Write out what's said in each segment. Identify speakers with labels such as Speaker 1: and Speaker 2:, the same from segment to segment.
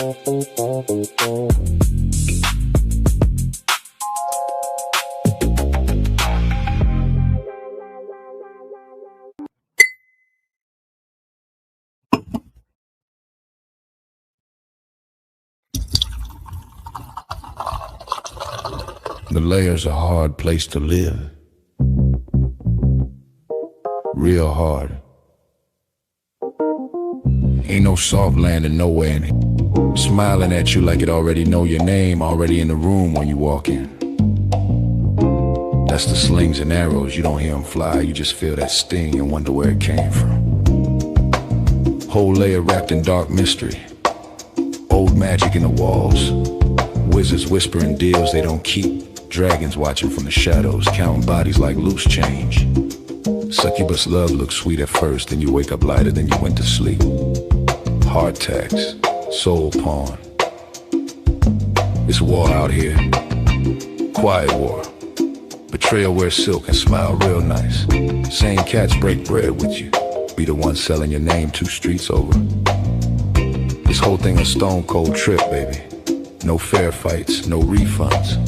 Speaker 1: The Layer's a hard place to live. Real hard. Ain't no soft landing nowhere in it. Smiling at you like it already know your name, already in the room when you walk in. That's the slings and arrows, you don't hear them fly, you just feel that sting and wonder where it came from. Whole layer wrapped in dark mystery. Old magic in the walls. Wizards whispering deals they don't keep. Dragons watching from the shadows, counting bodies like loose change. Succubus love looks sweet at first, then you wake up lighter than you went to sleep. Heart tax, soul pawn. It's war out here. Quiet war. Betrayal wears silk and smile real nice. Same cats break bread with you. Be the one selling your name 2 streets over. This whole thing a stone cold trip, baby. No fair fights, no refunds.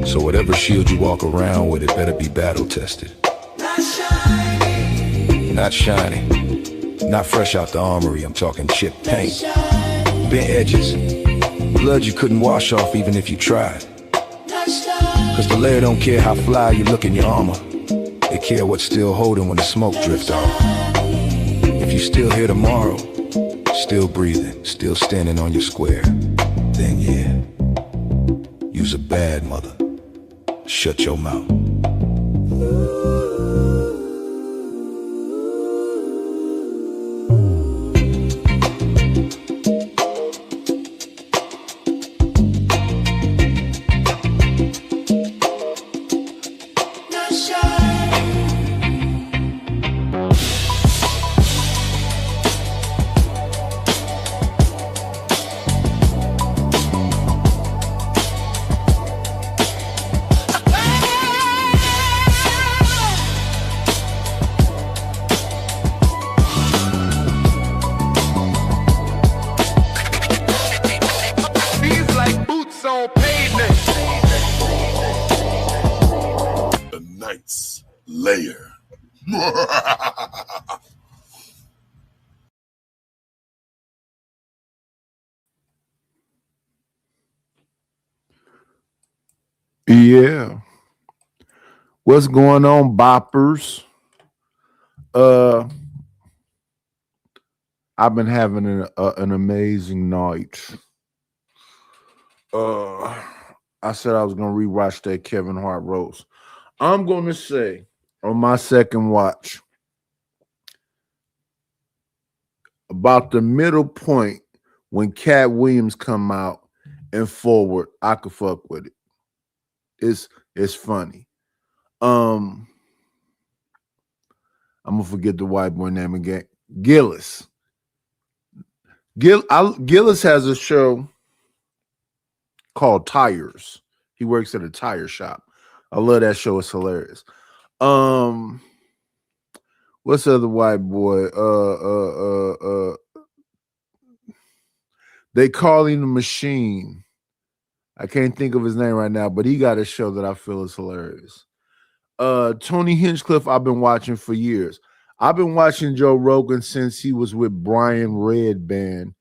Speaker 1: So whatever shield you walk around with, it better be battle tested. Not shiny. Not shiny. Not fresh out the armory, I'm talking chip paint. Bent edges. Blood you couldn't wash off even if you tried. Cause the Layer don't care how fly you look in your armor. They care what's still holding when the smoke drifts off. If you still here tomorrow, still breathing, still standing on your square, then yeah, you's a bad mother. Shut your mouth.
Speaker 2: Layer.
Speaker 3: Yeah. What's going on, boppers? I've been having an amazing night. I said I was gonna rewatch that Kevin Hart roast. I'm gonna say on my second watch, about the middle point when Cat Williams come out and forward, I could fuck with it. It's funny. I'm gonna forget the white boy name again. Gillis. Gillis has a show called Tires. He works at a tire shop. I love that show. It's hilarious. What's the other white boy? They call him the Machine. I can't think of his name right now, but he got a show that I feel is hilarious. Tony Hinchcliffe, I've been watching for years. I've been watching Joe Rogan since he was with Brian Redband,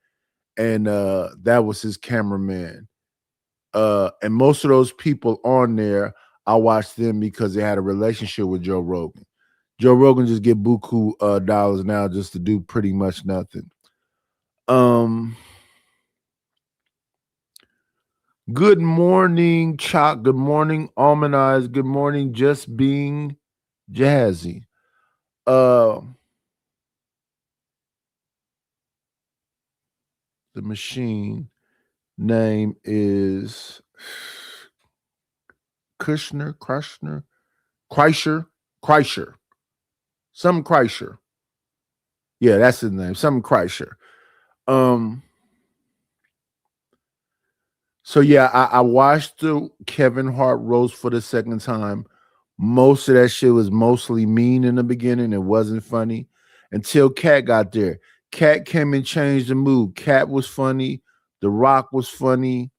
Speaker 3: and that was his cameraman. And most of those people on there, I watched them because they had a relationship with Joe Rogan. Joe Rogan just get buku dollars now just to do pretty much nothing. Good morning, Chalk. Good morning, Almond Eyes. Good morning, Just Being Jazzy. The Machine name is Kreischer. Some Kreischer. Yeah, that's his name. Some Kreischer. So yeah, I watched the Kevin Hart roast for the second time. Most of that shit was mostly mean in the beginning. It wasn't funny until Cat got there. Cat came and changed the mood. Cat was funny. The Rock was funny.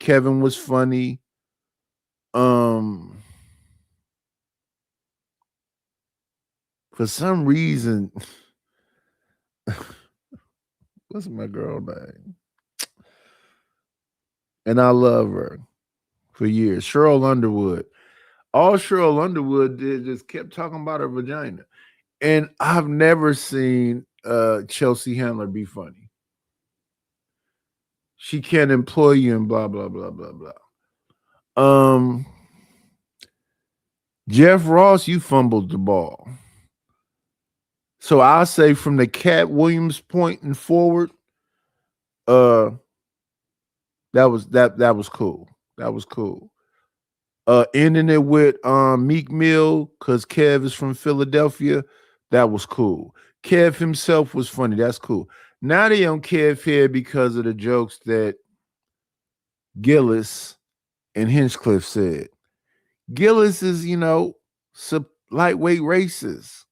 Speaker 3: Kevin was funny. For some reason, what's my girl name? And I love her for years. Cheryl Underwood. All Cheryl Underwood did just kept talking about her vagina. And I've never seen Chelsea Handler be funny. She can't employ you and blah, blah, blah, blah, blah. Jeff Ross, you fumbled the ball. So I'll say from the Cat Williams point and forward, that was cool. That was cool. Ending it with Meek Mill, because Kev is from Philadelphia, that was cool. Kev himself was funny. That's cool. Now they on Kev here because of the jokes that Gillis and Hinchcliffe said. Gillis is, lightweight racist.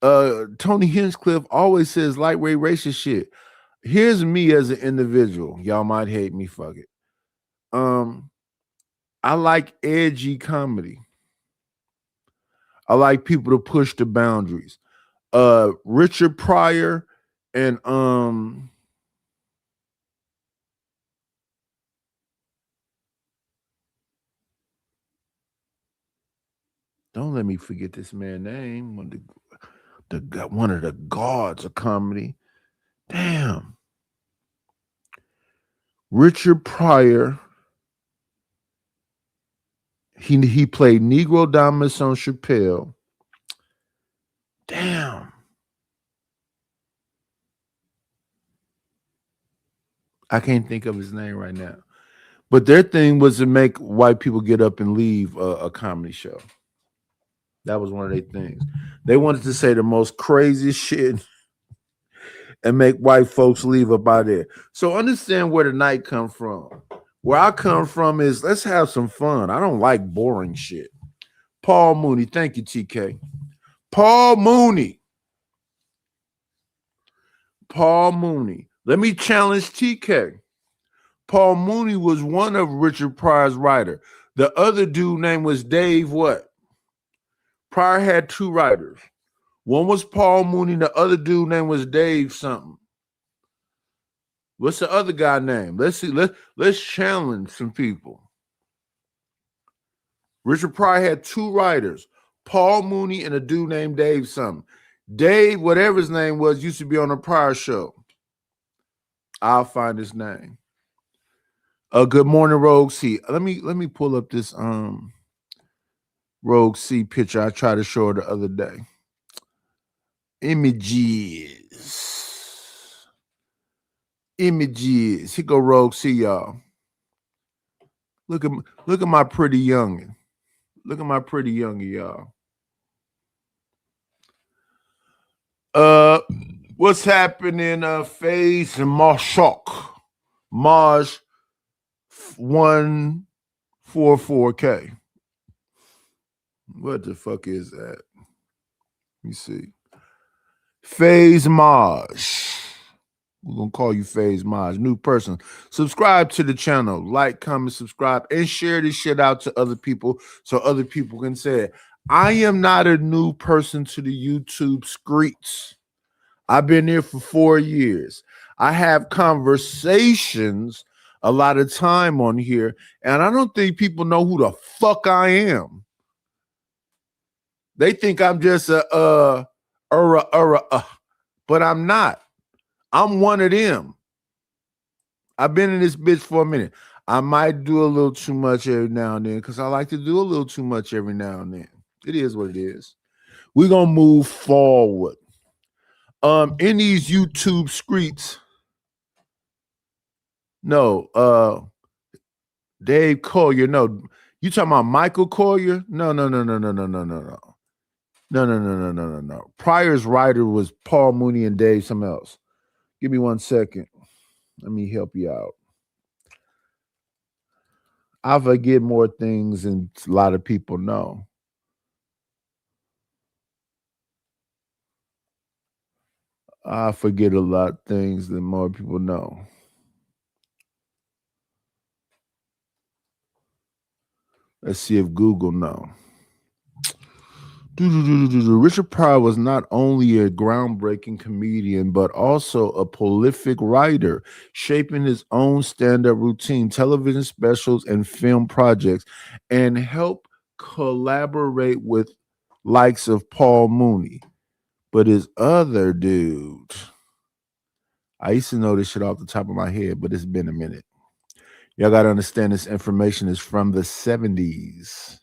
Speaker 3: Tony Hinchcliffe always says lightweight racist shit. Here's me as an individual. Y'all might hate me, fuck it. I like edgy comedy. I like people to push the boundaries. Richard Pryor and don't let me forget this man's name. One of the gods of comedy. Damn. Richard Pryor. He played Negro Dominus on Chappelle. Damn. I can't think of his name right now. But their thing was to make white people get up and leave a comedy show. That was one of their things. They wanted to say the most craziest shit and make white folks leave up out there. So understand where the night come from. Where I come from is let's have some fun. I don't like boring shit. Paul Mooney. Thank you, TK. Paul Mooney. Paul Mooney. Let me challenge TK. Paul Mooney was one of Richard Pryor's writers. The other dude name was Dave what? Pryor had two writers. One was Paul Mooney. The other dude name was Dave something. What's the other guy name? Let's see. Let's challenge some people. Richard Pryor had two writers, Paul Mooney and a dude named Dave something. Dave, whatever his name was, used to be on a Pryor show. I'll find his name. Good morning, Rogue C. Let me pull up this Rogue C picture I tried to show her the other day. Images. Here go Rogue C, y'all. Look at my pretty youngin. Look at my pretty youngin, y'all. What's happening? Phase and Marshak. Maj 144K. What the fuck is that? Let me see. Phase Maj. We're going to call you Phase Maj. New person. Subscribe to the channel. Like, comment, subscribe, and share this shit out to other people so other people can say it. I am not a new person to the YouTube streets. I've been here for 4 years. I have conversations a lot of time on here, and I don't think people know who the fuck I am. They think I'm just but I'm not. I'm one of them. I've been in this bitch for a minute. I might do a little too much every now and then because I like to do a little too much every now and then. It is what it is. We're going to move forward. In these YouTube streets, no, Dave Collier, no. You talking about Michael Collier? No. No. Pryor's writer was Paul Mooney and Dave something else. Give me 1 second. Let me help you out. I forget more things than a lot of people know. I forget a lot of things than more people know. Let's see if Google know. Richard Pryor was not only a groundbreaking comedian, but also a prolific writer, shaping his own stand up routine, television specials, and film projects, and helped collaborate with likes of Paul Mooney. But his other dude, I used to know this shit off the top of my head, but it's been a minute. Y'all got to understand this information is from the 70s.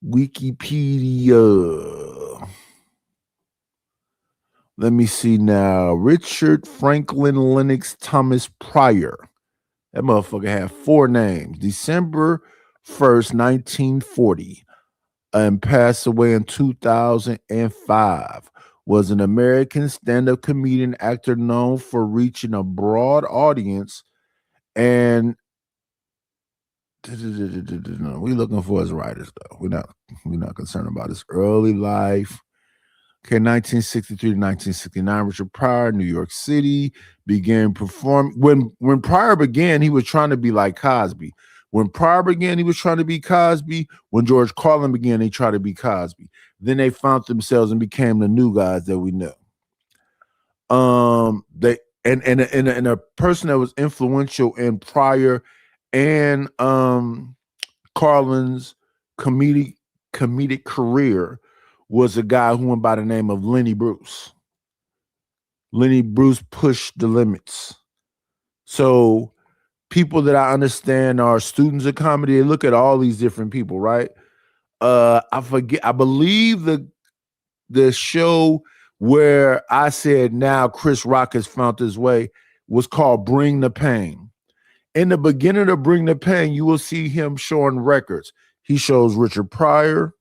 Speaker 3: Wikipedia. Let me see now. Richard Franklin Lennox Thomas Pryor. That motherfucker had 4 names. December 1st, 1940, and passed away in 2005. Was an American stand-up comedian actor known for reaching a broad audience, and we looking for his writers though. We're not concerned about his early life. Okay, 1963 to 1969, Richard Pryor, New York City, began performing. When Pryor began, he was trying to be like Cosby. When Pryor began, he was trying to be Cosby. When George Carlin began, they tried to be Cosby. Then they found themselves and became the new guys that we know. They and a person that was influential in Pryor and Carlin's comedic career was a guy who went by the name of Lenny Bruce. Lenny Bruce pushed the limits. So people that I understand are students of comedy, they look at all these different people, right? I believe the show where I said now Chris Rock has found his way was called Bring the Pain. In the beginning of Bring the Pain, you will see him showing records. He shows Richard Pryor.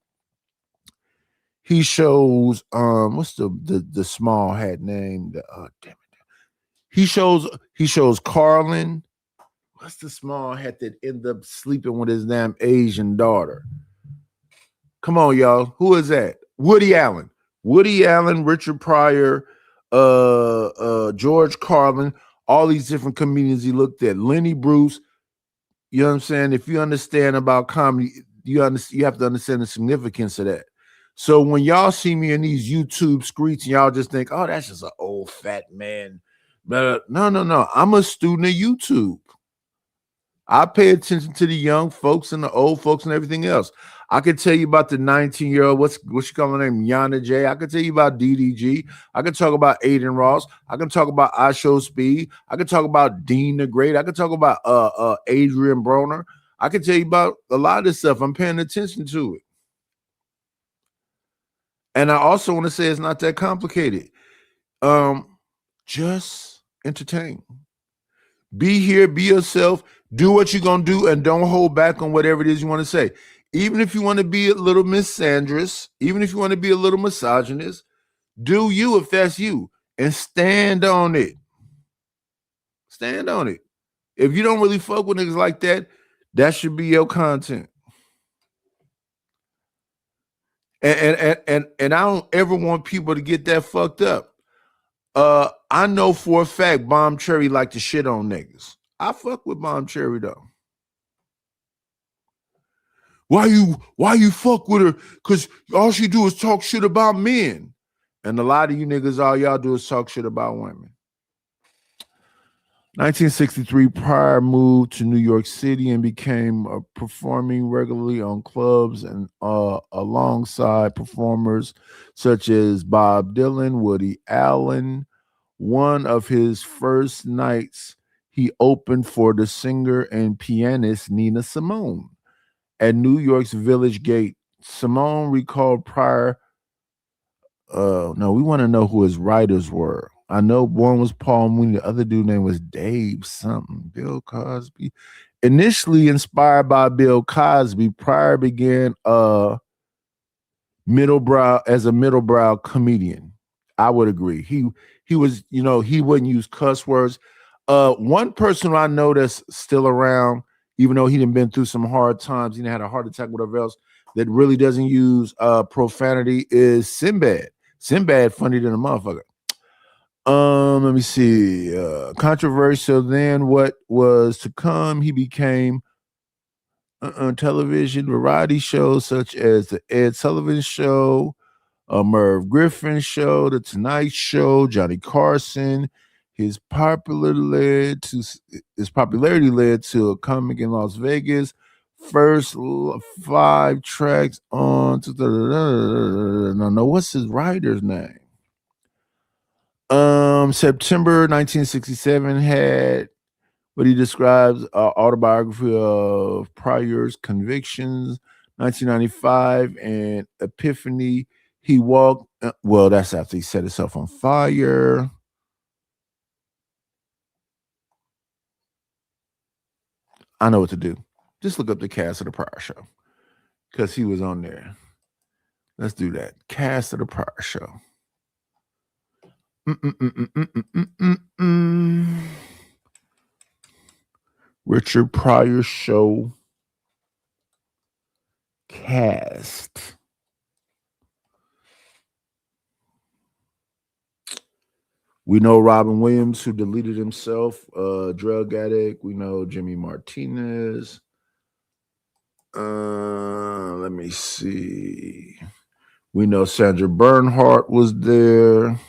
Speaker 3: He shows what's the small hat name? Damn it. He shows Carlin. What's the small hat that ended up sleeping with his damn Asian daughter? Come on, y'all. Who is that? Woody Allen. Woody Allen, Richard Pryor, George Carlin, all these different comedians he looked at. Lenny Bruce. You know what I'm saying? If you understand about comedy, you have to understand the significance of that. So when y'all see me in these YouTube screeds, y'all just think, oh, that's just an old fat man. But no. I'm a student of YouTube. I pay attention to the young folks and the old folks and everything else. I could tell you about the 19-year-old, what's she call her name? Yana J. I could tell you about DDG. I could talk about Aiden Ross. I can talk about I Show Speed. I could talk about Dean the Great. I could talk about Adrian Broner. I could tell you about a lot of this stuff. I'm paying attention to it. And I also want to say it's not that complicated. Just entertain. Be here, be yourself, do what you're going to do, and don't hold back on whatever it is you want to say. Even if you want to be a little misandrous, even if you want to be a little misogynist, do you if that's you, and stand on it. Stand on it. If you don't really fuck with niggas like that, that should be your content. And I don't ever want people to get that fucked up. I know for a fact Bomb Cherry like to shit on niggas. I fuck with Bomb Cherry though. Why you fuck with her? Because all she do is talk shit about men. And a lot of you niggas, all y'all do is talk shit about women. 1963, Pryor moved to New York City and became performing regularly on clubs and alongside performers such as Bob Dylan, Woody Allen. One of his first nights, he opened for the singer and pianist Nina Simone at New York's Village Gate. Simone recalled Pryor. No, we want to know who his writers were. I know one was Paul Mooney. The other dude name was Dave something. Bill Cosby. Initially inspired by Bill Cosby, Pryor began as a middlebrow comedian. I would agree. He was, he wouldn't use cuss words. One person I know that's still around, even though he done been through some hard times, he had a heart attack, whatever else, that really doesn't use profanity is Sinbad. Sinbad funny than a motherfucker. Let me see. Controversial then what was to come, he became television variety shows such as the Ed Sullivan Show, Merv Griffin Show, The Tonight Show, Johnny Carson. His popularity led to a comic in Las Vegas. First 5 tracks on to no, what's his writer's name? September 1967 had what he describes autobiography of Pryor's convictions. 1995 and Epiphany. He walked. Well, that's after he set himself on fire. I know what to do. Just look up the cast of the Pryor Show because he was on there. Let's do that. Cast of the Pryor Show. Richard Pryor Show cast. We know Robin Williams, who deleted himself, drug addict. We know Jimmy Martinez. Let me see. We know Sandra Bernhardt was there.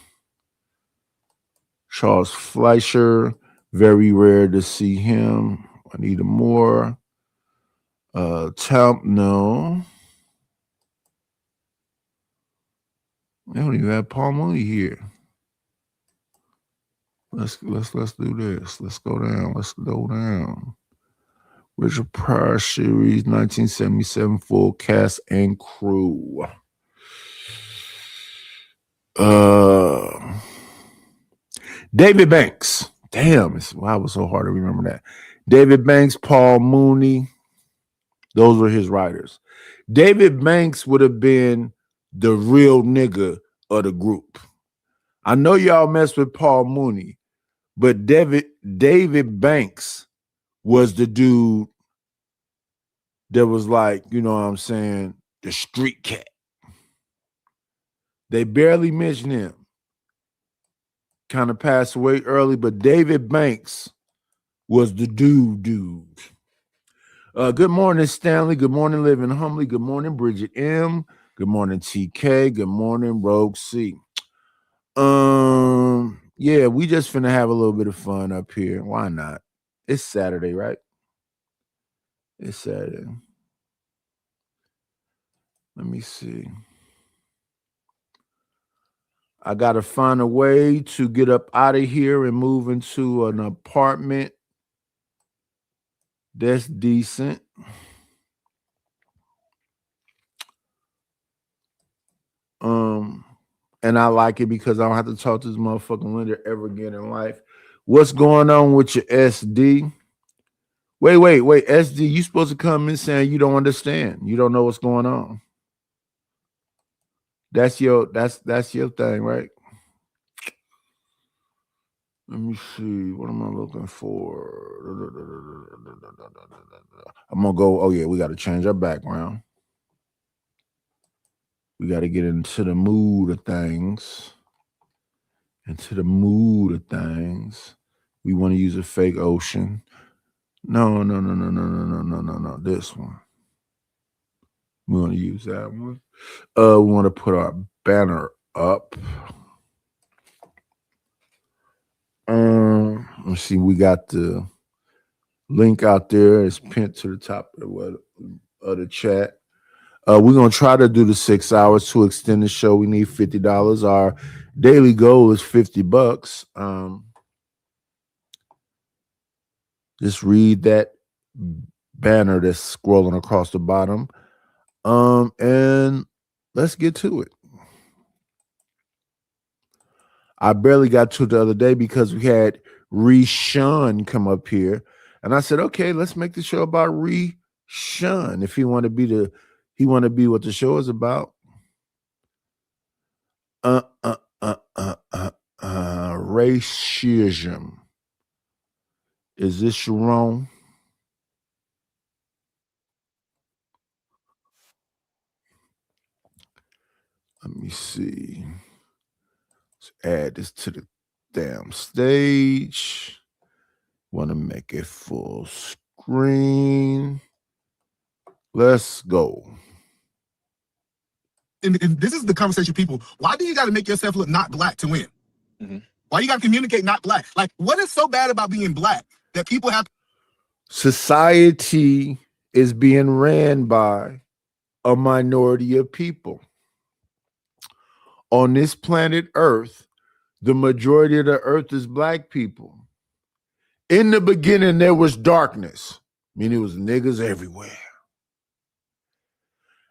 Speaker 3: Charles Fleischer, very rare to see him. Anita Moore. No. They don't even have Paul Mooney here. Let's do this. Let's go down. Richard Pryor series, 1977, full cast and crew. David Banks. Damn, why it was so hard to remember that. David Banks, Paul Mooney. Those were his writers. David Banks would have been the real nigga of the group. I know y'all mess with Paul Mooney, but David Banks was the dude that was like, you know what I'm saying, the street cat. They barely mentioned him. Kind of passed away early, but David Banks was the dude. Good morning, Stanley. Good morning, Living Humbly. Good morning, Bridget M. Good morning, TK. Good morning, Rogue C. Yeah, we just finna have a little bit of fun up here. Why not? It's Saturday, right? It's Saturday. Let me see. I gotta find a way to get up out of here and move into an apartment that's decent. And I like it because I don't have to talk to this motherfucking lender ever again in life. What's going on with your SD? Wait. SD, you supposed to come in saying you don't understand. You don't know what's going on. That's your thing, right? Let me see. What am I looking for? I'm gonna go. Oh yeah, we got to change our background. We got to get into the mood of things. We want to use a fake ocean. No. This one. We want to use that one. We want to put our banner up. Let's see. We got the link out there. It's pinned to the top of the chat. We're going to try to do the 6 hours to extend the show. We need $50. Our daily goal is $50. Just read that banner that's scrolling across the bottom. And let's get to it. I barely got to it the other day because we had Rishun come up here. And I said, okay, let's make the show about Rishun. If he want to be what the show is about. Racism. Is this wrong? Let me see. Let's add this to the damn stage. Want to make it full screen. Let's go.
Speaker 2: And this is the conversation, people. Why do you got to make yourself look not black to win? Why you got to communicate not black? Like, what is so bad about being black that people have?
Speaker 3: Society is being ran by a minority of people. On this planet Earth, the majority of the earth is black people. In the beginning, there was darkness. I mean, it was niggas everywhere.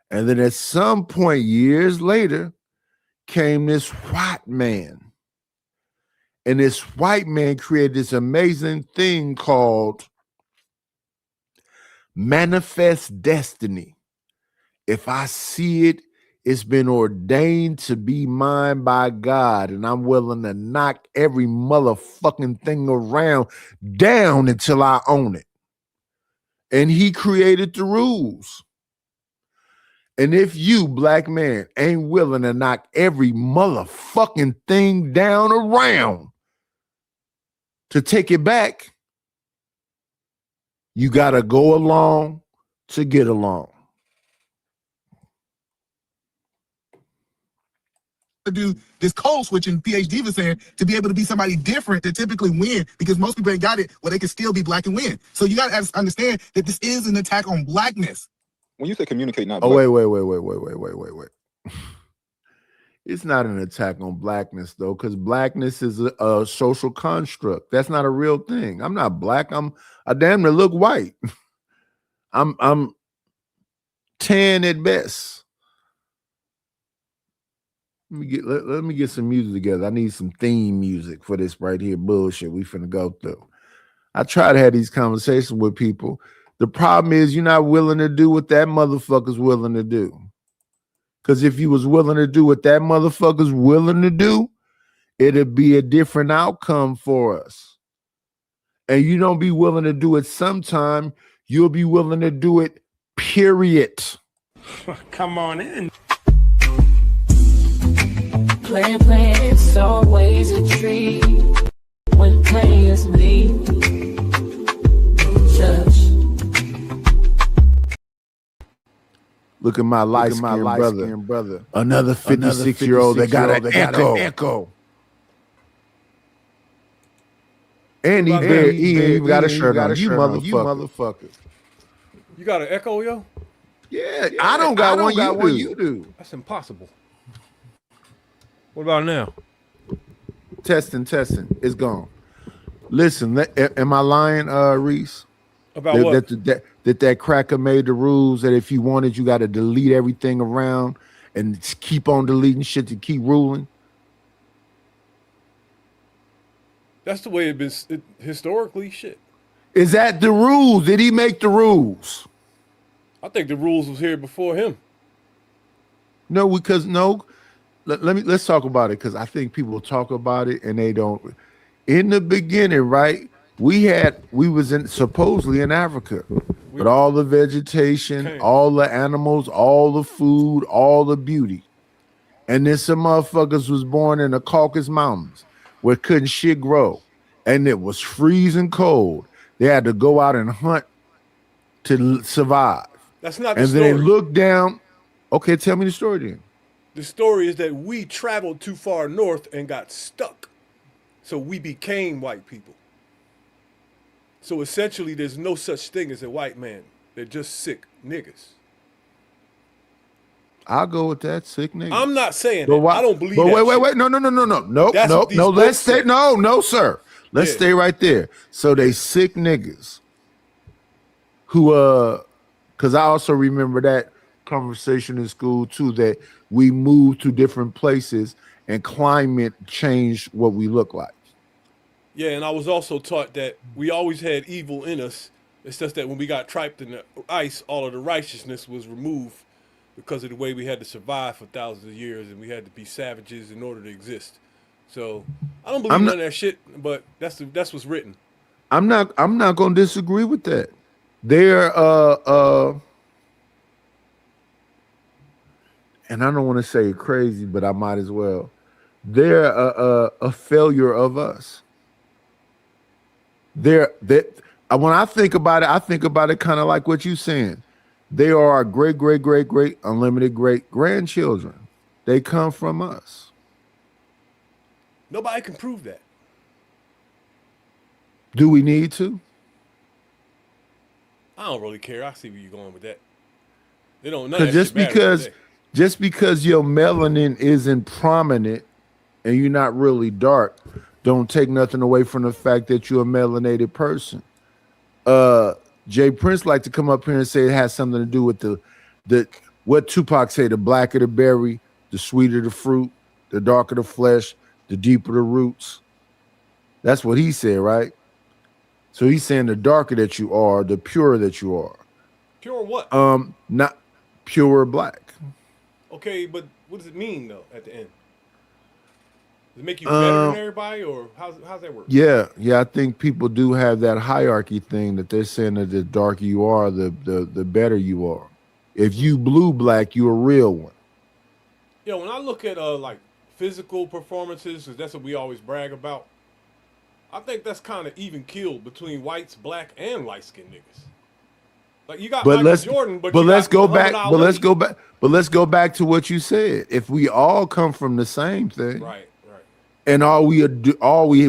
Speaker 3: And then at some point, years later, came this white man. And this white man created this amazing thing called manifest destiny. If I see it, it's been ordained to be mine by God, and I'm willing to knock every motherfucking thing around down until I own it. And he created the rules. And if you, black man, ain't willing to knock every motherfucking thing down around to take it back, you got to go along to get along.
Speaker 2: To do this code switching PhD was saying to be able to be somebody different to typically win, because most people ain't got it where they can still be black and win. So you got to understand that this is an attack on blackness.
Speaker 4: When you say communicate not
Speaker 3: black.
Speaker 4: Wait.
Speaker 3: It's not an attack on blackness though, because blackness is a social construct. That's not a real thing. I'm not black. I damn near look white. I'm tan at best. Let me get some music together. I need some theme music for this right here bullshit we finna go through. I try to have these conversations with people. The problem is you're not willing to do what that motherfucker's willing to do. Because if you was willing to do what that motherfucker's willing to do, it'd be a different outcome for us. And you don't be willing to do it sometime, you'll be willing to do it, period.
Speaker 5: Come on in.
Speaker 6: Playing, it's always a treat when players leave. Judge.
Speaker 3: Look at my light-skinned brother. Another 56-year-old that got an echo. And he even got a shirt on. You motherfucker.
Speaker 5: You got an echo, yo?
Speaker 3: Yeah, I don't got one. You do.
Speaker 5: That's impossible. What about now?
Speaker 3: Testing. It's gone. Listen, am I lying, Reese?
Speaker 5: About what?
Speaker 3: That cracker made the rules that if you wanted, you got to delete everything around and keep on deleting shit to keep ruling.
Speaker 5: That's the way it's been historically. Shit.
Speaker 3: Is that the rules? Did he make the rules?
Speaker 5: I think the rules was here before him.
Speaker 3: No, because let's talk about it, because I think people talk about it and they don't. In the beginning, right? We was supposedly in Africa with all the vegetation, all the animals, all the food, all the beauty. And then some motherfuckers was born in the Caucasus Mountains where couldn't shit grow. And it was freezing cold. They had to go out and hunt to survive.
Speaker 5: That's not the story.
Speaker 3: And then they looked down. Okay, tell me the story then.
Speaker 5: The story is that we traveled too far north and got stuck. So we became white people. So essentially, there's no such thing as a white man. They're just sick niggas.
Speaker 3: I'll go with that, sick niggas.
Speaker 5: I'm not saying that. I don't believe that.
Speaker 3: Wait. No. Let's stay. No, sir. Let's stay right there. So they sick niggas who, because I also remember that conversation in school too, that we moved to different places and climate changed what we look like.
Speaker 5: Yeah, and I was also taught that we always had evil in us. It's just that when we got trapped in the ice, all of the righteousness was removed because of the way we had to survive for thousands of years, and we had to be savages in order to exist. So I don't believe none of that shit, but that's what's written.
Speaker 3: I'm not gonna disagree with that. They're and I don't want to say crazy, but I might as well. They're a failure of us. When I think about it kind of like what you're saying. They are our great, great, great, great, unlimited great grandchildren. They come from us.
Speaker 5: Nobody can prove that.
Speaker 3: Do we need to?
Speaker 5: I don't really care. I see where you're going with that. They don't know.
Speaker 3: Just because your melanin isn't prominent and you're not really dark, don't take nothing away from the fact that you're a melanated person. Jay Prince like to come up here and say it has something to do with the what Tupac say, the blacker the berry, the sweeter the fruit, the darker the flesh, the deeper the roots. That's what he said, right? So he's saying the darker that you are, the purer that you are.
Speaker 5: Pure what?
Speaker 3: Not pure black.
Speaker 5: Okay, but what does it mean though at the end? Does it make you better than everybody, or how's that work?
Speaker 3: Yeah, I think people do have that hierarchy thing that they're saying that the darker you are, the better you are. If you blue black, you're a real one.
Speaker 5: Yeah, when I look at like physical performances, because that's what we always brag about, I think that's kind of even keeled between whites, black, and light skinned niggas. Like you got Michael Jordan, but
Speaker 3: let's go back to what you said. If we all come from the same thing,
Speaker 5: right.
Speaker 3: And all we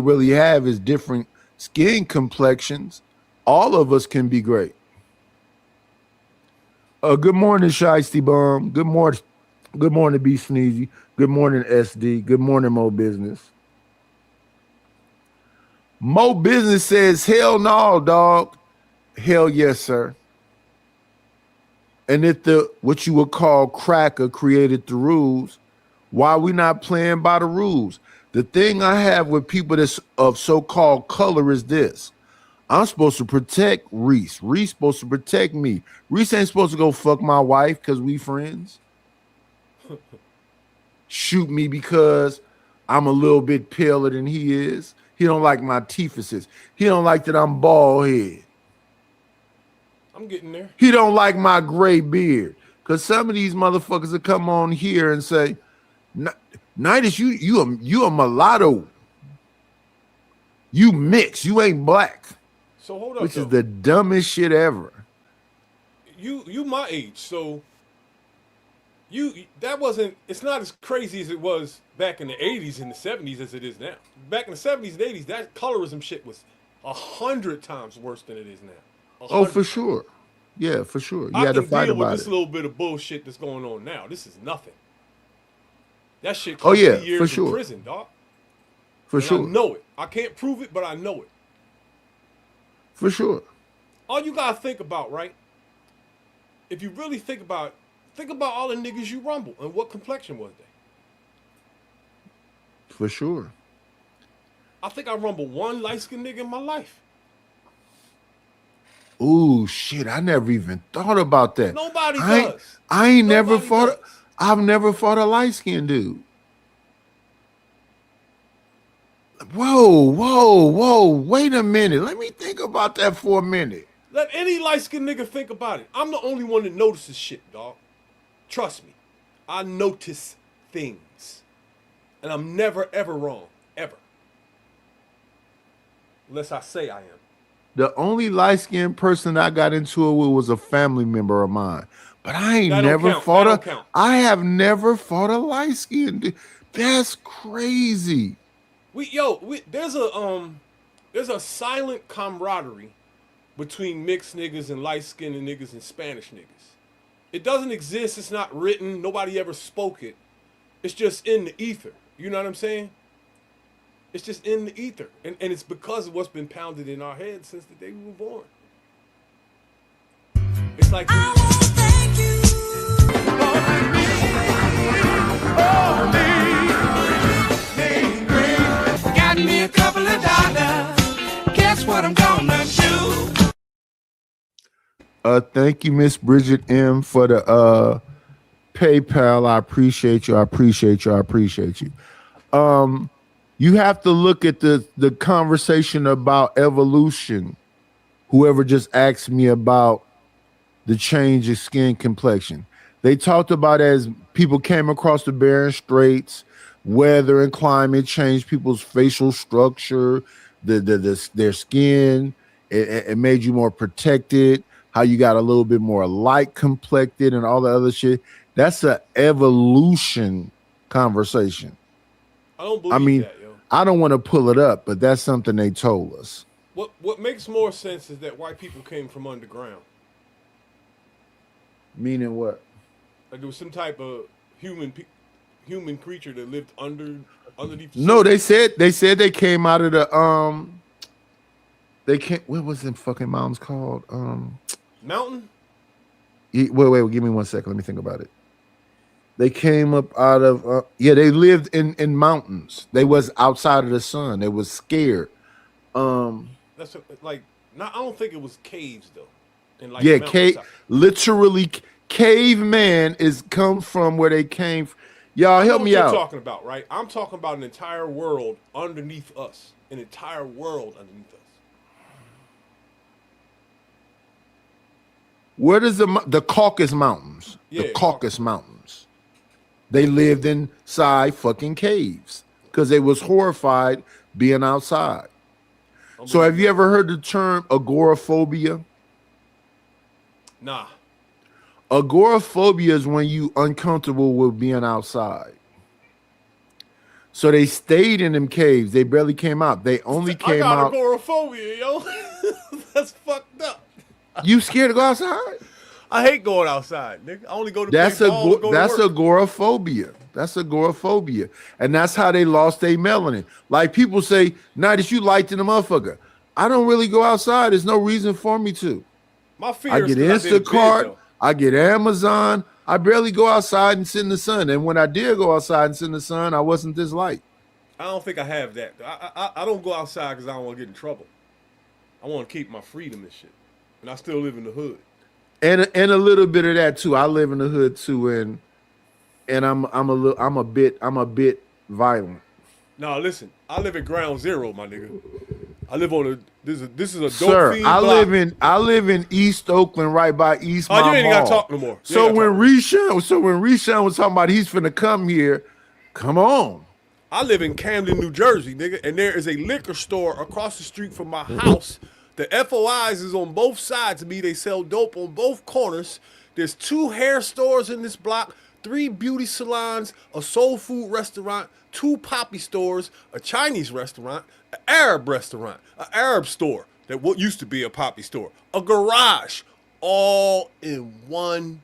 Speaker 3: really have is different skin complexions, all of us can be great. Good morning, Shiesty Bum. Good morning, B Sneezy. Good morning, SD. Good morning, Mo Business. Mo Business says, hell no, dog. Hell yes, sir. And if the what you would call cracker created the rules, why are we not playing by the rules? The thing I have with people that's of so-called color is this. I'm supposed to protect Reese. Reese supposed to protect me. Reese ain't supposed to go fuck my wife because we friends. Shoot me because I'm a little bit paler than he is. He don't like my teethuses. He don't like that I'm bald head.
Speaker 5: I'm getting there.
Speaker 3: He don't like my gray beard. Because some of these motherfuckers will come on here and say, Nidus, you a mulatto. You mix. You ain't black.
Speaker 5: So hold up,
Speaker 3: which is the dumbest shit ever.
Speaker 5: You my age, so it's not as crazy as it was back in the 80s and the 70s as it is now. Back in the 70s and 80s, that colorism shit was 100 times worse than it is now.
Speaker 3: Oh, for sure. Yeah, for sure. You had to fight about it.
Speaker 5: This little bit of bullshit that's going on now. This is nothing. That shit
Speaker 3: cost me
Speaker 5: years in prison, dog.
Speaker 3: For sure.
Speaker 5: I know it. I can't prove it, but I know it.
Speaker 3: For sure.
Speaker 5: All you gotta think about, right? If you really think about all the niggas you rumble and what complexion was they?
Speaker 3: For sure.
Speaker 5: I think I rumbled one light-skinned nigga in my life.
Speaker 3: Ooh, shit! I never even thought about that.
Speaker 5: Nobody does.
Speaker 3: I've never fought a light-skinned dude. Whoa! Wait a minute. Let me think about that for a minute.
Speaker 5: Let any light-skinned nigga think about it. I'm the only one that notices shit, dog. Trust me. I notice things. And I'm never, ever wrong. Ever. Unless I say I am.
Speaker 3: The only light-skinned person I got into it with was a family member of mine. But I ain't never fought I have never fought a light-skinned dude. That's crazy.
Speaker 5: There's a silent camaraderie between mixed niggas and light-skinned niggas and Spanish niggas. It doesn't exist. It's not written. Nobody ever spoke it. It's just in the ether. You know what I'm saying? It's just in the ether. And it's because of what's been pounded in our heads since the day we were born. It's like... I want to thank you
Speaker 4: for got me a couple of dollars. Guess what I'm gonna do?
Speaker 3: Thank you, Miss Bridget M, for the PayPal. I appreciate you. You have to look at the conversation about evolution. Whoever just asked me about the change of skin complexion, they talked about as people came across the Bering Straits, weather and climate changed people's facial structure, their skin. It made you more protected. how you got a little bit more light complected and all the other shit. That's an evolution conversation.
Speaker 5: I don't believe
Speaker 3: I mean,
Speaker 5: that, yo.
Speaker 3: I don't want to pull it up, but that's something they told us.
Speaker 5: What makes more sense is that white people came from underground.
Speaker 3: Meaning what?
Speaker 5: Like there was some type of human creature that lived underneath. The
Speaker 3: No,
Speaker 5: surface.
Speaker 3: they said they came out of the they came, what was them fucking mountains called?
Speaker 5: Mountain.
Speaker 3: Wait, give me 1 second. Let me think about it. They came up out of they lived in mountains. They was outside of the sun. They was scared.
Speaker 5: That's like not. I don't think it was caves though. And like
Speaker 3: Yeah,
Speaker 5: mountainside.
Speaker 3: literally caveman is come from where they came. Y'all
Speaker 5: I know
Speaker 3: help
Speaker 5: what
Speaker 3: me
Speaker 5: you're
Speaker 3: out.
Speaker 5: talking about, right? I'm talking about an entire world underneath us. An entire world underneath us.
Speaker 3: Where does the Caucasus Mountains?
Speaker 5: Yeah,
Speaker 3: The Caucasus Mountains. They lived inside fucking caves because they was horrified being outside. So have you ever heard the term agoraphobia?
Speaker 5: Nah.
Speaker 3: Agoraphobia is when you uncomfortable with being outside. So they stayed in them caves. They barely came out. They only came
Speaker 5: I got
Speaker 3: out.
Speaker 5: agoraphobia, yo. That's fucked up.
Speaker 3: You scared to go outside?
Speaker 5: I hate going outside, nigga. I only go to
Speaker 3: That's
Speaker 5: play ball or go
Speaker 3: that's
Speaker 5: to work.
Speaker 3: agoraphobia. That's agoraphobia, and that's how they lost their melanin. Like people say, "Night, you light in the motherfucker." I don't really go outside. There's no reason for me to.
Speaker 5: My fear
Speaker 3: I
Speaker 5: is
Speaker 3: get
Speaker 5: 'cause I did
Speaker 3: Instacart.
Speaker 5: bid,
Speaker 3: I get Amazon. I barely go outside and sit in the sun. And when I did go outside and sit in the sun, I wasn't this light.
Speaker 5: I don't think I have that. I don't go outside because I don't want to get in trouble. I want to keep my freedom and shit, and I still live in the hood.
Speaker 3: And a little bit of that too. I live in the hood too, and I'm a bit violent.
Speaker 5: Now listen, I live at Ground Zero, my nigga. I live on a this is a dope
Speaker 3: Sir,
Speaker 5: fiend
Speaker 3: I
Speaker 5: block.
Speaker 3: live in East Oakland, right by East.
Speaker 5: Oh, you
Speaker 3: Mall.
Speaker 5: ain't gotta talk no more. You
Speaker 3: So
Speaker 5: ain't
Speaker 3: when
Speaker 5: gotta
Speaker 3: Reshawn was talking about he's finna come here, come on.
Speaker 5: I live in Camden, New Jersey, nigga, and there is a liquor store across the street from my house. The FOIs is on both sides of me. They sell dope on both corners. There's 2 hair stores in this block, 3 beauty salons, a soul food restaurant, 2 poppy stores, a Chinese restaurant, an Arab restaurant, an Arab store that what used to be a poppy store, a garage, all in one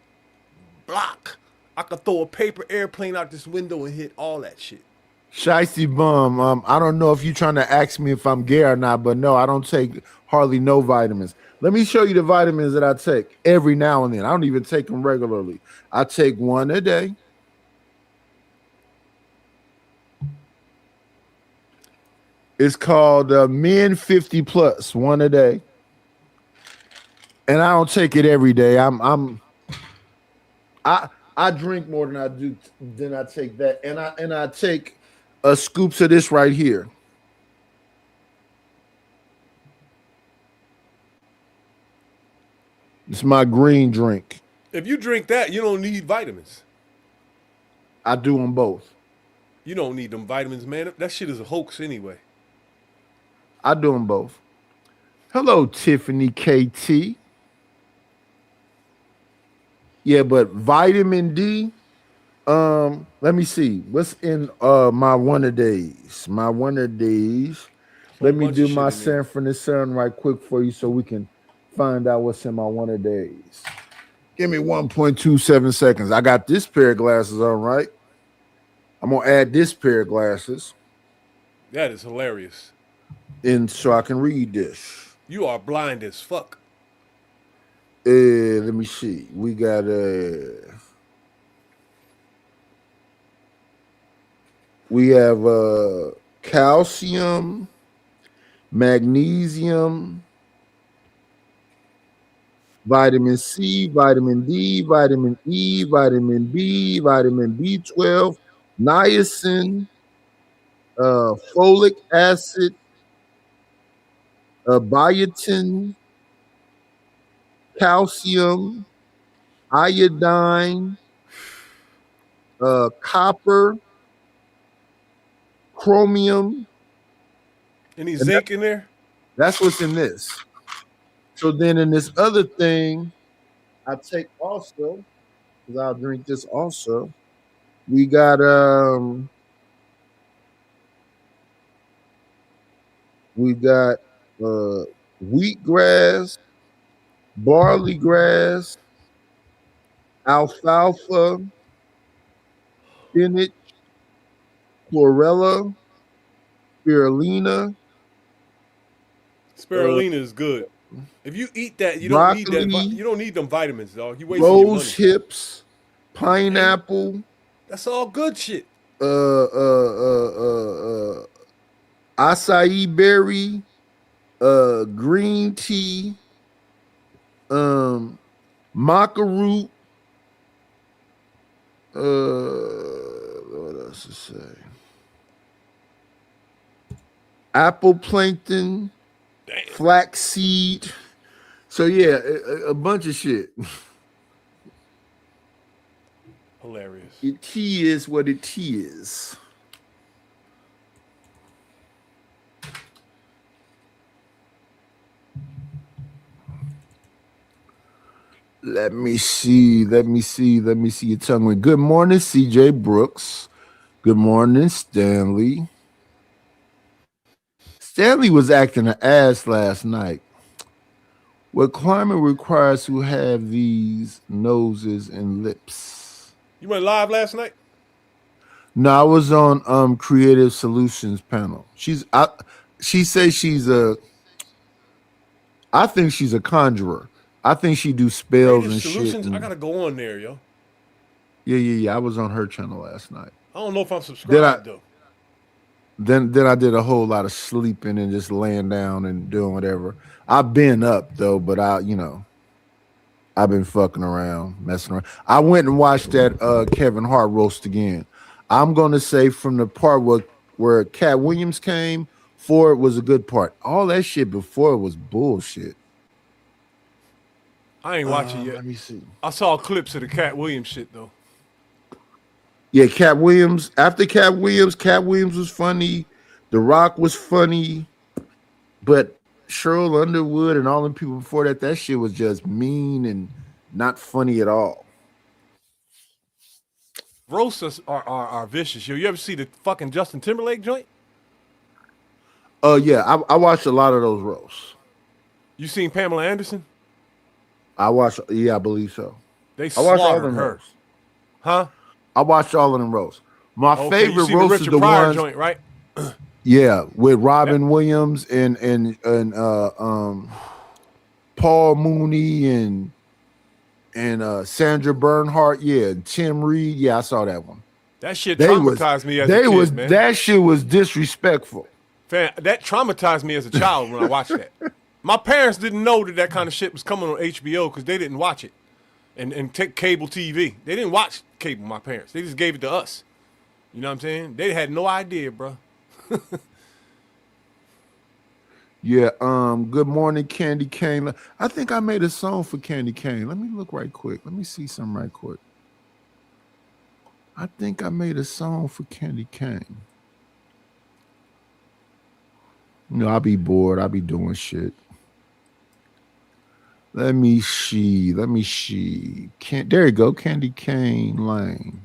Speaker 5: block. I could throw a paper airplane out this window and hit all that shit.
Speaker 3: Shiesty bum. I don't know if you're trying to ask me if I'm gay or not, but no, I don't take hardly no vitamins. Let me show you the vitamins that I take every now and then. I don't even take them regularly. I take 1 a day. It's called Men 50 Plus, 1 a day. And I don't take it every day. I drink more than I take that. And I take scoops of this right here. It's my green drink.
Speaker 5: If you drink that, you don't need vitamins.
Speaker 3: I do them both.
Speaker 5: You don't need them vitamins, man. That shit is a hoax anyway.
Speaker 3: I do them both. Hello, Tiffany KT. Yeah, but vitamin D. Let me see. What's in my 1 a days? My 1 a days. Let me
Speaker 5: bunch
Speaker 3: do
Speaker 5: of
Speaker 3: my
Speaker 5: shit in there.
Speaker 3: San Francisco right quick for you so we can find out what's in my 1 a days. Give me 1.27 seconds. I got this pair of glasses on, right? I'm gonna add this pair of glasses
Speaker 5: That is hilarious.
Speaker 3: in so I can read this.
Speaker 5: You are blind as fuck.
Speaker 3: Let me see. We got we have calcium, magnesium, vitamin C, vitamin D, vitamin E, vitamin B, vitamin B12, niacin, folic acid, biotin, calcium, iodine, copper, chromium.
Speaker 5: Any zinc in there?
Speaker 3: That's what's in this. So then in this other thing, I take also, because I'll drink this also. We got wheatgrass, barley grass, alfalfa, spinach, chlorella, spirulina.
Speaker 5: Spirulina is good. If you eat that, you
Speaker 3: broccoli,
Speaker 5: don't need that. You don't need them vitamins, dog. You wasting your money.
Speaker 3: Rose hips, pineapple.
Speaker 5: That's all good shit.
Speaker 3: Acai berry, green tea, maca root. What else to say? Apple plankton, flaxseed. So yeah, a bunch of shit.
Speaker 5: Hilarious.
Speaker 3: It is what it is. Let me see your tongue ring. Good morning, CJ Brooks. Good morning, Stanley. Stanley was acting an ass last night. What climate requires to have these noses and lips?
Speaker 5: You went live last night?
Speaker 3: No, I was on Creative Solutions panel. She says she's I think she's a conjurer. I think she do spells and shit.
Speaker 5: I gotta go on there, yo.
Speaker 3: Yeah. I was on her channel last night.
Speaker 5: I don't know if I'm subscribed though.
Speaker 3: Then I did a whole lot of sleeping and just laying down and doing whatever. I've been up though, but I've been fucking around, messing around. I went and watched that Kevin Hart roast again. I'm gonna say from the part where Cat Williams came forward was a good part. All that shit before was bullshit.
Speaker 5: I ain't watching yet.
Speaker 3: Let me see.
Speaker 5: I saw clips of the Cat Williams shit though.
Speaker 3: Yeah, Cat Williams. After Cat Williams was funny. The Rock was funny, but Cheryl Underwood and all the people before that shit was just mean and not funny at all.
Speaker 5: Roasts are vicious. Yo, you ever see the fucking Justin Timberlake joint?
Speaker 3: Yeah, I watched a lot of those roasts.
Speaker 5: You seen Pamela Anderson?
Speaker 3: I believe so.
Speaker 5: They slaughtered her.
Speaker 3: Roasts.
Speaker 5: Huh?
Speaker 3: I watched all of them roasts. My favorite
Speaker 5: you
Speaker 3: roast is the
Speaker 5: Pryor
Speaker 3: one
Speaker 5: joint, right?
Speaker 3: Yeah, with Robin Williams and Paul Mooney and Sandra Bernhardt. Yeah, Tim Reed. Yeah, I saw that one.
Speaker 5: That shit traumatized me as a kid, man.
Speaker 3: That shit was disrespectful.
Speaker 5: Fan, that traumatized me as a child when I watched that. My parents didn't know that kind of shit was coming on HBO because they didn't watch it and take cable TV. They didn't watch cable, my parents. They just gave it to us. You know what I'm saying? They had no idea, bro.
Speaker 3: Yeah, good morning, Candy Cane. I think I made a song for Candy Cane. Let me look right quick. Let me see something right quick. I think I made a song for Candy Cane. I'll be bored. I'll be doing shit. Let me see. There you go, Candy Cane Lane.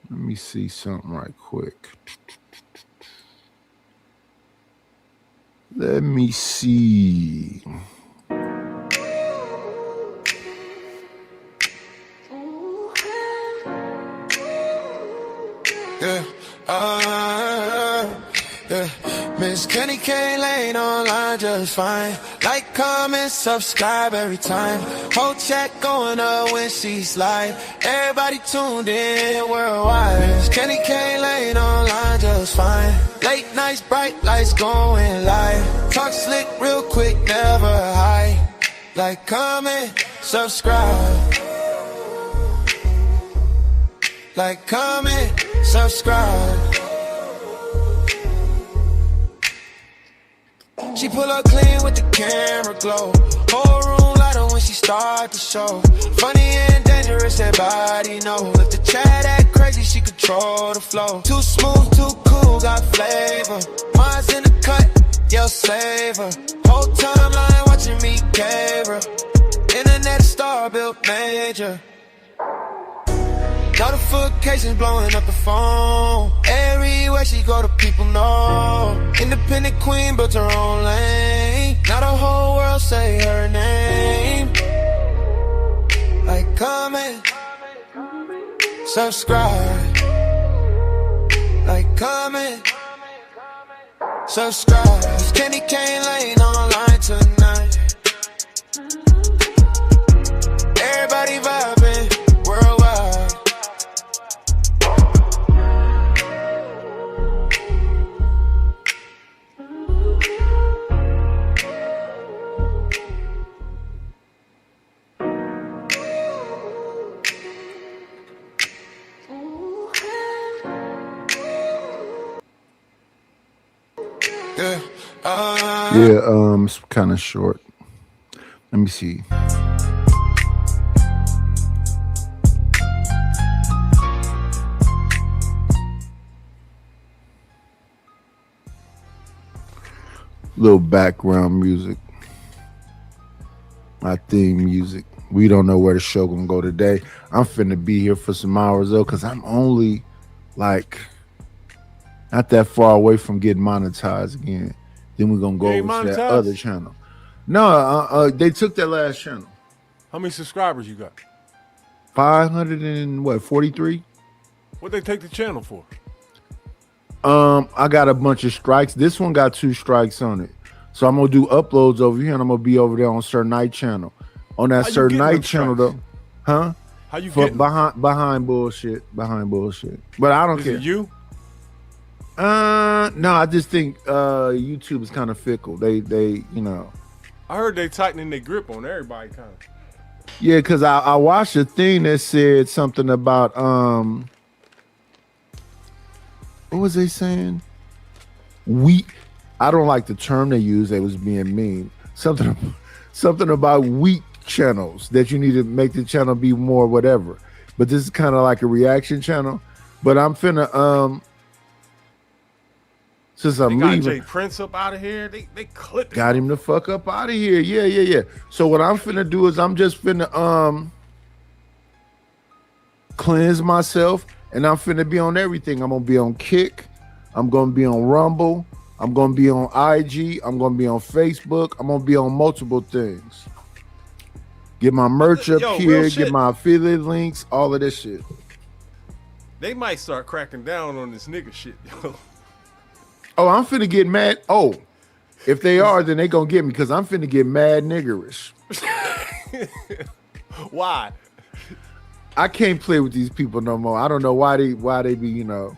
Speaker 3: Let me see something right quick. Let me see.
Speaker 4: Yeah. Miss Kenny K Lane online just fine. Like, comment, subscribe every time. Whole chat going up when she slide. Everybody tuned in worldwide. Miss Kenny K Lane online just fine. Late nights, bright lights going live. Talk slick real quick, never hide. Like, comment, subscribe. Like, comment, subscribe. She pull up clean with the camera glow. Whole room light on when she start the show. Funny and dangerous, that body know. If the chat act crazy, she control the flow. Too smooth, too cool, got flavor. Mine's in the cut, your saver. Whole timeline watching me caver. Internet star built major. Notifications blowing up the phone. Everywhere she go, the people know. Independent queen built her own lane. Now the whole world say her name. Like, comment, subscribe. Like, comment, subscribe. It's Candy Cane Lane online tonight. Everybody vibing worldwide.
Speaker 3: Yeah, it's kind of short. Let me see. Little background music. My theme music. We don't know where the show gonna go today. I'm finna be here for some hours though, because I'm only like not that far away from getting monetized again. Then we're gonna go over to that other channel. No, they took that last channel.
Speaker 5: How many subscribers you got?
Speaker 3: 543.
Speaker 5: What they take the channel for?
Speaker 3: I got a bunch of strikes. This one got 2 strikes on it. So I'm gonna do uploads over here and I'm gonna be over there on Sir Night channel. On that Sir Night channel though. Huh?
Speaker 5: How you get
Speaker 3: behind bullshit? Behind bullshit. But I don't care.
Speaker 5: Is it you?
Speaker 3: No, I just think YouTube is kind of fickle. They you know.
Speaker 5: I heard they tightening their grip on everybody kind of.
Speaker 3: Yeah, because I watched a thing that said something about what was they saying? I don't like the term they used. They was being mean. Something about weak channels that you need to make the channel be more whatever. But this is kind of like a reaction channel. But I'm finna since I'm
Speaker 5: got
Speaker 3: leaving,
Speaker 5: Jay Prince up out of here. They clipped him.
Speaker 3: Got him the fuck up out of here. Yeah. So what I'm finna do is I'm just finna cleanse myself, and I'm finna be on everything. I'm gonna be on Kick. I'm gonna be on Rumble. I'm gonna be on IG. I'm gonna be on Facebook. I'm gonna be on multiple things. Get my merch up here. Get my affiliate links. All of this shit.
Speaker 5: They might start cracking down on this nigga shit, yo.
Speaker 3: Oh, I'm finna get mad. Oh, if they are, then they gonna get me because I'm finna get mad niggerish.
Speaker 5: Why?
Speaker 3: I can't play with these people no more. I don't know why they be, you know.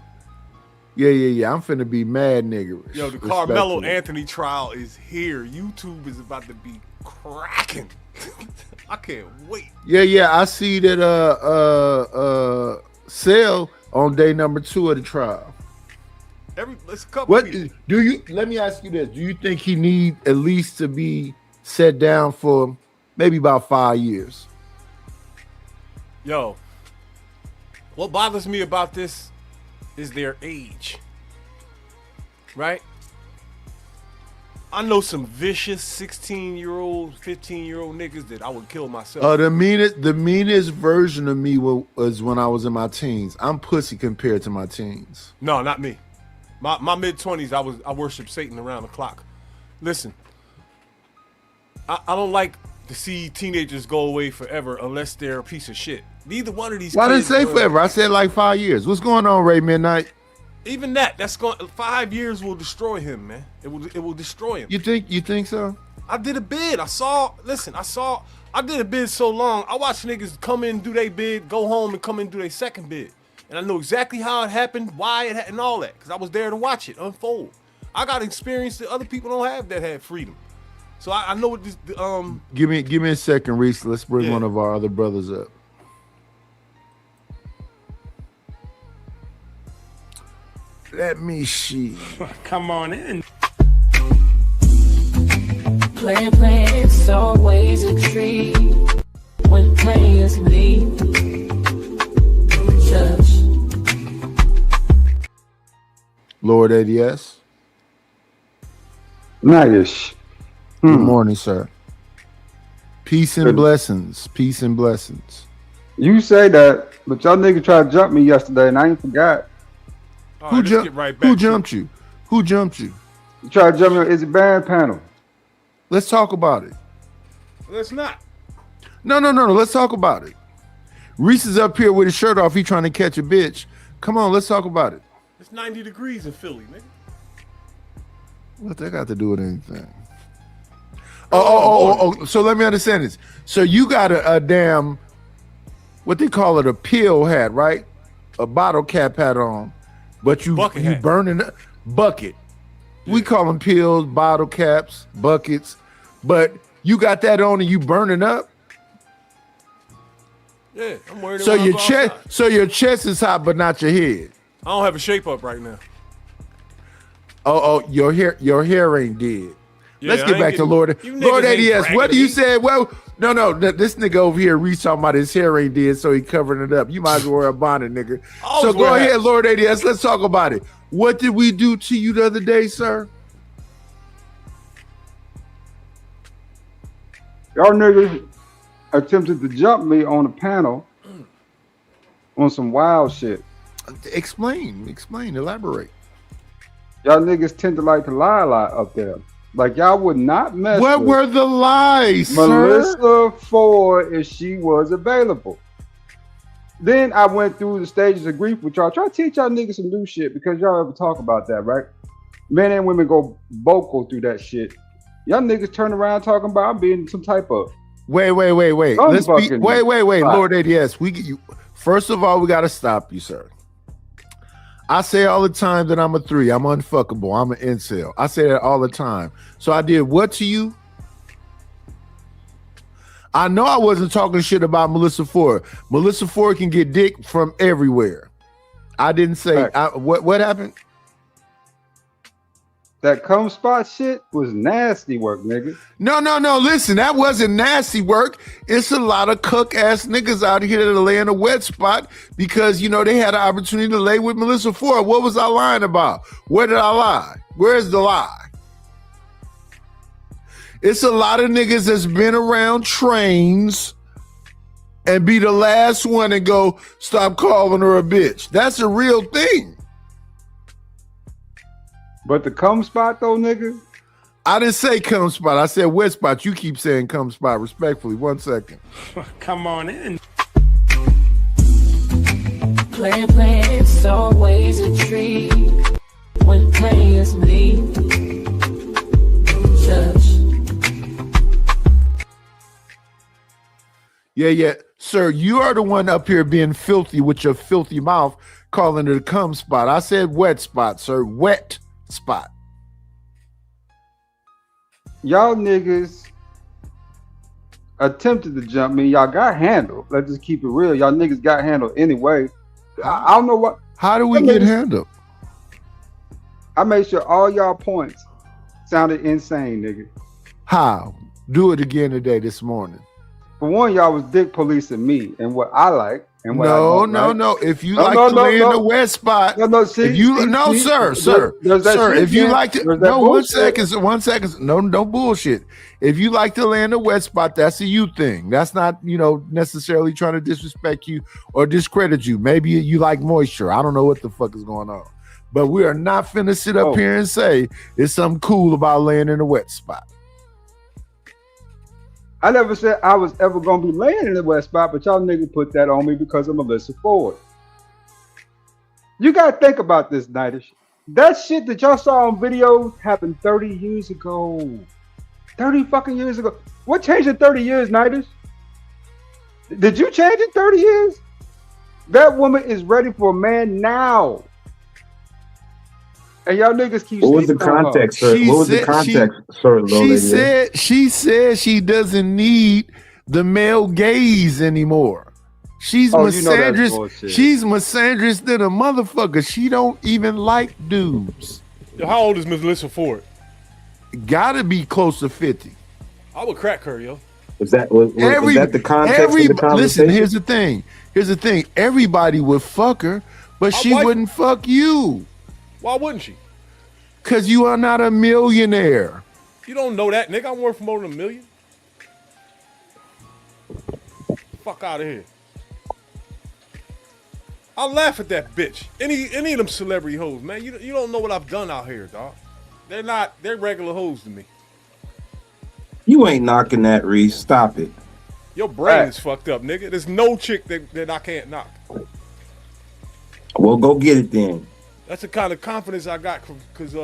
Speaker 3: Yeah. I'm finna be mad niggerish.
Speaker 5: Yo, the Carmelo Anthony trial is here. YouTube is about to be cracking. I can't wait.
Speaker 3: Yeah. I see that Sale on day number 2 of the trial.
Speaker 5: It's a couple.
Speaker 3: Let me ask you this: do you think he need at least to be set down for maybe about 5 years?
Speaker 5: Yo, what bothers me about this is their age, right? I know some vicious 16-year-old, 15-year-old niggas that I would kill myself.
Speaker 3: The meanest version of me was when I was in my teens. I'm pussy compared to my teens.
Speaker 5: No, not me. My mid-20s, I worship Satan around the clock. Listen, I don't like to see teenagers go away forever unless they're a piece of shit. Neither one of these
Speaker 3: Why
Speaker 5: kids.
Speaker 3: didn't say forever? I said like 5 years. What's going on, Ray Midnight?
Speaker 5: Even that's going 5 years will destroy him, man. It will destroy him.
Speaker 3: You think so?
Speaker 5: I did a bid. I did a bid so long. I watched niggas come in, do their bid, go home and come in, do their second bid. And I know exactly how it happened, why it happened, and all that, because I was there to watch it unfold. I got experience that other people don't have that had freedom. So I know what this.
Speaker 3: Give me a second, Reese. Let's bring one of our other brothers up. Let me see.
Speaker 7: Come on in.
Speaker 6: Playing, it's always a treat when players leave. Touch.
Speaker 3: Lord ADS.
Speaker 7: Nice.
Speaker 3: Good morning, sir. Peace and blessings. Peace and blessings.
Speaker 7: You say that, but y'all nigga tried to jump me yesterday, and I ain't forgot.
Speaker 3: Who jumped you? Who jumped you?
Speaker 7: You tried to jump me on Izzy Band panel.
Speaker 3: Let's talk about it.
Speaker 5: Let's not.
Speaker 3: No. Let's talk about it. Reese is up here with his shirt off. He trying to catch a bitch. Come on, let's talk about it.
Speaker 5: It's 90 degrees in Philly, nigga.
Speaker 3: What that got to do with anything? Oh. So let me understand this. So you got a damn, what they call it, a pill hat, right? A bottle cap hat on, but you burning up bucket. Yeah. We call them pills, bottle caps, buckets, but you got that on and you burning up.
Speaker 5: Yeah, I'm worried.
Speaker 3: So your chest is hot, but not your head.
Speaker 5: I don't have a shape up right now.
Speaker 3: Oh, your hair ain't dead.
Speaker 5: Yeah,
Speaker 3: Let's get back to Lord ADS. What do you say? Well, no. This nigga over here, Reese, talking about his hair ain't dead, so he covering it up. You might as well wear a bonnet, nigga. So go ahead, Lord ADS. Let's talk about it. What did we do to you the other day, sir?
Speaker 7: Y'all niggas attempted to jump me on a panel on some wild shit.
Speaker 3: Explain, elaborate.
Speaker 7: Y'all niggas tend to like to lie a lot up there. Like y'all would not mess
Speaker 3: What
Speaker 7: with
Speaker 3: were the lies,
Speaker 7: Melissa
Speaker 3: sir?
Speaker 7: Ford if she was available. Then I went through the stages of grief with y'all. Try to teach y'all niggas some new shit because y'all ever talk about that, right? Men and women go vocal through that shit. Y'all niggas turn around talking about I'm being some type of
Speaker 3: Wait. Let's be wait. Lord ADS, we get you. First of all, we gotta stop you, sir. I say all the time that I'm a 3. I'm unfuckable. I'm an incel. I say that all the time. So I did what to you? I know I wasn't talking shit about Melissa Ford. Melissa Ford can get dick from everywhere. I didn't say what happened?
Speaker 7: That cum spot shit was nasty work, nigga.
Speaker 3: No. Listen, that wasn't nasty work. It's a lot of cook ass niggas out here that are laying a wet spot because they had an opportunity to lay with Melissa Ford. What was I lying about? Where did I lie? Where's the lie? It's a lot of niggas that's been around trains and be the last one and go, stop calling her a bitch. That's a real thing.
Speaker 7: But the cum spot though, nigga?
Speaker 3: I didn't say cum spot. I said wet spot. You keep saying cum spot. Respectfully, 1 second.
Speaker 8: Come on in.
Speaker 6: Playing, it's always a treat when players leave. Judge.
Speaker 3: Yeah. Sir, you are the one up here being filthy with your filthy mouth, calling it a cum spot. I said wet spot, sir. Wet spot.
Speaker 7: Y'all niggas attempted to jump me. Y'all got handled. Let's just keep it real. Y'all niggas got handled anyway. I don't know what.
Speaker 3: How do we get handled?
Speaker 7: I made sure all y'all points sounded insane, nigga.
Speaker 3: How? Do it again today, this morning.
Speaker 7: For one, y'all was dick policing me and what I like. And what
Speaker 3: no. If you like to lay in the wet spot, sir. If you like to, 1 second. No bullshit. If you like to lay in the wet spot, that's a you thing. That's not, necessarily trying to disrespect you or discredit you. Maybe you like moisture. I don't know what the fuck is going on. But we are not finna sit up here and say there's something cool about laying in a wet spot.
Speaker 7: I never said I was ever gonna be laying in the wet spot, but y'all niggas put that on me because of Melissa Ford. You gotta think about this, Nightish. That shit that y'all saw on video happened 30 years ago. 30 fucking years ago. What changed in 30 years, Nightish? Did you change in 30 years? That woman is ready for a man now. And y'all niggas keep.
Speaker 9: What was the context, sir? What was the context, sir?
Speaker 3: She said she doesn't need the male gaze anymore. She's misandrous. She's misandrous than a motherfucker. She don't even like dudes.
Speaker 5: How old is Miss Melissa Ford?
Speaker 3: Gotta be close to 50.
Speaker 5: I would crack her, yo.
Speaker 9: Was that the context of the conversation?
Speaker 3: Listen, here's the thing. Everybody would fuck her, but she wouldn't fuck you.
Speaker 5: Why wouldn't she?
Speaker 3: Because you are not a millionaire.
Speaker 5: You don't know that, nigga. I'm worth more than $1 million. Fuck out of here. I laugh at that bitch. Any of them celebrity hoes, man. You don't know what I've done out here, dog. They're regular hoes to me.
Speaker 9: You ain't knocking that, Reese. Stop it.
Speaker 5: Your brain is fucked up, nigga. There's no chick that I can't knock.
Speaker 9: Well, go get it then.
Speaker 5: That's the kind of confidence I got because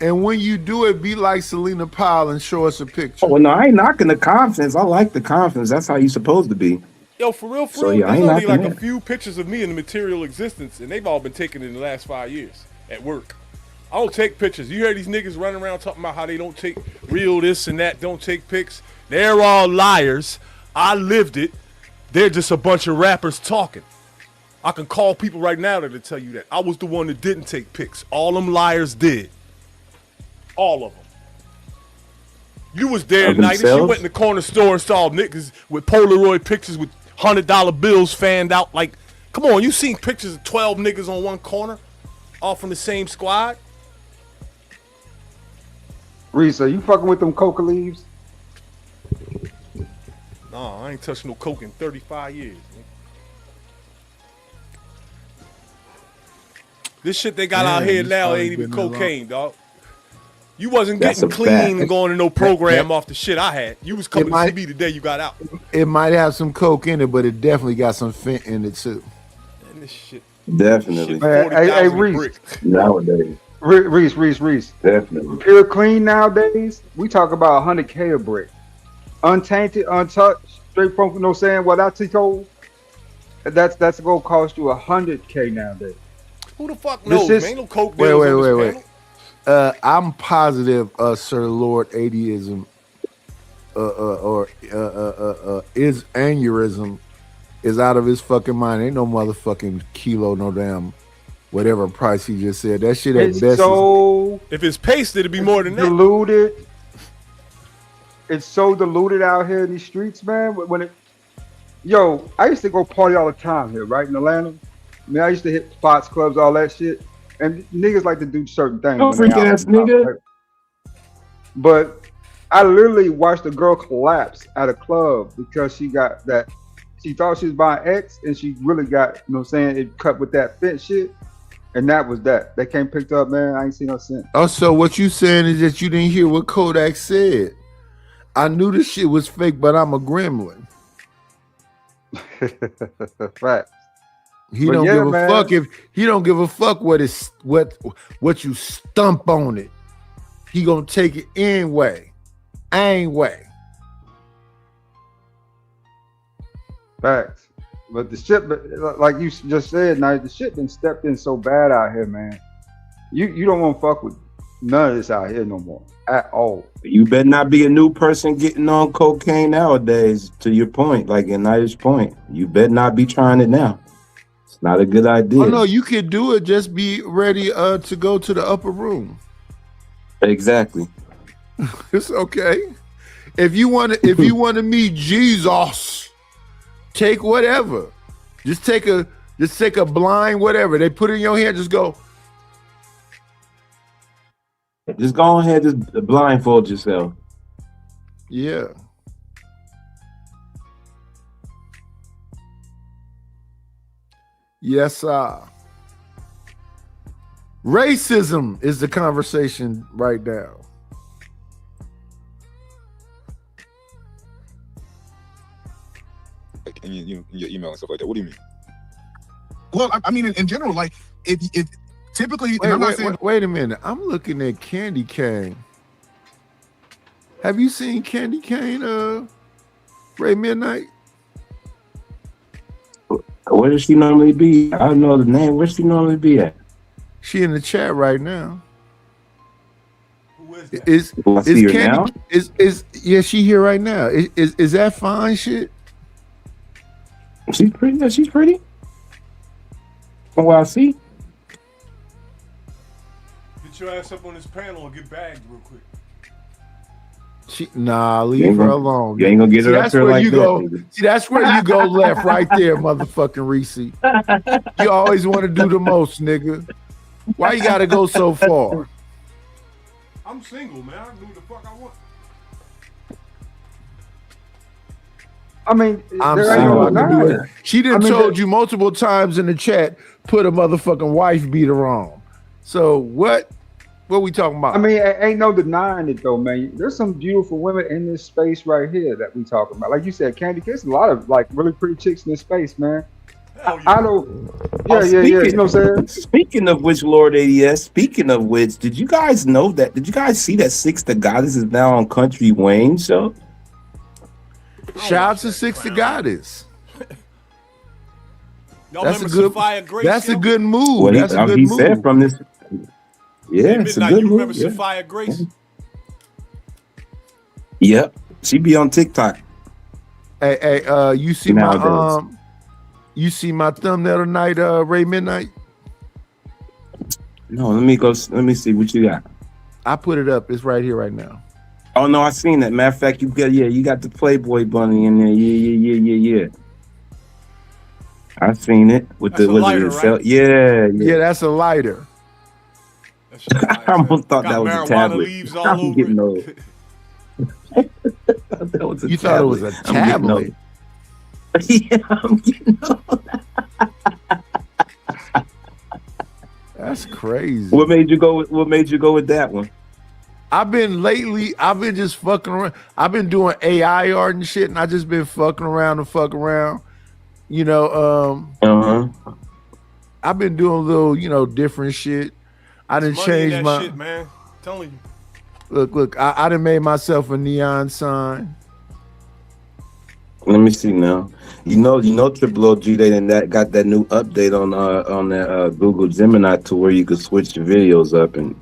Speaker 3: And when you do it, be like Selena Powell and show us a picture.
Speaker 9: Oh, no, I ain't knocking the confidence. I like the confidence. That's how you supposed to be.
Speaker 5: Yo, for real,
Speaker 9: So, yeah, I
Speaker 5: there's
Speaker 9: ain't
Speaker 5: only like
Speaker 9: knocking
Speaker 5: a few pictures of me in the material existence, and they've all been taken in the last 5 years at work. I don't take pictures. You hear these niggas running around talking about how they don't take real this and that, don't take pics. They're all liars. I lived it. They're just a bunch of rappers talking. I can call people right now that'll tell you that. I was the one that didn't take pics. All them liars did. All of them. You was there tonight. You went in the corner store and saw niggas with Polaroid pictures with $100 bills fanned out. Like, come on, you seen pictures of 12 niggas on one corner, all from the same squad?
Speaker 7: Reese, are you fucking with them coca leaves?
Speaker 5: Nah, I ain't touched no coke in 35 years. Man. This shit they got out here now ain't even cocaine, dog. You wasn't getting clean and going to no program off the shit I had. You was coming to see me the day you got out.
Speaker 3: It might have some coke in it, but it definitely got some fent in it too.
Speaker 5: And this shit.
Speaker 9: Definitely.
Speaker 7: Hey, Reese.
Speaker 9: Nowadays.
Speaker 7: Reese.
Speaker 9: Definitely.
Speaker 7: Pure clean nowadays, we talk about 100K a brick. Untainted, untouched, straight from, you know what I'm saying, without T-Code, that's going to cost you 100K nowadays.
Speaker 5: Who the fuck knows, man? Ain't no coke deals on this panel.
Speaker 3: I'm positive Sir Lord Atheism is aneurysm is out of his fucking mind. Ain't no motherfucking kilo, no damn whatever price he just said. That shit at best
Speaker 5: if it's pasted, it'd be more than
Speaker 7: diluted. It's so diluted out here in these streets, man. I used to go party all the time here, right in Atlanta. I mean, I used to hit spots, clubs, all that shit. And niggas like to do certain things.
Speaker 9: Don't freak ass nigga.
Speaker 7: Right? But I literally watched a girl collapse at a club because she got that. She thought she was buying X and she really got, you know what I'm saying, it cut with that fit shit. And that was that. They came picked up, man. I ain't seen no since.
Speaker 3: Oh, so what you saying is that you didn't hear what Kodak said. I knew this shit was fake, but I'm a gremlin.
Speaker 7: Facts.
Speaker 3: He don't give a fuck if he don't give a fuck what you stump on it. He gonna take it anyway.
Speaker 7: Facts. But the shit, like you just said, now the shit been stepped in so bad out here, man. You don't want to fuck with none of this out here no more at all.
Speaker 9: You better not be a new person getting on cocaine nowadays. To your point, like in Night's point, you better not be trying it now. It's not a good idea.
Speaker 3: Oh no, you could do it. Just be ready to go to the upper room.
Speaker 9: Exactly.
Speaker 3: It's okay. If you want to meet Jesus, take whatever. Just take a blind whatever. They put it in your hand, just go.
Speaker 9: Just go ahead, just blindfold yourself.
Speaker 3: Yeah. Yes, sir. Racism is the conversation right now.
Speaker 8: In your email and stuff like that. What do you mean?
Speaker 2: Well, I mean, in general, like if typically,
Speaker 3: wait a minute. I'm looking at Candy Cane. Have you seen Candy Cane, Ray Midnight?
Speaker 9: Where does she normally be? I don't know the name. Where does she normally be at?
Speaker 3: She in the chat right now.
Speaker 5: Who is that?
Speaker 9: I see her now?
Speaker 3: Yeah, she here right now. Is that fine shit?
Speaker 9: She's pretty. Yeah, she's pretty. From what I see.
Speaker 5: Get your ass up on this panel and get bagged real quick.
Speaker 3: Leave her alone.
Speaker 9: You ain't gonna get her up there like that.
Speaker 3: See, that's where you go left right there, motherfucking Reese. You always want to do the most, nigga. Why you gotta go so far?
Speaker 5: I'm single, man. I can do what the fuck I want.
Speaker 7: I mean,
Speaker 3: I'm
Speaker 7: there ain't
Speaker 3: single.
Speaker 7: no
Speaker 3: I can do
Speaker 7: denying
Speaker 3: it.
Speaker 7: it.
Speaker 3: She done
Speaker 7: I mean,
Speaker 3: told you multiple times in the chat, put a motherfucking wife beater on. So what we talking about?
Speaker 7: I mean, ain't no denying it though, man. There's some beautiful women in this space right here that we talking about. Like you said, Candy, there's a lot of like really pretty chicks in this space, man. I don't. Yeah. You know what I'm saying?
Speaker 9: Speaking of which, Lord ADS. Speaking of which, did you guys know that? Did you guys see that Six the Goddess is now on Country Wayne show?
Speaker 3: Shout out to Six the Goddess.
Speaker 5: Y'all
Speaker 3: That's a
Speaker 5: remember
Speaker 3: good.
Speaker 5: Sophia Grace?
Speaker 3: That's a
Speaker 5: yo?
Speaker 3: good move.
Speaker 9: Well,
Speaker 3: That's a good
Speaker 9: he
Speaker 3: move.
Speaker 9: said from this. Yeah, it's a
Speaker 5: Midnight,
Speaker 9: good
Speaker 5: you
Speaker 9: move.
Speaker 5: remember
Speaker 9: Yeah.
Speaker 5: Sophia Grace?
Speaker 9: Yep, she be on TikTok.
Speaker 3: Hey, you see
Speaker 9: Nowadays.
Speaker 3: you see my thumbnail tonight, Ray Midnight?
Speaker 9: No, let me go. Let me see what you got.
Speaker 3: I put it up. It's right here, right now.
Speaker 9: Oh no, I seen that. Matter of fact, you got the Playboy bunny in there. Yeah. I seen it with
Speaker 5: That's
Speaker 9: the
Speaker 5: a lighter, right?
Speaker 3: Yeah, that's a lighter.
Speaker 5: That shit nice,
Speaker 9: I almost
Speaker 5: man.
Speaker 9: thought
Speaker 5: Got
Speaker 9: that was a
Speaker 5: marijuana
Speaker 9: tablet.
Speaker 5: leaves all
Speaker 9: I'm
Speaker 5: over
Speaker 9: getting
Speaker 5: it.
Speaker 9: old. That was a
Speaker 3: You thought it was a
Speaker 9: tablet. I'm getting
Speaker 3: tablet?
Speaker 9: old. Yeah, I'm getting old.
Speaker 3: That's crazy.
Speaker 9: What made you go with that one?
Speaker 3: I've been just fucking around. I've been doing AI art and shit, and I just been fucking around. You know, I've been doing a little, different shit. I done
Speaker 5: Money in
Speaker 3: changed
Speaker 5: that
Speaker 3: my
Speaker 5: shit, man. I'm telling you.
Speaker 3: look. I done made myself a neon sign.
Speaker 9: Let me see now. You know, Triple OG, they got that new update on that Google Gemini to where you could switch the videos up and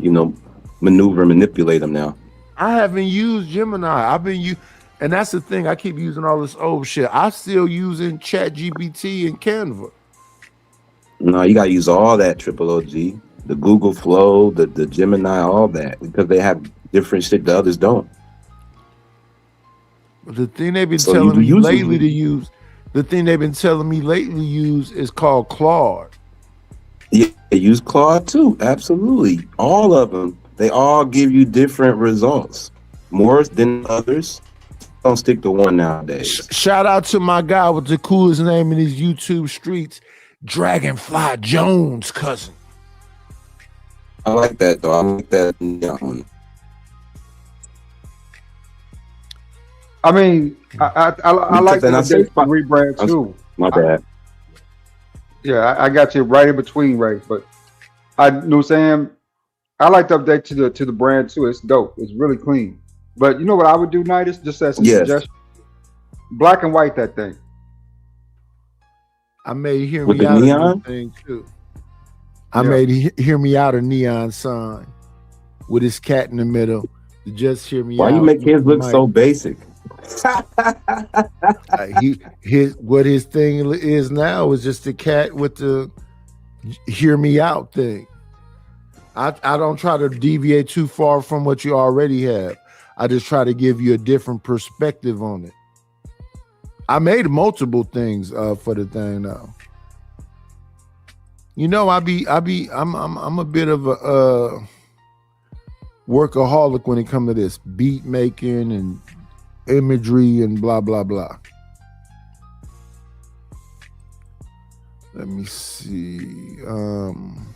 Speaker 9: manipulate them now.
Speaker 3: I haven't used Gemini. And that's the thing. I keep using all this old shit. I still using ChatGPT and Canva.
Speaker 9: No, you gotta use all that Triple OG, the Google Flow, the Gemini, all that, because they have different shit the others don't.
Speaker 3: But the thing they've been
Speaker 9: So
Speaker 3: telling
Speaker 9: you
Speaker 3: me
Speaker 9: use
Speaker 3: lately
Speaker 9: it.
Speaker 3: to use, is called Claude.
Speaker 9: Yeah, use Claude too. Absolutely, all of them. They all give you different results, more than others. Don't stick to one nowadays.
Speaker 3: Shout out to my guy with the coolest name in these YouTube streets, Dragonfly Jones, cousin.
Speaker 9: I like that though. I like that one.
Speaker 7: I mean, I like
Speaker 9: then I
Speaker 7: the
Speaker 9: say
Speaker 7: rebrand too.
Speaker 9: My bad.
Speaker 7: Yeah, I got you right in between, Ray. But I know what I'm saying. I like the update to the brand too. It's dope. It's really clean. But you know what I would do, Nidus? Just as a suggestion. Black and white that thing.
Speaker 3: I made Hear
Speaker 9: With
Speaker 3: Me
Speaker 9: the
Speaker 3: Out
Speaker 9: neon?
Speaker 3: a new thing too. I made Hear Me Out a neon sign with his cat in the middle. To just hear me
Speaker 9: Why
Speaker 3: out.
Speaker 9: you make his look so basic?
Speaker 3: What his thing is now is just the cat with the hear me out thing. I don't try to deviate too far from what you already have. I just try to give you a different perspective on it. I made multiple things for the thing now. You know, I'm a bit of a workaholic when it comes to this beat making and imagery and blah blah blah. Let me see.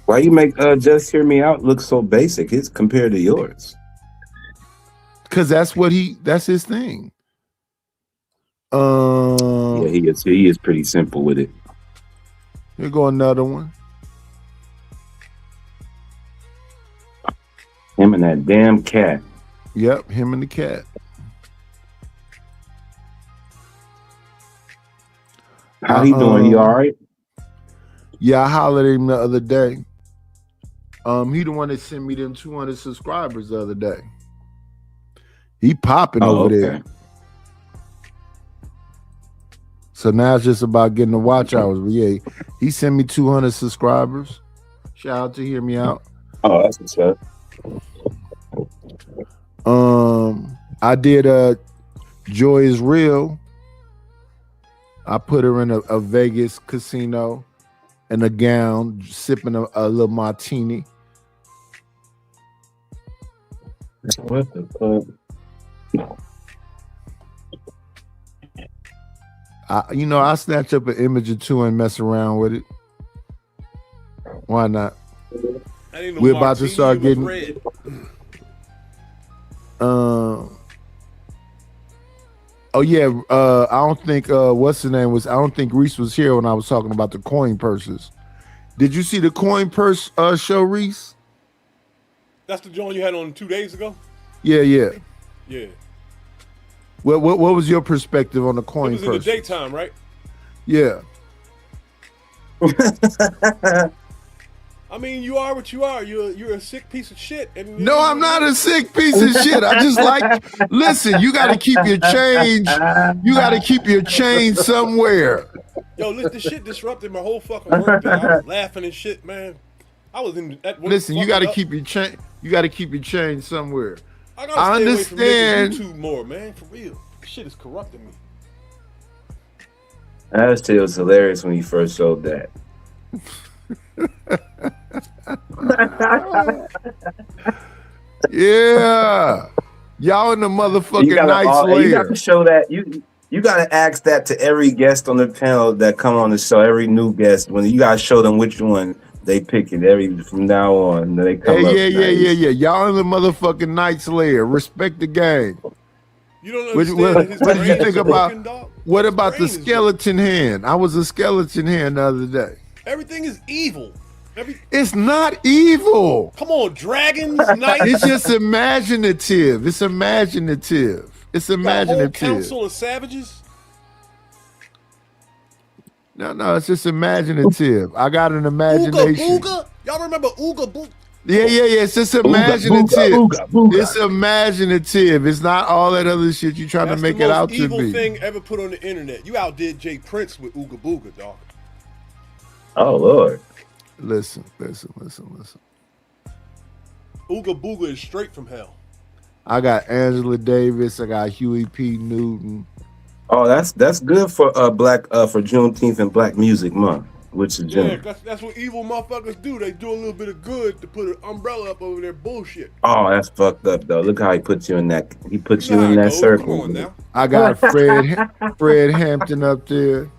Speaker 9: Why you make Just Hear Me Out look so basic? It's compared to yours.
Speaker 3: Because that's his thing.
Speaker 9: Yeah, he is pretty simple with it.
Speaker 3: Here go another one.
Speaker 9: Him and that damn cat.
Speaker 3: Yep, him and the cat.
Speaker 9: How he doing? He all right?
Speaker 3: Yeah, I hollered at him the other day. He the one that sent me them 200 subscribers the other day. He popping over there. So now it's just about getting the watch hours. But yeah, he sent me 200 subscribers. Shout out to Hear Me Out.
Speaker 9: Oh, that's what's up.
Speaker 3: I did Joy Is Real. I put her in a Vegas casino in a gown, sipping a little martini.
Speaker 9: What the fuck?
Speaker 3: I snatch up an image or two and mess around with it. Why not? We're about to start getting. Oh yeah. I don't think what's the name was. I don't think Reese was here when I was talking about the coin purses. Did you see the coin purse show, Reese?
Speaker 5: That's the joint you had on 2 days ago?
Speaker 3: Yeah.
Speaker 5: Yeah.
Speaker 3: What was your perspective on the coin purse?
Speaker 5: It was in the daytime, right?
Speaker 3: Yeah.
Speaker 5: I mean, you are what you are. You're a sick piece of shit. And
Speaker 3: no, I'm not a sick piece of shit. I just like, listen, you got to keep your change. You got to keep your change somewhere.
Speaker 5: Yo, listen, this shit disrupted my whole fucking work day. I was laughing and shit, man. I was in.
Speaker 3: Listen, you got to keep your change. You got to keep your change somewhere.
Speaker 5: I gotta stay away from YouTube more, man. For real, this shit is corrupting me.
Speaker 9: That shit was hilarious when you first showed that.
Speaker 3: Yeah, y'all in the motherfucking nice layer.
Speaker 9: You got to show that. You got to ask that to every guest on the panel that come on the show. Every new guest, when you got to show them which one they pick it. From now on, they come up.
Speaker 3: Yeah. Y'all in the motherfucking nice layer. Respect the game.
Speaker 5: You don't understand.
Speaker 3: What did you think about? What about the skeleton hand? I was a skeleton hand the other day.
Speaker 5: Everything is evil.
Speaker 3: It's not evil.
Speaker 5: Come on, dragons, knights.
Speaker 3: It's just imaginative. It's imaginative. It's imaginative.
Speaker 5: Whole council of savages.
Speaker 3: No, it's just imaginative. I got an imagination.
Speaker 5: Ooga. Y'all remember Ooga Booga?
Speaker 3: Yeah. It's just imaginative.
Speaker 9: Ooga.
Speaker 3: It's imaginative. It's not all that other shit you trying to make it out to be.
Speaker 5: That's the most evil thing ever put on the internet. You outdid Jay Prince with Ooga Booga, dog.
Speaker 9: Oh Lord.
Speaker 3: Listen.
Speaker 5: Ooga Booga is straight from hell.
Speaker 3: I got Angela Davis. I got Huey P. Newton.
Speaker 9: Oh, that's good for black for Juneteenth and Black Music Month, which is June.
Speaker 5: Yeah, that's what evil motherfuckers do. They do a little bit of good to put an umbrella up over their bullshit.
Speaker 9: Oh, that's fucked up though. Look how he puts you in that. He puts you in that circle.
Speaker 5: Come on now.
Speaker 3: I got Fred Hampton up there.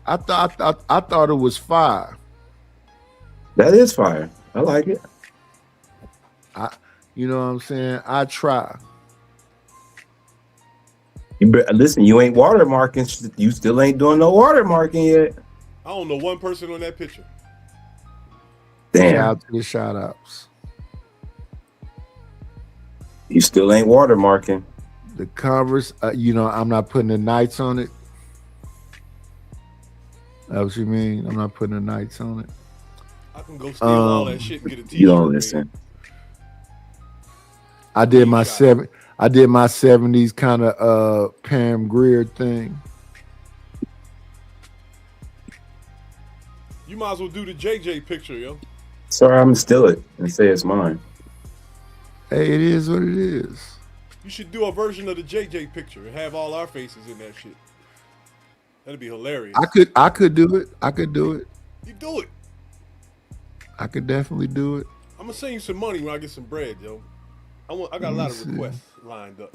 Speaker 3: I thought it was fire.
Speaker 9: That is fire. I like it.
Speaker 3: You know what I'm saying? I try.
Speaker 9: Listen, you ain't watermarking. You still ain't doing no watermarking yet.
Speaker 5: I don't know one person on that picture.
Speaker 9: Damn.
Speaker 3: Shout out to the shout outs.
Speaker 9: You still ain't watermarking.
Speaker 3: The Converse, I'm not putting the Knights on it. That's what you mean? I'm not putting the Knights on it.
Speaker 5: I can go steal all that shit and get a t-shirt.
Speaker 9: You don't listen.
Speaker 3: I did my 70s kind of Pam Grier thing.
Speaker 5: You might as well do the JJ picture, yo.
Speaker 9: Sorry, I'm gonna steal it and say it's mine.
Speaker 3: Hey, it is what it is.
Speaker 5: You should do a version of the JJ picture and have all our faces in that shit. That'd be hilarious.
Speaker 3: I could do it. I could do it.
Speaker 5: You do it.
Speaker 3: I could definitely do it.
Speaker 5: I'm gonna send you some money when I get some bread, yo. I got a lot of requests lined up.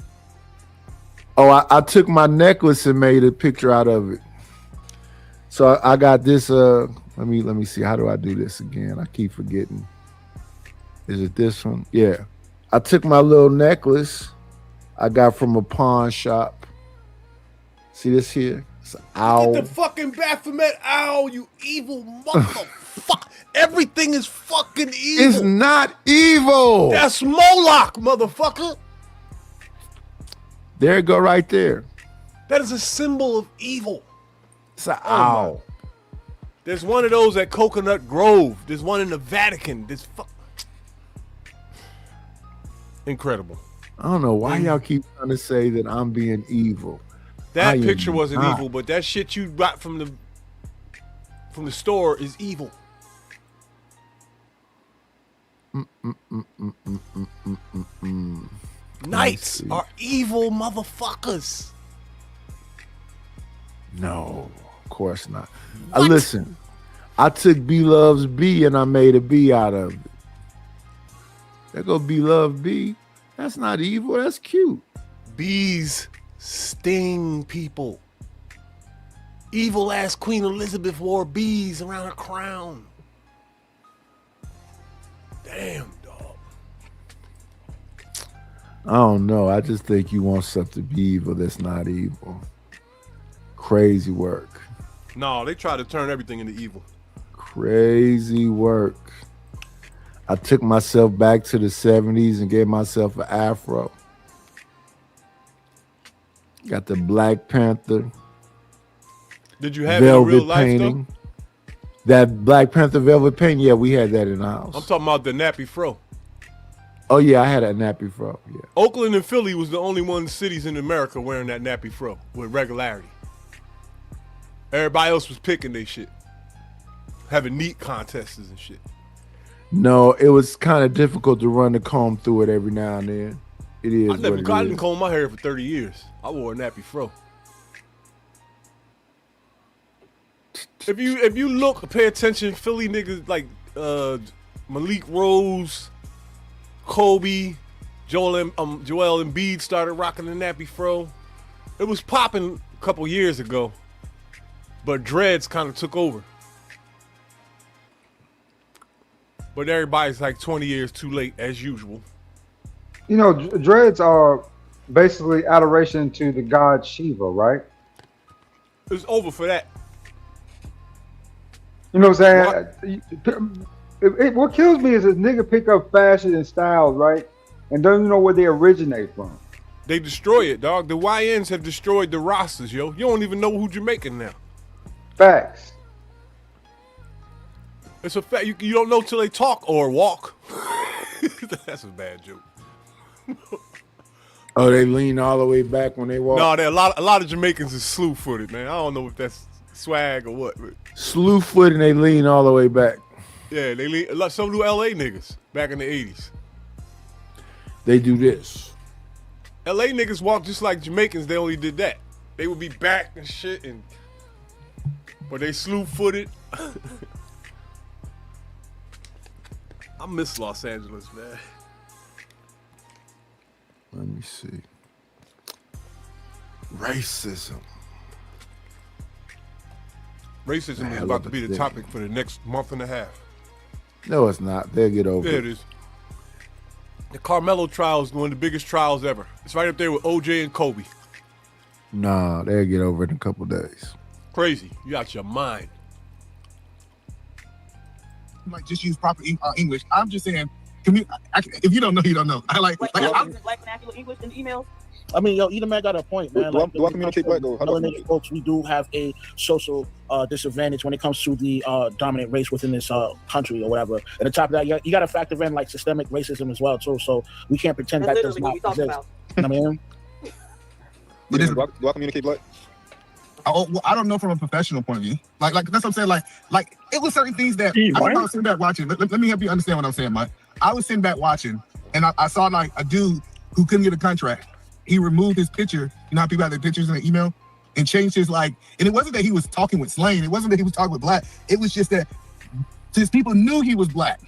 Speaker 3: Oh, I took my necklace and made a picture out of it. So I got this. Let me see. How do I do this again? I keep forgetting. Is it this one? Yeah. I took my little necklace I got from a pawn shop. See this here? It's an owl.
Speaker 5: Get the fucking Baphomet owl, you evil motherfucker. Everything is fucking evil.
Speaker 3: It's not evil.
Speaker 5: That's Moloch, motherfucker.
Speaker 3: There it go right there.
Speaker 5: That is a symbol of evil.
Speaker 3: It's an owl.
Speaker 5: There's one of those at Coconut Grove. There's one in the Vatican. Incredible.
Speaker 3: I don't know why y'all keep trying to say that I'm being evil.
Speaker 5: That picture wasn't evil, but that shit you got from the store is evil. Knights are evil motherfuckers.
Speaker 3: No, of course not. Listen, I took B Loves B and I made a B out of it. There go B Love B. That's not evil. That's cute.
Speaker 5: Bees sting people. Evil ass Queen Elizabeth wore bees around her crown. Damn, dog.
Speaker 3: I don't know. I just think you want something to be evil that's not evil. Crazy work.
Speaker 5: No, they try to turn everything into evil.
Speaker 3: Crazy work. I took myself back to the 70s and gave myself an afro. Got the Black Panther.
Speaker 5: Did you have it in
Speaker 3: velvet
Speaker 5: real life,
Speaker 3: painting. That Black Panther velvet painting, yeah, we had that in the house.
Speaker 5: I'm talking about the nappy fro.
Speaker 3: Oh yeah, I had a nappy fro. Yeah.
Speaker 5: Oakland and Philly was the only one cities in America wearing that nappy fro with regularity. Everybody else was picking they shit. Having neat contests and shit.
Speaker 3: No, it was kind of difficult to run the comb through it every now and then. It is.
Speaker 5: I didn't comb my hair for 30 years. I wore a nappy fro. If you look, pay attention, Philly niggas like Malik Rose, Kobe, Joel Embiid started rocking the nappy fro. It was popping a couple years ago, but dreads kind of took over. But everybody's like 20 years too late, as usual.
Speaker 7: You know, dreads are basically adoration to the god Shiva, right?
Speaker 5: It's over for that.
Speaker 7: You know what I'm saying? What kills me is this nigga pick up fashion and styles, right? And don't even know where they originate from.
Speaker 5: They destroy it, dog. The YNs have destroyed the rosters, yo. You don't even know who Jamaican now.
Speaker 7: Facts.
Speaker 5: It's a fact. You don't know till they talk or walk. That's a bad joke.
Speaker 3: Oh, they lean all the way back when they walk.
Speaker 5: No, a lot of Jamaicans is slew-footed, man. I don't know if that's swag or what. But
Speaker 3: Slew-footed and they lean all the way back.
Speaker 5: yeah, they lean. Some do LA niggas back in the 80s.
Speaker 3: They do this.
Speaker 5: LA niggas walk just like Jamaicans. They only did that. They would be back and shit, but they slew-footed. I miss Los Angeles, man.
Speaker 3: Let me see. Racism.
Speaker 5: Racism is about to be the topic for the next month and a half.
Speaker 3: No, it's not. They'll get over
Speaker 5: Yeah, it is. The Carmelo trial is one of the biggest trials ever. It's right up there with OJ and Kobe.
Speaker 3: Nah, they'll get over it in a couple days.
Speaker 5: Crazy. You out your mind.
Speaker 2: Like just use proper English. I'm just saying, if you don't know, you don't know.
Speaker 10: Black vernacular English in emails.
Speaker 11: I mean, yo, either man got a point, man.
Speaker 8: Do I communicate black though? How do I communicate?
Speaker 11: Folks, we do have a social disadvantage when it comes to the dominant race within this country or whatever. And on top of that, you got to factor in like systemic racism as well too. So we can't pretend that does not exist. You know what I mean?
Speaker 8: Do I communicate black?
Speaker 2: Well, I don't know from a professional point of view. Like that's what I'm saying. Like it was certain things that I was sitting back watching. Let me help you understand what I'm saying, Mike. I was sitting back watching, and I saw like a dude who couldn't get a contract. He removed his picture. You know how people have their pictures in the email, and changed his and it wasn't that he was talking with slang. It wasn't that he was talking with black. It was just that since people knew he was black,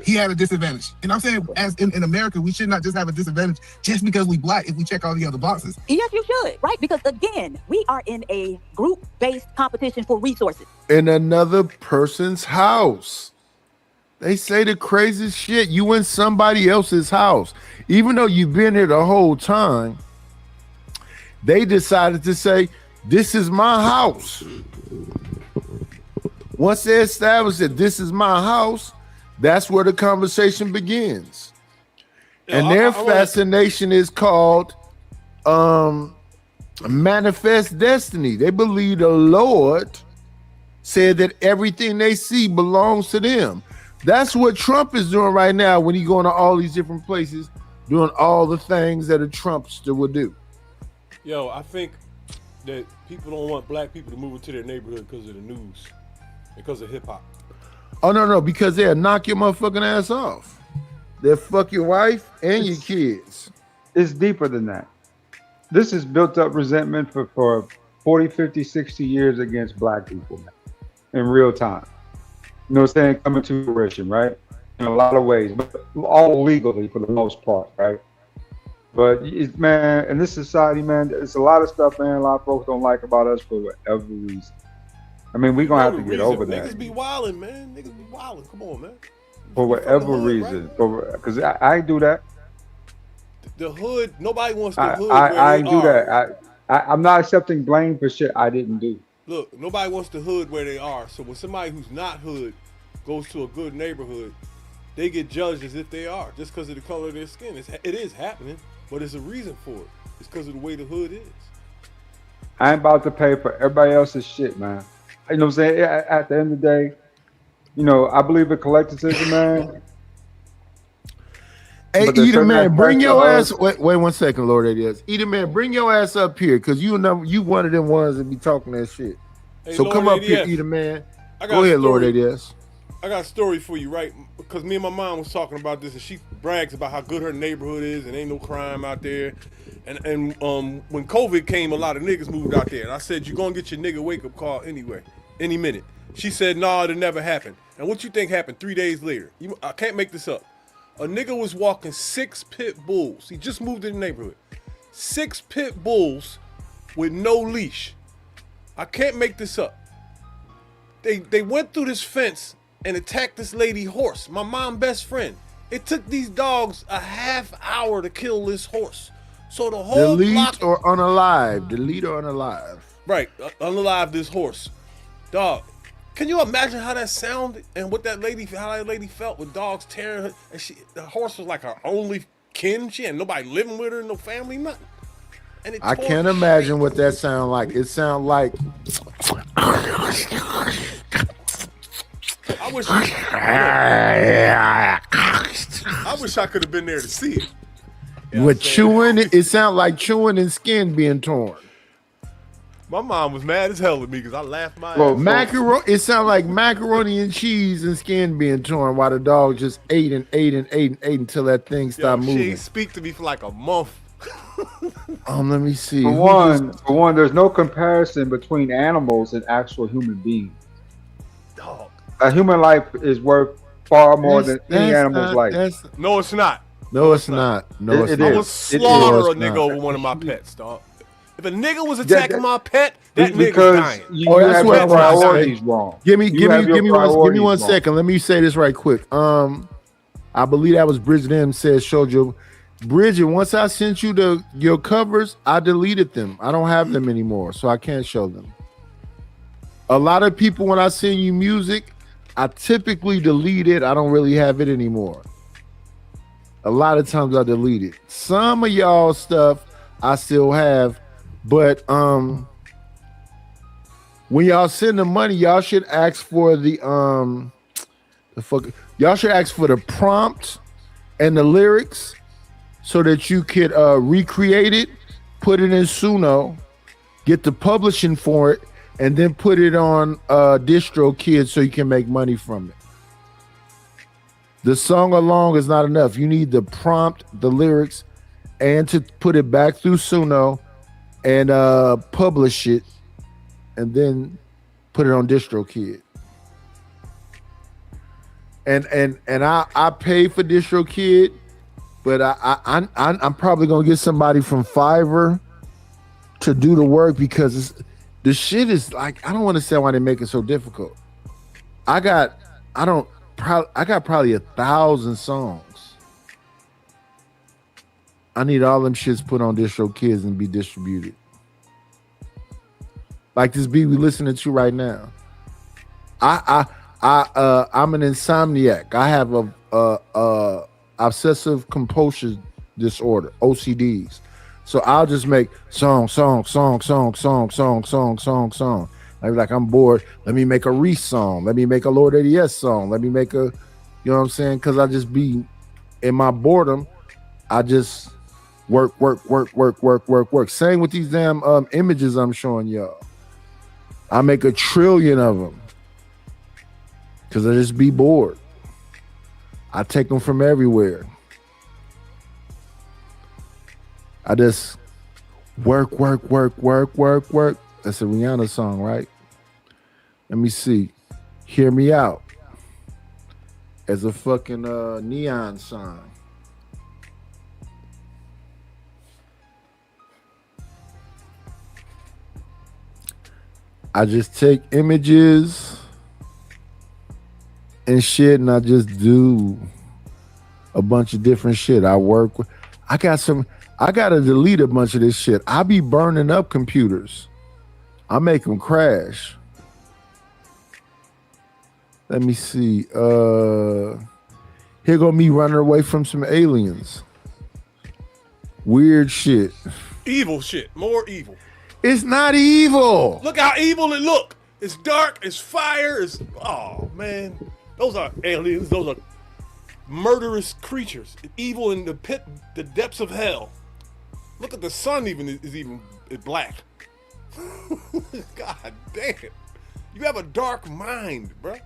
Speaker 2: he had a disadvantage. And I'm saying, as in America, we should not just have a disadvantage just because we black if we check all the other boxes.
Speaker 10: Yes, you should, right? Because again, we are in a group-based competition for resources.
Speaker 3: In another person's house. They say the craziest shit. You in somebody else's house. Even though you've been here the whole time, they decided to say, this is my house. Once they established that this is my house, that's where the conversation begins. And their fascination is called manifest destiny. They believe the Lord said that everything they see belongs to them. That's what Trump is doing right now when he's going to all these different places, doing all the things that a Trumpster would do.
Speaker 5: Yo, I think that people don't want black people to move into their neighborhood because of the news, because of hip hop.
Speaker 3: Oh, no, because they'll knock your motherfucking ass off. They'll fuck your wife and your kids.
Speaker 7: It's deeper than that. This is built up resentment for 40, 50, 60 years against black people in real time. You know what I'm saying? Coming to fruition, right? In a lot of ways, but all legally for the most part, right? But man, in this society, man, there's a lot of stuff, man. A lot of folks don't like about us for whatever reason. I mean, we're gonna have to get over that.
Speaker 5: Niggas be wildin', man. Niggas be wildin'. Come on, man.
Speaker 7: For whatever reason, right? Because I do that.
Speaker 5: The hood, nobody wants the hood.
Speaker 7: I do that. I'm not accepting blame for shit I didn't do.
Speaker 5: Look, nobody wants the hood where they are. So when somebody who's not hood goes to a good neighborhood, they get judged as if they are just because of the color of their skin. It is happening, but there's a reason for it. It's because of the way the hood is.
Speaker 7: I ain't about to pay for everybody else's shit, man. You know what I'm saying? At the end of the day, you know, I believe in collectivism, man.
Speaker 3: Hey, Eda Man, bring your ass. Wait 1 second, Lord ADS. Eda Man, bring your ass up here, cause you one of them ones that be talking that shit. Hey, so Lord come up ADS. Here, Eda Man. Go ahead, Lord ADS.
Speaker 5: I got a story for you, right? Because me and my mom was talking about this, and she brags about how good her neighborhood is, and ain't no crime out there. And when COVID came, a lot of niggas moved out there, and I said, "You gonna get your nigga wake up call anyway, any minute." She said, "Nah, it'll never happen." And what you think happened 3 days later? I can't make this up. A nigga was walking 6 pit bulls. He just moved in the neighborhood. 6 pit bulls with no leash. I can't make this up. They went through this fence and attacked this lady horse, my mom's best friend. It took these dogs a half hour to kill this horse. So the whole
Speaker 3: delete or unalive. Delete or unalive.
Speaker 5: Right, unalive this horse. Dog. Can you imagine how that sounded and how that lady felt with dogs tearing her? And the horse was like her only kin. She had nobody living with her, no family, nothing. And
Speaker 3: I can't imagine what that sound like. It sound like.
Speaker 5: I wish I could have been there to see it.
Speaker 3: With chewing, it sound like chewing and skin being torn.
Speaker 5: My mom was mad as hell at me because I laughed my
Speaker 3: ass. Macaroni. It sounded like macaroni and cheese and skin being torn while the dog just ate until that thing stopped moving.
Speaker 5: She ain't speak to me for like a month.
Speaker 3: Let me see.
Speaker 7: For one, there's no comparison between animals and actual human beings.
Speaker 5: Dog.
Speaker 7: A human life is worth far more than any animal's life.
Speaker 5: No, it's not.
Speaker 3: No, it's not. No, it's not.
Speaker 5: I would slaughter a nigga over one of my pets, dog. If a nigga was attacking my pet, that nigga's dying.
Speaker 7: That's what priorities wrong.
Speaker 3: Give me 1 second. Let me say this right quick. I believe that was Bridget M said showed you. Bridget, once I sent you your covers, I deleted them. I don't have them anymore, so I can't show them. A lot of people, when I send you music, I typically delete it. I don't really have it anymore. A lot of times I delete it. Some of y'all stuff I still have. But when y'all send the money, y'all should ask for y'all should ask for the prompt and the lyrics so that you could recreate it, put it in Suno, get the publishing for it, and then put it on DistroKid so you can make money from it. The song alone is not enough. You need the prompt, the lyrics, and to put it back through Suno and publish it, and then put it on DistroKid. And I pay for DistroKid, but I'm probably gonna get somebody from Fiverr to do the work because the shit is like, I don't understand why they make it so difficult. I got probably 1,000 songs. I need all them shits put on DistroKids and be distributed. Like this beat we listening to right now. I'm an insomniac. I have a obsessive compulsion disorder, OCDs. So I'll just make song. I'm like, I'm bored. Let me make a Reese song. Let me make a Lord ADS song. Let me make a, you know what I'm saying? Because I just be in my boredom. I just work. Same with these damn images I'm showing y'all. I make 1 trillion of them because I just be bored. I take them from everywhere. I just work. That's a Rihanna song, right? Let me see. Hear Me Out. As a fucking neon sign. I just take images and shit, and I just do a bunch of different shit. I work with. I gotta delete a bunch of this shit. I be burning up computers. I make them crash. Let me see. Here go me running away from some aliens. Weird shit.
Speaker 5: Evil shit. More evil.
Speaker 3: It's not evil.
Speaker 5: Look how evil it look. It's dark. It's fire. It's man. Those are aliens. Those are murderous creatures. Evil in the pit, the depths of hell. Look at the sun. Is black. God damn. You have a dark mind, bro.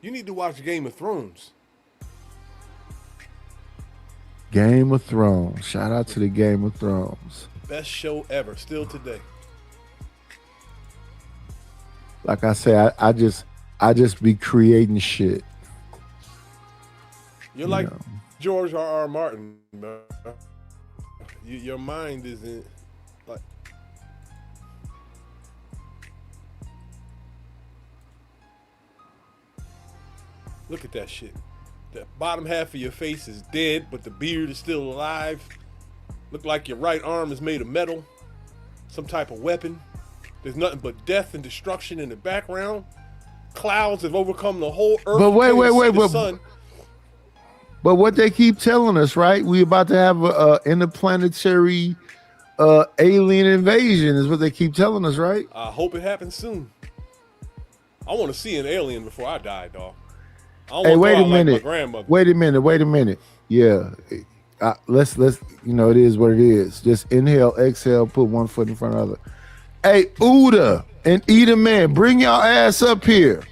Speaker 5: You need to watch Game of Thrones.
Speaker 3: Game of Thrones. Shout out to the Game of Thrones.
Speaker 5: Best show ever, still today.
Speaker 3: Like I say, I just be creating shit.
Speaker 5: You're like George R.R. Martin, bro. Your mind isn't like. Look at that shit. The bottom half of your face is dead, but the beard is still alive. Look like your right arm is made of metal. Some type of weapon. There's nothing but death and destruction in the background. Clouds have overcome the whole earth.
Speaker 3: But wait.
Speaker 5: Sun.
Speaker 3: But what they keep telling us, right? We about to have a interplanetary alien invasion is what they keep telling us, right?
Speaker 5: I hope it happens soon. I want to see an alien before I die, dog.
Speaker 3: Hey, wait a minute.
Speaker 5: Like
Speaker 3: wait a minute. Yeah. Let's it is what it is. Just inhale, exhale, put one foot in front of the other. Hey, Uda and Eda Man, bring y'all ass up here.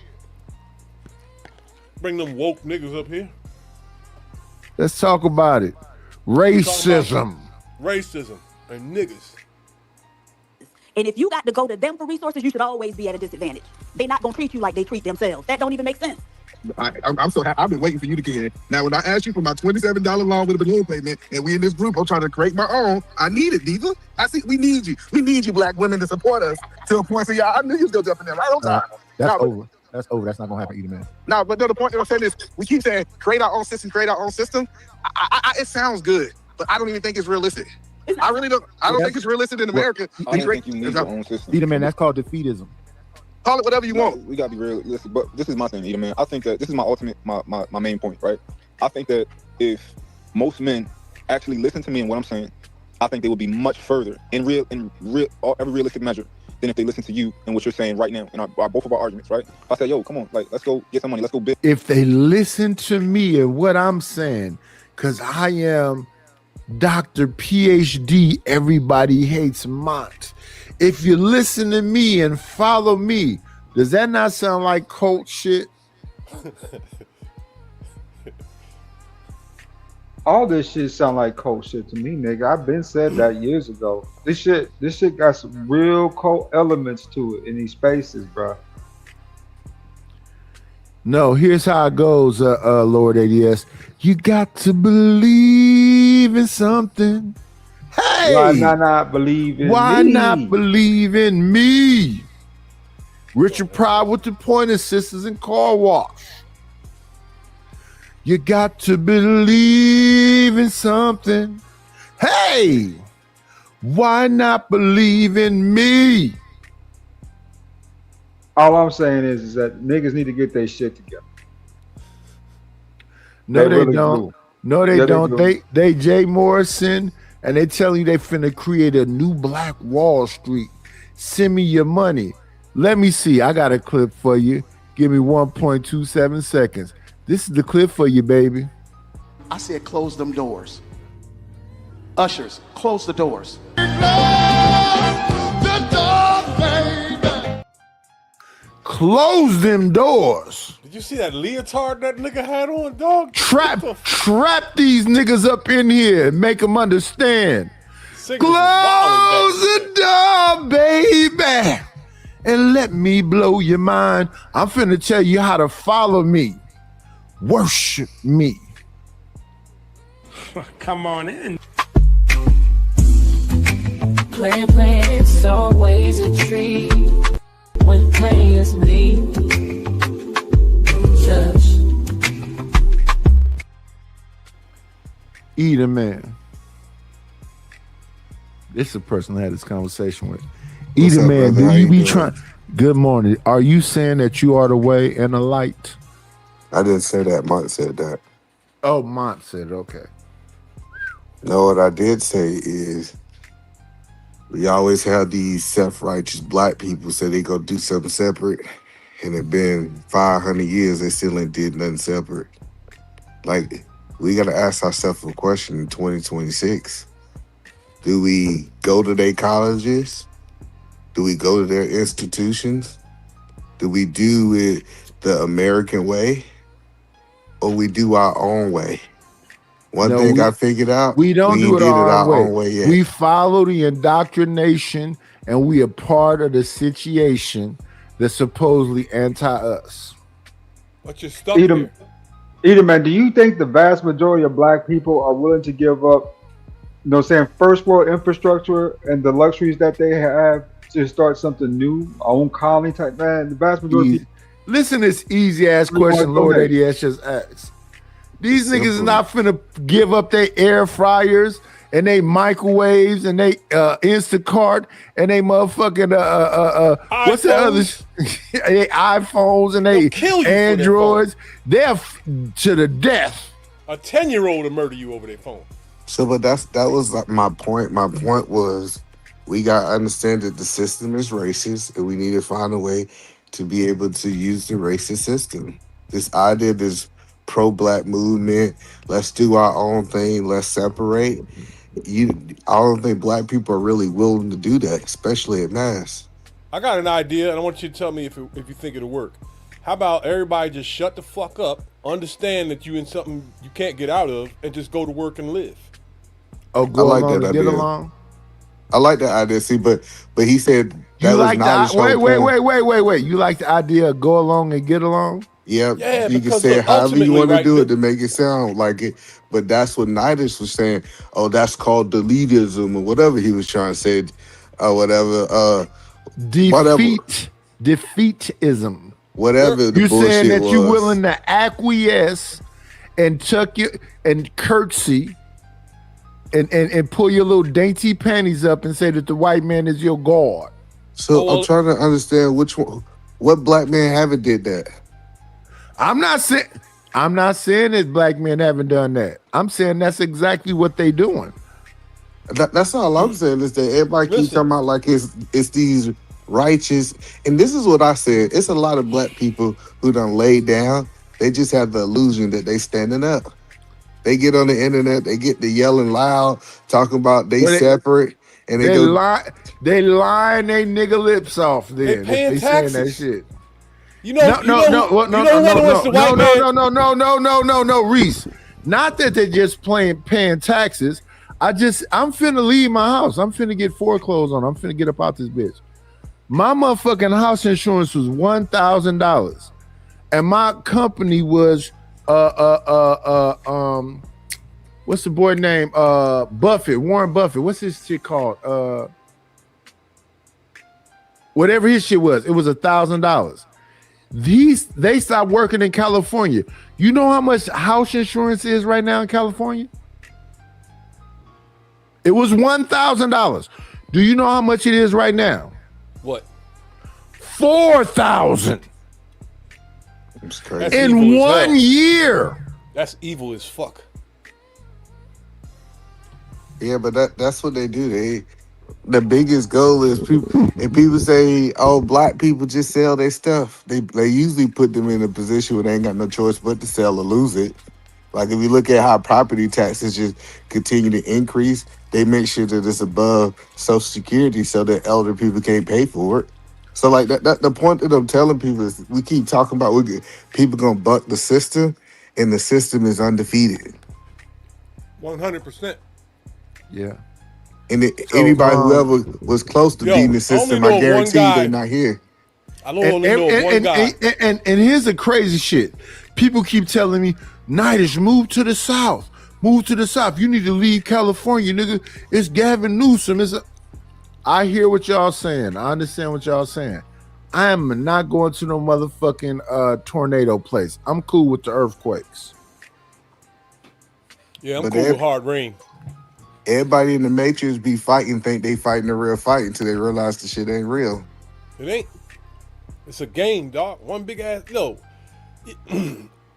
Speaker 5: Bring them woke niggas up here.
Speaker 3: Let's talk about it. Racism
Speaker 5: and niggas.
Speaker 10: And if you got to go to them for resources, you should always be at a disadvantage. They're not gonna treat you like they treat themselves. That don't even make sense.
Speaker 2: I'm so happy. I've been waiting for you to get in. Now, when I asked you for my $27 loan with a balloon payment, and we in this group, I'm trying to create my own. I need it, Diva. I see we need you. We need you, black women, to support us to a point. So, I knew you was gonna jump in there right on time.
Speaker 8: That's over. That's over. That's not gonna happen either, man.
Speaker 2: No, but the point that I'm saying is, we keep saying create our own system. It sounds good, but I don't even think it's realistic. I really don't. I don't think it's realistic in America.
Speaker 8: I don't think you need your own system. Either, man, that's called defeatism.
Speaker 2: Call it whatever you want.
Speaker 8: We gotta be realistic, but this is my thing, Eda, man. I think that this is my ultimate, my main point, right? I think that if most men actually listen to me and what I'm saying, I think they would be much further in every realistic measure than if they listen to you and what you're saying right now in both of our arguments, right? I say, yo, come on, like, let's go get some money, let's go big.
Speaker 3: If they listen to me and what I'm saying, because I am Dr. PhD, everybody hates Mont. If you listen to me and follow me, does that not sound like cult shit?
Speaker 7: All this shit sound like cult shit to me, nigga. I've been said that years ago. This shit got some real cult elements to it in these spaces, bro.
Speaker 3: No, here's how it goes, Lord ADS. You got to believe in something. Hey,
Speaker 7: why not believe in
Speaker 3: why
Speaker 7: me?
Speaker 3: not believe in me? Richard Pryor with the Pointer Sisters and Car Wash. You got to believe in something. Hey, why not believe in me?
Speaker 7: All I'm saying is that niggas need to get their shit together.
Speaker 3: No, they
Speaker 7: really
Speaker 3: don't.
Speaker 7: do.
Speaker 3: No, they
Speaker 7: Yeah,
Speaker 3: don't.
Speaker 7: they do.
Speaker 3: They Jay Morrison, and they telling you they finna create a new Black Wall Street. Send me your money. Let me see. I got a clip for you. Give me 1.27 seconds. This is the clip for you, baby.
Speaker 12: I said, close them doors. Ushers, close the doors.
Speaker 3: Close them doors.
Speaker 5: Did you see that leotard that nigga had on, dog?
Speaker 3: Trap these niggas up in here and make them understand. Close the door, baby, and let me blow your mind. I'm finna tell you how to follow me. Worship me.
Speaker 13: Come on in.
Speaker 6: Playing, it's always a treat when players leave. Judge.
Speaker 3: Eat a man. This is a person I had this conversation with. Eat a man, do you be trying? Good morning. Are you saying that you are the way and the light?
Speaker 13: I didn't say that. Mont said that.
Speaker 3: Oh, Mont said, okay.
Speaker 13: No, what I did say is we always have these self-righteous black people say they go do something separate, and it been 500 years, they still ain't did nothing separate. Like, we got to ask ourselves a question in 2026. Do we go to their colleges? Do we go to their institutions? Do we do it the American way? Or we do our own way? One thing I figured out,
Speaker 3: we don't do it our
Speaker 13: own
Speaker 3: way.
Speaker 13: yet.
Speaker 3: We follow the indoctrination, and we are part of the situation that's supposedly anti-us.
Speaker 5: But you're stuck there.
Speaker 7: Edom, man, do you think the vast majority of black people are willing to give up, you know, saying first world infrastructure and the luxuries that they have to start something new, own colony type? Man, the vast majority.
Speaker 3: Listen to this easy ass question Lord ADS just asked. These niggas is not finna give up their air fryers and they microwaves and they Instacart and they motherfucking what's the other they iPhones and they Androids. They're to the death.
Speaker 5: A 10-year-old will murder you over their phone.
Speaker 13: So, but that was like my point. My point was we got to understand that the system is racist and we need to find a way to be able to use the racist system. This idea, this pro-black movement, let's do our own thing, let's separate. I don't think black people are really willing to do that, especially at mass.
Speaker 5: I got an idea, and I want you to tell me if you think it'll work. How about everybody just shut the fuck up, understand that you in something you can't get out of, and just go to work and live?
Speaker 3: Oh, go along and get along?
Speaker 13: I like that idea. See, but he said that
Speaker 3: you
Speaker 13: was
Speaker 3: like
Speaker 13: not
Speaker 3: wait. You like the idea of go along and get along?
Speaker 13: Yeah, you can
Speaker 5: because
Speaker 13: say it however you want to do it to make it sound like it. But that's what Nidus was saying. Oh, that's called deletism or whatever he was trying to say, or whatever.
Speaker 3: Defeatism.
Speaker 13: Whatever the
Speaker 3: you
Speaker 13: bullshit
Speaker 3: saying that
Speaker 13: was.
Speaker 3: you're willing to acquiesce and tuck your and curtsy and pull your little dainty panties up and say that the white man is your god.
Speaker 13: So I'm trying to understand what black man haven't did that.
Speaker 3: I'm not saying that black men haven't done that. I'm saying that's exactly what they doing.
Speaker 13: That's all I'm saying is that everybody keeps talking about like it's these righteous, and this is what I said. It's a lot of black people who done laid down. They just have the illusion that they standing up. They get on the internet, they get to yelling loud, talking about they separate, and they
Speaker 3: lying they nigga lips off. Then
Speaker 5: they
Speaker 3: saying that shit.
Speaker 5: No,
Speaker 3: Reese. Not that they're just paying taxes. I'm finna leave my house. I'm finna get foreclosed on. I'm finna get up out this bitch. My motherfucking house insurance was $1,000, and my company was what's the boy name? Warren Buffett. What's his shit called? Whatever his shit was, it was $1,000. They stopped working in California. You know how much house insurance is right now in California? It was $1,000. Do you know how much it is right now?
Speaker 5: What?
Speaker 3: $4,000 in 1 year.
Speaker 5: That's evil as fuck.
Speaker 13: Yeah, but that's what they do. The biggest goal is people say, oh, black people just sell their stuff. They usually put them in a position where they ain't got no choice but to sell or lose it. Like if you look at how property taxes just continue to increase, they make sure that it's above Social Security so that elder people can't pay for it. So like that the point that I'm telling people is we keep talking about people gonna buck the system, and the system is undefeated.
Speaker 5: 100%.
Speaker 3: Yeah.
Speaker 13: And anybody whoever was close to beating the system, I guarantee they're not here.
Speaker 5: I only know one guy.
Speaker 3: And here's the crazy shit. People keep telling me, Nidus, move to the South. Move to the South. You need to leave California, nigga. It's Gavin Newsom. I hear what y'all saying. I understand what y'all saying. I am not going to no motherfucking tornado place. I'm cool with the earthquakes.
Speaker 5: Yeah, I'm cool with hard rain.
Speaker 13: Everybody in the Matrix be fighting, think they fighting a real fight until they realize the shit ain't real.
Speaker 5: It ain't. It's a game, dog. One big ass. No.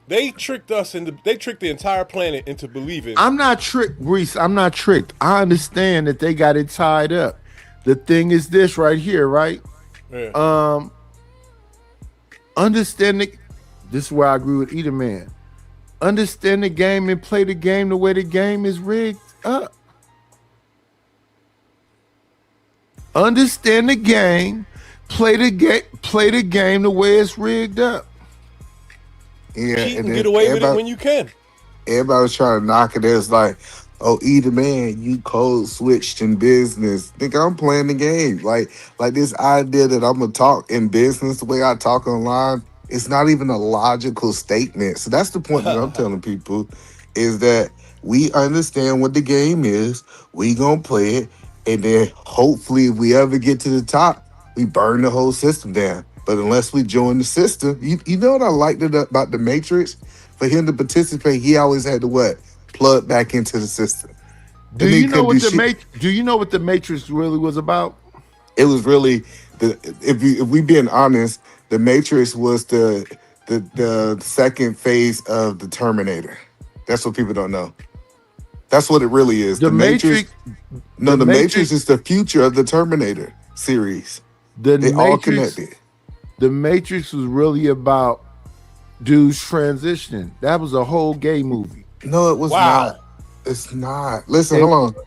Speaker 5: They tricked us they tricked the entire planet into believing.
Speaker 3: I'm not tricked, Reese. I'm not tricked. I understand that they got it tied up. The thing is this right here, right?
Speaker 5: Yeah.
Speaker 3: Understanding. This is where I agree with Either Man. Understand the game and play the game the way the game is rigged up. Understand the game, play the game the way it's rigged up.
Speaker 13: Yeah,
Speaker 5: cheat and get away with it when you can.
Speaker 13: Everybody was trying to knock it. It's like, oh, Either Man, you code switched in business. Think I'm playing the game. Like this idea that I'm gonna talk in business the way I talk online. It's not even a logical statement. So that's the point that I'm telling people is that we understand what the game is. We gonna play it, and then hopefully, if we ever get to the top, we burn the whole system down. But unless we join the system, you know what I liked about the Matrix? For him to participate, he always had to what? Plug back into the system.
Speaker 3: Do you know what the Matrix really was about?
Speaker 13: It was really if we being honest, the Matrix was the second phase of the Terminator. That's what people don't know. That's what it really is. The Matrix is the future of the Terminator series. They all connected.
Speaker 3: The Matrix was really about dudes transitioning. That was a whole gay movie.
Speaker 13: No, it was not. It's not. Listen, hold on.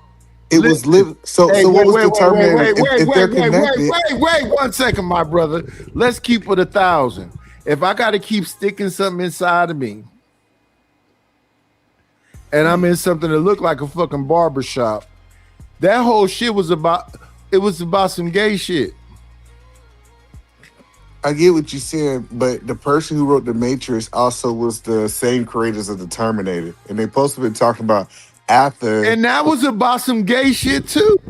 Speaker 13: It was live. So what was the Terminator? If they're connected.
Speaker 3: Wait 1 second, my brother. Let's keep it 1,000. If I got to keep sticking something inside of me, and I'm in something that looked like a fucking barbershop, that whole shit was about. It was about some gay shit.
Speaker 13: I get what you're saying, but the person who wrote The Matrix also was the same creators of the Terminator, and they supposed to be talking about after.
Speaker 3: And that was about some gay shit too.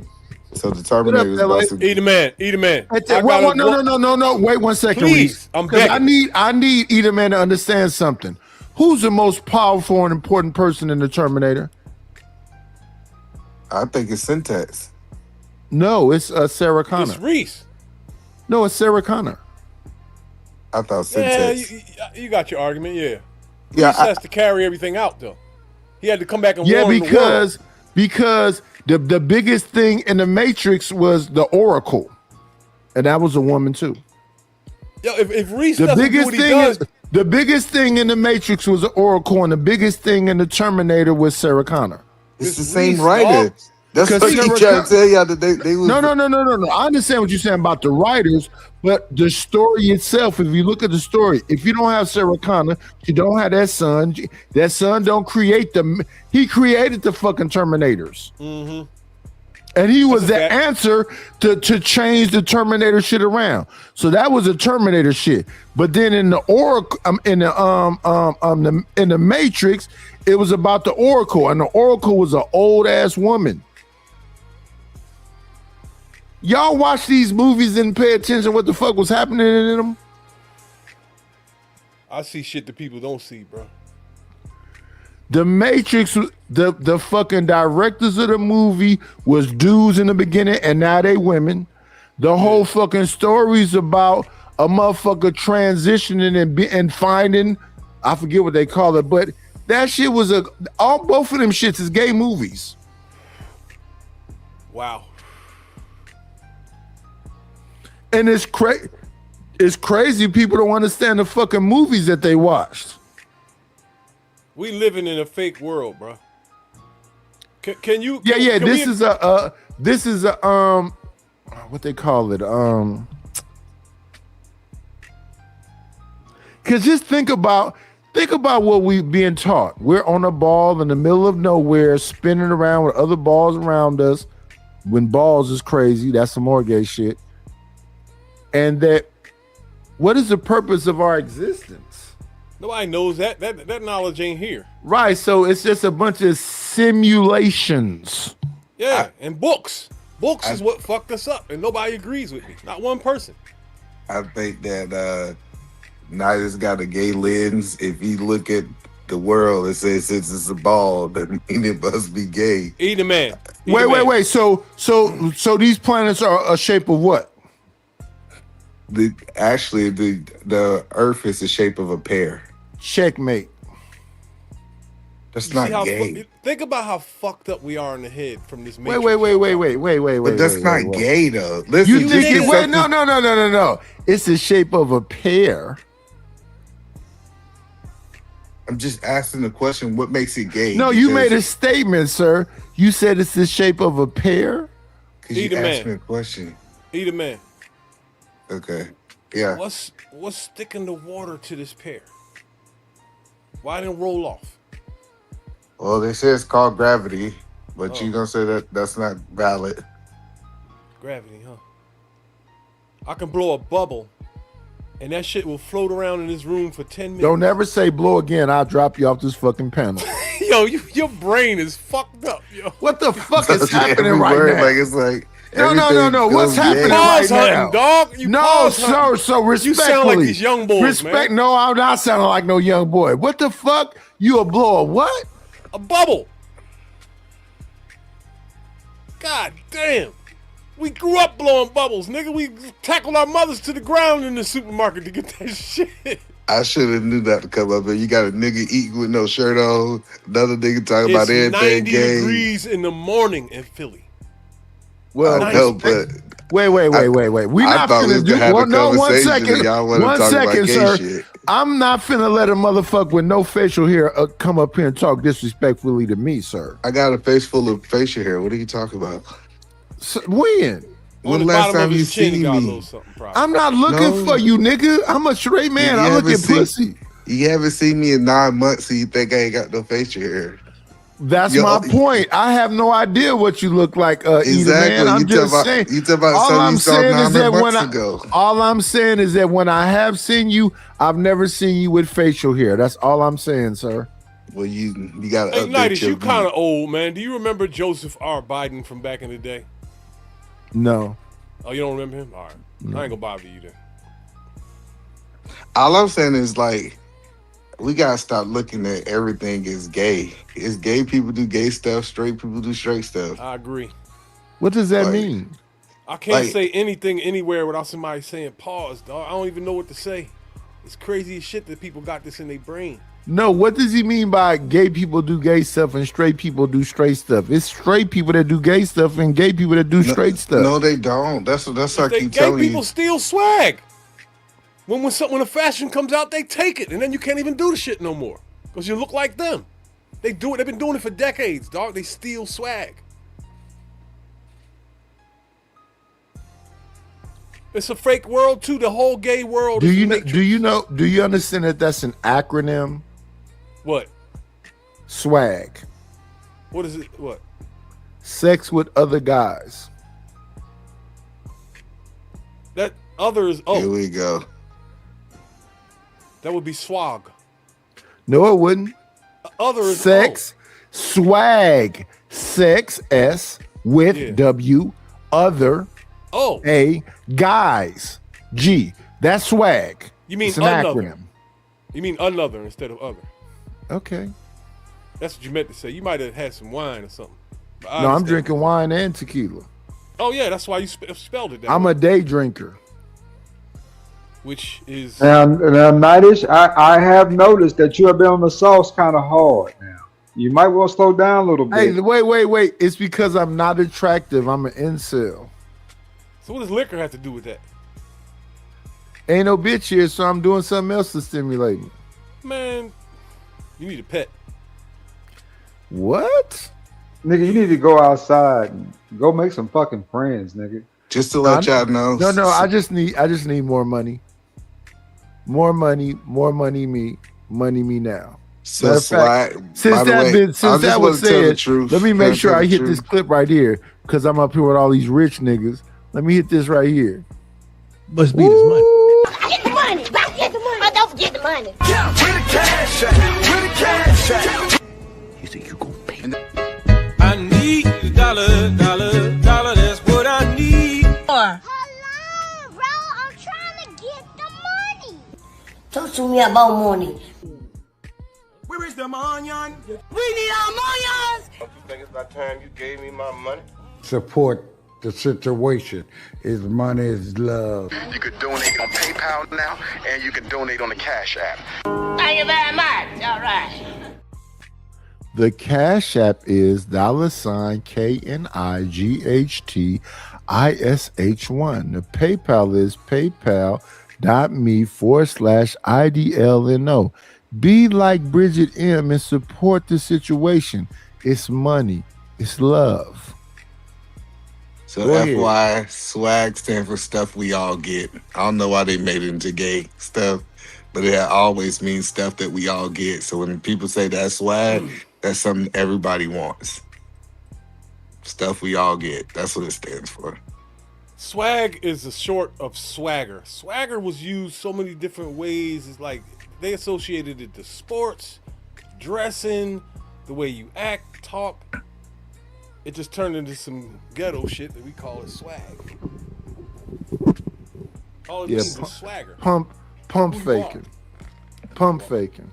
Speaker 13: So the Terminator was about some.
Speaker 5: Either Man.
Speaker 3: No. Wait 1 second,
Speaker 5: Please,
Speaker 3: Reese.
Speaker 5: I'm begging.
Speaker 3: I need Either Man to understand something. Who's the most powerful and important person in the Terminator?
Speaker 13: I think it's Syntax.
Speaker 3: No, it's Sarah Connor.
Speaker 5: It's Reese.
Speaker 3: No, it's Sarah Connor.
Speaker 13: I thought Syntax.
Speaker 5: Yeah, you got your argument, yeah.
Speaker 13: Yeah,
Speaker 5: Reese has to carry everything out, though. He had to come back and warn the world.
Speaker 3: because the biggest thing in the Matrix was the Oracle, and that was a woman too.
Speaker 5: Yo, if Reese doesn't do what he does,
Speaker 3: the biggest thing in the Matrix was the Oracle, and the biggest thing in the Terminator was Sarah Connor.
Speaker 13: It's the same writer. That's what he trying to tell y'all that they was.
Speaker 3: No. I understand what you're saying about the writers, but the story itself, if you look at the story, if you don't have Sarah Connor, you don't have that son. That son don't create them. He created the fucking Terminators.
Speaker 5: Mm-hmm.
Speaker 3: And he was the answer to change the Terminator shit around. So that was a Terminator shit. But then in the Oracle, in the Matrix, it was about the Oracle, and the Oracle was an old ass woman. Y'all watch these movies and pay attention what the fuck was happening in them?
Speaker 5: I see shit that people don't see, bro.
Speaker 3: The Matrix, the fucking directors of the movie was dudes in the beginning, and now they women. The whole fucking story's about a motherfucker transitioning and finding, I forget what they call it, but that shit was both of them shits is gay movies.
Speaker 5: Wow.
Speaker 3: And it's crazy people don't understand the fucking movies that they watched.
Speaker 5: We living in a fake world, bro. Can you?
Speaker 3: Yeah. This is a what they call it? Cause just think about what we being taught. We're on a ball in the middle of nowhere, spinning around with other balls around us. When balls is crazy, that's some more gay shit. And that, what is the purpose of our existence?
Speaker 5: Nobody knows that. That knowledge ain't here.
Speaker 3: Right. So it's just a bunch of simulations.
Speaker 5: Yeah, and books. Books is what fucked us up, and nobody agrees with me. Not one person.
Speaker 13: I think that Nidus got a gay lens. If you look at the world and say since it's a ball, doesn't mean it must be gay.
Speaker 5: Either man.
Speaker 3: Wait. So these planets are a shape of what?
Speaker 13: The Earth is the shape of a pear.
Speaker 3: Checkmate.
Speaker 13: That's not gay.
Speaker 5: Think about how fucked up we are in the head from this.
Speaker 3: Wait.
Speaker 13: But that's not gay though. Listen,
Speaker 3: You think it? Wait, no. It's the shape of a pear.
Speaker 13: I'm just asking the question. What makes it gay?
Speaker 3: No, you made a statement, sir. You said it's the shape of a pear.
Speaker 13: Because you asked me a question.
Speaker 5: Either man.
Speaker 13: Okay. Yeah.
Speaker 5: What's sticking the water to this pear? Why didn't it roll off?
Speaker 13: Well, they say it's called gravity, but you gonna say that's not valid.
Speaker 5: Gravity, huh? I can blow a bubble, and that shit will float around in this room for 10 minutes.
Speaker 3: Don't ever say blow again. I'll drop you off this fucking panel.
Speaker 5: Yo, your brain is fucked up, yo.
Speaker 3: What the fuck is happening right now?
Speaker 13: Like it's like
Speaker 3: no. What's happening right now?
Speaker 5: Dog.
Speaker 3: So respectfully.
Speaker 5: You sound like these young boys, man.
Speaker 3: No, I'm not sounding like no young boy. What the fuck? You a blow a what?
Speaker 5: A bubble. God damn. We grew up blowing bubbles, nigga. We tackled our mothers to the ground in the supermarket to get that shit.
Speaker 13: I should have knew that to come up. You got a nigga eating with no shirt on. Another nigga talking about everything
Speaker 5: 90
Speaker 13: gay.
Speaker 5: degrees in the morning in Philly.
Speaker 3: Well,
Speaker 13: I know, but
Speaker 3: wait. We not finna do. Well, no, 1 second. 1 second, sir. Shit. I'm not finna let a motherfucker with no facial hair come up here and talk disrespectfully to me, sir.
Speaker 13: I got a face full of facial hair. What are you talking about?
Speaker 3: So, when?
Speaker 13: When last time you seen me?
Speaker 3: I'm not looking for you, nigga. I'm a straight man. I look at pussy.
Speaker 13: You haven't seen me in 9 months, so you think I ain't got no facial hair.
Speaker 3: That's my point. I have no idea what you look like,
Speaker 13: exactly.
Speaker 3: Man. I'm just saying.
Speaker 13: You talk about something you saw 9 months ago.
Speaker 3: All I'm saying is that when I have seen you, I've never seen you with facial hair. That's all I'm saying, sir.
Speaker 13: Well, you got to update
Speaker 5: Nidus,
Speaker 13: your
Speaker 5: you kind of old, man. Do you remember Joseph R. Biden from back in the day?
Speaker 3: No.
Speaker 5: Oh, you don't remember him? All right. No. I ain't gonna bother you then.
Speaker 13: All I'm saying is like, we gotta stop looking at everything as gay. It's gay people do gay stuff, straight people do straight stuff.
Speaker 5: I agree.
Speaker 3: What does that mean?
Speaker 5: I can't say anything anywhere without somebody saying pause, dog. I don't even know what to say. It's crazy as shit that people got this in their brain.
Speaker 3: No, what does he mean by gay people do gay stuff and straight people do straight stuff? It's straight people that do gay stuff and gay people that do straight stuff.
Speaker 13: No, they don't. That's what I keep telling you.
Speaker 5: Gay people steal swag. When a fashion comes out, they take it, and then you can't even do the shit no more because you look like them. They do it. They've been doing it for decades, dog. They steal swag. It's a fake world too. The whole gay world.
Speaker 3: Do you understand that that's an acronym?
Speaker 5: What?
Speaker 3: Swag.
Speaker 5: What is it? What?
Speaker 3: Sex with other guys.
Speaker 5: That other is
Speaker 13: Here we go.
Speaker 5: That would be swag.
Speaker 3: No, it wouldn't.
Speaker 5: Other is
Speaker 3: sex, swag, sex, S with W, other, A, guys, G. That's swag.
Speaker 5: You mean
Speaker 3: it's an
Speaker 5: another.
Speaker 3: acronym.
Speaker 5: You mean another instead of other.
Speaker 3: Okay.
Speaker 5: That's what you meant to say. You might have had some wine or something.
Speaker 3: No, I'm drinking wine and tequila.
Speaker 5: Oh yeah, that's why you spelled it that
Speaker 3: I'm
Speaker 5: way.
Speaker 3: a day drinker.
Speaker 5: Which is
Speaker 7: now Nidus, I have noticed that you have been on the sauce kind of hard now. You might want to slow down a little bit.
Speaker 3: Hey, wait. It's because I'm not attractive. I'm an incel.
Speaker 5: So what does liquor have to do with that?
Speaker 3: Ain't no bitch here, so I'm doing something else to stimulate me.
Speaker 5: Man, you need a pet.
Speaker 3: What?
Speaker 7: Nigga, you need to go outside and go make some fucking friends, nigga.
Speaker 13: Just to let y'all know.
Speaker 3: No, I just need more money. More money me now.
Speaker 13: So
Speaker 3: since that was said, let me make sure I hit this clip right here because I'm up here with all these rich niggas. Let me hit this right here.
Speaker 14: Must be this money.
Speaker 15: Get the money. Get the money. Oh, don't forget the money.
Speaker 4: Yeah, where the cash at? Where the cash at?
Speaker 14: You think you gon' pay?
Speaker 4: I need the dollar, that's what
Speaker 15: to me about money.
Speaker 4: Where is the onion?
Speaker 15: We need our millions.
Speaker 16: Don't you think it's about time you gave me my money?
Speaker 17: Support the situation. Is money is love.
Speaker 18: You could donate on PayPal now, and you can donate on the Cash App.
Speaker 15: Thank you very much. All right.
Speaker 3: The Cash App is $KNIGHTISH1. The PayPal is paypal.me/IDLNO. Be like Bridget M and support the situation. It's money. It's love.
Speaker 13: So
Speaker 3: Go
Speaker 13: FY,
Speaker 3: ahead.
Speaker 13: swag stands for stuff we all get. I don't know why they made it into gay stuff, but it always means stuff that we all get. So when people say that's swag, that's something everybody wants. Stuff we all get. That's what it stands for.
Speaker 5: Swag is a short of swagger. Swagger was used so many different ways. It's like they associated it to sports, dressing, the way you act, talk. It just turned into some ghetto shit that we call it swag. All it means is swagger.
Speaker 3: Pump faking. Pump faking.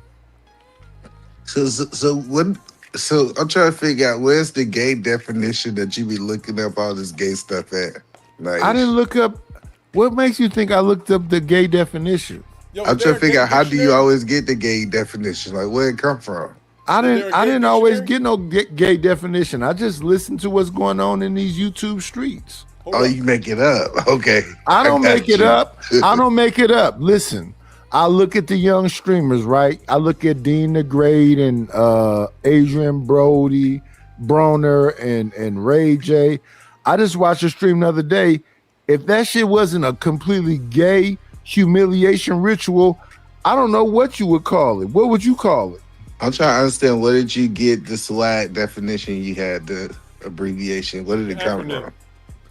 Speaker 13: So I'm trying to figure out where's the gay definition that you be looking up all this gay stuff at. Like,
Speaker 3: I didn't look up. What makes you think I looked up the gay definition?
Speaker 13: I'm trying to figure out how do you always get the gay definition? Like where it come from?
Speaker 3: I didn't always get no gay definition. I just listen to what's going on in these YouTube streets.
Speaker 13: Oh, you make it up. Okay.
Speaker 3: I don't
Speaker 13: got
Speaker 3: make it
Speaker 13: you.
Speaker 3: up. I don't make it up. Listen, I look at the young streamers, right? I look at Dean the Great and Adrian Brody, Broner, and Ray J. I just watched a stream the other day. If that shit wasn't a completely gay humiliation ritual, I don't know what you would call it. What would you call it?
Speaker 13: I'm trying to understand, where did you get the swag definition you had, the abbreviation? Where did it come from?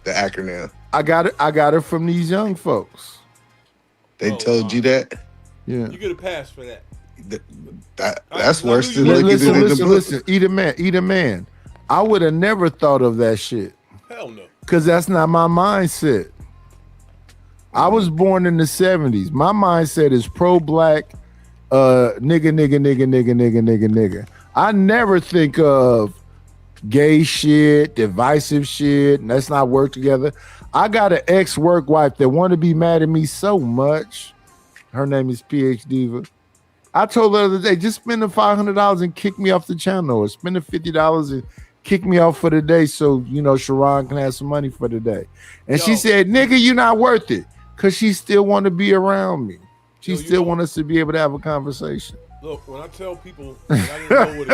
Speaker 13: The acronym.
Speaker 3: I got it from these young folks.
Speaker 13: They told you that?
Speaker 3: Yeah.
Speaker 5: You get a pass for that.
Speaker 13: That's worse than looking at the book.
Speaker 3: Listen, eat a man. I would have never thought of that shit.
Speaker 5: Hell no.
Speaker 3: Because that's not my mindset. I was born in the 70s. My mindset is pro-black, nigga. I never think of gay shit, divisive shit, and let's not work together. I got an ex-work wife that wanted to be mad at me so much. Her name is PH Diva. I told her the other day, just spend the $500 and kick me off the channel, or spend the $50 and kick me off for the day so, Sharon can have some money for the day. And she said, nigga, you're not worth it, because she still want to be around me. She still want us to be able to have a conversation.
Speaker 5: Look, when I tell people, I didn't know what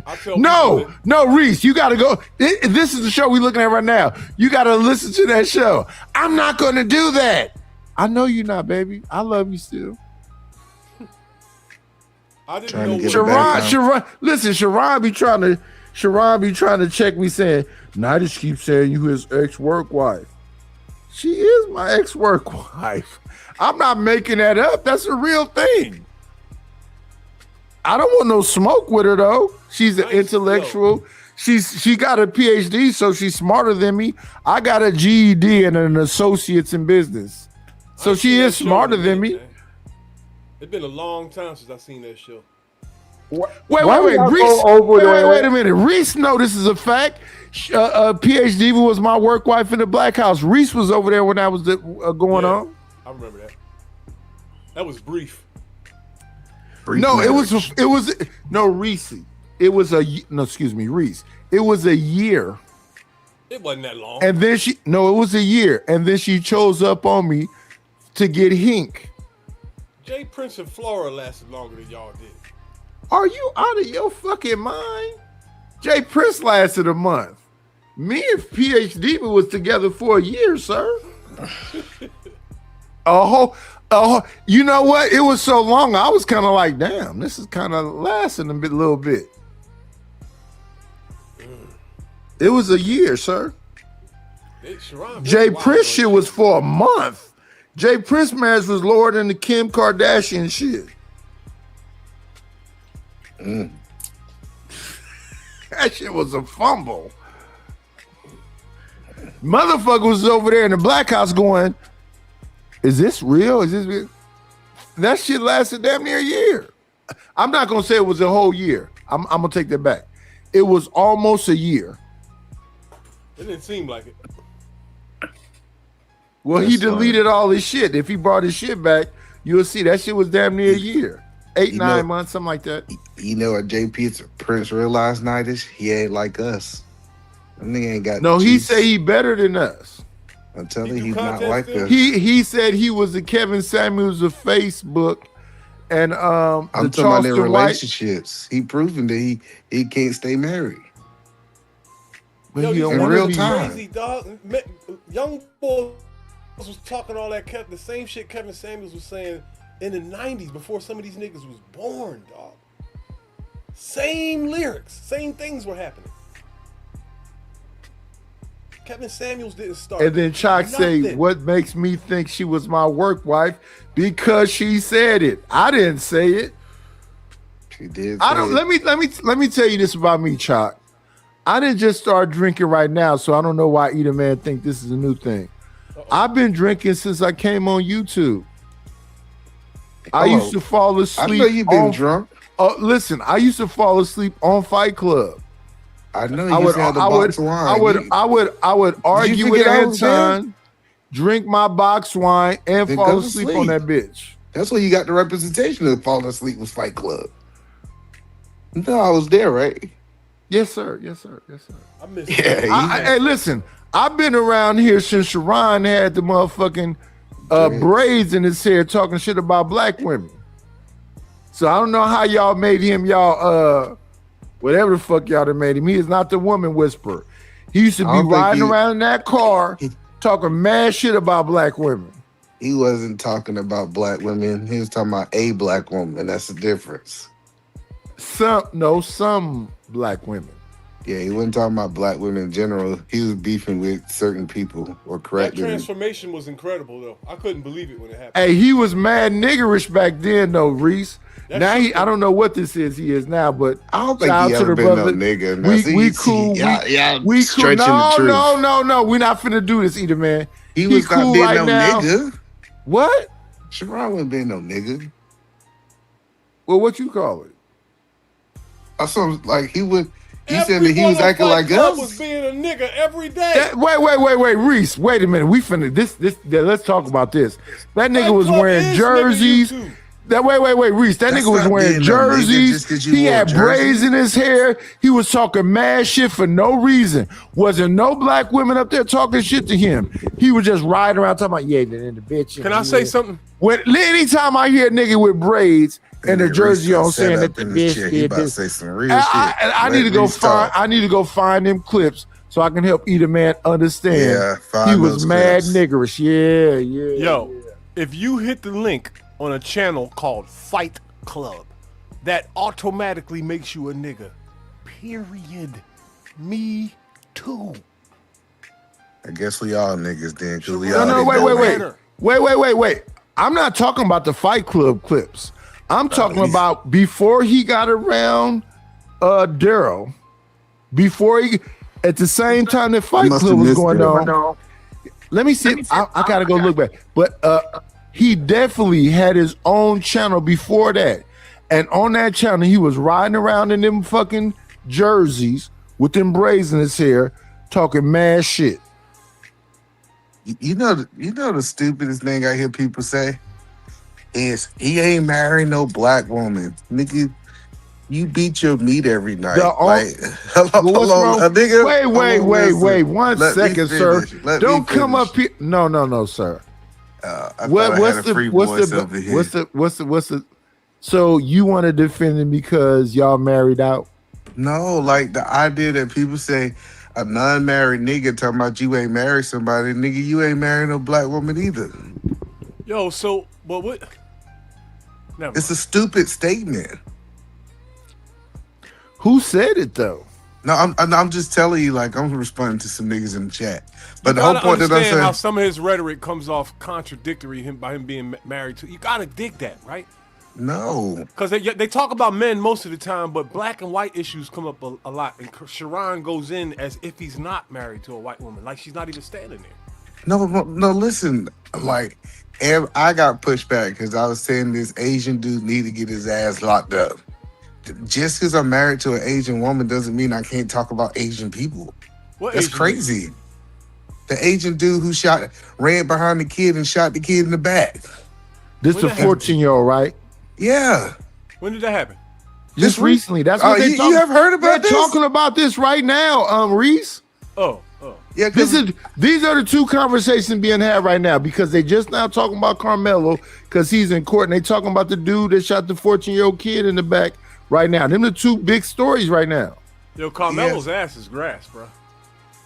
Speaker 5: I tell
Speaker 3: No, Reese, you got to go. This is the show we're looking at right now. You got to listen to that show. I'm not going to do that. I know you're not, baby. I love you still.
Speaker 5: I didn't know
Speaker 3: Sharon, listen, Sharon be trying to check me saying, I just keep saying you his ex-work wife. She is my ex-work wife. I'm not making that up. That's a real thing. I don't want no smoke with her though. She's an intellectual. She got a PhD, so she's smarter than me. I got a GED and an associate's in business. So she is smarter than me.
Speaker 5: It's been a long time since I've seen that show.
Speaker 3: Wait, Reese, wait a minute. Reese, no, this is a fact. PhD was my work wife in the Black House. Reese was over there when that was going on.
Speaker 5: I remember that. That was brief.
Speaker 3: Reese. It was Reese. It was a year.
Speaker 5: It wasn't that long.
Speaker 3: And then it was a year. And then she chose up on me to get Hink.
Speaker 5: Jay Prince and Flora lasted longer than y'all did.
Speaker 3: Are you out of your fucking mind? Jay Prince lasted a month. Me and PhD was together for a year, sir. You know what? It was so long. I was kind of like, damn, this is kind of lasting a little bit. It was a year, sir. Jay Prince shit was for a month. Jay Prince marriage was lower than the Kim Kardashian shit. That shit was a fumble. Motherfucker was over there in the Black House going, is this real? Is this real? That shit lasted damn near a year. I'm not gonna say it was a whole year. I'm gonna take that back. It was almost a year.
Speaker 5: It didn't seem like it.
Speaker 3: Well, he deleted all his shit. If he brought his shit back, you'll see that shit was damn near a year. 8-9 months, something like that.
Speaker 13: You know what JP Prince realized, Nightish? He ain't like us. That nigga ain't got
Speaker 3: No,
Speaker 13: the
Speaker 3: he
Speaker 13: juice.
Speaker 3: say he better than us.
Speaker 13: I'm telling you, he's not like us.
Speaker 3: He said he was the Kevin Samuels of Facebook, and
Speaker 13: I'm
Speaker 3: the
Speaker 13: talking about their
Speaker 3: Charleston White.
Speaker 13: relationships. He proven that he can't stay married.
Speaker 3: But
Speaker 5: Yo,
Speaker 3: he
Speaker 5: you
Speaker 3: don't
Speaker 5: know
Speaker 3: wanna
Speaker 5: what's
Speaker 3: be.
Speaker 5: crazy, dog. Young boys was talking all that the same shit Kevin Samuels was saying in the 90s before some of these niggas was born, dog. Same lyrics, same things were happening. Kevin Samuels didn't start.
Speaker 3: And then Chalk say, "What makes me think she was my work wife? Because she said it. I didn't say it.
Speaker 13: She did.
Speaker 3: I don't. Let me tell you this about me, Chalk. I didn't just start drinking right now, so I don't know why Eat a Man think this is a new thing. I've been drinking since I came on YouTube. I used to fall asleep.
Speaker 13: I know you've been drunk.
Speaker 3: Listen, I used to fall asleep on Fight Club.
Speaker 13: I know you used to have the box of wine.
Speaker 3: I would argue with
Speaker 13: forget I was there?
Speaker 3: Anton, drink my box wine, and
Speaker 13: Then
Speaker 3: fall
Speaker 13: go to
Speaker 3: asleep
Speaker 13: sleep.
Speaker 3: on that bitch.
Speaker 13: That's where you got the representation of falling asleep with Fight Club. No, I was there, right?
Speaker 3: Yes, sir. Yes, sir. Yes, sir.
Speaker 5: I miss
Speaker 3: Hey, listen, I've been around here since Sharon had the motherfucking braids in his hair talking shit about black women. So I don't know how y'all made him whatever the fuck y'all done made him. He is not the woman whisperer. He used to
Speaker 13: I
Speaker 3: be
Speaker 13: don't think
Speaker 3: riding around in that car talking mad shit about black women.
Speaker 13: He wasn't talking about black women. He was talking about a black woman. That's the difference.
Speaker 3: Some black women.
Speaker 13: Yeah, he wasn't talking about black women in general. He was beefing with certain people or
Speaker 5: That
Speaker 13: correcting them.
Speaker 5: transformation was incredible, though. I couldn't believe it when it happened.
Speaker 3: Hey, he was mad niggerish back then, though, Reese.
Speaker 5: That's
Speaker 3: Now
Speaker 5: true.
Speaker 3: I don't know what this is. He is now, but
Speaker 13: I don't think
Speaker 3: shout
Speaker 13: he
Speaker 3: out to
Speaker 13: ever
Speaker 3: the
Speaker 13: been
Speaker 3: brother.
Speaker 13: no nigga. Now,
Speaker 3: We
Speaker 13: see,
Speaker 3: cool.
Speaker 13: y'all
Speaker 3: We cool.
Speaker 13: stretching the truth.
Speaker 3: No. We're not finna do this either, man.
Speaker 13: He was not
Speaker 3: cool
Speaker 13: being
Speaker 3: right
Speaker 13: no
Speaker 3: now.
Speaker 13: nigga.
Speaker 3: What?
Speaker 13: Sharon wasn't being no nigga.
Speaker 3: Well, what you call it?
Speaker 13: I saw like he would. He said
Speaker 5: Every
Speaker 13: that he was
Speaker 5: one of
Speaker 13: acting
Speaker 5: Fight
Speaker 13: like
Speaker 5: Club
Speaker 13: us.
Speaker 5: was being a nigga every day.
Speaker 3: Wait, Reese. Wait a minute. We finna this. Let's talk about this. That nigga
Speaker 5: Fight
Speaker 3: was
Speaker 5: Club
Speaker 3: wearing
Speaker 5: is
Speaker 3: jerseys.
Speaker 5: nigga YouTube.
Speaker 3: Wait, Reese. That
Speaker 13: That's
Speaker 3: nigga was
Speaker 13: not
Speaker 3: wearing
Speaker 13: being no nigga just
Speaker 3: jerseys.
Speaker 13: 'cause you
Speaker 3: He
Speaker 13: wore a
Speaker 3: had
Speaker 13: jersey.
Speaker 3: braids in his hair. He was talking mad shit for no reason. Wasn't no black women up there talking shit to him. He was just riding around talking about, yeah, the bitch.
Speaker 5: Can I say something?
Speaker 3: Anytime I hear a nigga with braids and a
Speaker 13: Reese
Speaker 3: jersey
Speaker 13: done
Speaker 3: on
Speaker 13: sat
Speaker 3: saying
Speaker 13: up
Speaker 3: that the
Speaker 13: in his
Speaker 3: bitch
Speaker 13: chair. He
Speaker 3: did
Speaker 13: about to
Speaker 3: this,
Speaker 13: say some real
Speaker 3: I
Speaker 13: shit.
Speaker 3: need to go
Speaker 13: Reese
Speaker 3: find.
Speaker 13: talk.
Speaker 3: I need to go find them clips so I can help Eat a Man understand.
Speaker 13: Yeah, find
Speaker 3: he was
Speaker 13: those
Speaker 3: mad
Speaker 13: clips.
Speaker 3: niggerish. Yeah.
Speaker 5: Yo, if you hit the link on a channel called Fight Club, that automatically makes you a nigga. Period. Me too.
Speaker 13: I guess we all niggas then, because we
Speaker 3: No,
Speaker 13: all
Speaker 3: no,
Speaker 13: didn't
Speaker 3: wait. I'm not talking about the Fight Club clips. I'm talking about before he got around Daryl. Before he, at the same time that Fight
Speaker 13: must
Speaker 3: Club
Speaker 13: have
Speaker 3: was
Speaker 13: missed
Speaker 3: going
Speaker 13: it.
Speaker 3: on. Let me see. I gotta go look back. But he definitely had his own channel before that. And on that channel, he was riding around in them fucking jerseys with them braids in his hair, talking mad shit.
Speaker 13: You know the stupidest thing I hear people say is he ain't marrying no black woman. Nigga, you beat your meat every night.
Speaker 3: What's wrong?
Speaker 13: A nigga,
Speaker 3: Wait. One
Speaker 13: Let me
Speaker 3: second, sir.
Speaker 13: finish. Let
Speaker 3: Don't
Speaker 13: me
Speaker 3: come
Speaker 13: finish.
Speaker 3: up here. No, sir.
Speaker 13: I thought I had a free voice over here.
Speaker 3: What's the? So you want to defend him because y'all married out?
Speaker 13: No, like the idea that people say a non-married nigga talking about you ain't married somebody, nigga, you ain't married no black woman either.
Speaker 5: Yo, so, but what? Never
Speaker 13: It's a stupid statement.
Speaker 3: Who said it though?
Speaker 13: No, I'm just telling you, like I'm responding to some niggas in the chat. But the whole
Speaker 5: gotta
Speaker 13: point that I'm
Speaker 5: understand how
Speaker 13: saying,
Speaker 5: some of his rhetoric comes off contradictory by him being married to. You gotta dig that, right?
Speaker 13: no,
Speaker 5: Because they talk about men most of the time, but black and white issues come up a lot. And Sharon goes in as if he's not married to a white woman, like she's not even standing there.
Speaker 13: No, listen, like, I got pushed back because I was saying this Asian dude need to get his ass locked up. Just because I'm married to an Asian woman doesn't mean I can't talk about Asian people. That's crazy. The Asian dude who ran behind the kid and shot the kid in the back.
Speaker 3: This is a 14-year-old, right?
Speaker 13: Yeah.
Speaker 5: When did that happen?
Speaker 3: Just recently. That's what
Speaker 13: you have heard about this?
Speaker 3: They're talking about this right now, Reese.
Speaker 5: Oh.
Speaker 13: Yeah,
Speaker 3: these are the two conversations being had right now because they just now talking about Carmelo because he's in court and they talking about the dude that shot the 14-year-old kid in the back right now. Them the two big stories right now.
Speaker 5: Yo, Carmelo's ass is grass, bro.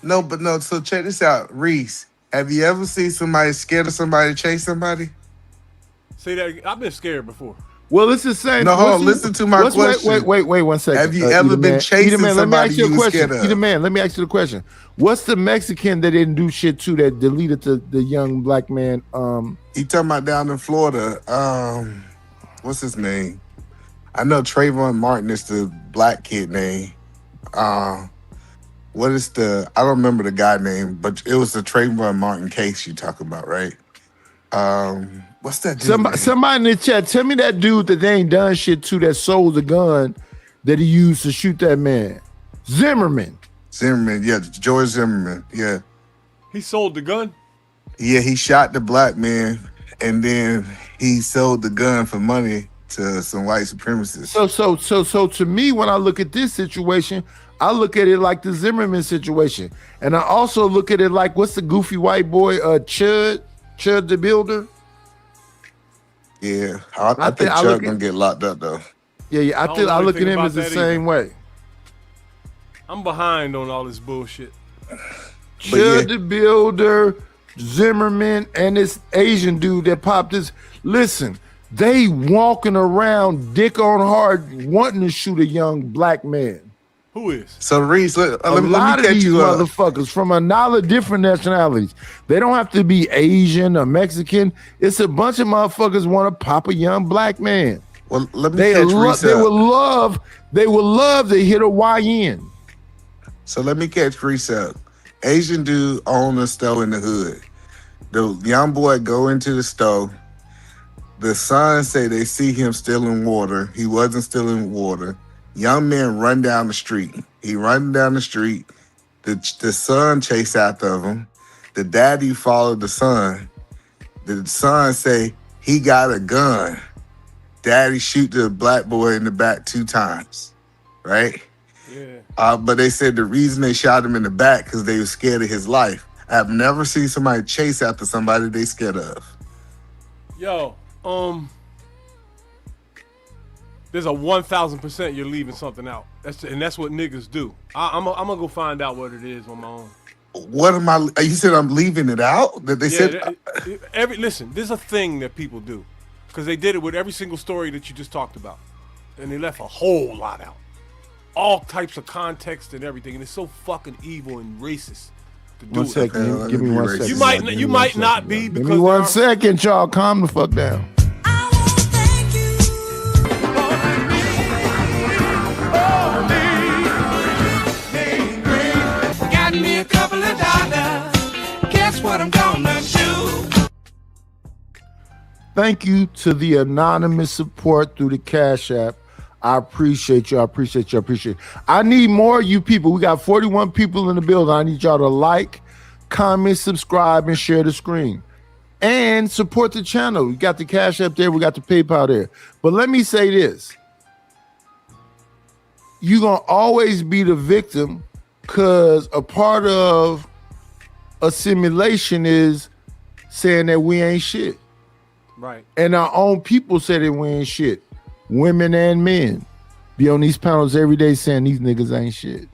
Speaker 13: No. So check this out, Reese. Have you ever seen somebody scared of somebody chase somebody?
Speaker 5: Say that. I've been scared before.
Speaker 3: Well, it's the same.
Speaker 13: No, hold on. Listen to my question.
Speaker 3: Wait 1 second.
Speaker 13: Have you ever been chasing somebody you were scared of?
Speaker 3: Let me ask you the question. What's the Mexican that didn't do shit to that deleted the young black man?
Speaker 13: He talking about down in Florida. What's his name? I know Trayvon Martin is the black kid name. What is I don't remember the guy name, but it was the Trayvon Martin case you talking about, right? What's that dude?
Speaker 3: Somebody in the chat, tell me that dude that they ain't done shit to that sold the gun that he used to shoot that man. Zimmerman,
Speaker 13: yeah, George Zimmerman, yeah.
Speaker 5: He sold the gun?
Speaker 13: Yeah, he shot the black man and then he sold the gun for money to some white supremacists.
Speaker 3: So to me, when I look at this situation, I look at it like the Zimmerman situation. And I also look at it like, what's the goofy white boy, Chud the Builder?
Speaker 13: Yeah, I think Chud gonna get locked up though.
Speaker 3: Yeah, I look at him as the same way.
Speaker 5: I'm behind on all this bullshit.
Speaker 3: Chud the Builder, Zimmerman, and this Asian dude that popped this. Listen, they walking around dick on hard wanting to shoot a young black man.
Speaker 5: Who is?
Speaker 13: So Reese, let me
Speaker 3: catch
Speaker 13: these
Speaker 3: you motherfuckers from a lot of different nationalities. They don't have to be Asian or Mexican. It's a bunch of motherfuckers want to pop a young black man.
Speaker 13: Well, let me catch Reese
Speaker 3: They would love to hit a YN.
Speaker 13: So let me catch Reese up. Asian dude own a store in the hood. The young boy go into the store. The son say they see him stealing water. He wasn't stealing water. Young man run down the street. He run down the street. The son chase after him. The daddy followed the son. The son say he got a gun. Daddy shoot the black boy in the back 2 times, right? Yeah. But they said the reason they shot him in the back because they were scared of his life. I've never seen somebody chase after somebody they scared of.
Speaker 5: Yo, there's a 1,000% you're leaving something out. That's what niggas do. I'm gonna go find out what it is on my own.
Speaker 13: What am I? You said I'm leaving it out? That they said.
Speaker 5: Listen, there's a thing that people do because they did it with every single story that you just talked about, and they left a whole lot out, all types of context and everything, and it's so fucking evil and racist to do
Speaker 3: 1 second. Give me 1 second.
Speaker 5: You might not be because.
Speaker 3: Give me 1 second, y'all. Calm the fuck down.
Speaker 4: A couple of dollars. Guess what I'm gonna do?
Speaker 3: Thank you to the anonymous support through the Cash App. I appreciate you. I need more of you people. We got 41 people in the building. I need y'all to like, comment, subscribe, and share the screen. And support the channel. We got the Cash App there. We got the PayPal there. But let me say this. You're going to always be the victim because a part of assimilation is saying that we ain't shit.
Speaker 5: Right.
Speaker 3: And our own people say that we ain't shit. Women and men be on these panels every day saying these niggas ain't shit.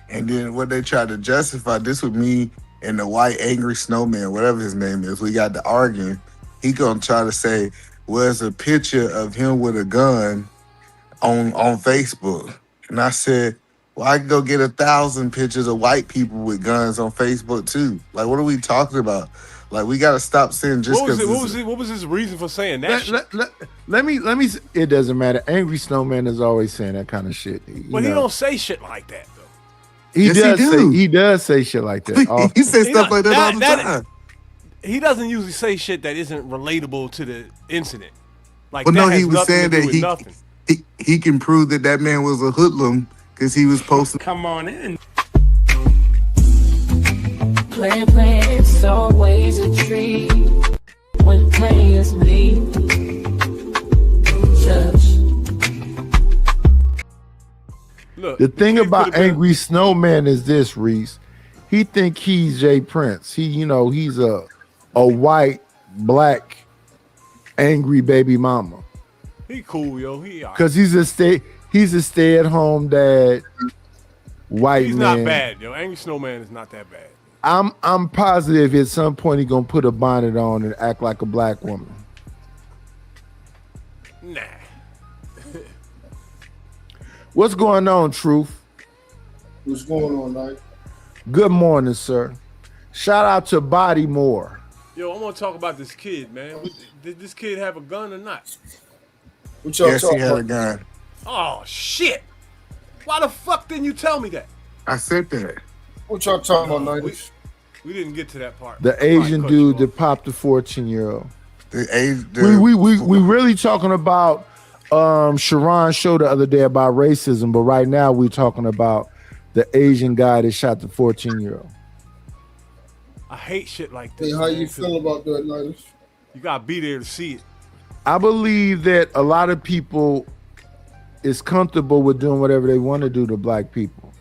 Speaker 13: And then what they try to justify, this with me and the white angry snowman, whatever his name is, we got to arguing. He gonna try to say, well, it's a picture of him with a gun on Facebook. And I said, well, I can go get 1,000 pictures of white people with guns on Facebook too. Like, what are we talking about? Like, we gotta stop saying just because.
Speaker 5: What was his reason for saying that?
Speaker 3: Let me. It doesn't matter. Angry Snowman is always saying that kind of shit.
Speaker 5: But he don't say shit like that though.
Speaker 3: He does say shit like that.
Speaker 13: He says stuff like that all the time.
Speaker 5: he doesn't usually say shit that isn't relatable to the incident. Like,
Speaker 13: Well,
Speaker 5: that
Speaker 13: no,
Speaker 5: has
Speaker 13: he was
Speaker 5: nothing
Speaker 13: saying
Speaker 5: to do
Speaker 13: that
Speaker 5: with nothing.
Speaker 13: he can prove that man was a hoodlum because he was posting.
Speaker 6: Come on in. Play, it's always a treat when players leave.
Speaker 5: Look,
Speaker 3: the thing about Angry Snowman is this, Reese. He think he's Jay Prince. He's a white, black, angry baby mama.
Speaker 5: He cool, yo.
Speaker 3: Because he's a stay-at-home dad, white
Speaker 5: He's
Speaker 3: man.
Speaker 5: not bad, yo. Angry Snowman is not that bad.
Speaker 3: I'm positive at some point he's gonna put a bonnet on and act like a black woman.
Speaker 5: Nah.
Speaker 3: What's going on, Truth?
Speaker 19: What's going on, Mike?
Speaker 3: Good morning, sir. Shout out to Body Moore.
Speaker 5: Yo, I want to talk about this kid, man. Did this kid have a gun or not?
Speaker 13: Yes, he had a gun.
Speaker 5: Oh, shit. Why the fuck didn't you tell me that?
Speaker 13: I said that.
Speaker 19: What y'all talking about, ladies?
Speaker 5: We didn't get to that part.
Speaker 3: The Asian dude that popped the 14-year-old.
Speaker 13: The
Speaker 3: We really talking about Sharon's show the other day about racism, but right now we're talking about the Asian guy that shot the 14-year-old.
Speaker 5: I hate shit like this.
Speaker 19: Hey, how you feel about that, ladies?
Speaker 5: You gotta be there to see it.
Speaker 3: I believe that a lot of people is comfortable with doing whatever they want to do to black people.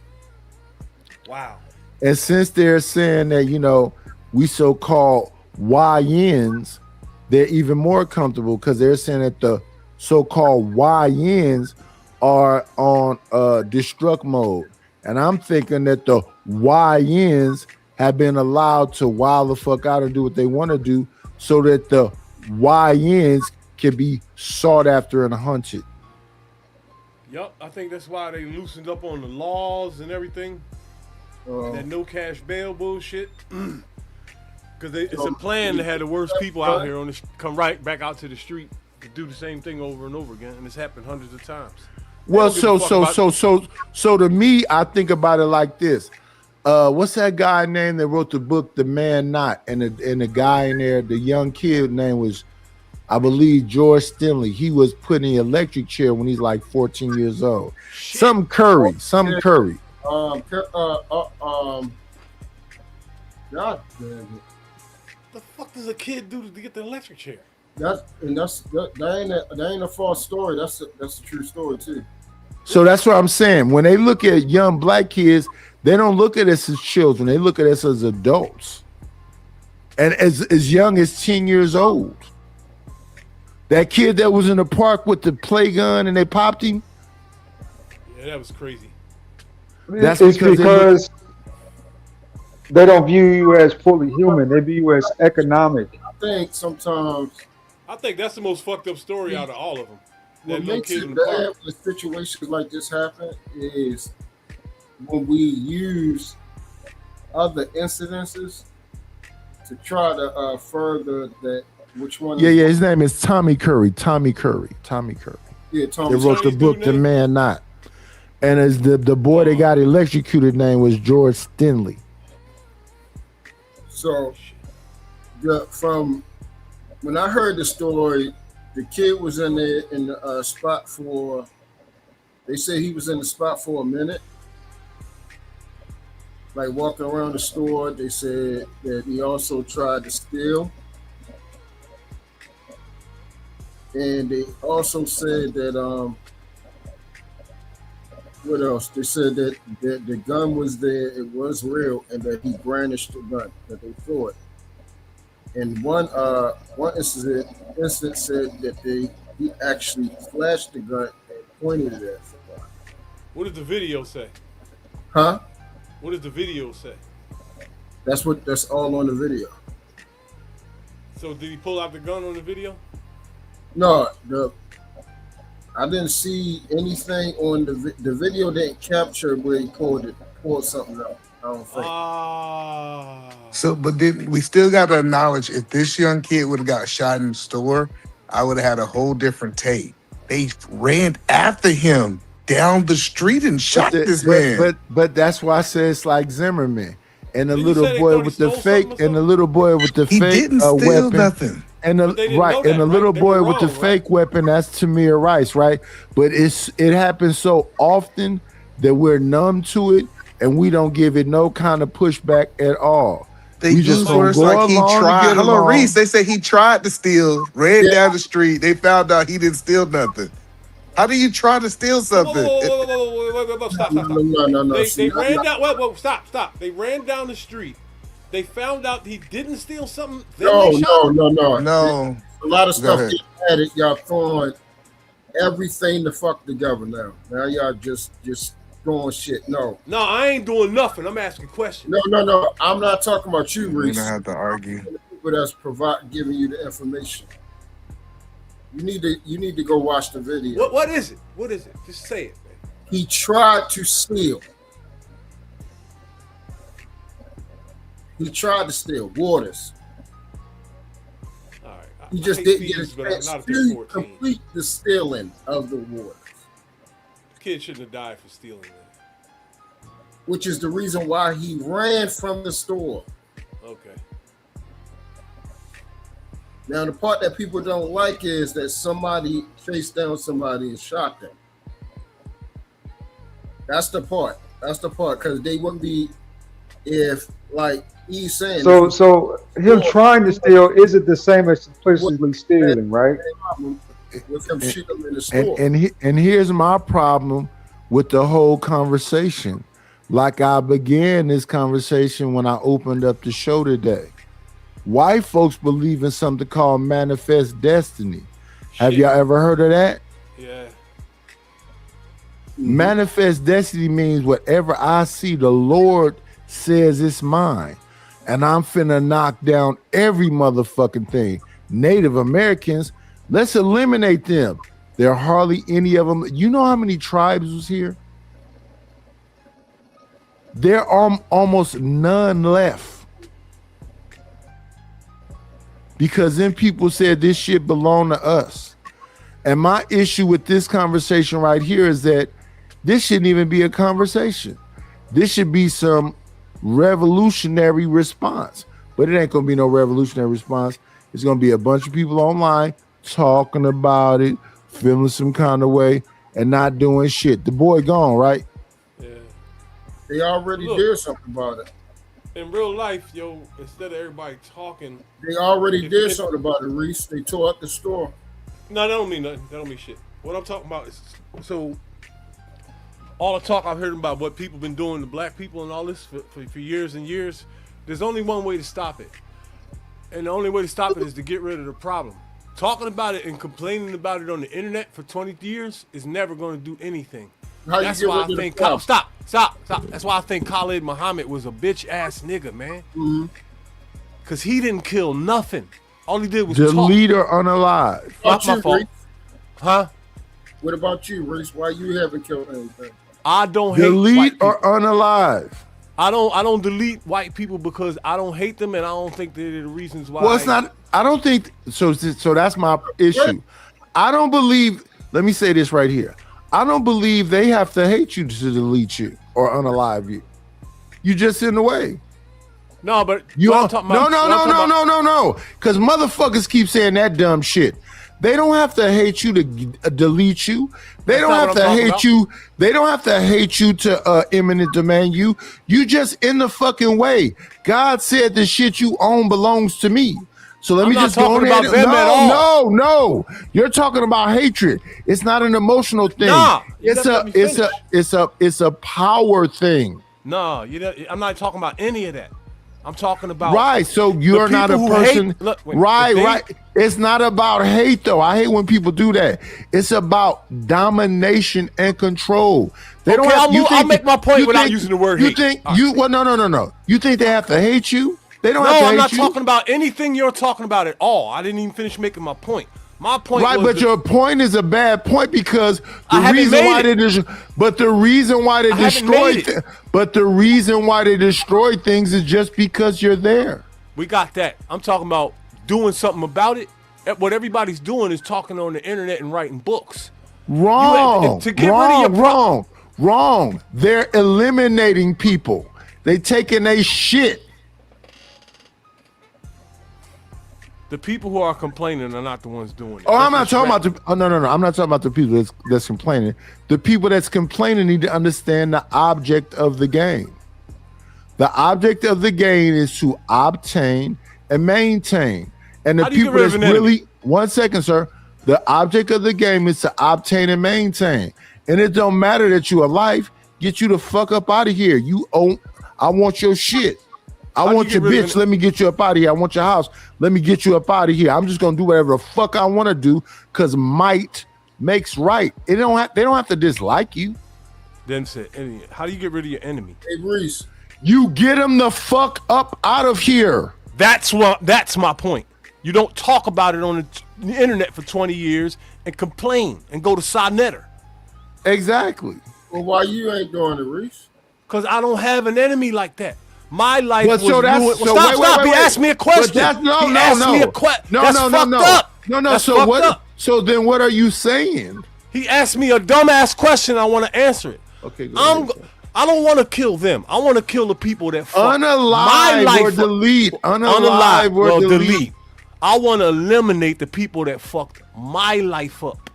Speaker 5: Wow.
Speaker 3: And since they're saying that, we so-called YNs, they're even more comfortable because they're saying that the so-called YNs are on destruct mode. And I'm thinking that the YNs have been allowed to wild the fuck out and do what they want to do so that the YNs can be sought after and hunted.
Speaker 5: Yup, I think that's why they loosened up on the laws and everything. And that no cash bail bullshit. Because it's a plan to have the worst people out here come right back out to the street to do the same thing over and over again, and it's happened hundreds of times.
Speaker 3: Well, so to me, I think about it like this. What's that guy name that wrote the book, The Man Not? And the guy in there, the young kid name was, I believe, George Stinley. He was put in the electric chair when he's like 14 years old. Some Curry.
Speaker 19: God damn it.
Speaker 5: The fuck does a kid do to get the electric chair?
Speaker 19: That ain't a false story. That's a true story too.
Speaker 3: So that's what I'm saying. When they look at young black kids, they don't look at us as children. They look at us as adults. And as young as 10 years old. That kid that was in the park with the play gun and they popped him.
Speaker 5: Yeah, that was crazy.
Speaker 3: That's
Speaker 7: it's because they don't view you as fully human. They view you as economic.
Speaker 19: I think sometimes.
Speaker 5: I think that's the most fucked up story out of all of them.
Speaker 19: What makes it bad when situations like this happen is when we use other incidences to try to further that. Which one?
Speaker 3: Yeah. His name is Tommy Curry. Tommy Curry.
Speaker 19: Yeah, Tommy.
Speaker 3: They wrote the book, The Man Not. And as the boy that got electrocuted name was George Stinley.
Speaker 19: So, from when I heard the story, the kid was in the spot for. They say he was in the spot for a minute, like walking around the store. They said that he also tried to steal, and they also said that what else? They said that the gun was there, it was real, and that he brandished the gun, that they threw it. And one incident said that he actually flashed the gun and pointed it at someone.
Speaker 5: What did the video say?
Speaker 19: Huh?
Speaker 5: What did the video say?
Speaker 19: That's all on the video.
Speaker 5: So did he pull out the gun on the video?
Speaker 19: No, I didn't see anything on the video. Didn't capture where he pulled something out. I don't think.
Speaker 13: So, but then we still got to acknowledge if this young kid would have got shot in the store, I would have had a whole different take. They ran after him down the street and shot this man.
Speaker 3: But that's why I say it's like Zimmerman. and the
Speaker 5: Didn't you
Speaker 3: little
Speaker 5: say they
Speaker 3: boy
Speaker 5: thought he
Speaker 3: with the
Speaker 5: stole
Speaker 3: fake,
Speaker 5: something or
Speaker 3: and the little boy with the
Speaker 13: He
Speaker 3: fake
Speaker 13: didn't steal
Speaker 3: weapon.
Speaker 13: nothing.
Speaker 3: And
Speaker 5: But they
Speaker 3: the
Speaker 5: didn't know
Speaker 3: and the
Speaker 5: that,
Speaker 3: little
Speaker 5: right? They were
Speaker 3: boy with the
Speaker 5: wrong, right?
Speaker 3: fake weapon, that's Tamir Rice, right? But it happens so often that we're numb to it and we don't give it no kind of pushback at all.
Speaker 13: They
Speaker 3: We just
Speaker 13: use
Speaker 3: gonna
Speaker 13: words
Speaker 3: go
Speaker 13: like he
Speaker 3: along to
Speaker 13: tried.
Speaker 3: get
Speaker 13: Hello,
Speaker 3: along.
Speaker 13: Reese. They say he tried to steal, ran down the street. They found out he didn't steal nothing. How do you try to steal something?
Speaker 5: Whoa, stop.
Speaker 19: No.
Speaker 5: They ran down. Whoa, stop. They ran down the street. They found out he didn't steal something. Then they shot him.
Speaker 19: No. A lot of
Speaker 13: Go
Speaker 19: stuff
Speaker 13: ahead.
Speaker 19: getting added. Y'all throwing everything the fuck together now. Now y'all just throwing shit. No,
Speaker 5: I ain't doing nothing. I'm asking questions.
Speaker 19: No. I'm not talking about you,
Speaker 13: We
Speaker 19: Reese.
Speaker 13: don't have to argue.
Speaker 19: The people that's giving you the information. You need to go watch the video.
Speaker 5: What is it? What is it? Just say it, man.
Speaker 19: He tried to steal. He tried to steal waters.
Speaker 5: All right.
Speaker 19: He just
Speaker 5: I hate
Speaker 19: didn't get
Speaker 5: thieves,
Speaker 19: a
Speaker 5: but
Speaker 19: chance
Speaker 5: not if they're
Speaker 19: to
Speaker 5: 14.
Speaker 19: complete the stealing of the waters,
Speaker 5: Kid shouldn't have died for stealing that.
Speaker 19: which is the reason why he ran from the store.
Speaker 5: Okay.
Speaker 19: Now, the part that people don't like is that somebody chased down somebody and shot them. That's the part. Because they wouldn't be, if, like he's saying.
Speaker 7: So him trying to steal isn't the same as implicitly stealing, right?
Speaker 19: With him shooting them in the store.
Speaker 3: And here's my problem with the whole conversation. Like I began this conversation when I opened up the show today. White folks believe in something called manifest destiny. Have y'all ever heard of that?
Speaker 5: Yeah.
Speaker 3: Manifest destiny means whatever I see, the Lord says it's mine. And I'm finna knock down every motherfucking thing. Native Americans, let's eliminate them. There are hardly any of them. You know how many tribes was here? There are almost none left. Because then people said this shit belong to us. And my issue with this conversation right here is that this shouldn't even be a conversation. This should be some revolutionary response. But it ain't gonna be no revolutionary response. It's gonna be a bunch of people online talking about it, feeling some kind of way, and not doing shit. The boy gone, right?
Speaker 5: Yeah.
Speaker 19: They already did something about it.
Speaker 5: In real life, yo, instead of everybody talking,
Speaker 19: They already did something about it, Reese. They tore up the store.
Speaker 5: No, that don't mean nothing. That don't mean shit. What I'm talking about is, so all the talk I've heard about what people been doing to black people and all this for years and years, there's only one way to stop it. And the only way to stop it is to get rid of the problem. Talking about it and complaining about it on the internet for 20 years is never going to do anything.
Speaker 19: How you
Speaker 5: That's
Speaker 19: get
Speaker 5: why
Speaker 19: rid
Speaker 5: I
Speaker 19: of the
Speaker 5: think
Speaker 19: problem?
Speaker 5: stop. That's why I think Khalid Muhammad was a bitch ass nigga, man.
Speaker 19: Mm-hmm.
Speaker 5: Cause he didn't kill nothing. All he did was
Speaker 3: The
Speaker 5: talk.
Speaker 3: leader unalive.
Speaker 5: Not my fault.
Speaker 19: Reese?
Speaker 5: Huh?
Speaker 19: What about you, Reese? Why you haven't killed anything?
Speaker 5: I don't hate
Speaker 3: Delete
Speaker 5: white people.
Speaker 3: or unalive.
Speaker 5: I don't delete white people because I don't hate them and I don't think they're the reasons why.
Speaker 3: Well, it's not. I don't think so. So that's my issue. I don't believe. Let me say this right here. I don't believe they have to hate you to delete you or unalive you. You just in the way.
Speaker 5: No, but
Speaker 3: You
Speaker 5: what
Speaker 3: are,
Speaker 5: I'm talking about- what I'm talking about-
Speaker 3: no. Because motherfuckers keep saying that dumb shit. They don't have to hate you to delete you. They
Speaker 5: That's
Speaker 3: don't
Speaker 5: not
Speaker 3: have
Speaker 5: what
Speaker 3: to
Speaker 5: I'm
Speaker 3: hate
Speaker 5: talking
Speaker 3: you. They don't have to hate you to eminent domain you. You just in the fucking way. God said the shit you own belongs to me. So let
Speaker 5: I'm
Speaker 3: me
Speaker 5: not
Speaker 3: just go
Speaker 5: talking
Speaker 3: ahead.
Speaker 5: about them at all.
Speaker 3: No. You're talking about hatred. It's not an emotional thing.
Speaker 5: Nah, you
Speaker 3: it's
Speaker 5: never let
Speaker 3: a
Speaker 5: me finish.
Speaker 3: it's a power thing.
Speaker 5: No, I'm not talking about any of that. I'm talking about
Speaker 3: Right, so you're
Speaker 5: the
Speaker 3: not a
Speaker 5: people who hate-
Speaker 3: person.
Speaker 5: look, wait,
Speaker 3: right,
Speaker 5: if they-
Speaker 3: right. It's not about hate, though. I hate when people do that. It's about domination and control. They don't
Speaker 5: Okay,
Speaker 3: have.
Speaker 5: I'll make my point
Speaker 3: you
Speaker 5: without using the word
Speaker 3: You
Speaker 5: hate.
Speaker 3: think
Speaker 5: All
Speaker 3: you? Well, no. You think they have to hate you? They don't
Speaker 5: No,
Speaker 3: have to hate
Speaker 5: I'm not
Speaker 3: you.
Speaker 5: talking about anything you're talking about at all. I didn't even finish making my point. My point
Speaker 3: Right,
Speaker 5: was
Speaker 3: but your point is a bad point because
Speaker 5: I
Speaker 3: the
Speaker 5: haven't
Speaker 3: reason
Speaker 5: made
Speaker 3: why
Speaker 5: it.
Speaker 3: they the reason why they
Speaker 5: I haven't made
Speaker 3: destroyed
Speaker 5: it.
Speaker 3: but the reason why they destroy things is just because you're there.
Speaker 5: we got that. I'm talking about doing something about it. What everybody's doing is talking on the internet and writing books.
Speaker 3: Wrong.
Speaker 5: To get rid of your
Speaker 3: Wrong. They're eliminating people. They taking they shit.
Speaker 5: The people who are complaining are not the ones doing it.
Speaker 3: Oh, I'm not talking about the. Oh, no. I'm not talking about the people that's complaining. The people that's complaining need to understand the object of the game. The object of the game is to obtain and maintain. And the people that's really 1 second, sir. The object of the game is to obtain and maintain. And it don't matter that you alive. Get you the fuck up out of here. You own. I want your shit. I want your bitch. Let me get you up out of here. I want your house. Let me get you up out of here. I'm just gonna do whatever the fuck I want to do because might makes right. They don't have to dislike you.
Speaker 5: Then said, how do you get rid of your enemy?
Speaker 19: Hey, Reese.
Speaker 3: You get them the fuck up out of here.
Speaker 5: That's my point. You don't talk about it on the internet for 20 years and complain and go to Sonetter.
Speaker 3: Exactly.
Speaker 19: Well, why you ain't doing it, Reese?
Speaker 5: Because I don't have an enemy like that. My life was
Speaker 3: so that's,
Speaker 5: ruined.
Speaker 3: so
Speaker 5: Stop.
Speaker 3: wait.
Speaker 5: He asked me a question.
Speaker 3: No.
Speaker 5: So what?
Speaker 3: So then what are you saying?
Speaker 5: He asked me a dumbass question. I want to answer it.
Speaker 3: Okay,
Speaker 5: I don't want to kill them. I want to kill the people that fuck
Speaker 3: unalive
Speaker 5: my life
Speaker 3: or delete. Unalive or delete.
Speaker 5: I want to eliminate the people that fucked my life up.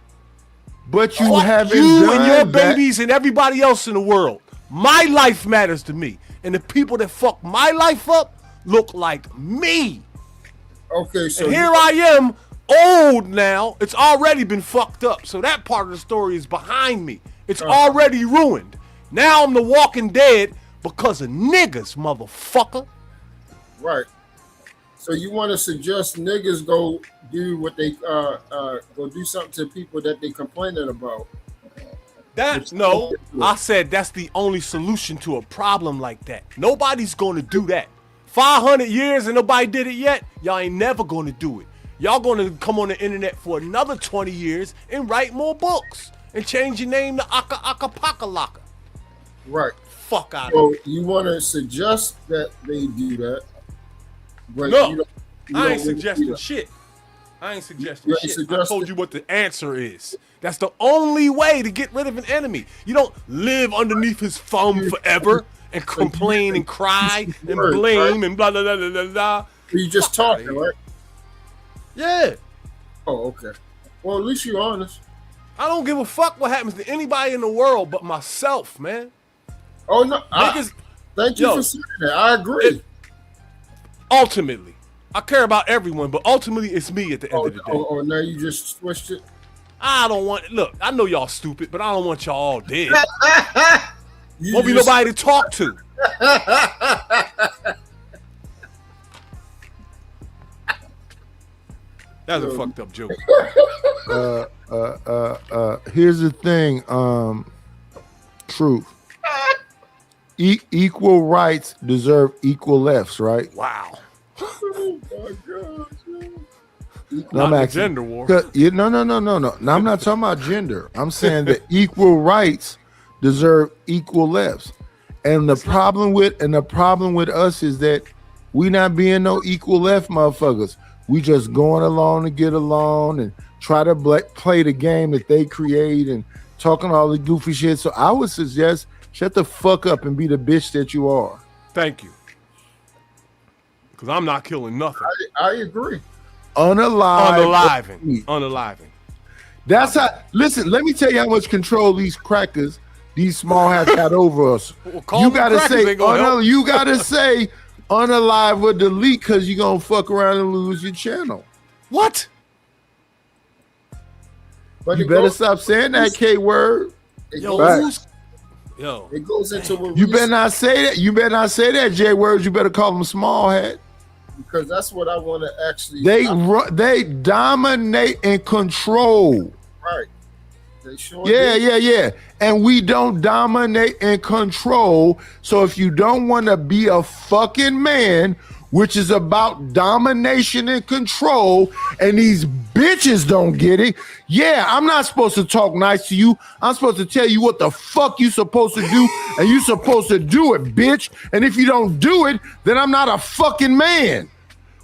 Speaker 3: But you
Speaker 5: fuck
Speaker 3: haven't
Speaker 5: you
Speaker 3: done
Speaker 5: and your
Speaker 3: that.
Speaker 5: babies and everybody else in the world. My life matters to me. And the people that fuck my life up look like me.
Speaker 19: Okay, so
Speaker 5: and here I am, old now. It's already been fucked up. So that part of the story is behind me. It's already ruined. Now I'm the walking dead because of niggas, motherfucker.
Speaker 19: Right. So you want to suggest niggas go do what they go do something to people that they complaining about?
Speaker 5: I said that's the only solution to a problem like that. Nobody's gonna do that. 500 years and nobody did it yet. Y'all ain't never gonna do it. Y'all gonna come on the internet for another 20 years and write more books and change your name to Aka Aka Paka Laka.
Speaker 19: Right.
Speaker 5: Fuck out
Speaker 19: So
Speaker 5: of here.
Speaker 19: you want to suggest that they do that? But
Speaker 5: No,
Speaker 19: you
Speaker 5: I
Speaker 19: don't
Speaker 5: ain't suggesting shit. I ain't suggesting
Speaker 19: You
Speaker 5: shit.
Speaker 19: ain't
Speaker 5: I told you what the answer is. That's the only way to get rid of an enemy. You don't live underneath his thumb forever and complain and cry and blame and blah, blah, blah, blah, blah, blah.
Speaker 19: You just talking, right?
Speaker 5: Yeah.
Speaker 19: Oh, okay. Well, at least you're honest.
Speaker 5: I don't give a fuck what happens to anybody in the world but myself, man.
Speaker 19: Oh, no. Thank you for saying that. I agree.
Speaker 5: Ultimately, I care about everyone, but ultimately it's me at the end of the day.
Speaker 19: Oh, now you just switched it?
Speaker 5: I don't want, look, I know y'all stupid, but I don't want y'all all dead. Won't be nobody to talk to. That's a fucked up joke.
Speaker 3: Here's the thing, truth. Equal rights deserve equal lefts, right?
Speaker 5: Wow.
Speaker 19: Oh my God.
Speaker 3: No, I'm asking,
Speaker 5: gender war.
Speaker 3: No. Now, I'm not talking about gender. I'm saying that equal rights deserve equal lefts. And the problem with us is that we not being no equal left motherfuckers. We just going along to get along and try to play the game that they create and talking all the goofy shit. So I would suggest shut the fuck up and be the bitch that you are.
Speaker 5: Thank you. Because I'm not killing nothing.
Speaker 19: I agree.
Speaker 3: Unaliving. That's how. Listen, let me tell you how much control these crackers, these small hats got over us. You gotta say, you gotta say, unalive or delete, because you're gonna fuck around and lose your channel.
Speaker 5: What?
Speaker 19: But
Speaker 3: you better stop saying that K word.
Speaker 19: It goes into what
Speaker 3: you better not say that. You better not say that J words. You better call them small hat.
Speaker 19: Because that's what I want to actually.
Speaker 3: They dominate and control.
Speaker 19: Right. They sure
Speaker 3: Yeah. And we don't dominate and control. So if you don't want to be a fucking man, which is about domination and control, and these bitches don't get it. Yeah, I'm not supposed to talk nice to you. I'm supposed to tell you what the fuck you supposed to do, and you supposed to do it, bitch. And if you don't do it, then I'm not a fucking man.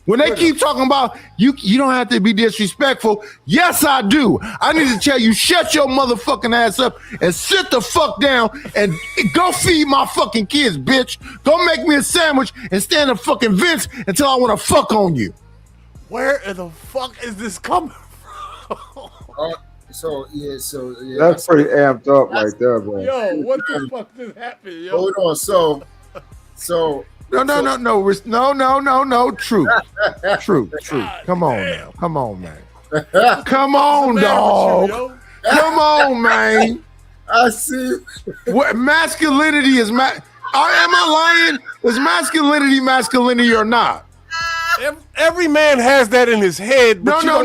Speaker 3: When they keep talking about you don't have to be disrespectful. Yes, I do. I need to tell you, shut your motherfucking ass up and sit the fuck down and go feed my fucking kids, bitch. Go make me a sandwich and stand in fucking vents until I want to fuck on you.
Speaker 5: Where the fuck is this coming from?
Speaker 19: So
Speaker 7: That's pretty amped up right there, bro.
Speaker 5: Yo, what the fuck just happened, yo?
Speaker 19: Hold on. So
Speaker 3: No. Truth. Come on now. Come on, man. Come on, dog. Come on, man.
Speaker 19: I see.
Speaker 3: What masculinity is? Am I lying? Is masculinity or not?
Speaker 5: Every man has that in his head. But
Speaker 3: No.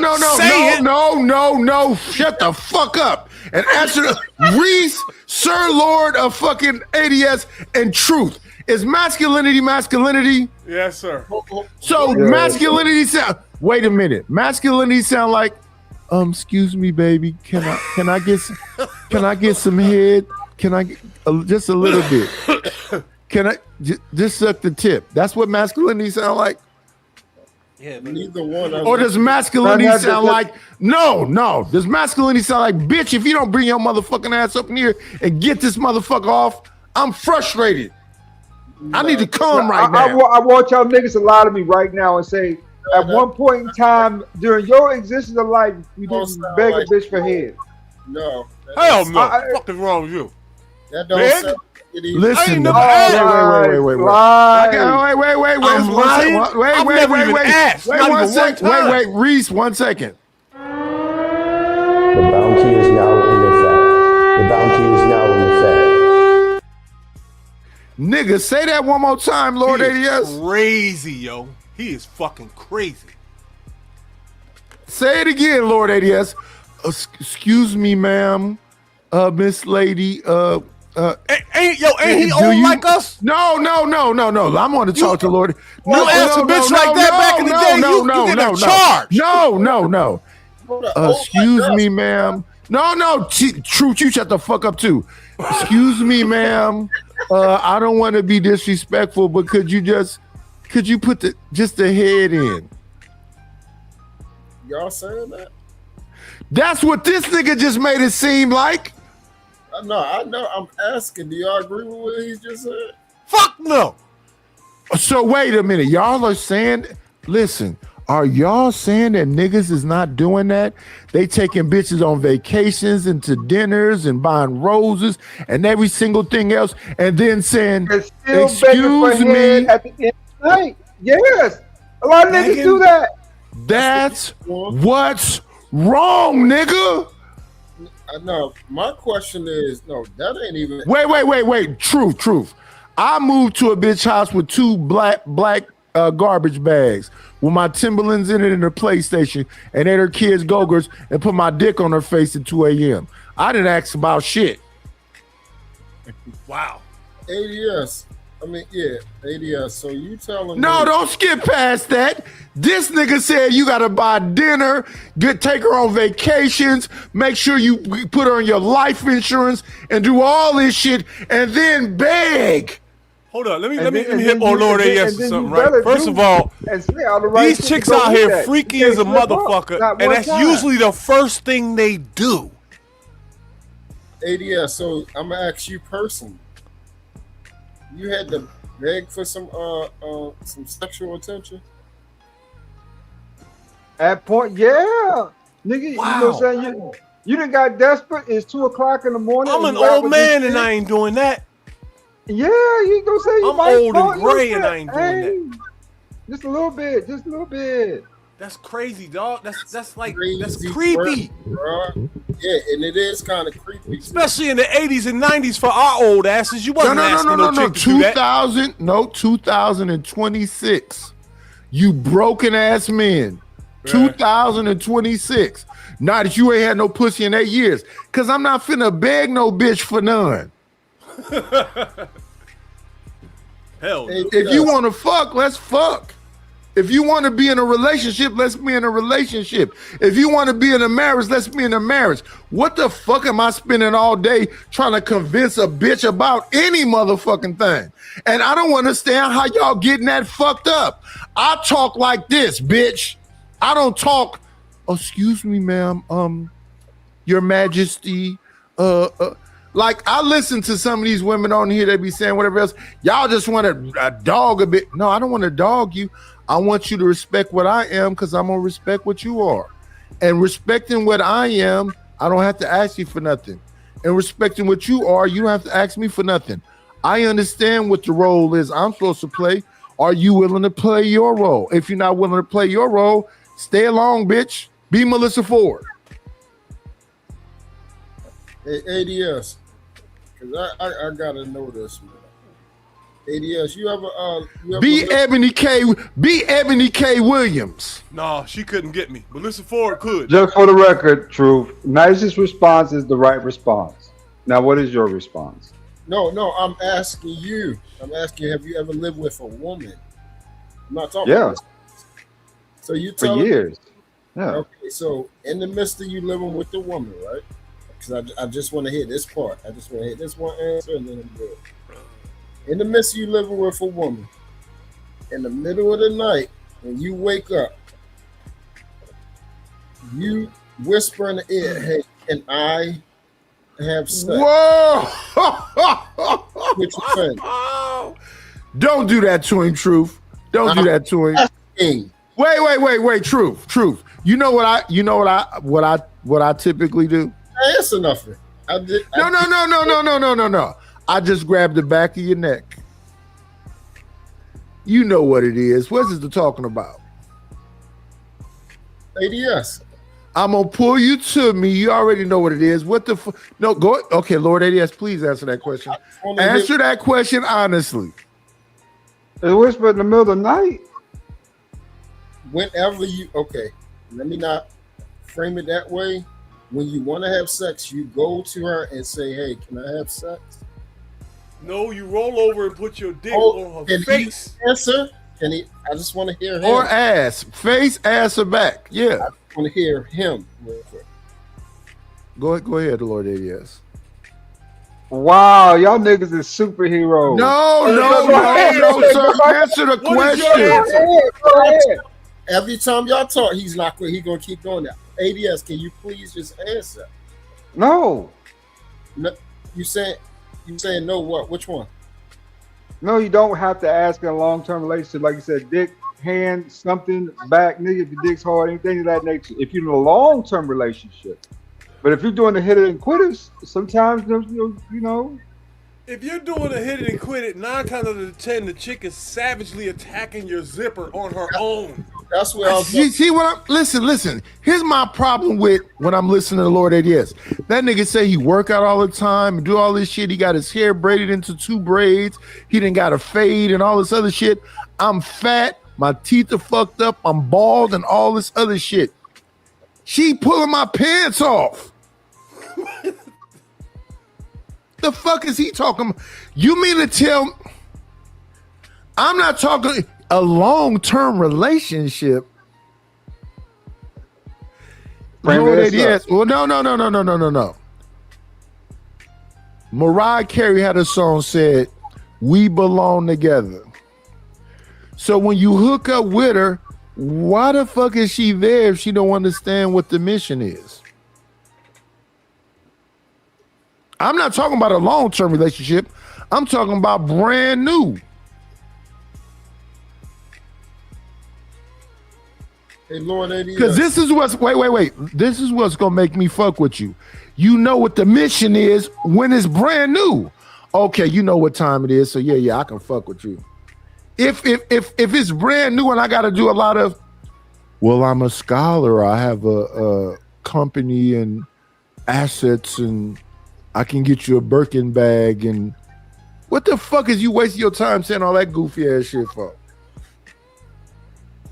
Speaker 3: Shut the fuck up and answer Reese, Sir Lord of fucking ADS and Truth. Is masculinity?
Speaker 5: Yes, sir.
Speaker 3: So masculinity sound. Wait a minute. Masculinity sound like, excuse me, baby. Can I get some head? Can I get just a little bit? Can I just suck the tip? That's what masculinity sound like.
Speaker 19: Yeah, neither one.
Speaker 3: Or does masculinity sound like no? Does masculinity sound like, bitch, if you don't bring your motherfucking ass up in here and get this motherfucker off, I'm frustrated. I need to come right now.
Speaker 7: I want y'all niggas to lie to me right now and say, at one point in time during your existence of life, you didn't beg a bitch for head.
Speaker 19: No.
Speaker 5: Hell no. What the fuck is wrong with you?
Speaker 19: That don't sound.
Speaker 3: Listen, wait. Wait, Reese, 1 second.
Speaker 20: The bounty is now in effect.
Speaker 3: Nigga, say that one more time, Lord ADS.
Speaker 5: Crazy, yo. He is fucking crazy.
Speaker 3: Say it again, Lord ADS. Excuse me, ma'am, Miss Lady,
Speaker 5: ain't he old like us?
Speaker 3: No. I'm going to talk to Lord.
Speaker 5: No, ask a bitch like that back in the day. You get a charge.
Speaker 3: No. Excuse me, ma'am. No. Truth, you shut the fuck up too. Excuse me, ma'am. I don't want to be disrespectful, but could you put the head in?
Speaker 19: Y'all saying that?
Speaker 3: That's what this nigga just made it seem like.
Speaker 19: No, I know. I'm asking. Do y'all agree with what he just said?
Speaker 5: Fuck no.
Speaker 3: So wait a minute. Y'all are saying, listen, are y'all saying that niggas is not doing that? They taking bitches on vacations and to dinners and buying roses and every single thing else and then saying, excuse me.
Speaker 7: At the end of the night. Yes. A lot of niggas do that.
Speaker 3: That's what's wrong, nigga.
Speaker 19: No, my question is, no, that ain't even.
Speaker 3: Wait. Truth. I moved to a bitch house with two black garbage bags with my Timberlands in it and her PlayStation and ate her kids' Go-Gurts and put my dick on her face at 2 a.m. I didn't ask about shit.
Speaker 5: Wow.
Speaker 19: ADS. So you telling me?
Speaker 3: No, don't skip past that. This nigga said you gotta buy dinner, take her on vacations, make sure you put her on your life insurance, and do all this shit, and then beg.
Speaker 5: Hold on, let me hit Lord AS or something, right? First of all, these chicks out here freaky as a motherfucker, and that's usually the first thing they do.
Speaker 19: ADS, so I'm gonna ask you personally. You had to beg for some sexual attention?
Speaker 7: At point, yeah. Nigga, wow. You know what I'm saying? You done got desperate. It's 2 o'clock in the morning.
Speaker 5: I'm an old man and I ain't doing that.
Speaker 7: Yeah, you gonna say you
Speaker 5: I'm old and gray and I ain't doing that.
Speaker 7: Just a little bit.
Speaker 5: That's crazy, dog. That's creepy.
Speaker 19: Bro. Yeah, and it is kind of creepy.
Speaker 5: Especially in the 80s and 90s for our old asses. You wasn't asking no chick to do that.
Speaker 3: 2026. You broken ass men. Yeah. 2026. Not that you ain't had no pussy in 8 years. Cause I'm not finna beg no bitch for none.
Speaker 5: Hell.
Speaker 3: If you wanna fuck, let's fuck. If you want to be in a relationship, let's be in a relationship. If you want to be in a marriage, let's be in a marriage. What the fuck am I spending all day trying to convince a bitch about any motherfucking thing? And I don't understand how y'all getting that fucked up. I talk like this, bitch. I don't talk, oh, excuse me, ma'am, Your Majesty, like I listen to some of these women on here, they be saying whatever else. Y'all just want to dog a bit. No, I don't want to dog you. I want you to respect what I am because I'm gonna respect what you are. And respecting what I am, I don't have to ask you for nothing. And respecting what you are, you don't have to ask me for nothing. I understand what the role is I'm supposed to play. Are you willing to play your role? If you're not willing to play your role, stay along, bitch. Be Melissa Ford.
Speaker 19: Hey, ADS, because I gotta know this, man. ADS, you ever
Speaker 3: be Ebony K. Williams.
Speaker 5: No, she couldn't get me. Melissa Ford could.
Speaker 7: Just for the record, Truth, nicest response is the right response. Now, what is your response?
Speaker 19: No, I'm asking you. I'm asking, have you ever lived with a woman? I'm not talking
Speaker 7: Yeah.
Speaker 19: about so you
Speaker 7: For
Speaker 19: tell
Speaker 7: years. Yeah.
Speaker 19: Okay, so in the midst of you living with the woman, right? Because I just want to hear this part. I just want to hear this one answer and then I'm good. In the midst of you living with a woman, in the middle of the night, when you wake up, you whisper in the ear, hey, can I have sex?
Speaker 3: Whoa!
Speaker 19: What you saying?
Speaker 3: Don't do that to him, Truth. Don't do that to him. Wait, Truth. You know what I typically do?
Speaker 19: Answer nothing.
Speaker 3: No. I just grab the back of your neck. You know what it is. What's it talking about?
Speaker 19: ADS.
Speaker 3: I'm gonna pull you to me. You already know what it is. What the fuck? No, go. Okay, Lord ADS, please answer that question. Answer that question honestly.
Speaker 7: It's whispered in the middle of the night.
Speaker 19: Whenever you, okay, let me not frame it that way. When you want to have sex, you go to her and say, hey, can I have sex?
Speaker 5: No, you roll over and put your dick on her face.
Speaker 19: Answer? Can he? I just want to hear him.
Speaker 3: Or ass. Face, ass, or back. Yeah.
Speaker 19: I want to hear him.
Speaker 3: Go ahead, Lord ADS.
Speaker 7: Wow, y'all niggas is superheroes.
Speaker 3: No, sir. Answer the question.
Speaker 19: Every time y'all talk, he's gonna keep doing that. ADS, can you please just answer?
Speaker 7: No.
Speaker 19: You saying no? What? Which one?
Speaker 7: No, you don't have to ask in a long-term relationship. Like you said, dick, hand, something, back, nigga, if your dick's hard, anything of that nature. If you're in a long-term relationship. But if you're doing the hit it and quitters, sometimes, you know.
Speaker 5: If you're doing a hit it and quit it, 9 times out of 10, the chick is savagely attacking your zipper on her own.
Speaker 19: That's where I'm.
Speaker 3: See what I'm. Listen. Here's my problem with when I'm listening to Lord ADS. That nigga say he work out all the time and do all this shit. He got his hair braided into 2 braids. He done got a fade and all this other shit. I'm fat. My teeth are fucked up. I'm bald and all this other shit. She pulling my pants off. The fuck is he talking about? You mean to tell I'm not talking a long-term relationship? Lord ADS. Well, no. Mariah Carey had a song said, "We belong together." So when you hook up with her, why the fuck is she there if she don't understand what the mission is? I'm not talking about a long-term relationship. I'm talking about brand new.
Speaker 19: Hey, Lord ADS.
Speaker 3: Because this is what's wait. This is what's gonna make me fuck with you. You know what the mission is when it's brand new. Okay, you know what time it is, so yeah, I can fuck with you. If it's brand new and I got to do a lot of, well, I'm a scholar. I have a company and assets and I can get you a Birkin bag and what the fuck is you wasting your time saying all that goofy ass shit for?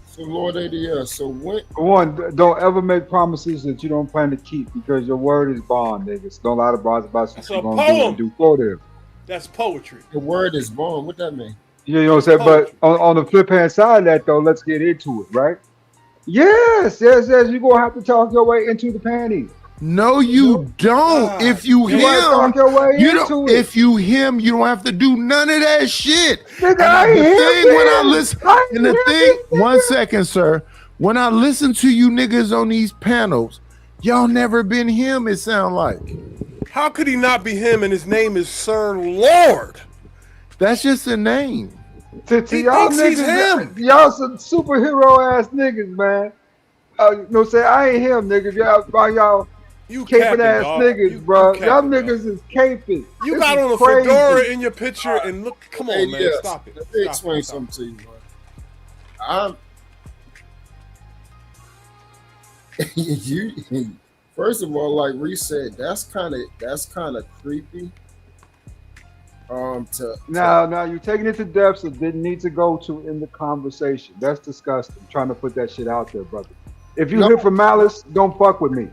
Speaker 19: So Lord ADS, so when
Speaker 7: one, don't ever make promises that you don't plan to keep because your word is bond, niggas. Don't lie to bars about what you're gonna do and do for them.
Speaker 5: That's poetry.
Speaker 19: The word is bond. What that mean?
Speaker 7: You know what I'm saying? But on the flip hand side of that, though, let's get into it, right? Yes. You're gonna have to talk your way into the panties.
Speaker 3: No, you don't. If you him,
Speaker 7: talk your way
Speaker 3: you
Speaker 7: into
Speaker 3: don't.
Speaker 7: it.
Speaker 3: If you him, you don't have to do none of that shit.
Speaker 7: Nigga,
Speaker 3: And
Speaker 7: I
Speaker 3: the
Speaker 7: ain't
Speaker 3: thing
Speaker 7: him,
Speaker 3: when I
Speaker 7: man.
Speaker 3: listen,
Speaker 7: I
Speaker 3: and the
Speaker 7: ain't
Speaker 3: thing,
Speaker 7: him,
Speaker 3: one second, sir. When I listen to you niggas on these panels, y'all never been him. It sound like.
Speaker 5: How could he not be him? And his name is Sir Lord.
Speaker 3: That's just a name.
Speaker 7: To
Speaker 5: He
Speaker 7: y'all
Speaker 5: thinks he's
Speaker 7: niggas,
Speaker 5: him.
Speaker 7: y'all some superhero ass niggas, man. You know what I'm saying? I ain't him, niggas. Y'all
Speaker 5: You
Speaker 7: caping
Speaker 5: capping,
Speaker 7: ass
Speaker 5: dog.
Speaker 7: niggas, bro.
Speaker 5: You
Speaker 7: y'all
Speaker 5: capping,
Speaker 7: niggas is caping.
Speaker 5: You
Speaker 7: This
Speaker 5: got
Speaker 7: is
Speaker 5: on a
Speaker 7: crazy.
Speaker 5: fedora in your picture and look. Come on, man.
Speaker 19: Yes.
Speaker 5: Stop it.
Speaker 19: Let me
Speaker 5: Stop
Speaker 19: explain
Speaker 5: it.
Speaker 19: something to you, man. You first of all, like Reese said, that's kind of creepy.
Speaker 7: Now you're taking it to depths that didn't need to go to in the conversation. That's disgusting. Trying to put that shit out there, brother. If you here for malice, don't fuck with me.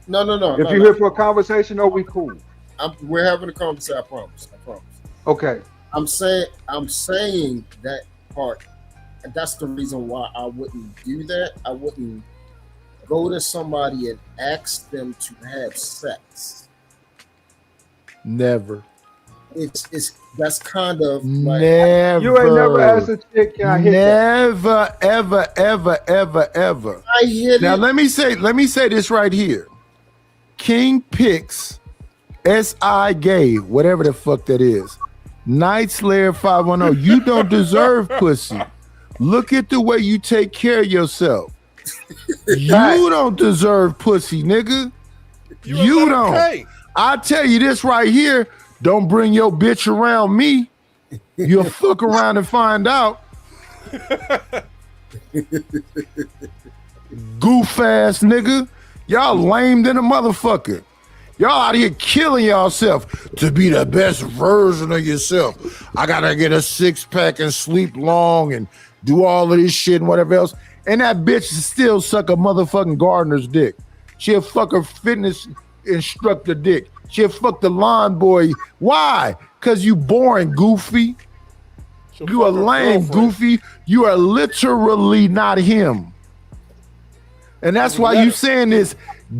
Speaker 19: No.
Speaker 7: If you're here for a conversation, oh, we cool.
Speaker 19: We're having a conversation. I promise.
Speaker 7: Okay.
Speaker 19: I'm saying that part. And that's the reason why I wouldn't do that. I wouldn't go to somebody and ask them to have sex.
Speaker 3: Never.
Speaker 19: That's kind of like
Speaker 3: Never.
Speaker 7: You ain't never asked a chick, can I hit that?
Speaker 3: Never, ever.
Speaker 19: I hit
Speaker 3: now
Speaker 19: it.
Speaker 3: let me say this right here. King Picks, S.I. Gay, whatever the fuck that is. Night Slayer 510. You don't deserve pussy. Look at the way you take care of yourself. You don't deserve pussy, nigga. You don't.
Speaker 5: Pay.
Speaker 3: I tell you this right here. Don't bring your bitch around me. You'll fuck around and find out. Goof ass nigga. Y'all lame than a motherfucker. Y'all out here killing yourself to be the best version of yourself. I gotta get a 6-pack and sleep long and do all of this shit and whatever else. And that bitch still suck a motherfucking gardener's dick. She'll fuck a fitness instructor dick. She'll fuck the lawn boy. Why? Because you boring, goofy. You are lame, goofy. You are literally not him. And that's why you saying this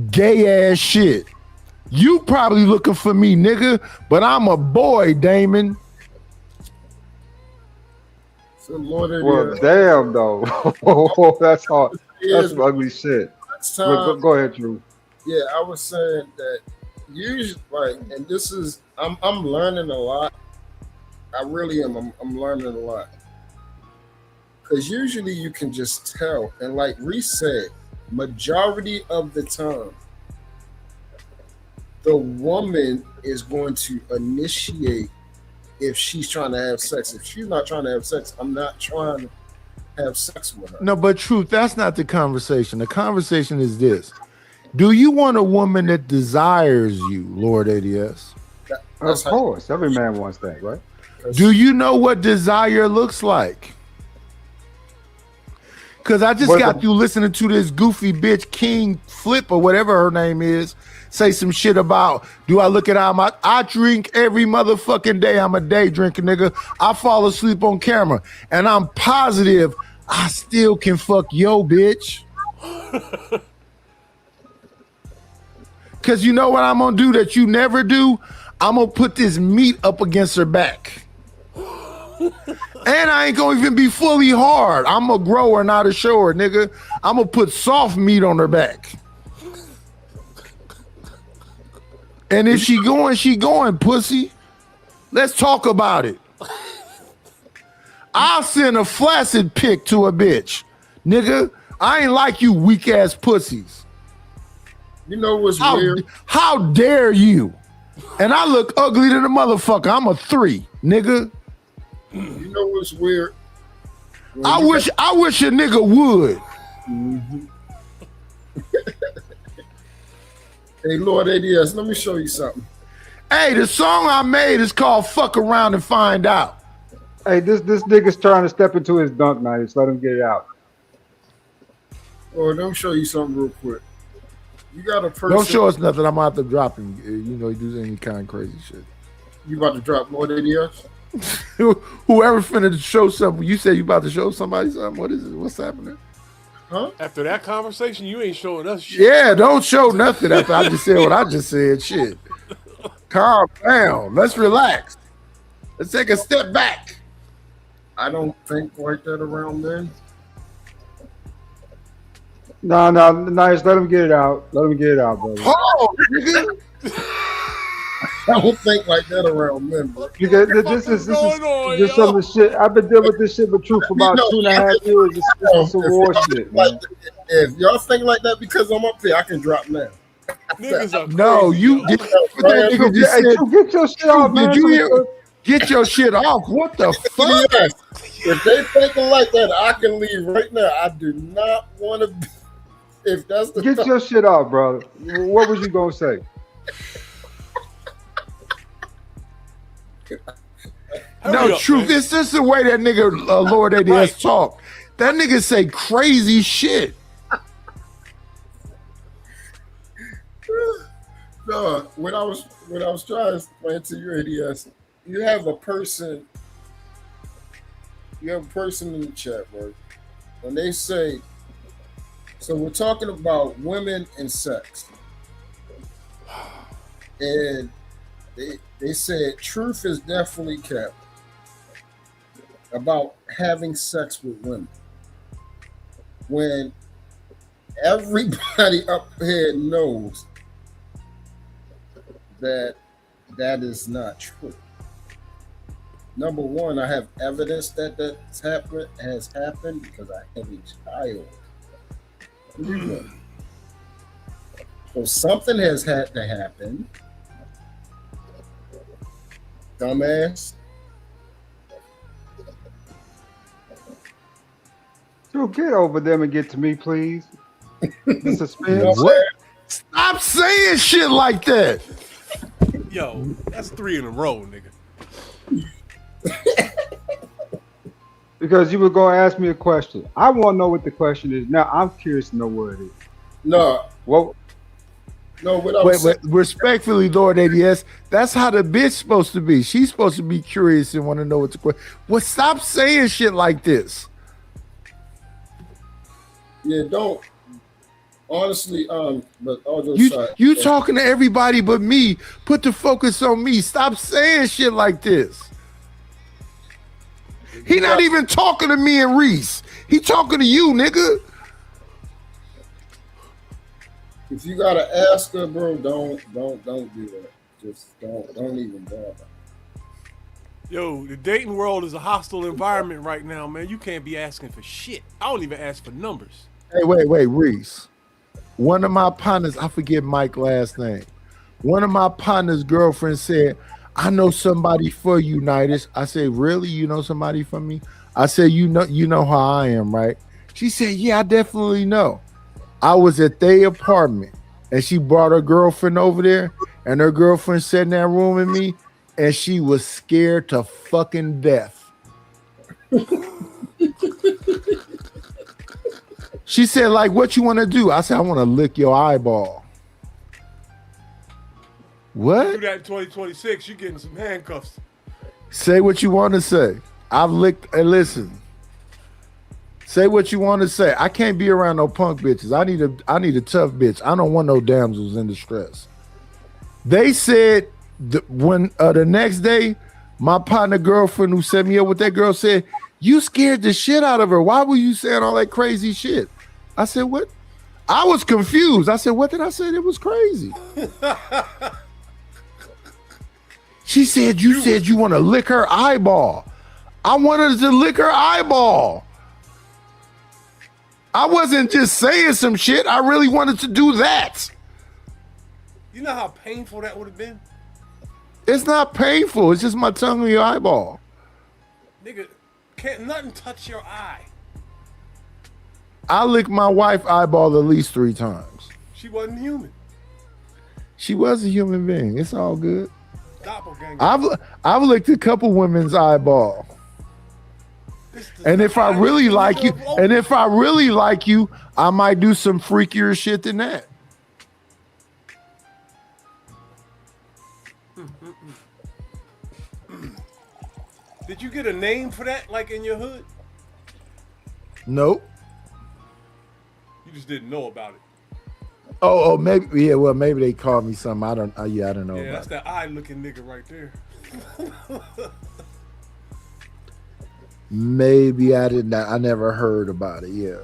Speaker 3: gay ass shit. You probably looking for me, nigga, but I'm a boy, Damon.
Speaker 19: So Lord of
Speaker 7: Well, damn though. That's hard. That's some ugly shit. Go ahead, Drew.
Speaker 19: Yeah, I was saying that usually, like, and this is I'm learning a lot. I really am. I'm learning a lot because usually you can just tell, and like Reese said, majority of the time, the woman is going to initiate if she's trying to have sex. If she's not trying to have sex, I'm not trying to have sex with her.
Speaker 3: No, but truth, that's not the conversation. The conversation is this. Do you want a woman that desires you, Lord ADS?
Speaker 7: Of course. Every man wants that, right?
Speaker 3: Do you know what desire looks like? Because I just got through listening to this goofy bitch King Flip or whatever her name is say some shit about, do I look at how much I drink every motherfucking day? I'm a day drinker, nigga. I fall asleep on camera. And I'm positive I still can fuck yo bitch. Because you know what I'm going to do that you never do? I'm going to put this meat up against her back. And I ain't going to even be fully hard. I'm a grower, not a shower, nigga. I'm going to put soft meat on her back. And if she going, pussy. Let's talk about it. I'll send a flaccid pic to a bitch. Nigga, I ain't like you weak ass pussies.
Speaker 19: You know what's weird?
Speaker 3: How dare you? And I look ugly to the motherfucker. I'm a 3, nigga.
Speaker 19: You know what's weird?
Speaker 3: I wish a nigga would.
Speaker 19: Mm-hmm. Hey, Lord ADS, let me show you something.
Speaker 3: Hey, the song I made is called Fuck Around and Find Out.
Speaker 7: Hey, this nigga's trying to step into his dunk now. Just let him get it out.
Speaker 19: Oh, let me show you something real quick. You got a person.
Speaker 3: Don't show us nothing. I'm about to drop him. You know, he does any kind of crazy shit.
Speaker 19: You about to drop Lord ADS?
Speaker 3: Whoever finna show something, you said you about to show somebody something. What is it? What's happening?
Speaker 12: Huh?
Speaker 5: After that conversation, you ain't showing us shit.
Speaker 3: Yeah, don't show nothing after I just said what I just said. Shit. Calm down. Let's relax. Let's take a step back.
Speaker 19: I don't think like that around men.
Speaker 7: No, nice. Let him get it out. Let him get it out, brother.
Speaker 3: Oh, nigga.
Speaker 19: I don't think like that around men, bro.
Speaker 7: Because this is just some of the shit. I've been dealing with this shit with Truth for about 2.5 years. This is some war shit, man.
Speaker 19: If y'all think like that because I'm up here, I can drop now.
Speaker 5: Niggas are
Speaker 3: No, you did. That nigga just said,
Speaker 7: Get your shit off, man.
Speaker 3: did you hear? Get your shit off. What the fuck?
Speaker 19: Yes. If they thinking like that, I can leave right now. I do not want to be. If that's the
Speaker 7: Get your shit off, brother. What was you gonna say?
Speaker 3: No, Truth. It's just the way that nigga Lord ADS talk. That nigga say crazy shit.
Speaker 19: No, when I was trying to explain to you, ADS, you have a person in the chat, right? When they say, so we're talking about women and sex, and they said truth is definitely kept about having sex with women when everybody up here knows that is not true. Number one, I have evidence that has happened because I have a child. So something has had to happen. Dumbass.
Speaker 7: Dude, get over them and get to me, please. The suspense.
Speaker 3: What? Stop saying shit like that.
Speaker 5: Yo, that's 3 in a row, nigga.
Speaker 7: Because you were going to ask me a question. I want to know what the question is. Now, I'm curious to know what it is.
Speaker 19: No.
Speaker 7: What?
Speaker 19: No, what I was
Speaker 3: Wait, respectfully, Lord ADS, that's how the bitch supposed to be. She's supposed to be curious and want to know what the question. Well, stop saying shit like this.
Speaker 19: Yeah, don't. Honestly, but all those
Speaker 3: you talking to everybody but me. Put the focus on me. Stop saying shit like this. He not even talking to me and Reese. He talking to you, nigga.
Speaker 19: If you gotta ask her, bro, don't do that. Just don't even bother.
Speaker 5: Yo, the dating world is a hostile environment right now, man. You can't be asking for shit. I don't even ask for numbers.
Speaker 3: Hey, wait, Reese. One of my partners, I forget Mike's last name. One of my partner's girlfriends said, I know somebody for you, Nidus. I said, really? You know somebody for me? I said, you know how I am, right? She said, yeah, I definitely know. I was at their apartment and she brought her girlfriend over there and her girlfriend sat in that room with me and she was scared to fucking death. She said, like, what you want to do? I said, I want to lick your eyeball. What?
Speaker 5: Do that in 2026, you getting some handcuffs.
Speaker 3: Say what you want to say. I've licked, and listen. Say what you want to say. I can't be around no punk bitches. I need a tough bitch. I don't want no damsels in distress. They said when the next day, my partner girlfriend who set me up with that girl said, you scared the shit out of her. Why were you saying all that crazy shit? I said, what? I was confused. I said, what did I say that was crazy? She said, you said you want to lick her eyeball. I wanted to lick her eyeball. I wasn't just saying some shit. I really wanted to do that.
Speaker 5: You know how painful that would have been?
Speaker 3: It's not painful. It's just my tongue on your eyeball.
Speaker 5: Nigga, can't nothing touch your eye.
Speaker 3: I licked my wife's eyeball at least 3 times.
Speaker 5: She wasn't human.
Speaker 3: She was a human being. It's all good.
Speaker 5: Doppelganger.
Speaker 3: I've licked a couple women's eyeball. And if I really like you, I might do some freakier shit than that.
Speaker 5: get a name for that, like in your hood?
Speaker 3: Nope.
Speaker 5: You just didn't know about it.
Speaker 3: Oh, maybe. Yeah, well, maybe they called me something. I don't know.
Speaker 5: Yeah,
Speaker 3: about
Speaker 5: that's
Speaker 3: it.
Speaker 5: that eye-looking nigga right there.
Speaker 3: Maybe I didn't. I never heard about it. Yeah,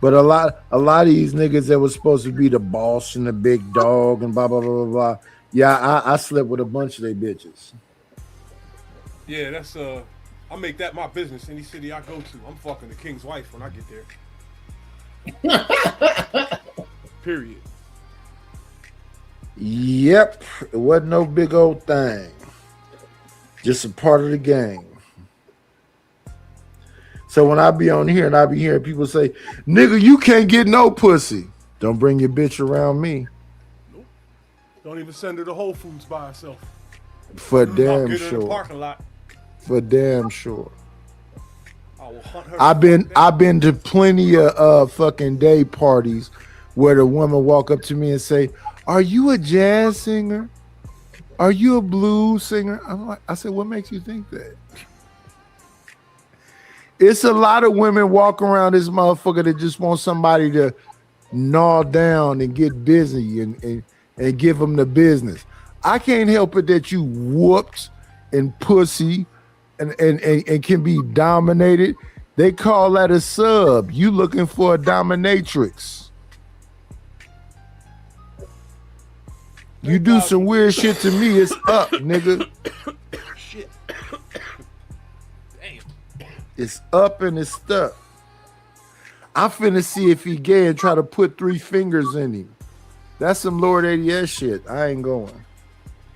Speaker 3: but a lot of these niggas that was supposed to be the boss and the big dog and blah blah blah blah blah. Yeah, I slept with a bunch of they bitches.
Speaker 5: Yeah, that's I make that my business. Any city I go to, I'm fucking the king's wife when I get there. Period.
Speaker 3: Yep, it wasn't no big old thing. Just a part of the game. So when I be on here and I be hearing people say, "Nigga, you can't get no pussy," don't bring your bitch around me.
Speaker 5: Nope. Don't even send her to Whole Foods by herself.
Speaker 3: For
Speaker 5: I'll
Speaker 3: damn
Speaker 5: get her in the
Speaker 3: sure.
Speaker 5: parking lot.
Speaker 3: For damn sure.
Speaker 5: I will hunt her.
Speaker 3: I've been to plenty of fucking day parties where the woman walk up to me and say, "Are you a jazz singer? Are you a blues singer?" I said, "What makes you think that?" It's a lot of women walk around this motherfucker that just want somebody to gnaw down and get busy and give them the business. I can't help it that you whooped and pussy and can be dominated. They call that a sub. You looking for a dominatrix. You do some weird shit to me, it's up, nigga.
Speaker 5: Shit. Damn.
Speaker 3: It's up and it's stuck. I'm finna see if he gay and try to put 3 fingers in him. That's some Lord ADS shit. I ain't going.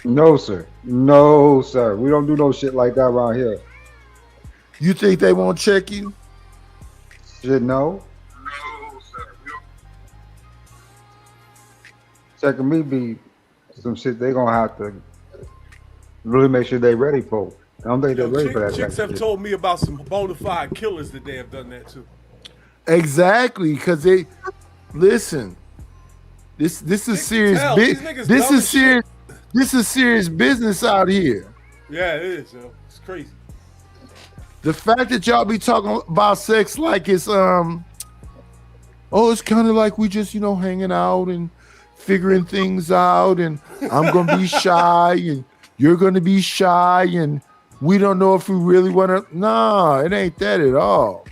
Speaker 7: No, sir. No, sir. We don't do no shit like that around here.
Speaker 3: You think they won't check you?
Speaker 7: Shit, no.
Speaker 2: No, sir.
Speaker 7: Checking me be some shit they gonna have to really make sure they ready for. I don't think they're ready for that.
Speaker 5: Chicks have told me about some bona fide killers that they have done that too.
Speaker 3: Exactly, because they listen. This is serious. This is serious business out here.
Speaker 5: Yeah, it is. Yo. It's crazy.
Speaker 3: The fact that y'all be talking about sex like it's it's kind of like we just hanging out and figuring things out, and I'm gonna be shy and you're gonna be shy and we don't know if we really want to. Nah, it ain't that at all.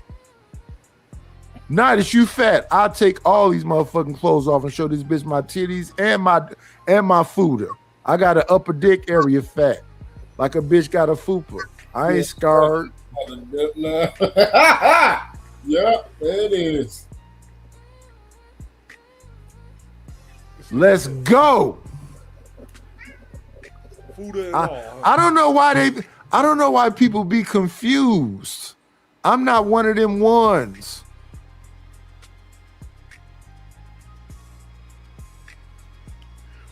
Speaker 3: Not that you fat. I'll take all these motherfucking clothes off and show this bitch my titties and my fooder. I got an upper dick area fat, like a bitch got a fupa. I ain't scarred.
Speaker 19: Yeah, it is.
Speaker 3: Let's go. I don't know why people be confused. I'm not one of them ones.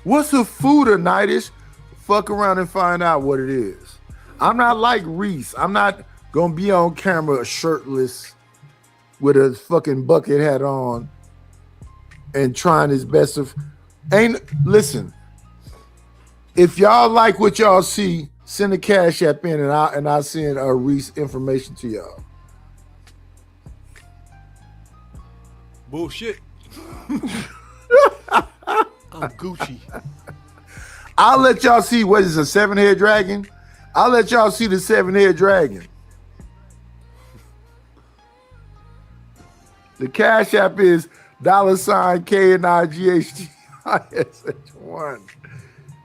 Speaker 3: What's a fooder, Nightish? Fuck around and find out what it is. I'm not like Reese. I'm not gonna be on camera shirtless with a fucking bucket hat on and trying his best to. Listen. If y'all like what y'all see, send a Cash App in and I'll send Reese information to y'all.
Speaker 5: Bullshit. I'm Gucci.
Speaker 3: I'll let y'all see what is a 7-head dragon. I'll let y'all see the 7-head dragon. The Cash App is $KNIGHTISH1.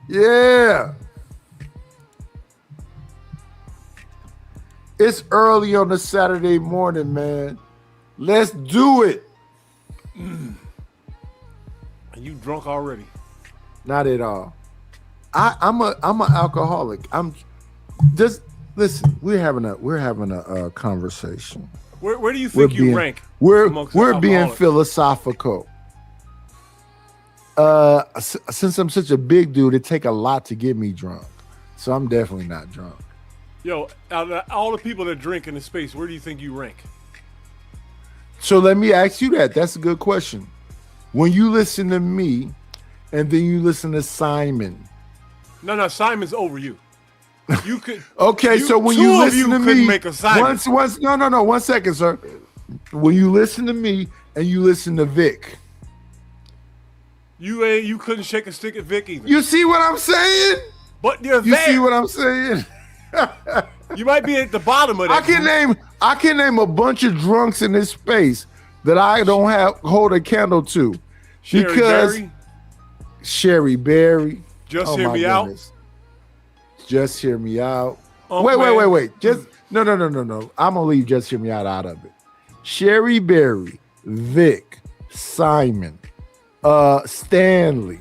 Speaker 3: Yeah. It's early on a Saturday morning, man. Let's do it.
Speaker 5: And you drunk already?
Speaker 3: Not at all. I'm an alcoholic. I'm just listen. We're having a conversation.
Speaker 5: Where do you think you rank?
Speaker 3: We're being philosophical. Since I'm such a big dude, it take a lot to get me drunk. So I'm definitely not drunk.
Speaker 5: Yo, out of all the people that drink in the space, where do you think you rank?
Speaker 3: So let me ask you that. That's a good question. When you listen to me and then you listen to Simon.
Speaker 5: No, Simon's over you. You could.
Speaker 3: Okay, so when you listen to me,
Speaker 5: make assignments.
Speaker 3: no, 1 second, sir. When you listen to me and you listen to Vic,
Speaker 5: you couldn't shake a stick at Vic either.
Speaker 3: you see what I'm saying?
Speaker 5: But you're
Speaker 3: You
Speaker 5: there.
Speaker 3: see what I'm saying?
Speaker 5: You might be at the bottom of that.
Speaker 3: I can name a bunch of drunks in this space that I don't hold a candle to.
Speaker 5: Sherry Berry?
Speaker 3: Sherry Berry.
Speaker 5: Just hear me out.
Speaker 3: Just hear me out. Wait. Just no. I'm gonna leave Just Hear Me out of it. Sherry Berry, Vic, Simon, Stanley.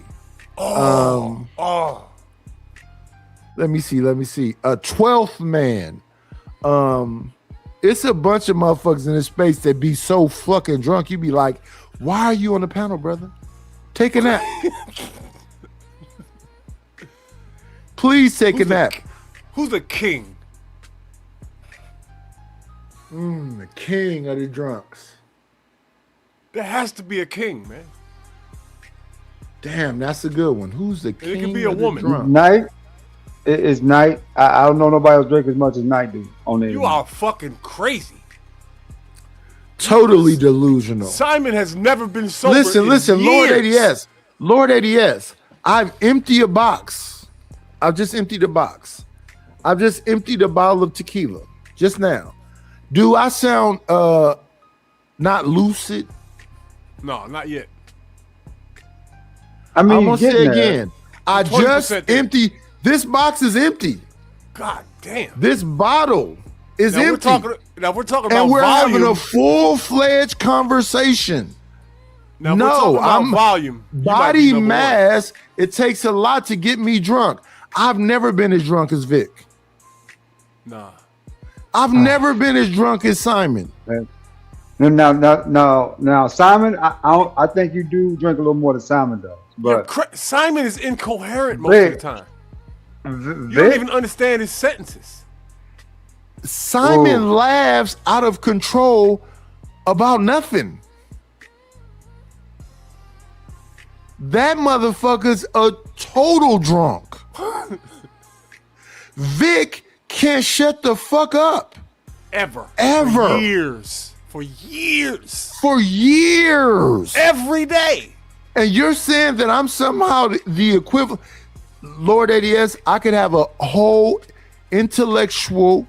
Speaker 3: Let me see. 12th Man. It's a bunch of motherfuckers in this space that be so fucking drunk. You be like, why are you on the panel, brother? Take a nap. Please take a nap.
Speaker 5: Who's the king?
Speaker 3: The king of the drunks.
Speaker 5: There has to be a king, man.
Speaker 3: Damn, that's a good one. Who's the king?
Speaker 5: It could be a woman.
Speaker 7: Night. It's Night. I don't know nobody else drink as much as Night do on there.
Speaker 5: You are fucking crazy.
Speaker 3: Totally delusional.
Speaker 5: Simon has never been sober.
Speaker 3: Listen,
Speaker 5: in
Speaker 3: Lord ADS. I've emptied a box. I've just emptied a box. I've just emptied a bottle of tequila just now. Do I sound not lucid?
Speaker 5: No, not yet.
Speaker 7: I mean,
Speaker 3: I'm gonna say again. I just
Speaker 5: there.
Speaker 3: emptied. This box is empty.
Speaker 5: God damn.
Speaker 3: This bottle is empty.
Speaker 5: We're talking about
Speaker 3: and we're
Speaker 5: volume.
Speaker 3: having a full-fledged conversation.
Speaker 5: Now, we're talking about volume.
Speaker 3: Body mass. It takes a lot to get me drunk. I've never been as drunk as Vic.
Speaker 5: Nah.
Speaker 3: I've never been as drunk as Simon.
Speaker 7: Now, Simon, I think you do drink a little more than Simon does. But
Speaker 5: Simon is incoherent most of the time. You don't even understand his sentences.
Speaker 3: Simon laughs out of control about nothing. That motherfucker's a total drunk. Vic can't shut the fuck up.
Speaker 5: Ever.
Speaker 3: For years.
Speaker 5: Every day.
Speaker 3: And you're saying that I'm somehow the equivalent. Lord ADS, I could have a whole intellectual,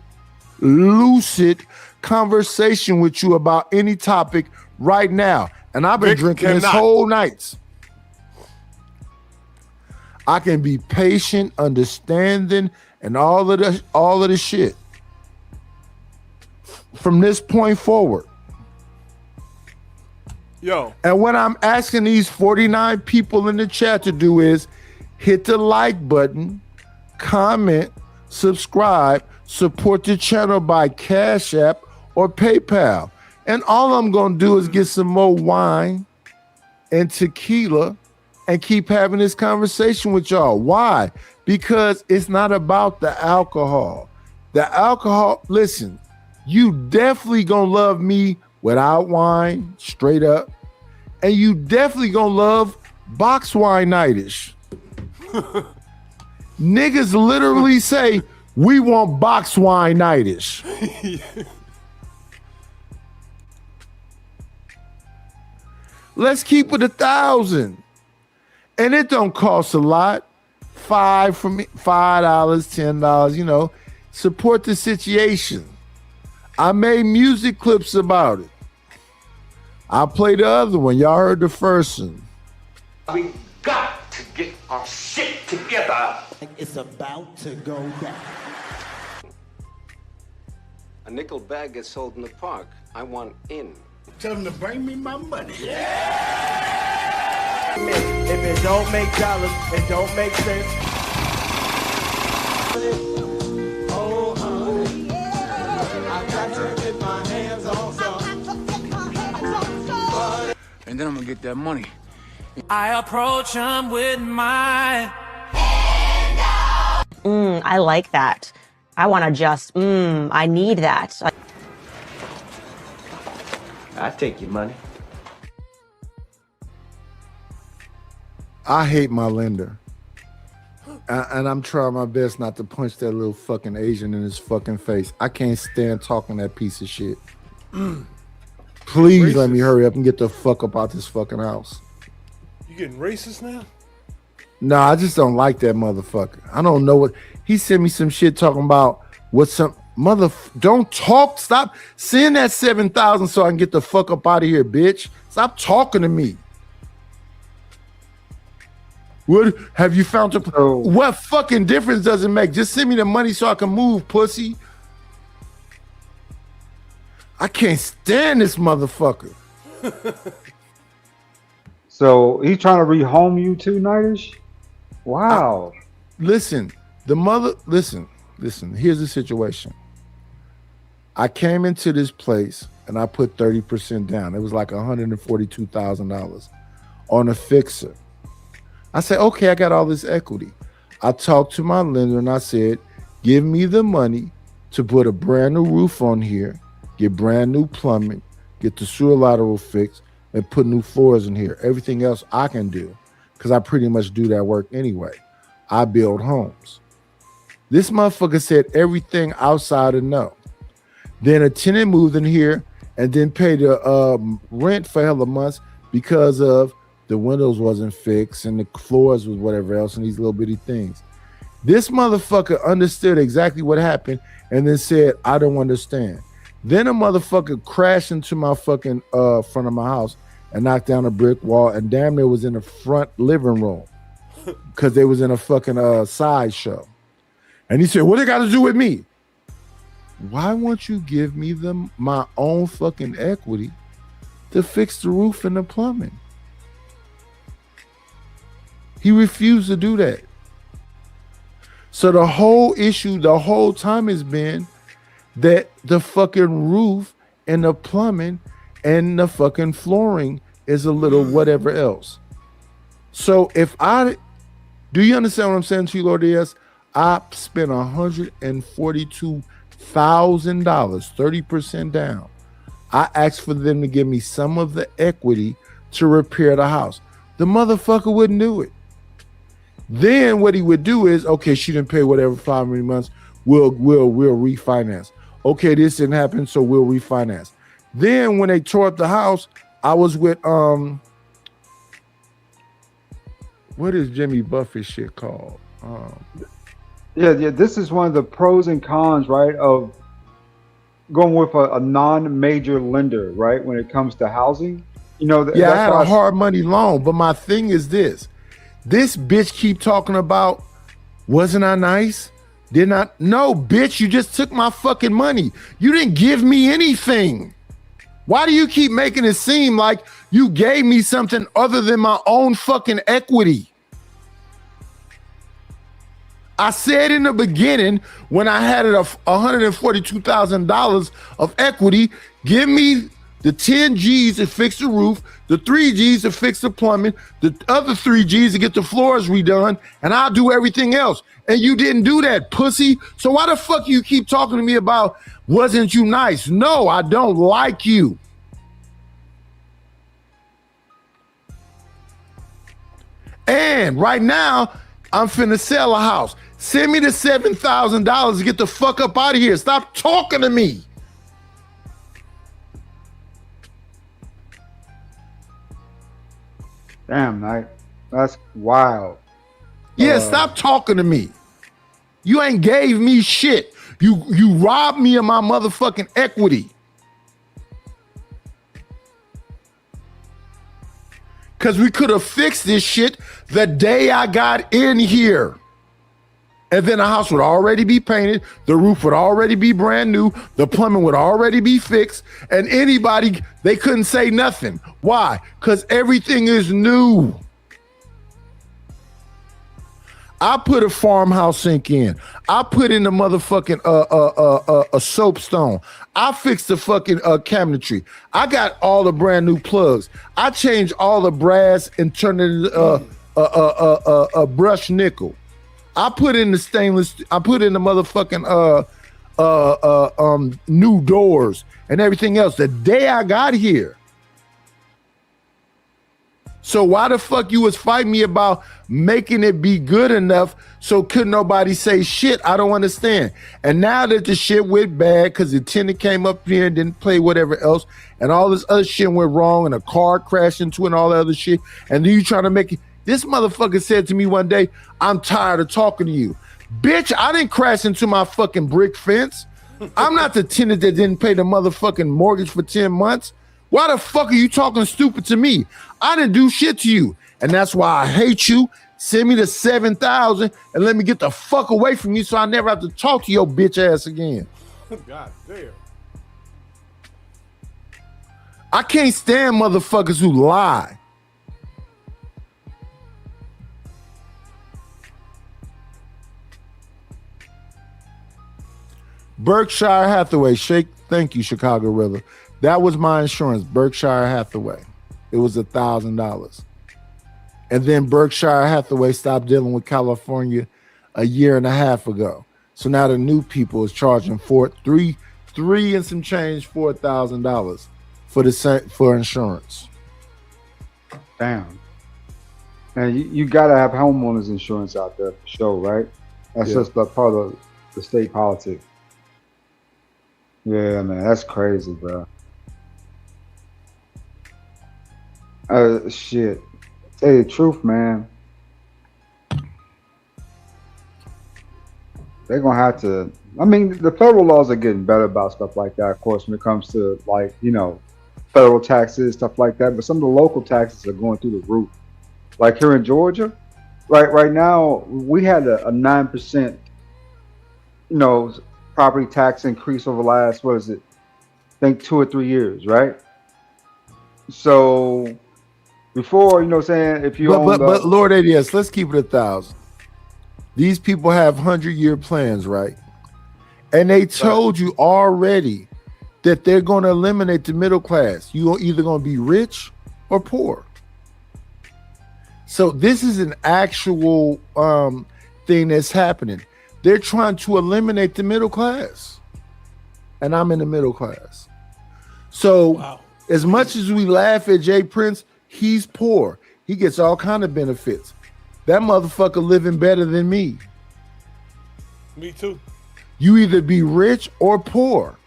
Speaker 3: lucid conversation with you about any topic right now. And I've been drinking this whole night. I can be patient, understanding, and all of the shit. From this point forward.
Speaker 5: Yo.
Speaker 3: And what I'm asking these 49 people in the chat to do is hit the like button, comment, subscribe, support the channel by Cash App or PayPal. And all I'm going to do is get some more wine and tequila and keep having this conversation with y'all. Why? Because it's not about the alcohol. The alcohol, listen, you definitely going to love me without wine, straight up. And you definitely going to love box wine nightish. Niggas literally say, we want box wine nightish. Let's keep it 1,000. And it don't cost a lot. $5, $10, you know. Support the situation. I made music clips about it. I'll play the other one. Y'all heard the first one.
Speaker 21: We got to get our shit together.
Speaker 22: It's about to go down.
Speaker 23: A nickel bag gets sold in the park. I want in.
Speaker 22: Tell them to bring me my money.
Speaker 11: If it don't make dollars, it don't make sense.
Speaker 22: Oh, honey, I got to get my hands on some.
Speaker 24: And then I'm gonna get that money.
Speaker 6: I approach him with my
Speaker 25: I like that. I want to just, I need that.
Speaker 23: I take your money.
Speaker 3: I hate my lender. and I'm trying my best not to punch that little fucking Asian in his fucking face. I can't stand talking that piece of shit. Please let me hurry up and get the fuck up out this fucking house.
Speaker 5: You getting racist now?
Speaker 3: No, I just don't like that motherfucker. I don't know what he sent me some shit talking about. What some don't talk. Stop. Send that 7,000 so I can get the fuck up out of here, bitch. Stop talking to me. What have you found? What fucking difference does it make? Just send me the money so I can move, pussy. I can't stand this motherfucker.
Speaker 7: So he's trying to rehome you too, Nightish? Wow.
Speaker 3: Listen. Here's the situation. I came into this place and I put 30% down. It was like $142,000 on a fixer. I said, okay, I got all this equity. I talked to my lender and I said, give me the money to put a brand new roof on here, get brand new plumbing, get the sewer lateral fixed, and put new floors in here. Everything else I can do because I pretty much do that work anyway. I build homes. This motherfucker said everything outside of no. Then a tenant moved in here and then paid the rent for hella months because of the windows wasn't fixed and the floors was whatever else and these little bitty things. This motherfucker understood exactly what happened and then said, I don't understand. Then a motherfucker crashed into my fucking front of my house and knocked down a brick wall and damn near was in the front living room because they was in a fucking sideshow. And he said, what it got to do with me? Why won't you give me my own fucking equity to fix the roof and the plumbing? He refused to do that. So the whole issue the whole time has been that the fucking roof and the plumbing and the fucking flooring is a little whatever else. So do you understand what I'm saying to you, Lord Diaz? I spent $142,000, 30% down. I asked for them to give me some of the equity to repair the house. The motherfucker wouldn't do it. Then what he would do is, okay, she didn't pay whatever 5 months. We'll refinance. Okay, this didn't happen, so we'll refinance. Then when they tore up the house, I was with what is Jimmy Buffett shit called?
Speaker 7: Yeah. This is one of the pros and cons, right, of going with a non-major lender, right, when it comes to housing. You know,
Speaker 3: I had a hard money loan, but my thing is this bitch keep talking about, wasn't I nice? No, bitch, you just took my fucking money. You didn't give me anything. Why do you keep making it seem like you gave me something other than my own fucking equity? I said in the beginning when I had it $142,000 of equity, give me the 10 G's to fix the roof, the 3 G's to fix the plumbing, the other 3 G's to get the floors redone, and I'll do everything else. And you didn't do that, pussy. So why the fuck you keep talking to me about, wasn't you nice? No, I don't like you. And right now, I'm finna sell a house. Send me the $7,000 to get the fuck up out of here. Stop talking to me.
Speaker 7: Damn, Knight. That's wild.
Speaker 3: Yeah, stop talking to me. You ain't gave me shit. You robbed me of my motherfucking equity. Because we could have fixed this shit the day I got in here. And then the house would already be painted. The roof would already be brand new. The plumbing would already be fixed. And they couldn't say nothing. Why? Because everything is new. I put a farmhouse sink in. I put in the motherfucking a soapstone. I fixed the fucking cabinetry. I got all the brand new plugs. I changed all the brass and turned it into a brushed nickel. I put in the stainless. I put in the motherfucking new doors and everything else the day I got here. So why the fuck you was fighting me about making it be good enough so couldn't nobody say shit? I don't understand. And now that the shit went bad because the tenant came up here and didn't play whatever else, and all this other shit went wrong, and a car crashed into it and all that other shit, and then you trying to make it. This motherfucker said to me one day, I'm tired of talking to you. Bitch, I didn't crash into my fucking brick fence. I'm not the tenant that didn't pay the motherfucking mortgage for 10 months. Why the fuck are you talking stupid to me? I didn't do shit to you. And that's why I hate you. Send me the 7,000 and let me get the fuck away from you so I never have to talk to your bitch ass again.
Speaker 5: God damn.
Speaker 3: I can't stand motherfuckers who lie. Berkshire Hathaway, thank you, Chicago River. That was my insurance, Berkshire Hathaway. It was $1,000. And then Berkshire Hathaway stopped dealing with California a year and a half ago. So now the new people is charging three and some change, $4,000 for insurance.
Speaker 7: Damn. And you gotta have homeowners insurance out there for sure, right? That's just a part of the state politics. Yeah, man, that's crazy, bro. Shit. Tell you the truth, man. They're gonna have to. I mean, the federal laws are getting better about stuff like that, of course, when it comes to, like, you know, federal taxes, stuff like that. But some of the local taxes are going through the roof. Like here in Georgia, right now, we had a 9%, you know, property tax increase over the last, what is it? I think 2 or 3 years, right? So before, you know what I'm saying, if you
Speaker 3: but Lord ADS, let's keep it 1,000. These people have 100-year plans, right? And they told you already that they're going to eliminate the middle class. You're either going to be rich or poor. So this is an actual thing that's happening. They're trying to eliminate the middle class. And I'm in the middle class. So as much as we laugh at Jay Prince, he's poor. He gets all kind of benefits. That motherfucker living better than me.
Speaker 5: Me too.
Speaker 3: You either be rich or poor.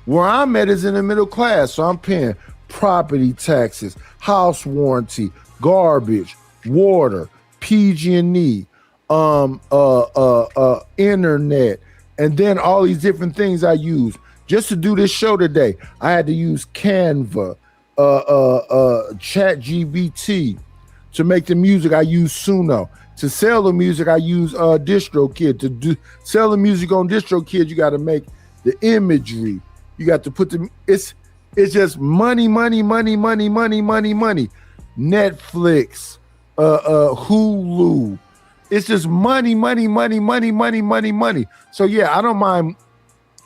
Speaker 3: Where I'm at is in the middle class. So I'm paying property taxes, house warranty, garbage, water, PG&E, internet, and then all these different things I use. Just to do this show today, I had to use Canva, ChatGPT. To make the music, I use Suno. To sell the music, I use DistroKid. To sell the music on DistroKid, you got to make the imagery. You got to put the. It's just money. Netflix, Hulu. It's just money. So yeah, I don't mind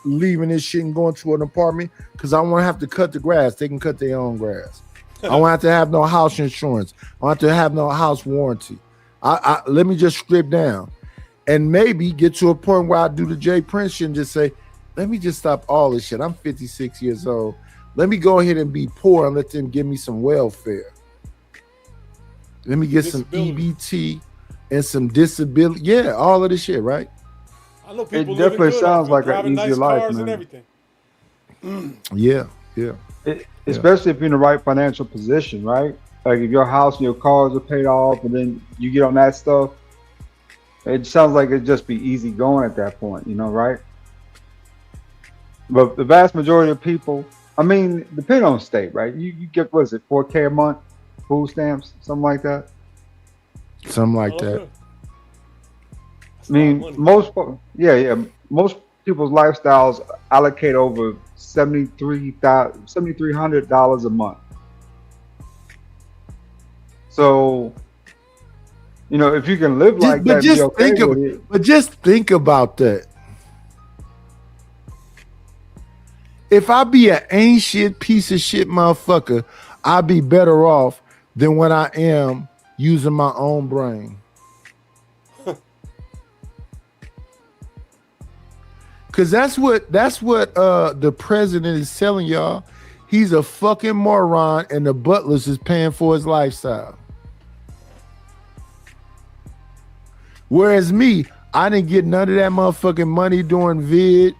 Speaker 3: leaving this shit and going to an apartment because I won't have to cut the grass. They can cut their own grass. I won't have to have no house insurance. I won't have to have no house warranty. I let me just strip down and maybe get to a point where I do the Jay Prince shit and just say, let me just stop all this shit. I'm 56 years old. Let me go ahead and be poor and let them give me some welfare. Let me get some EBT and some disability. Yeah, all of this shit, right?
Speaker 5: I know people
Speaker 7: it definitely sounds like an easier
Speaker 5: nice
Speaker 7: life,
Speaker 5: cars
Speaker 7: man.
Speaker 5: And everything.
Speaker 3: Yeah.
Speaker 7: Especially if you're in the right financial position, right? Like if your house and your cars are paid off and then you get on that stuff, it sounds like it'd just be easy going at that point, you know, right? But the vast majority of people, I mean, depending on state, right? You get, what is it, $4K a month, food stamps, something like that?
Speaker 3: Something like that.
Speaker 7: I mean, most people's lifestyles allocate over $7,300 a month. So, you know, if you can live like that,
Speaker 3: but just think about that. If I be an ancient piece of shit motherfucker, I'd be better off than what I am using my own brain. Cause that's what the president is telling y'all. He's a fucking moron, and the butlers is paying for his lifestyle. Whereas me, I didn't get none of that motherfucking money during vid.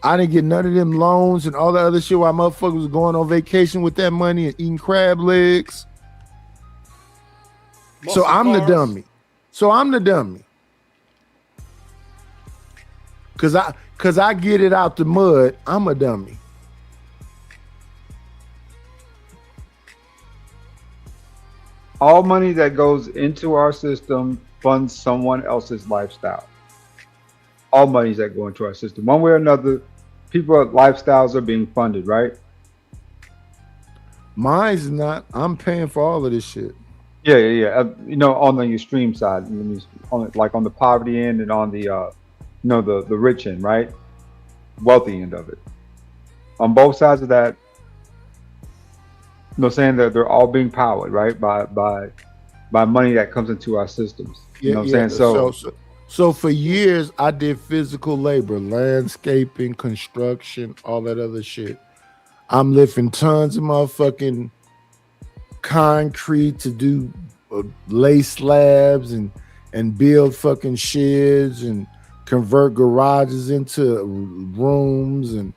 Speaker 3: I didn't get none of them loans and all that other shit while motherfuckers was going on vacation with that money and eating crab legs. So I'm the dummy. Cause I get it out the mud. I'm a dummy.
Speaker 7: All money that goes into our system funds someone else's lifestyle. All monies that go into our system, one way or another, people's lifestyles are being funded, right?
Speaker 3: Mine's not. I'm paying for all of this shit.
Speaker 7: Yeah. You know, on the extreme side, like on the poverty end and on the, the rich end, right? Wealthy end of it. On both sides of that, saying that they're all being powered, right, by money that comes into our systems. You know what I'm saying?
Speaker 3: So for years, I did physical labor, landscaping, construction, all that other shit. I'm lifting tons of motherfucking concrete to do lay slabs and build fucking sheds and convert garages into rooms and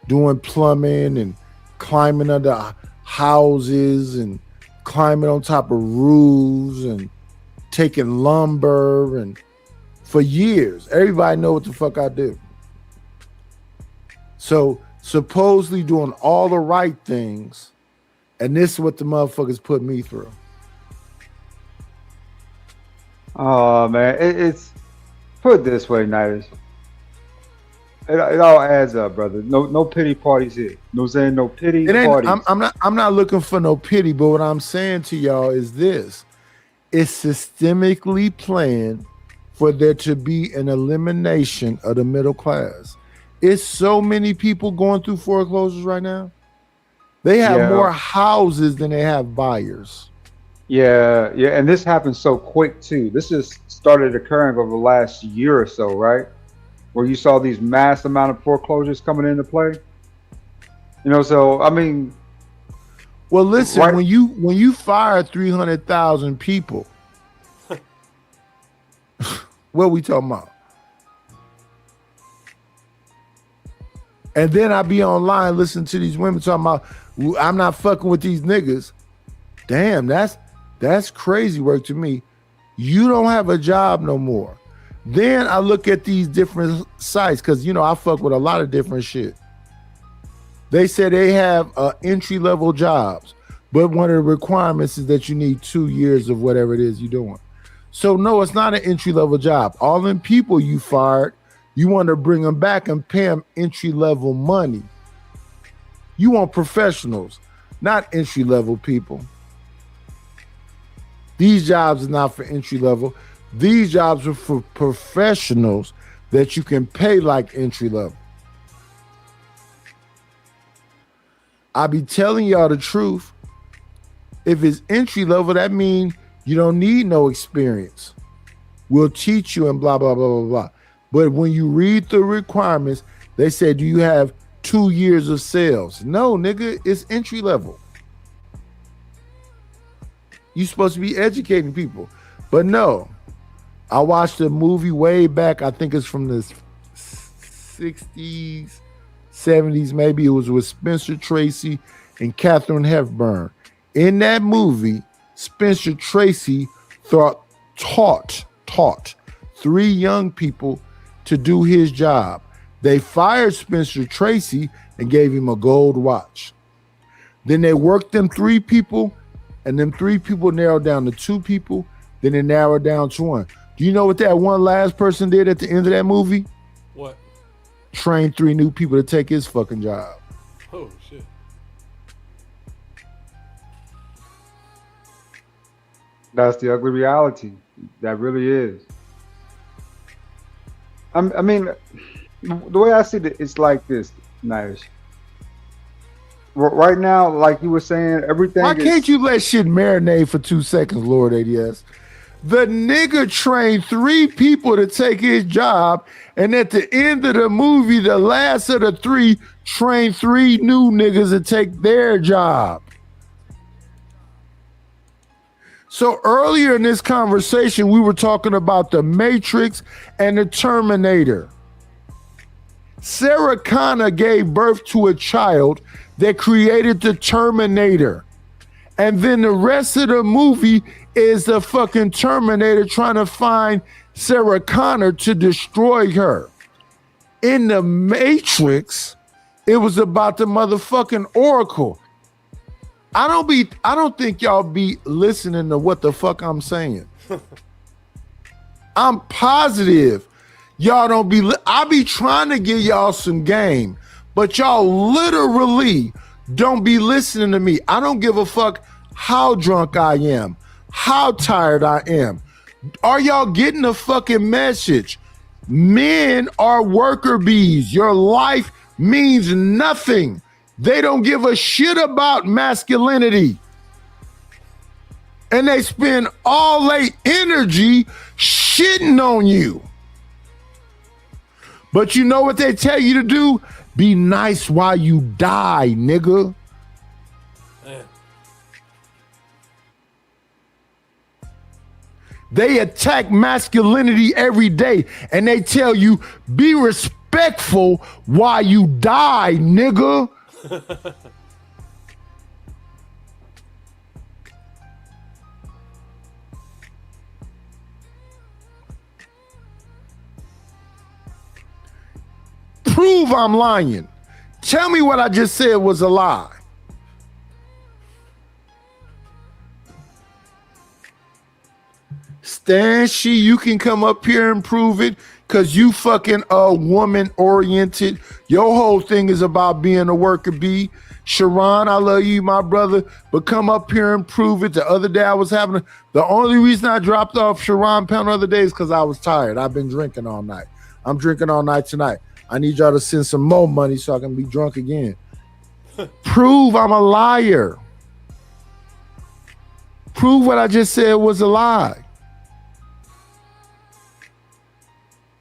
Speaker 3: doing plumbing and climbing under houses and climbing on top of roofs and taking lumber and for years. Everybody know what the fuck I do. So supposedly doing all the right things, and this is what the motherfuckers put me through.
Speaker 7: Oh man, it's put it this way, Nighters. It all adds up, brother. No pity parties here. No saying no pity parties.
Speaker 3: I'm not looking for no pity, but what I'm saying to y'all is this: it's systemically planned for there to be an elimination of the middle class. It's so many people going through foreclosures right now. They have more houses than they have buyers.
Speaker 7: Yeah, and this happened so quick too. This just started occurring over the last year or so, right? Where you saw these mass amount of foreclosures coming into play. So I mean,
Speaker 3: well, listen, right? when you fire 300,000 people, what we talking about? And then I be online listening to these women talking about, I'm not fucking with these niggas. Damn, that's crazy work to me. You don't have a job no more. Then I look at these different sites because, I fuck with a lot of different shit. They say they have entry-level jobs, but one of the requirements is that you need 2 years of whatever it is you're doing. So no, it's not an entry-level job. All them people you fired, you want to bring them back and pay them entry-level money. You want professionals, not entry-level people. These jobs are not for entry-level. These jobs are for professionals that you can pay like entry-level. I be telling y'all the truth. If it's entry-level, that means you don't need no experience. We'll teach you and blah, blah, blah, blah, blah. But when you read the requirements, they say, do you have 2 years of sales? No, nigga, it's entry level. You're supposed to be educating people. But no, I watched a movie way back. I think it's from the 60s, 70s, maybe. It was with Spencer Tracy and Katharine Hepburn. In that movie, Spencer Tracy taught 3 young people to do his job. They fired Spencer Tracy and gave him a gold watch. Then they worked them 3 people, and them 3 people narrowed down to 2 people. Then they narrowed down to 1. Do you know what that one last person did at the end of that movie?
Speaker 5: What?
Speaker 3: Trained 3 new people to take his fucking job.
Speaker 5: Oh shit.
Speaker 7: That's the ugly reality. That really is. I mean, the way I see it, it's like this, Nice. Right now, like you were saying, everything.
Speaker 3: Why can't you let shit marinate for 2 seconds, Lord ADS? The nigga trained 3 people to take his job, and at the end of the movie, the last of the 3 trained 3 new niggas to take their job. So earlier in this conversation, we were talking about the Matrix and the Terminator. Sarah Connor gave birth to a child that created the Terminator. And then the rest of the movie is the fucking Terminator trying to find Sarah Connor to destroy her. In the Matrix, it was about the motherfucking Oracle. I don't think y'all be listening to what the fuck I'm saying. I'm positive y'all don't be. I be trying to give y'all some game, but y'all literally don't be listening to me. I don't give a fuck how drunk I am, how tired I am. Are y'all getting the fucking message? Men are worker bees. Your life means nothing. They don't give a shit about masculinity. And they spend all their energy shitting on you. But you know what they tell you to do? Be nice while you die, nigga. Man. They attack masculinity every day, and they tell you, be respectful while you die, nigga. Prove I'm lying. Tell me what I just said was a lie. Stan She, you can come up here and prove it because you fucking woman oriented. Your whole thing is about being a worker bee. Sharon, I love you, my brother, but come up here and prove it. The other day I was having the only reason I dropped off Sharon Pound the other day is because I was tired. I've been drinking all night. I'm drinking all night tonight. I need y'all to send some more money so I can be drunk again. Prove I'm a liar. Prove what I just said was a lie.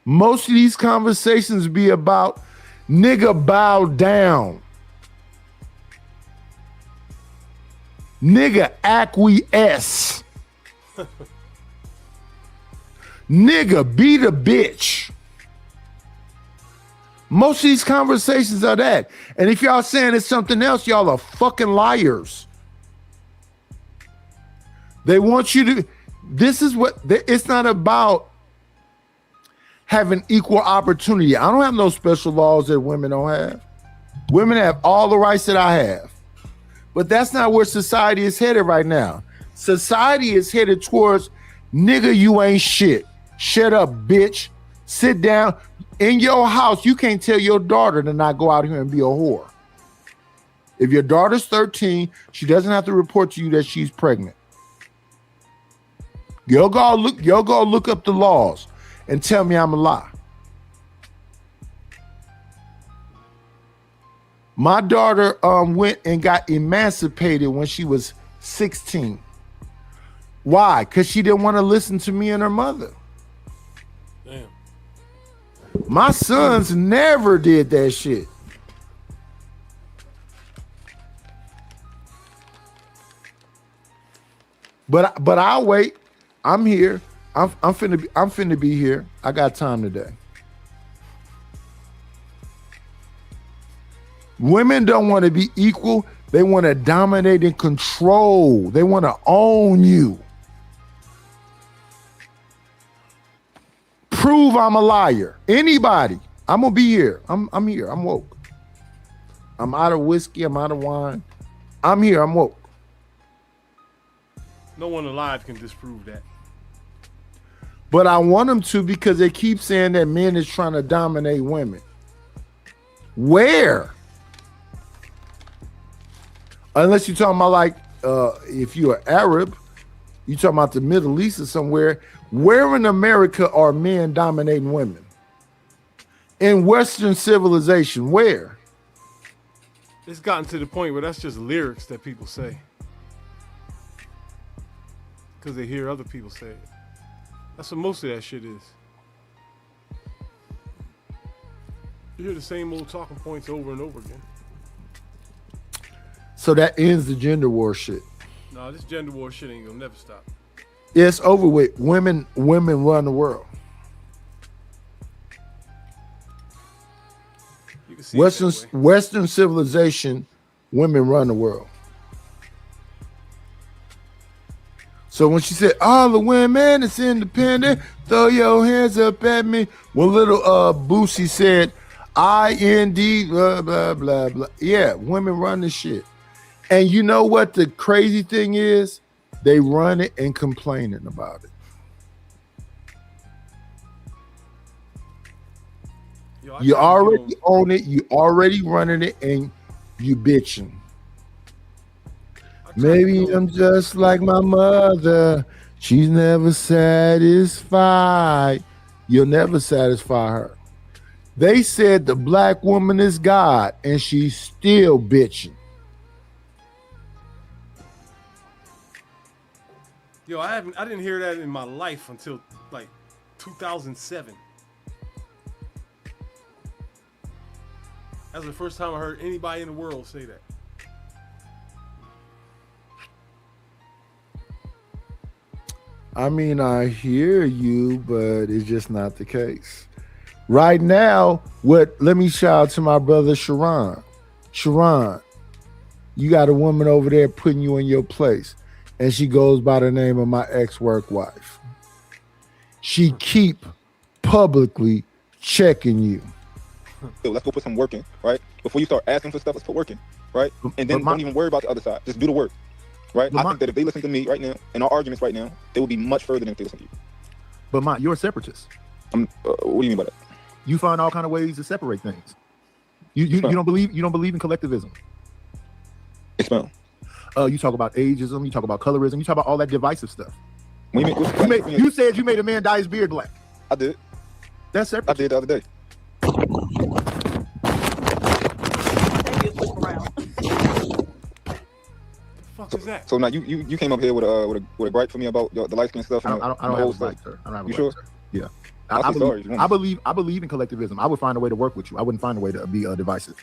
Speaker 3: Most of these conversations be about nigga bow down. Nigga acquiesce. Nigga be the bitch. Most of these conversations are that. And if y'all saying it's something else, y'all are fucking liars. They want you to, this is what, it's not about having equal opportunity. I don't have no special laws that women don't have. Women have all the rights that I have. But that's not where society is headed right now. Society is headed towards, nigga, you ain't shit. Shut up, bitch. Sit down. In your house, you can't tell your daughter to not go out here and be a whore. If your daughter's 13, she doesn't have to report to you that she's pregnant. You'll go look up the laws and tell me I'm a lie. My daughter went and got emancipated when she was 16. Why? Because she didn't want to listen to me and her mother. Damn. My sons never did that shit. But I'll wait. I'm here. I'm finna be here. I got time today. Women don't want to be equal. They want to dominate and control. They want to own you. Prove I'm a liar. Anybody. I'm gonna be here. I'm here. I'm woke. I'm out of whiskey. I'm out of wine. I'm here. I'm woke.
Speaker 5: No one alive can disprove that.
Speaker 3: But I want them to because they keep saying that men is trying to dominate women. Where? Unless you're talking about like if you're Arab, you're talking about the Middle East or somewhere. Where in America are men dominating women? In Western civilization, where?
Speaker 5: It's gotten to the point where that's just lyrics that people say. Because they hear other people say it. That's what most of that shit is. You hear the same old talking points over and over again.
Speaker 3: So that ends the gender war shit.
Speaker 5: No, this gender war shit ain't gonna never stop.
Speaker 3: It's over with. Women run the world.
Speaker 5: You can see it that way.
Speaker 3: Western civilization, women run the world. So when she said, all the women is independent, throw your hands up at me. When little Boosie said, IND, blah, blah, blah, blah. Yeah, women run the shit. And you know what the crazy thing is? They run it and complaining about it. You already own it. You already running it, and you bitching. Maybe I'm just like my mother. She's never satisfied. You'll never satisfy her. They said the black woman is God, and she's still bitching.
Speaker 5: Yo, I didn't hear that in my life until like 2007. That's the first time I heard anybody in the world say that.
Speaker 3: I mean, I hear you, but it's just not the case. Right now, let me shout out to my brother Sharon. Sharon, you got a woman over there putting you in your place, and she goes by the name of my ex-work wife. She keep publicly checking you.
Speaker 1: So let's go put some work in, right? Before you start asking for stuff, let's put work in, right? And then don't even worry about the other side. Just do the work, right? I think that if they listen to me right now, in our arguments right now, they will be much further than if they listen to you.
Speaker 8: But Ma, you're a separatist.
Speaker 1: What do you mean by that?
Speaker 8: You find all kind of ways to separate things. You don't believe in collectivism.
Speaker 1: Expound.
Speaker 8: You talk about ageism. You talk about colorism. You talk about all that divisive stuff.
Speaker 1: You
Speaker 8: you said you made a man dye his beard black.
Speaker 1: I did.
Speaker 8: That's separate.
Speaker 1: I did the other day.
Speaker 5: Fuck is that?
Speaker 1: So now you came up here with a gripe for me about the light skin stuff.
Speaker 8: I don't have a gripe, sir. I don't have a
Speaker 1: you
Speaker 8: gripe,
Speaker 1: sure?
Speaker 8: sir. Yeah. I believe in collectivism. I would find a way to work with you. I wouldn't find a way to be divisive.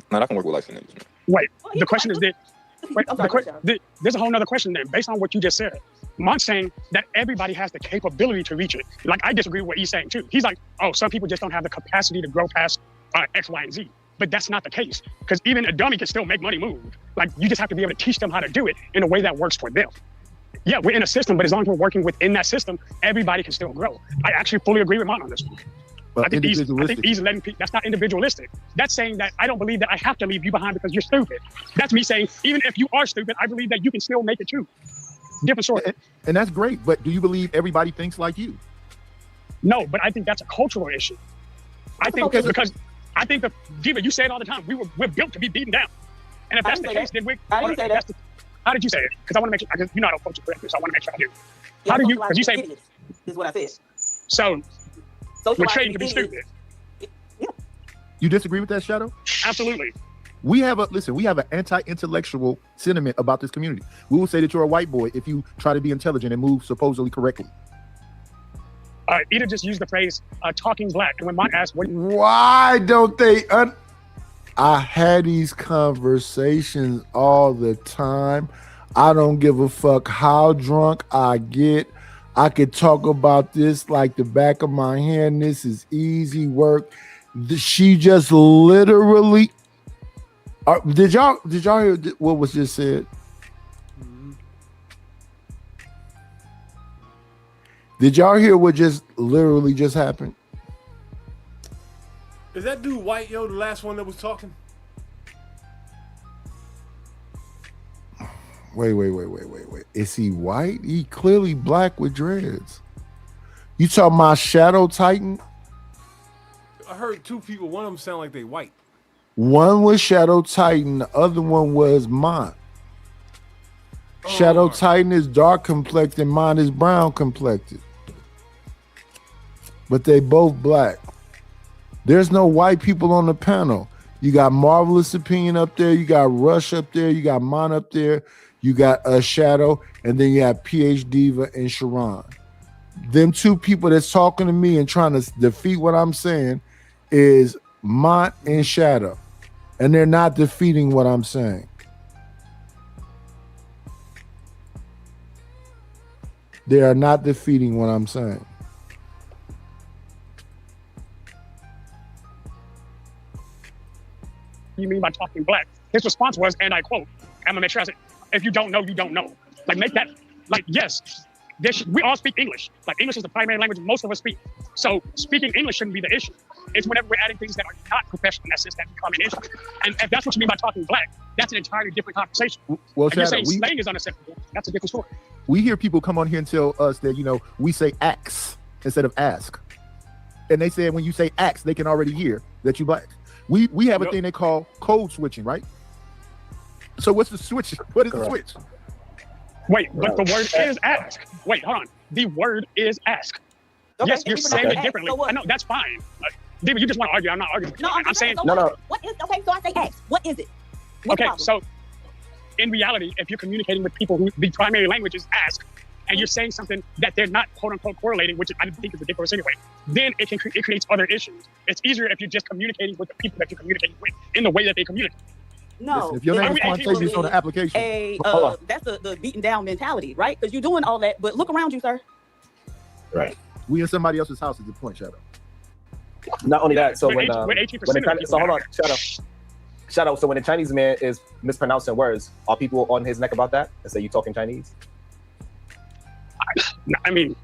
Speaker 1: Nah, I can work with light skin niggas.
Speaker 9: Wait, the question is that. There's a whole nother question then, based on what you just said. Mont's saying that everybody has the capability to reach it. Like, I disagree with what he's saying too. He's like, oh, some people just don't have the capacity to grow past X, Y, and Z. But that's not the case, because even a dummy can still make money move. Like, you just have to be able to teach them how to do it in a way that works for them. Yeah, we're in a system, but as long as we're working within that system, everybody can still grow. I actually fully agree with Mont on this one. I think he's letting people, that's not individualistic. That's saying that I don't believe that I have to leave you behind because you're stupid. That's me saying, even if you are stupid, I believe that you can still make it too. Different story.
Speaker 8: And that's great, but do you believe everybody thinks like you?
Speaker 9: No, but I think that's a cultural issue. I think because I think that, Diva, you say it all the time, we're built to be beaten down. And if that's the case, then
Speaker 10: How did you say that?
Speaker 9: How did you say it? Because I want to make sure, because you know how to approach it correctly, so I want to make sure I do. How do you, because you say,
Speaker 10: idiots, is what I said.
Speaker 9: So we're trained to be stupid.
Speaker 8: You disagree with that, Shadow?
Speaker 9: Absolutely.
Speaker 8: We have an anti-intellectual sentiment about this community. We will say that you're a white boy if you try to be intelligent and move supposedly correctly.
Speaker 9: Ida just used the phrase talking black. And when Mont asked,
Speaker 3: why don't they? I had these conversations all the time. I don't give a fuck how drunk I get. I could talk about this like the back of my hand. This is easy work. She just literally. Did y'all hear what was just said? Did y'all hear what just literally just happened?
Speaker 5: Is that dude white, yo, the last one that was talking?
Speaker 3: Wait. Is he white? He clearly black with dreads. You talking about Shadow Titan?
Speaker 5: I heard two people. One of them sound like they white.
Speaker 3: One was Shadow Titan. The other one was Mont. Shadow Titan is dark complected. Mont is brown complected. But they both black. There's no white people on the panel. You got Marvelous Opinion up there. You got Rush up there. You got Mont up there. You got Shadow. And then you have PH Diva and Sharon. Them two people that's talking to me and trying to defeat what I'm saying is Mont and Shadow. And they're not defeating what I'm saying. They are not defeating what I'm saying.
Speaker 9: You mean by talking black? His response was, and I quote, I'm gonna make sure I say, if you don't know, you don't know. Like, make that, like, yes, we all speak English. Like, English is the primary language most of us speak. So speaking English shouldn't be the issue. It's whenever we're adding things that are not professional in essence that become an issue. And if that's what you mean by talking black, that's an entirely different conversation.
Speaker 8: Well,
Speaker 9: if you're
Speaker 8: Shadow,
Speaker 9: saying slang is unacceptable, that's a different story.
Speaker 8: We hear people come on here and tell us that, you know, we say ax instead of ask. And they say when you say ax, they can already hear that you black. We have a thing they call code switching, right? So what's the switch? What is the switch?
Speaker 9: Wait, but the word is ask. Wait, hold on. The word is ask.
Speaker 10: Okay,
Speaker 9: yes, you're saying it
Speaker 10: ask,
Speaker 9: differently.
Speaker 10: so
Speaker 9: I know, that's fine. David, you just want to argue. I'm not arguing.
Speaker 10: No, I'm saying
Speaker 9: so
Speaker 10: no. What is okay? So I say ask. What is it? What's
Speaker 9: okay, so in reality, if you're communicating with people who the primary language is ask, and you're saying something that they're not quote unquote correlating, which I think is ridiculous anyway, then it creates other issues. It's easier if you're just communicating with the people that you're communicating with in the way that they communicate.
Speaker 10: No,
Speaker 8: listen, if your name is Quantavious on the application,
Speaker 10: that's the beaten down mentality, right? Because you're doing all that, but look around you, sir.
Speaker 14: Right.
Speaker 8: We in somebody else's house is the point, Shadow.
Speaker 14: Not only that, so
Speaker 9: We're
Speaker 14: when
Speaker 9: 18%
Speaker 14: the Chinese, so hold on, Shadow. So when the Chinese man is mispronouncing words, are people on his neck about that and say you talking Chinese?
Speaker 9: I mean,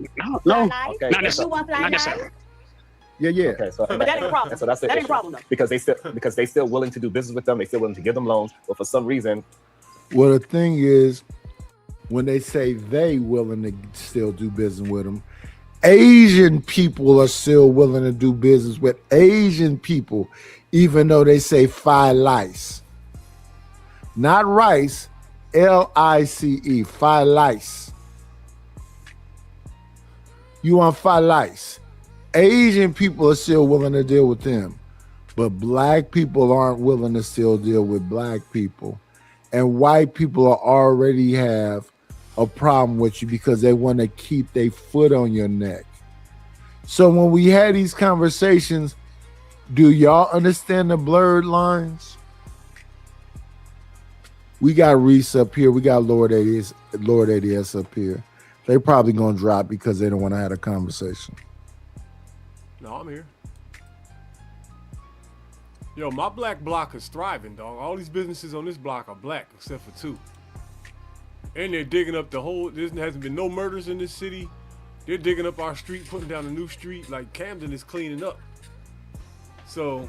Speaker 9: no.
Speaker 14: Okay,
Speaker 9: Not necessarily.
Speaker 8: Yeah.
Speaker 14: Okay, so
Speaker 10: But that ain't a problem.
Speaker 14: So that's the
Speaker 10: That ain't
Speaker 14: issue.
Speaker 10: a problem, though.
Speaker 14: Because they still willing to do business with them, they still willing to give them loans, but for some reason,
Speaker 3: Well, the thing is, when they say they willing to still do business with them, Asian people are still willing to do business with Asian people, even though they say phi lice. Not rice, L-I-C-E, phi lice. You want phi lice. Asian people are still willing to deal with them, but black people aren't willing to still deal with black people. And white people already have a problem with you because they want to keep their foot on your neck. So when we had these conversations, do y'all understand the blurred lines? We got Reese up here. We got Lord ADS up here. They probably gonna drop because they don't want to have a conversation.
Speaker 5: No, I'm here. Yo, my black block is thriving, dog. All these businesses on this block are black, except for 2. And they're digging up the whole, there hasn't been no murders in this city. They're digging up our street, putting down a new street. Like, Camden is cleaning up. So,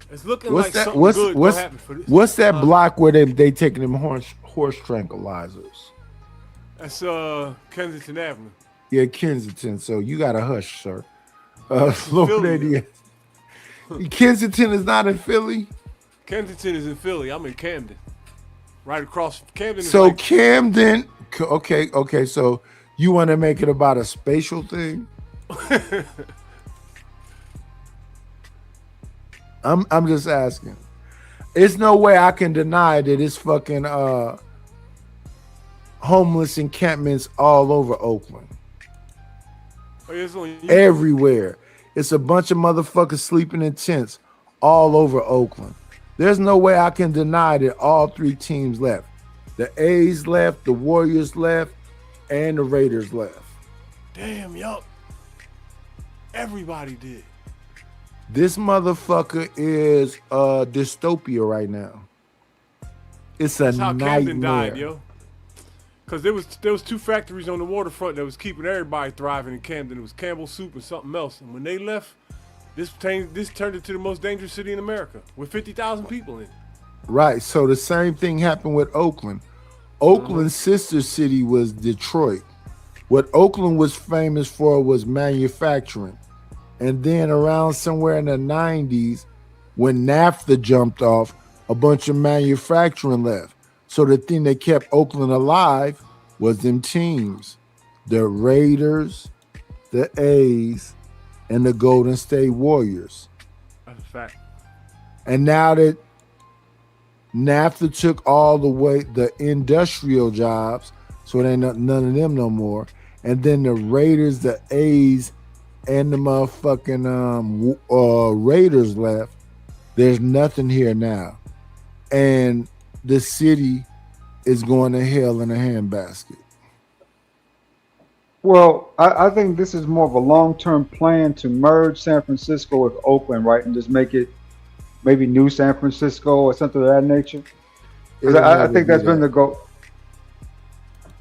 Speaker 5: it's looking like something good will happen for this.
Speaker 3: What's that block where they taking them horse tranquilizers?
Speaker 5: That's Kensington Avenue.
Speaker 3: Yeah, Kensington. So you got to hush, sir. Lord ADS. Kensington is not in Philly.
Speaker 5: Kensington is in Philly. I'm in Camden, right across Camden.
Speaker 3: So like Camden, okay. So you want to make it about a spatial thing? I'm just asking. There's no way I can deny that it's fucking homeless encampments all over Oakland. Everywhere. It's a bunch of motherfuckers sleeping in tents all over Oakland. There's no way I can deny that all 3 teams left. The A's left, the Warriors left, and the Raiders left.
Speaker 5: Damn, yo. Everybody did.
Speaker 3: This motherfucker is a dystopia right now. It's a nightmare. That's how Camden died,
Speaker 5: yo. Because there was 2 factories on the waterfront that was keeping everybody thriving in Camden. It was Campbell Soup and something else. And when they left, this turned into the most dangerous city in America with 50,000 people in it.
Speaker 3: Right. So the same thing happened with Oakland. Oakland's sister city was Detroit. What Oakland was famous for was manufacturing. And then around somewhere in the 90s, when NAFTA jumped off, a bunch of manufacturing left. So the thing that kept Oakland alive was them teams, the Raiders, the A's, and the Golden State Warriors.
Speaker 5: That's a fact.
Speaker 3: And now that NAFTA took all the industrial jobs, so there ain't none of them no more. And then the Raiders, the A's, and the motherfucking Raiders left. There's nothing here now. And the city is going to hell in a handbasket.
Speaker 7: Well, I think this is more of a long-term plan to merge San Francisco with Oakland, right, and just make it maybe New San Francisco or something of that nature. Because I think that's been the goal.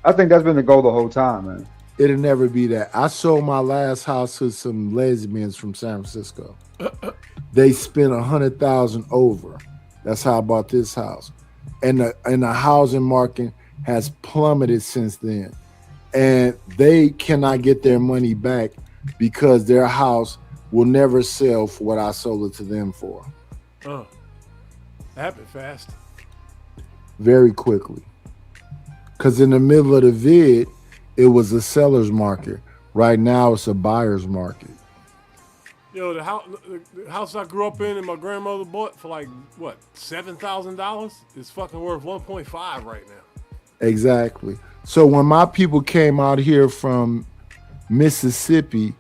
Speaker 7: I think that's been the goal the whole time, man.
Speaker 3: It'll never be that. I sold my last house to some lesbians from San Francisco. They spent $100,000 over. That's how I bought this house, and the housing market has plummeted since then, and they cannot get their money back because their house will never sell for what I sold it to them for.
Speaker 5: That happened fast.
Speaker 3: Very quickly. Because in the middle of the vid, it was a seller's market. Right now, it's a buyer's market.
Speaker 5: Yo, the house I grew up in and my grandmother bought for like, what, $7,000 is fucking worth 1.5 right now.
Speaker 3: Exactly. So when my people came out here from Mississippi,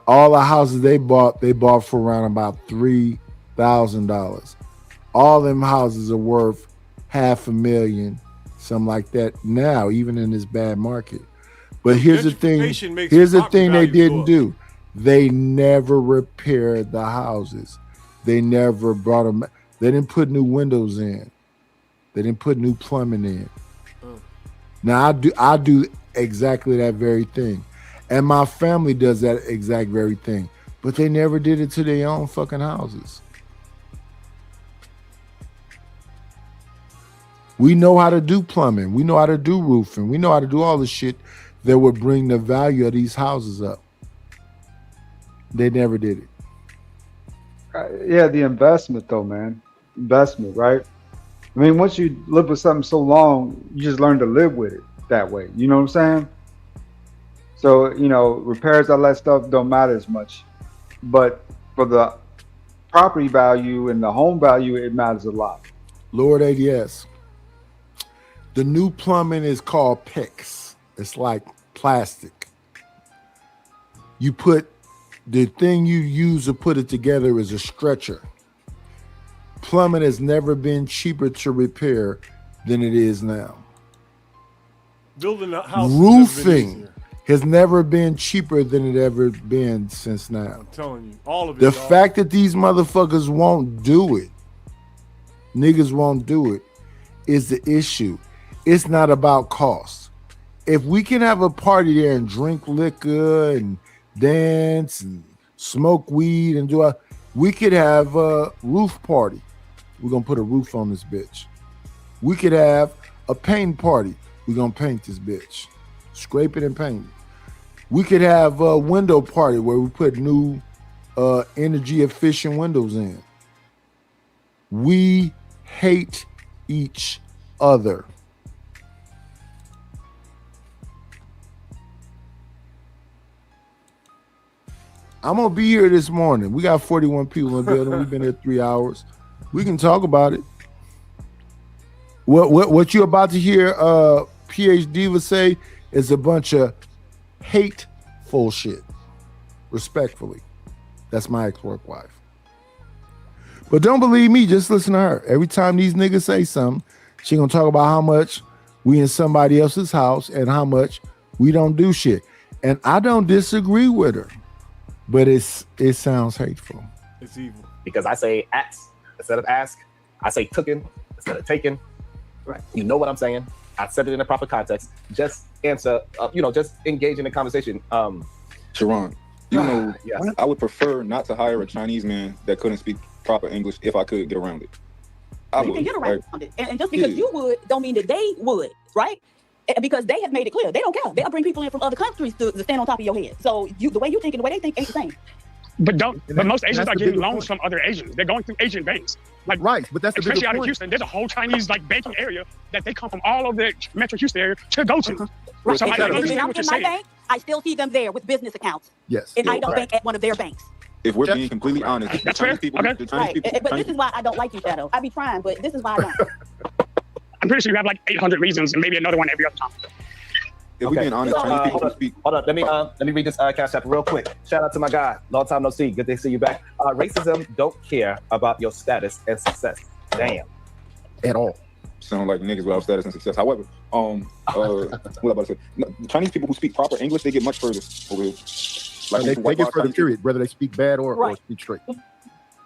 Speaker 3: all the houses they bought for around about $3,000. All them houses are worth $500,000, something like that now, even in this bad market. But here's the thing. Here's the thing they didn't do. They never repaired the houses. They never brought them. They didn't put new windows in. They didn't put new plumbing in. Now I do exactly that very thing. And my family does that exact very thing. But they never did it to their own fucking houses. We know how to do plumbing. We know how to do roofing. We know how to do all the shit that would bring the value of these houses up. They never did it.
Speaker 7: Yeah, the investment though, man. Investment, right? I mean, once you live with something so long, you just learn to live with it that way. You know what I'm saying? So, repairs, all that stuff don't matter as much. But for the property value and the home value, it matters a lot.
Speaker 3: Lord ADS. The new plumbing is called PEX. It's like plastic. You put the thing you use to put it together is a stretcher. Plumbing has never been cheaper to repair than it is now.
Speaker 5: Building a house
Speaker 3: roofing has never been cheaper than it ever been since now.
Speaker 5: I'm telling you, all of it.
Speaker 3: The fact that these motherfuckers won't do it, niggas won't do it, is the issue. It's not about cost. If we can have a party there and drink liquor and dance and smoke weed and we could have a roof party. We're gonna put a roof on this bitch. We could have a paint party. We're gonna paint this bitch. Scrape it and paint it. We could have a window party where we put new energy efficient windows in. We hate each other. I'm gonna be here this morning. We got 41 people in the building. We've been here 3 hours. We can talk about it. What you're about to hear PhD Diva say is a bunch of hateful shit. Respectfully. That's my ex-work wife. But don't believe me, just listen to her. Every time these niggas say something, she gonna talk about how much we in somebody else's house and how much we don't do shit. And I don't disagree with her. But it sounds hateful.
Speaker 5: It's evil.
Speaker 14: Because I say ask instead of ask. I say tooken instead of taken. Right. You know what I'm saying? I said it in the proper context. Just answer, just engage in the conversation.
Speaker 1: Sharon, yes. I would prefer not to hire a Chinese man that couldn't speak proper English if I could get around it.
Speaker 10: You can get around it. And just because you would, don't mean that they would, right? Because they have made it clear they don't care. They'll bring people in from other countries to stand on top of your head. So the way you think and the way they think ain't the same.
Speaker 9: But most Asians are getting loans from other Asians. They're going through Asian banks. Like
Speaker 8: right, but that's
Speaker 9: especially out of Houston. There's a whole Chinese banking area that they come from all over the Metro Houston area to go to.
Speaker 10: Right.
Speaker 9: So
Speaker 10: I
Speaker 9: understand what you're saying.
Speaker 10: Bank, I still see them there with business accounts.
Speaker 8: Yes.
Speaker 10: And I don't bank at one of their banks.
Speaker 1: If we're being completely honest,
Speaker 9: that's fair.
Speaker 1: People,
Speaker 10: Right. But this is why I don't like you, Shadow. I be trying, but this is why I don't.
Speaker 9: I'm pretty sure you have like 800 reasons and maybe another one every other time.
Speaker 1: If we're being honest, Chinese people speak.
Speaker 14: Hold on, let me read this cash app real quick. Shout out to my guy. Long time no see. Good to see you back. Racism don't care about your status and success. Damn.
Speaker 8: At all.
Speaker 1: sound like niggas without status and success. However, what I about to say? No, Chinese people who speak proper English, they get much further over here. Like
Speaker 8: they get further. Period. Whether they speak bad or speak straight.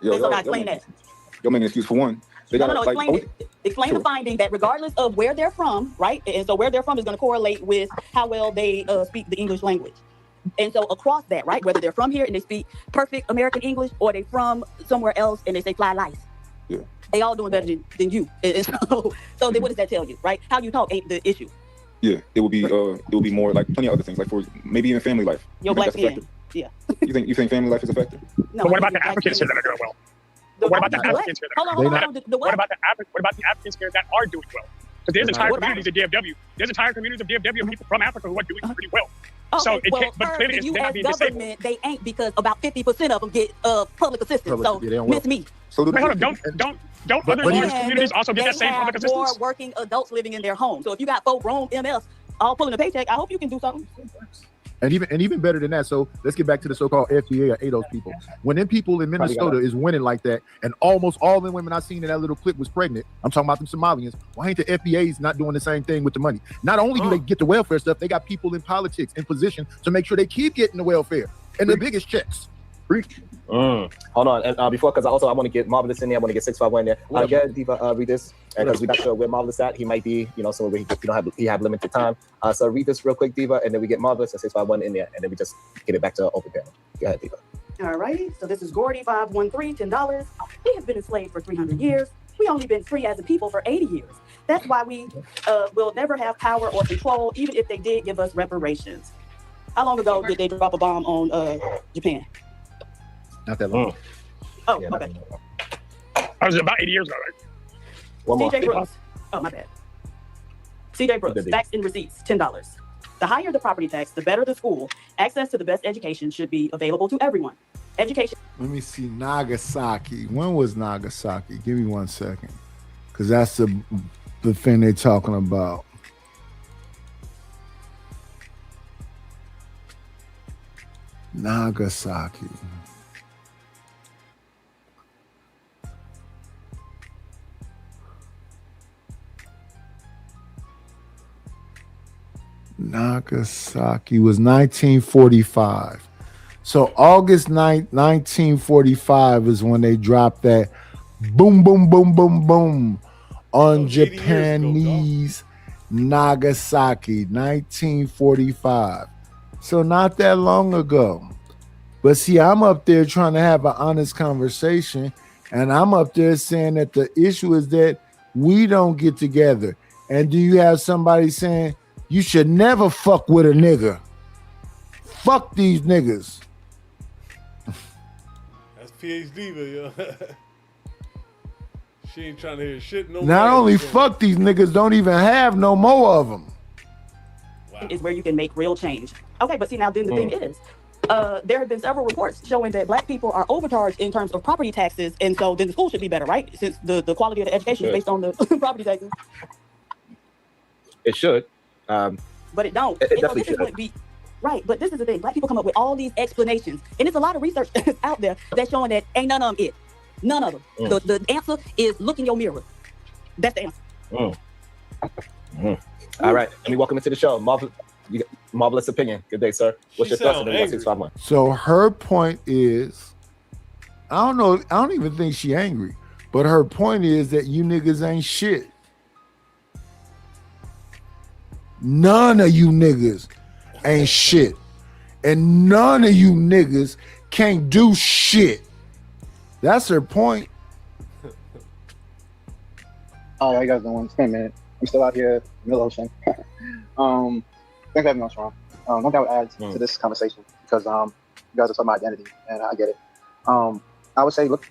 Speaker 10: Explain that.
Speaker 1: You'll make an excuse for one. They got
Speaker 10: explain the finding that regardless of where they're from, right? And so where they're from is going to correlate with how well they speak the English language. And so across that, right? Whether they're from here and they speak perfect American English, or they from somewhere else and they say fly lice.
Speaker 1: Yeah.
Speaker 10: They all doing better than you. And so then what does that tell you, right? How you talk ain't the issue.
Speaker 1: Yeah, it will be more like plenty of other things, like for maybe even family life.
Speaker 10: Your black skin. Yeah.
Speaker 1: You think family life is affected?
Speaker 9: No. But what about the Africans here that are doing well? What about the Africans here? What about the Africans here that are doing well? Because there's entire communities of DFW. There's entire communities of DFW of people from Africa who are doing pretty well.
Speaker 10: Okay,
Speaker 9: so it
Speaker 10: well,
Speaker 9: can't, but clearly
Speaker 10: the
Speaker 9: it's
Speaker 10: U.S.
Speaker 9: not being
Speaker 10: government,
Speaker 9: disabled.
Speaker 10: they ain't, because about 50% of them get public assistance. So miss me.
Speaker 1: So
Speaker 9: wait, hold on, don't other large communities also get that same public assistance?
Speaker 10: More working adults living in their homes. So if you got 4 grown MFs all pulling a paycheck, I hope you can do something.
Speaker 8: And even better than that. So let's get back to the so-called FBA or ADOS people. When them people in Minnesota is winning like that, and almost all the women I seen in that little clip was pregnant, I'm talking about them Somalians. Why ain't the FBAs not doing the same thing with the money? Not only do they get the welfare stuff, they got people in politics in position to make sure they keep getting the welfare and the biggest checks.
Speaker 14: Hold on, and before, because I want to get Marvelous in there. I want to get 651 in there. Yeah, Diva, read this, because we're not sure where Marvelous at. He might be, somewhere where he have limited time. So read this real quick, Diva, and then we get Marvelous and 651 in there, and then we just get it back to open panel. Go ahead, Diva.
Speaker 10: All righty. So this is Gordy 513, $10. We have been enslaved for 300 years. We only been free as a people for 80 years. That's why we will never have power or control, even if they did give us reparations. How long ago did they drop a bomb on Japan?
Speaker 8: Not that long.
Speaker 10: Oh, okay.
Speaker 9: I was about 80 years ago, right?
Speaker 14: One more.
Speaker 10: CJ Brooks. Oh, my bad. CJ Brooks, facts and receipts, $10. The higher the property tax, the better the school. Access to the best education should be available to everyone. Education.
Speaker 3: Let me see. Nagasaki. When was Nagasaki? Give me 1 second. Because that's the thing they're talking about. Nagasaki. Nagasaki was 1945. So August 9th, 1945 is when they dropped that boom, boom, boom, boom, boom on Japanese Nagasaki, 1945. So not that long ago. But see, I'm up there trying to have an honest conversation, and I'm up there saying that the issue is that we don't get together. And do you have somebody saying, you should never fuck with a nigga? Fuck these niggas.
Speaker 5: That's PhD, yo. She ain't trying to hear shit no more.
Speaker 3: Not only fuck these niggas, don't even have no more of them.
Speaker 10: Is where you can make real change. Okay, but see, now then the thing is, there have been several reports showing that black people are overcharged in terms of property taxes, and so then the school should be better, right? Since the quality of the education is based on the property taxes.
Speaker 14: It should.
Speaker 10: But it don't.
Speaker 14: It definitely
Speaker 10: should. Right, but this is the thing. Black people come up with all these explanations, and there's a lot of research out there that's showing that ain't none of them it. None of them. The answer is look in your mirror. That's the answer.
Speaker 14: All right, let me welcome into the show. Marvelous opinion. Good day, sir. What's your thoughts on the 651?
Speaker 3: So her point is, I don't know, I don't even think she angry, but her point is that you niggas ain't shit. None of you niggas ain't shit. And none of you niggas can't do shit. That's her point.
Speaker 4: Oh, how you guys doing? It's been a minute. I'm still out here in the ocean. Thanks for having me on, Sean. One thing I would add to this conversation, because you guys are talking about identity, and I get it. I would say look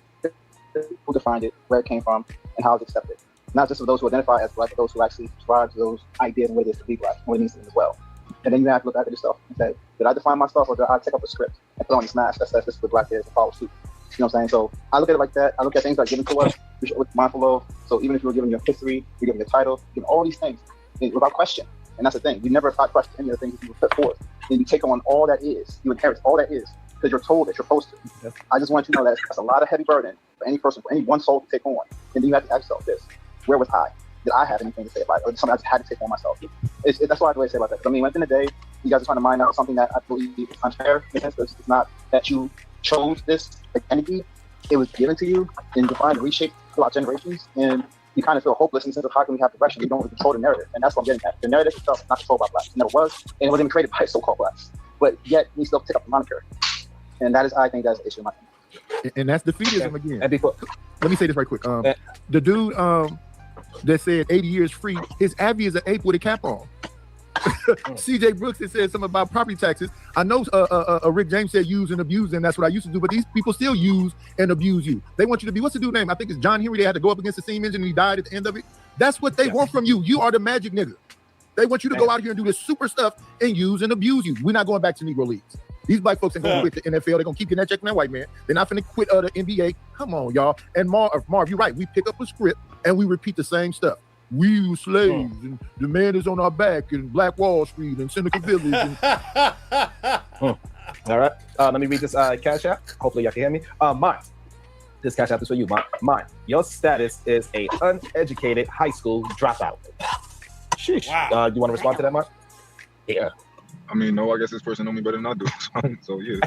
Speaker 4: who defined it, where it came from, and how it's accepted. Not just for those who identify as black, but those who actually subscribe to those ideas and what it is to be black, and what it means to them as well. And then you have to look at yourself and say, did I define myself, or did I take up a script and put on this mask that says this is what black is and follow suit? You know what I'm saying? So I look at it like that. I look at things that are given to us, we should be mindful of. So even if you're given your history, you're given your title, you're given all these things without question. And that's the thing. You never question any of the things that you put forth. And you take on all that is. You inherit all that is because you're told that you're supposed to. I just want you to know that that's a lot of heavy burden for any person, for any one soul to take on. And then you have to ask yourself this: where was I? that I have anything to say about it, or something I just had to say for myself. That's all I have to say about that. I mean, at the end of the day, you guys are trying to mine out something that I believe is unfair. In a sense, it's not that you chose this identity; it was given to you and defined and reshaped throughout generations, and you kind of feel hopeless in the sense of how can we have direction? We don't really control the narrative, and that's what I'm getting at. The narrative itself is not controlled by blacks. It never was, and it wasn't even created by so-called blacks. But yet, we still pick up the moniker, and that is, I think, that's the issue.
Speaker 8: And that's defeatism again. Let me say this right quick. The dude that said 80 years free, his Abby is an ape with a cap on. CJ Brooks has said something about property taxes. I know Rick James said use and abuse, and that's what I used to do, but these people still use and abuse you. They want you to be, what's the dude's name? I think it's John Henry. They had to go up against the steam engine and he died at the end of it. That's what they want from you. You are the magic nigga. They want you to go out here and do this super stuff and use and abuse you. We're not going back to Negro Leagues. These black folks ain't going to quit the NFL. They're going to keep getting that check from that white man. They're not going to quit the NBA. Come on, y'all. And Marv, you're right. We pick up a script and we repeat the same stuff. We were slaves, and the man is on our back, and Black Wall Street, and Seneca Village. And...
Speaker 14: All right. Let me read this Cash App. Hopefully y'all can hear me. Mine. This Cash App is for you, Mine. Your status is a uneducated high school dropout. Sheesh.
Speaker 1: Wow.
Speaker 14: You want to respond to that, Mark? Yeah.
Speaker 1: I mean, no, I guess this person know me better than I do. So yeah.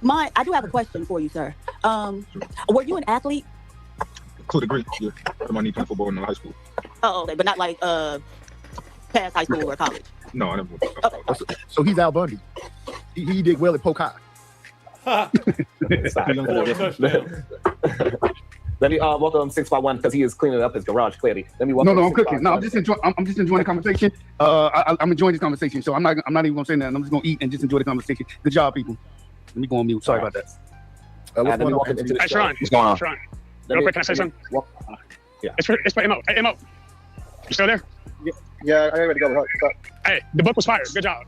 Speaker 10: I do have a question for you, sir. Were you an athlete?
Speaker 1: To a degree, yeah. I my knee playing football in high school.
Speaker 10: Oh, okay, but not like past high school or college.
Speaker 1: No, I never.
Speaker 10: Okay.
Speaker 8: So he's Al Bundy. He did well at Polk High.
Speaker 14: Let me welcome 651 because he is cleaning up his garage. Clearly, let me welcome.
Speaker 13: No, I'm cooking. No, I'm just enjoying. I'm just enjoying the conversation. I'm enjoying this conversation. So I'm not even gonna say that. I'm just gonna eat and just enjoy the conversation. Good job, people. Let me go on mute. Sorry about that.
Speaker 14: Let me welcome into the show.
Speaker 9: Sharon.
Speaker 14: What's going on?
Speaker 9: Sharon. Real quick, can I say something?
Speaker 14: Yeah.
Speaker 9: It's for Mo. Hey, Mo. You still there?
Speaker 4: Yeah, I ready to go.
Speaker 9: Hey, the book was fired. Good job.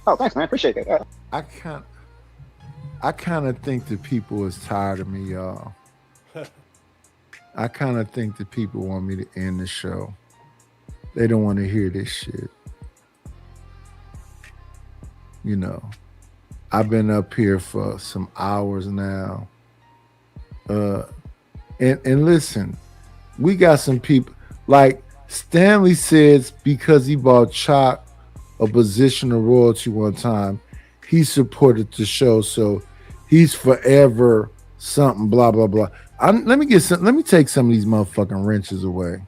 Speaker 4: Oh, thanks, man. Appreciate it.
Speaker 3: I kind of think that people is tired of me, y'all. I kind of think that people want me to end the show. They don't want to hear this shit. You know, I've been up here for some hours now. And listen, we got some people like Stanley says because he bought Chalk a position of royalty one time, he supported the show, so he's forever something, blah blah blah. Let me take some of these motherfucking wrenches away.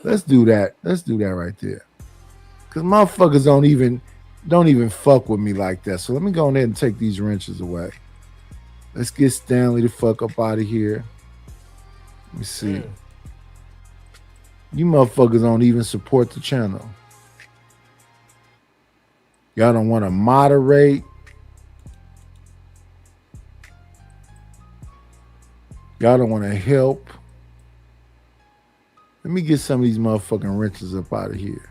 Speaker 3: Let's do that. Let's do that right there. Cause motherfuckers don't even fuck with me like that. So let me go ahead and take these wrenches away. Let's get Stanley the fuck up out of here. Let me see. You motherfuckers don't even support the channel. Y'all don't want to moderate. Y'all don't want to help. Let me get some of these motherfucking wrenches up out of here.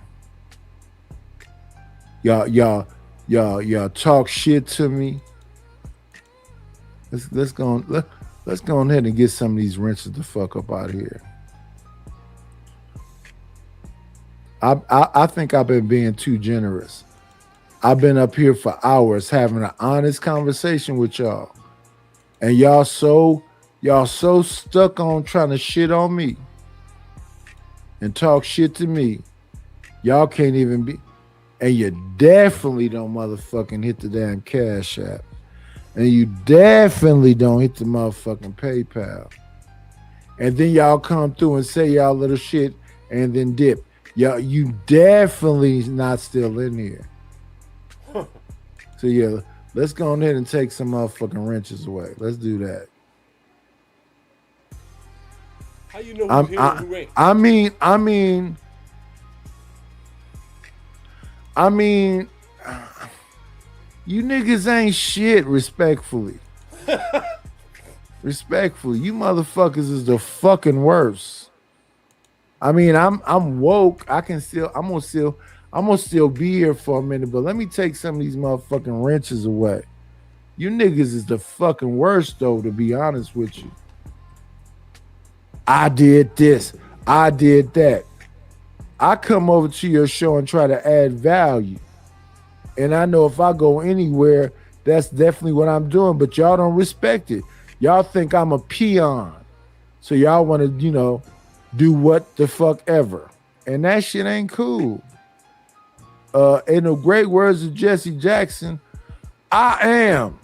Speaker 3: Y'all talk shit to me. Let's go ahead and get some of these wrenches the fuck up out of here. I think I've been being too generous. I've been up here for hours having an honest conversation with y'all. And y'all so stuck on trying to shit on me and talk shit to me. Y'all can't even be, and you definitely don't motherfucking hit the damn Cash App. And you definitely don't hit the motherfucking PayPal. And then y'all come through and say y'all little shit and then dip. Y'all, you definitely not still in here. So yeah, let's go ahead and take some motherfucking wrenches away. Let's do that.
Speaker 5: How you know who's here and who ain't?
Speaker 3: I mean, you niggas ain't shit, respectfully. Respectfully, you motherfuckers is the fucking worst. I mean, I'm woke. I'm gonna still be here for a minute, but let me take some of these motherfucking wrenches away. You niggas is the fucking worst, though, to be honest with you. I did this. I did that. I come over to your show and try to add value. And I know if I go anywhere, that's definitely what I'm doing, but y'all don't respect it. Y'all think I'm a peon. So y'all want to, do what the fuck ever. And that shit ain't cool. In the great words of Jesse Jackson, I am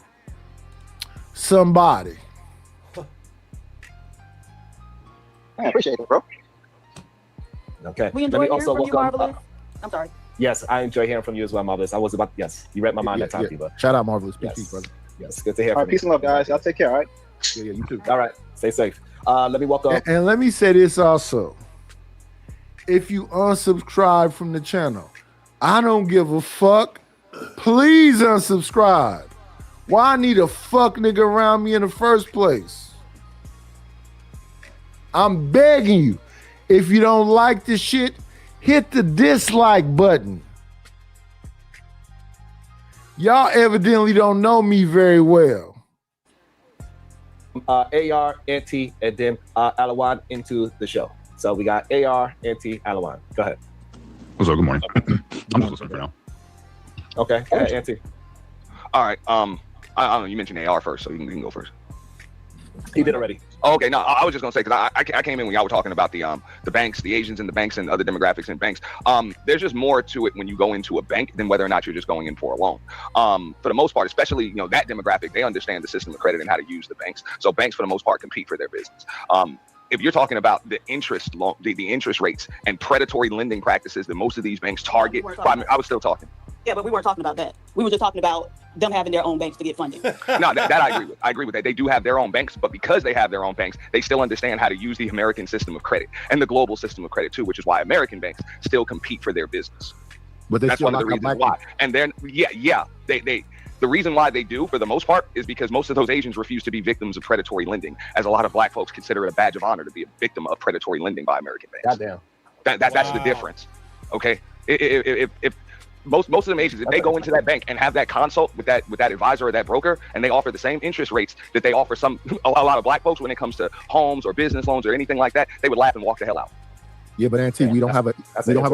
Speaker 3: somebody.
Speaker 4: I appreciate it, bro.
Speaker 14: Okay.
Speaker 10: We enjoy hearing from you, Marvelous. I'm sorry.
Speaker 14: Yes, I enjoy hearing from you as well, Marvelous. I was about, yes, you read my mind that time, Diva.
Speaker 8: Shout out, Marvelous.
Speaker 14: Yes.
Speaker 8: Peace, brother.
Speaker 14: Yes, good to hear
Speaker 4: All right,
Speaker 14: from
Speaker 4: peace and love, guys. Y'all take care, all right?
Speaker 8: Yeah, you too.
Speaker 14: All right, stay safe. Let me walk up.
Speaker 3: And let me say this also. If you unsubscribe from the channel, I don't give a fuck. Please unsubscribe. Why I need a fuck nigga around me in the first place? I'm begging you. If you don't like the shit, hit the dislike button. Y'all evidently don't know me very well.
Speaker 14: AR, NT, and then Alawan into the show. So we got AR, NT, Alawan. Go ahead.
Speaker 15: What's up? Good morning. I'm just listening for now.
Speaker 14: Okay, go ahead, NT.
Speaker 16: All right. I don't know. You mentioned AR first, so you can go first.
Speaker 14: He did already.
Speaker 16: Oh, okay, no, I was just gonna say, because I came in when y'all were talking about the banks, the Asians in the banks, and other demographics in banks. There's just more to it when you go into a bank than whether or not you're just going in for a loan. For the most part, especially that demographic, they understand the system of credit and how to use the banks. So banks, for the most part, compete for their business. If you're talking about the interest rates and predatory lending practices that most of these banks target, I was still talking.
Speaker 10: Yeah, but we weren't talking about that. We were just talking about them having their own banks to get funding.
Speaker 16: No, that I agree with. I agree with that. They do have their own banks, but because they have their own banks, they still understand how to use the American system of credit and the global system of credit too, which is why American banks still compete for their business.
Speaker 8: But
Speaker 16: that's one of the reasons why. And then, the reason why they do, for the most part, is because most of those Asians refuse to be victims of predatory lending, as a lot of black folks consider it a badge of honor to be a victim of predatory lending by American banks.
Speaker 14: Goddamn.
Speaker 16: That's the difference. Okay, if most of them Asians, if they go into that bank and have that consult with that advisor or that broker, and they offer the same interest rates that they offer a lot of black folks when it comes to homes or business loans or anything like that, they would laugh and walk the hell out.
Speaker 8: Yeah, but Auntie, we don't have a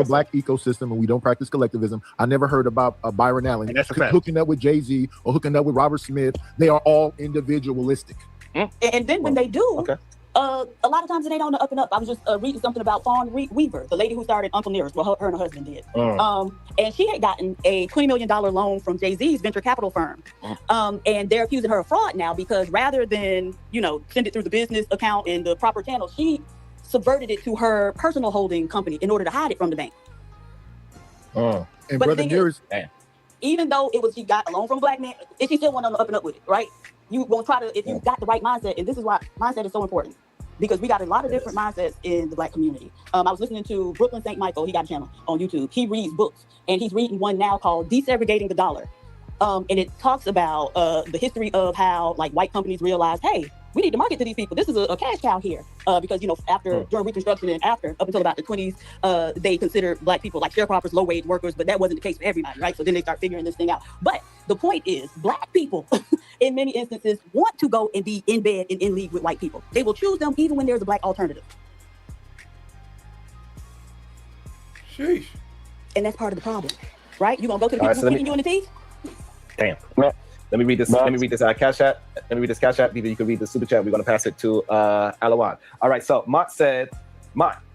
Speaker 8: black ecosystem, and we don't practice collectivism. I never heard about Byron Allen hooking up with Jay-Z or hooking up with Robert Smith. They are all individualistic.
Speaker 10: And then when they do, a lot of times it ain't on the up and up. I was just reading something about Fawn Weaver, the lady who started Uncle Nearest. Well, her and her husband did. And she had gotten a $20 million loan from Jay-Z's venture capital firm. And they're accusing her of fraud now because rather than, send it through the business account and the proper channel, she subverted it to her personal holding company in order to hide it from the bank.
Speaker 8: And
Speaker 10: but
Speaker 8: Brother Nearest,
Speaker 10: even though she got a loan from a black man, if she still went on the up and up with it, right? You won't try to, if you got the right mindset, and this is why mindset is so important, because we got a lot of different mindsets in the black community. I was listening to Brooklyn St. Michael. He got a channel on YouTube. He reads books, and he's reading one now called Desegregating the Dollar. And it talks about the history of how white companies realized, hey, we need to market to these people. This is a cash cow here. Because, during Reconstruction and after, up until about the 20s, they considered black people like sharecroppers, low-wage workers, but that wasn't the case for everybody, right? So then they start figuring this thing out. But the point is, black people, in many instances, want to go and be in bed and in league with white people. They will choose them even when there's a black alternative.
Speaker 5: Sheesh.
Speaker 10: And that's part of the problem, right? You gonna go to the people who's kicking you in the teeth?
Speaker 14: Damn. Let me read this. Let me read this cash app. Let me read this cash app. Either you can read the super chat. We're gonna pass it to Alawan. All right. So Mott,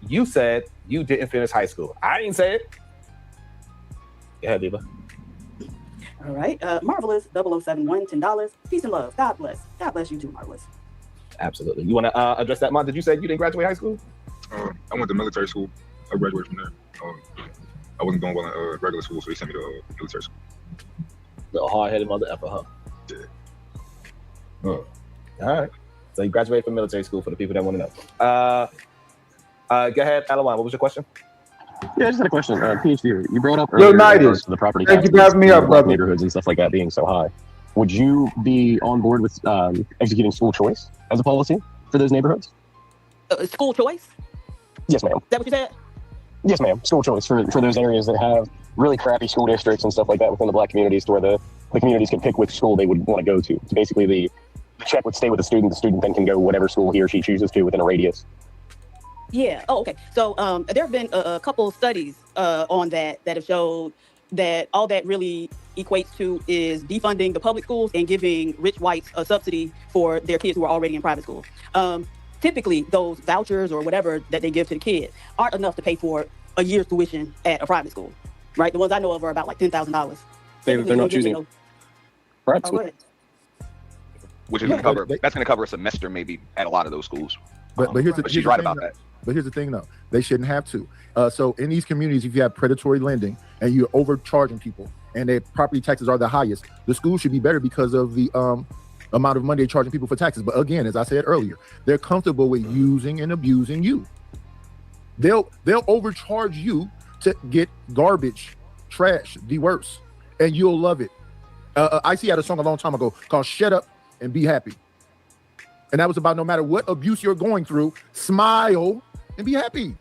Speaker 14: you said you didn't finish high school. I didn't say it. Go ahead, Diva.
Speaker 10: All right. Marvelous 0071, $10. Peace and love. God bless. God bless you too, Marvelous.
Speaker 14: Absolutely. You want to address that, Mott? Did you say you didn't graduate high school?
Speaker 1: I went to military school. I graduated from there. I wasn't doing well in regular school, so they sent me to military school.
Speaker 14: Little hard-headed mother effer, huh?
Speaker 1: Yeah.
Speaker 14: All right. So you graduated from military school for the people that want to know. Go ahead, Alawan. What was your question?
Speaker 17: Yeah, I just had a question. PhD, you brought up
Speaker 7: Yo,
Speaker 17: earlier
Speaker 7: Nidus,
Speaker 17: the property
Speaker 7: thank you
Speaker 17: taxes
Speaker 7: for having me
Speaker 17: in
Speaker 7: up,
Speaker 17: black
Speaker 7: brother.
Speaker 17: neighborhoods and stuff like that being so high. Would you be on board with executing school choice as a policy for those neighborhoods?
Speaker 10: School choice?
Speaker 17: Yes, ma'am.
Speaker 10: Is that what you said?
Speaker 17: Yes, ma'am. School choice for those areas that have really crappy school districts and stuff like that within the black communities, to where the communities can pick which school they would want to go to. So basically, the check would stay with the student. The student then can go whatever school he or she chooses to within a radius.
Speaker 10: Yeah. Oh, okay. So there have been a couple studies on that have showed that all that really equates to is defunding the public schools and giving rich whites a subsidy for their kids who are already in private schools. Typically, those vouchers or whatever that they give to the kids aren't enough to pay for a year's tuition at a private school, right? The ones I know of are about like $10,000.
Speaker 17: They're not choosing private school.
Speaker 16: Which is going to cover. That's going to cover a semester maybe at a lot of those schools.
Speaker 8: But here's the,
Speaker 16: she's right about that.
Speaker 8: But here's the thing, though. They shouldn't have to. So in these communities, if you have predatory lending and you're overcharging people and their property taxes are the highest, the school should be better because of the amount of money they're charging people for taxes. But again, as I said earlier, they're comfortable with using and abusing you. They'll overcharge you to get garbage, trash, the worst, and you'll love it. Icy had a song a long time ago called "Shut Up and Be Happy," and that was about no matter what abuse you're going through, smile and be happy.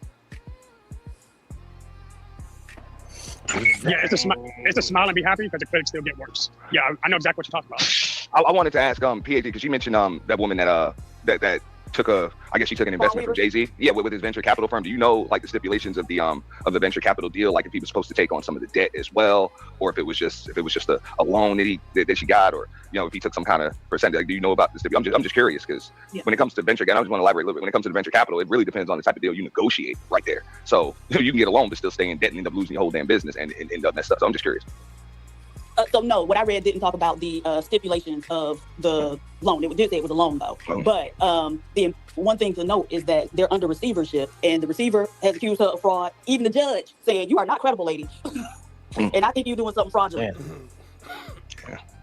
Speaker 9: Yeah, it's a smile and be happy because the critics still get worse. Yeah, I know exactly what you're talking about.
Speaker 16: I wanted to ask PhD because you mentioned that woman that took she took an investment from Jay-Z. Yeah, with his venture capital firm. Do you know like the stipulations of the venture capital deal? Like if he was supposed to take on some of the debt as well, or if it was just a loan that she got, or if he took some kind of percentage. Like, do you know about this? I'm just curious because when it comes to venture, and I just want to elaborate a little bit. When it comes to the venture capital, it really depends on the type of deal you negotiate right there. So you can get a loan but still stay in debt and end up losing your whole damn business and end up messed up. So I'm just curious.
Speaker 10: So no, what I read didn't talk about the stipulations of the loan. It did say it was a loan though. But the one thing to note is that they're under receivership, and the receiver has accused her of fraud. Even the judge said, "You are not credible, lady," and I think you're doing something fraudulent.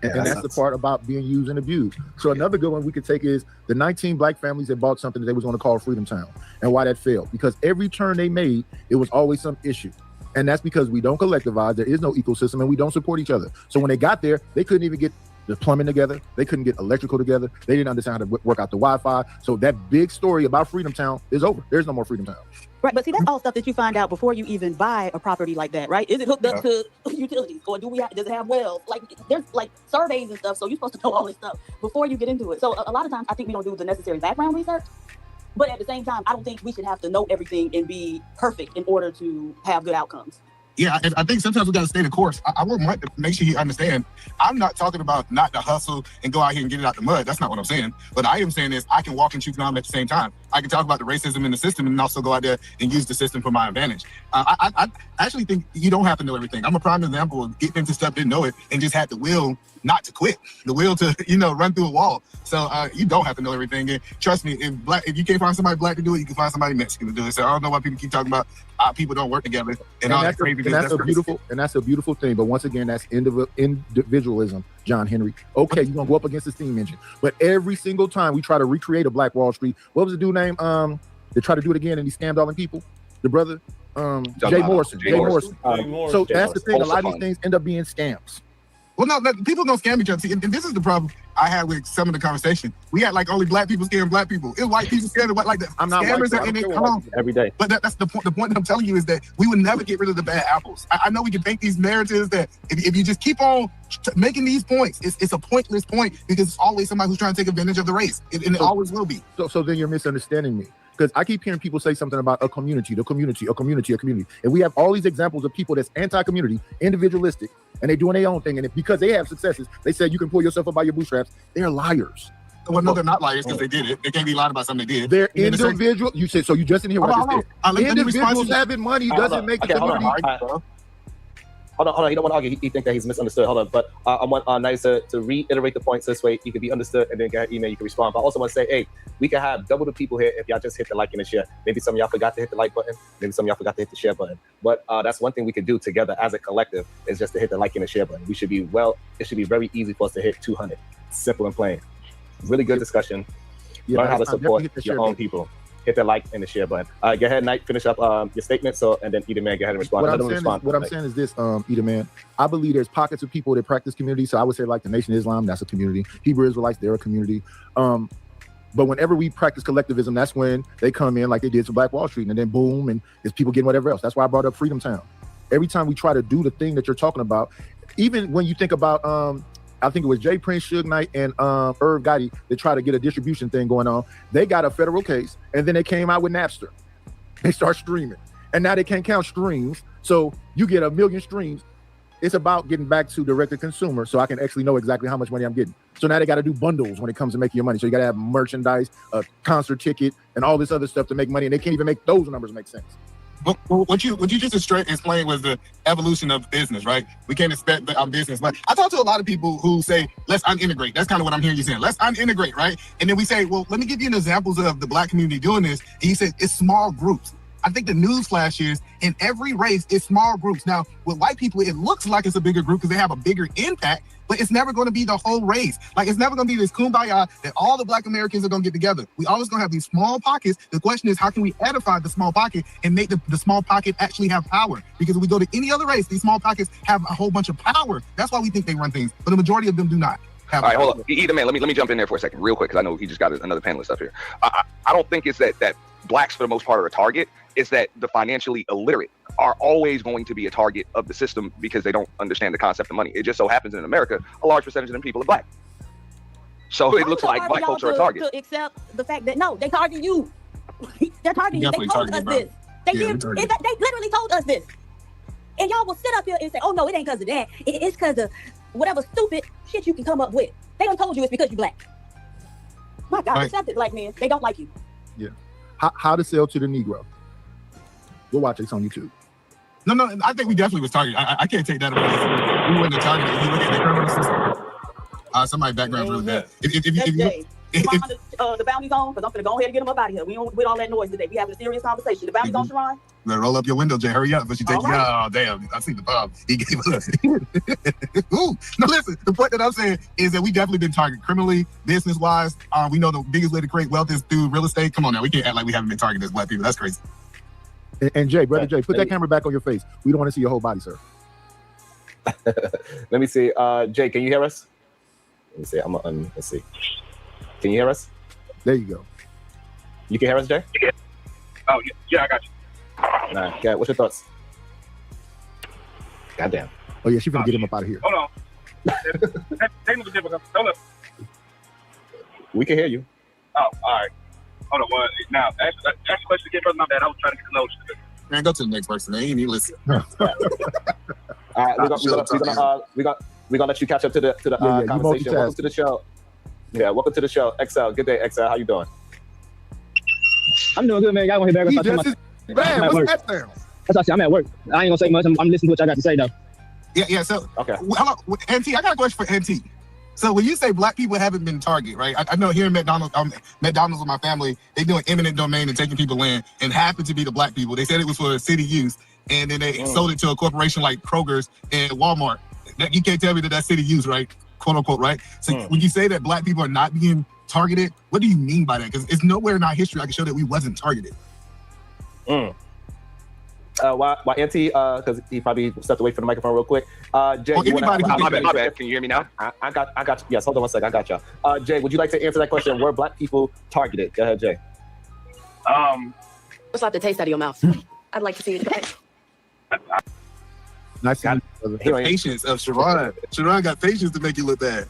Speaker 8: And that's the part about being used and abused. So another good one we could take is the 19 black families that bought something that they was going to call Freedom Town, and why that failed. Because every turn they made, it was always some issue. And that's because we don't collectivize. There is no ecosystem, and we don't support each other. So when they got there, they couldn't even get the plumbing together. They couldn't get electrical together. They didn't understand how to work out the Wi-Fi. So that big story about Freedom Town is over. There's no more Freedom Town.
Speaker 10: Right, but see, that's all stuff that you find out before you even buy a property like that, right? Is it hooked up to utilities, or does it have wells? Like, there's like surveys and stuff, so you're supposed to know all this stuff before you get into it. So a lot of times, I think we don't do the necessary background research. But at the same time, I don't think we should have to know everything and be perfect in order to have good outcomes.
Speaker 13: Yeah, I think sometimes we got to stay the course. I want Mike to make sure you understand. I'm not talking about not to hustle and go out here and get it out the mud. That's not what I'm saying. What I am saying is I can walk and chew gum at the same time. I can talk about the racism in the system and also go out there and use the system for my advantage. I actually think you don't have to know everything. I'm a prime example of getting into stuff, didn't know it, and just had the will not to quit, the will to, run through a wall. So you don't have to know everything. And trust me, if you can't find somebody black to do it, you can find somebody Mexican to do it. So I don't know why people keep talking about people don't work together and all that crazy.
Speaker 8: And that's a beautiful thing. But once again, that's individualism, John Henry. Okay, you're gonna go up against the steam engine, but every single time we try to recreate a Black Wall Street, what was the dude name? They try to do it again and he scammed all the people. The brother, Jay Morrison. So that's the thing. A lot of these things end up being scams.
Speaker 13: Well, no, people don't scam each other. See, and this is the problem I had with some of the conversation. We had like only black people scamming black people. It's white people scamming white. Like the scammers are in it. Come on.
Speaker 17: Every day.
Speaker 13: But that's the point. The point that I'm telling you is that we would never get rid of the bad apples. I know we can make these narratives that if you just keep on making these points, it's a pointless point because it's always somebody who's trying to take advantage of the race, and it always will be.
Speaker 8: So then you're misunderstanding me. Because I keep hearing people say something about a community. And we have all these examples of people that's anti-community, individualistic, and they're doing their own thing. And because they have successes, they said you can pull yourself up by your bootstraps. They're liars.
Speaker 13: Well, no, they're not liars because they did it. They can't be lying about something they did.
Speaker 8: They're individual. You said so. You just didn't hear what I just said. Individuals having money doesn't make the community.
Speaker 14: Hold on. He don't want to argue. He think that he's misunderstood. Hold on. But I want Nice to reiterate the points this way. You can be understood and then get an email. You can respond. But I also want to say, hey, we can have double the people here if y'all just hit the like and the share. Maybe some of y'all forgot to hit the like button. Maybe some of y'all forgot to hit the share button. But that's one thing we can do together as a collective is just to hit the like and the share button. It should be very easy for us to hit 200. Simple and plain. Really good discussion. Learn how to support your own people. Hit the like and the share button. Go ahead, Knight, finish up your statement. So, and then Eda Man, go ahead and respond.
Speaker 8: What I'm saying is this, Eda Man. I believe there's pockets of people that practice community. So I would say like the Nation of Islam, that's a community. Hebrew Israelites, they're a community. But whenever we practice collectivism, that's when they come in like they did to Black Wall Street, and then boom, and there's people getting whatever else. That's why I brought up Freedom Town. Every time we try to do the thing that you're talking about, even when you think about I think it was Jay Prince, Suge Knight, and Irv Gotti that tried to get a distribution thing going on. They got a federal case, and then they came out with Napster. They start streaming, and now they can't count streams. So you get 1 million streams. It's about getting back to direct to consumer, so I can actually know exactly how much money I'm getting. So now they got to do bundles when it comes to making your money. So you got to have merchandise, a concert ticket, and all this other stuff to make money, and they can't even make those numbers make sense.
Speaker 13: But what you just explained was the evolution of business, right? We can't expect our business. But I talk to a lot of people who say, let's unintegrate. That's kind of what I'm hearing you saying. Let's unintegrate, right? And then we say, well, let me give you an examples of the Black community doing this. And he said, it's small groups. I think the news flash is in every race, it's small groups. Now, with white people, it looks like it's a bigger group because they have a bigger impact, but it's never going to be the whole race. Like, it's never going to be this kumbaya that all the Black Americans are going to get together. We always going to have these small pockets. The question is, how can we edify the small pocket and make the small pocket actually have power? Because if we go to any other race, these small pockets have a whole bunch of power. That's why we think they run things, but the majority of them do not.
Speaker 16: All right, hold on. Either man, let me jump in there for a second, real quick, because I know he just got another panelist up here. I don't think it's that Blacks, for the most part, are a target. It's that the financially illiterate are always going to be a target of the system because they don't understand the concept of money. It just so happens in America, a large percentage of them people are Black. So it looks like Black folks are a target.
Speaker 10: To accept the fact that, no, they target you. They're targeting you. They told us this. They literally told us this. And y'all will sit up here and say, oh, no, it ain't because of that. It's because of whatever stupid shit you can come up with. They done told you it's because you Black. My God, accept it, Black men. They don't like you.
Speaker 8: Yeah. How to sell to the Negro. We'll watch it. It's on YouTube.
Speaker 13: No, I think we definitely was targeted. I can't take that away. We weren't targeted. If you look at the criminal system, somebody's background's really bad.
Speaker 10: The bounty's on, because I'm going to go ahead and get them up out of here. We don't with all that noise today. We having a serious conversation. The bounty's on, Sharon?
Speaker 13: Better roll up your window, Jay. Hurry up. But you take oh, damn. I see the bomb. He gave us. Ooh. No, listen. The point that I'm saying is that we definitely been targeted criminally, business-wise. We know the biggest way to create wealth is through real estate. Come on now. We can't act like we haven't been targeted as Black people. That's crazy.
Speaker 8: And Jay, brother Jay, put that camera back on your face. We don't want to see your whole body, sir.
Speaker 14: Let me see. Jay, can you hear us? Let me see. Let's see. Can you hear us?
Speaker 8: There you go.
Speaker 14: You can hear us, Jay?
Speaker 2: Yeah. Oh, yeah, I got you.
Speaker 14: Nah, yeah, what's your thoughts? Goddamn.
Speaker 8: Oh, yeah, she's going to get him up out of here.
Speaker 2: Hold on.
Speaker 14: We can hear you.
Speaker 2: Oh, all right. Hold on. Now, ask the question again, brother. My bad. I was trying to get the notes.
Speaker 13: Man, go to the next person. They ain't even listen.
Speaker 14: All right, we're gonna let you catch up to the conversation. Welcome to the show. Yeah, welcome to the show. XL, good day, XL. How you doing?
Speaker 12: I'm doing good, man. Y'all want to hear back?
Speaker 13: What's that sound?
Speaker 12: That's what I said. I'm at work. I ain't gonna say much. I'm listening to what y'all got to say though.
Speaker 13: Yeah. So, okay. Hello, NT. I got a question for NT. So when you say Black people haven't been targeted, right? I know here in McDonald's with my family, they doing eminent domain and taking people in, and happened to be the Black people. They said it was for city use, and then they sold it to a corporation like Kroger's and Walmart. You can't tell me that that's city use, right? Quote unquote, right? So when you say that Black people are not being targeted, what do you mean by that? Because it's nowhere in our history I can show that we wasn't targeted.
Speaker 14: Why NT? Because he probably stepped away from the microphone real quick. Jay,
Speaker 16: my bad. Can you hear me now?
Speaker 14: I got you. Yes, hold on one second. I got y'all. Jay, would you like to answer that question? Were Black people targeted? Go ahead, Jay.
Speaker 10: Let's slap the taste out of your mouth. I'd like to see it.
Speaker 8: Nice to
Speaker 13: meet you. Patience of Sharon. Sharon got patience to make you look bad.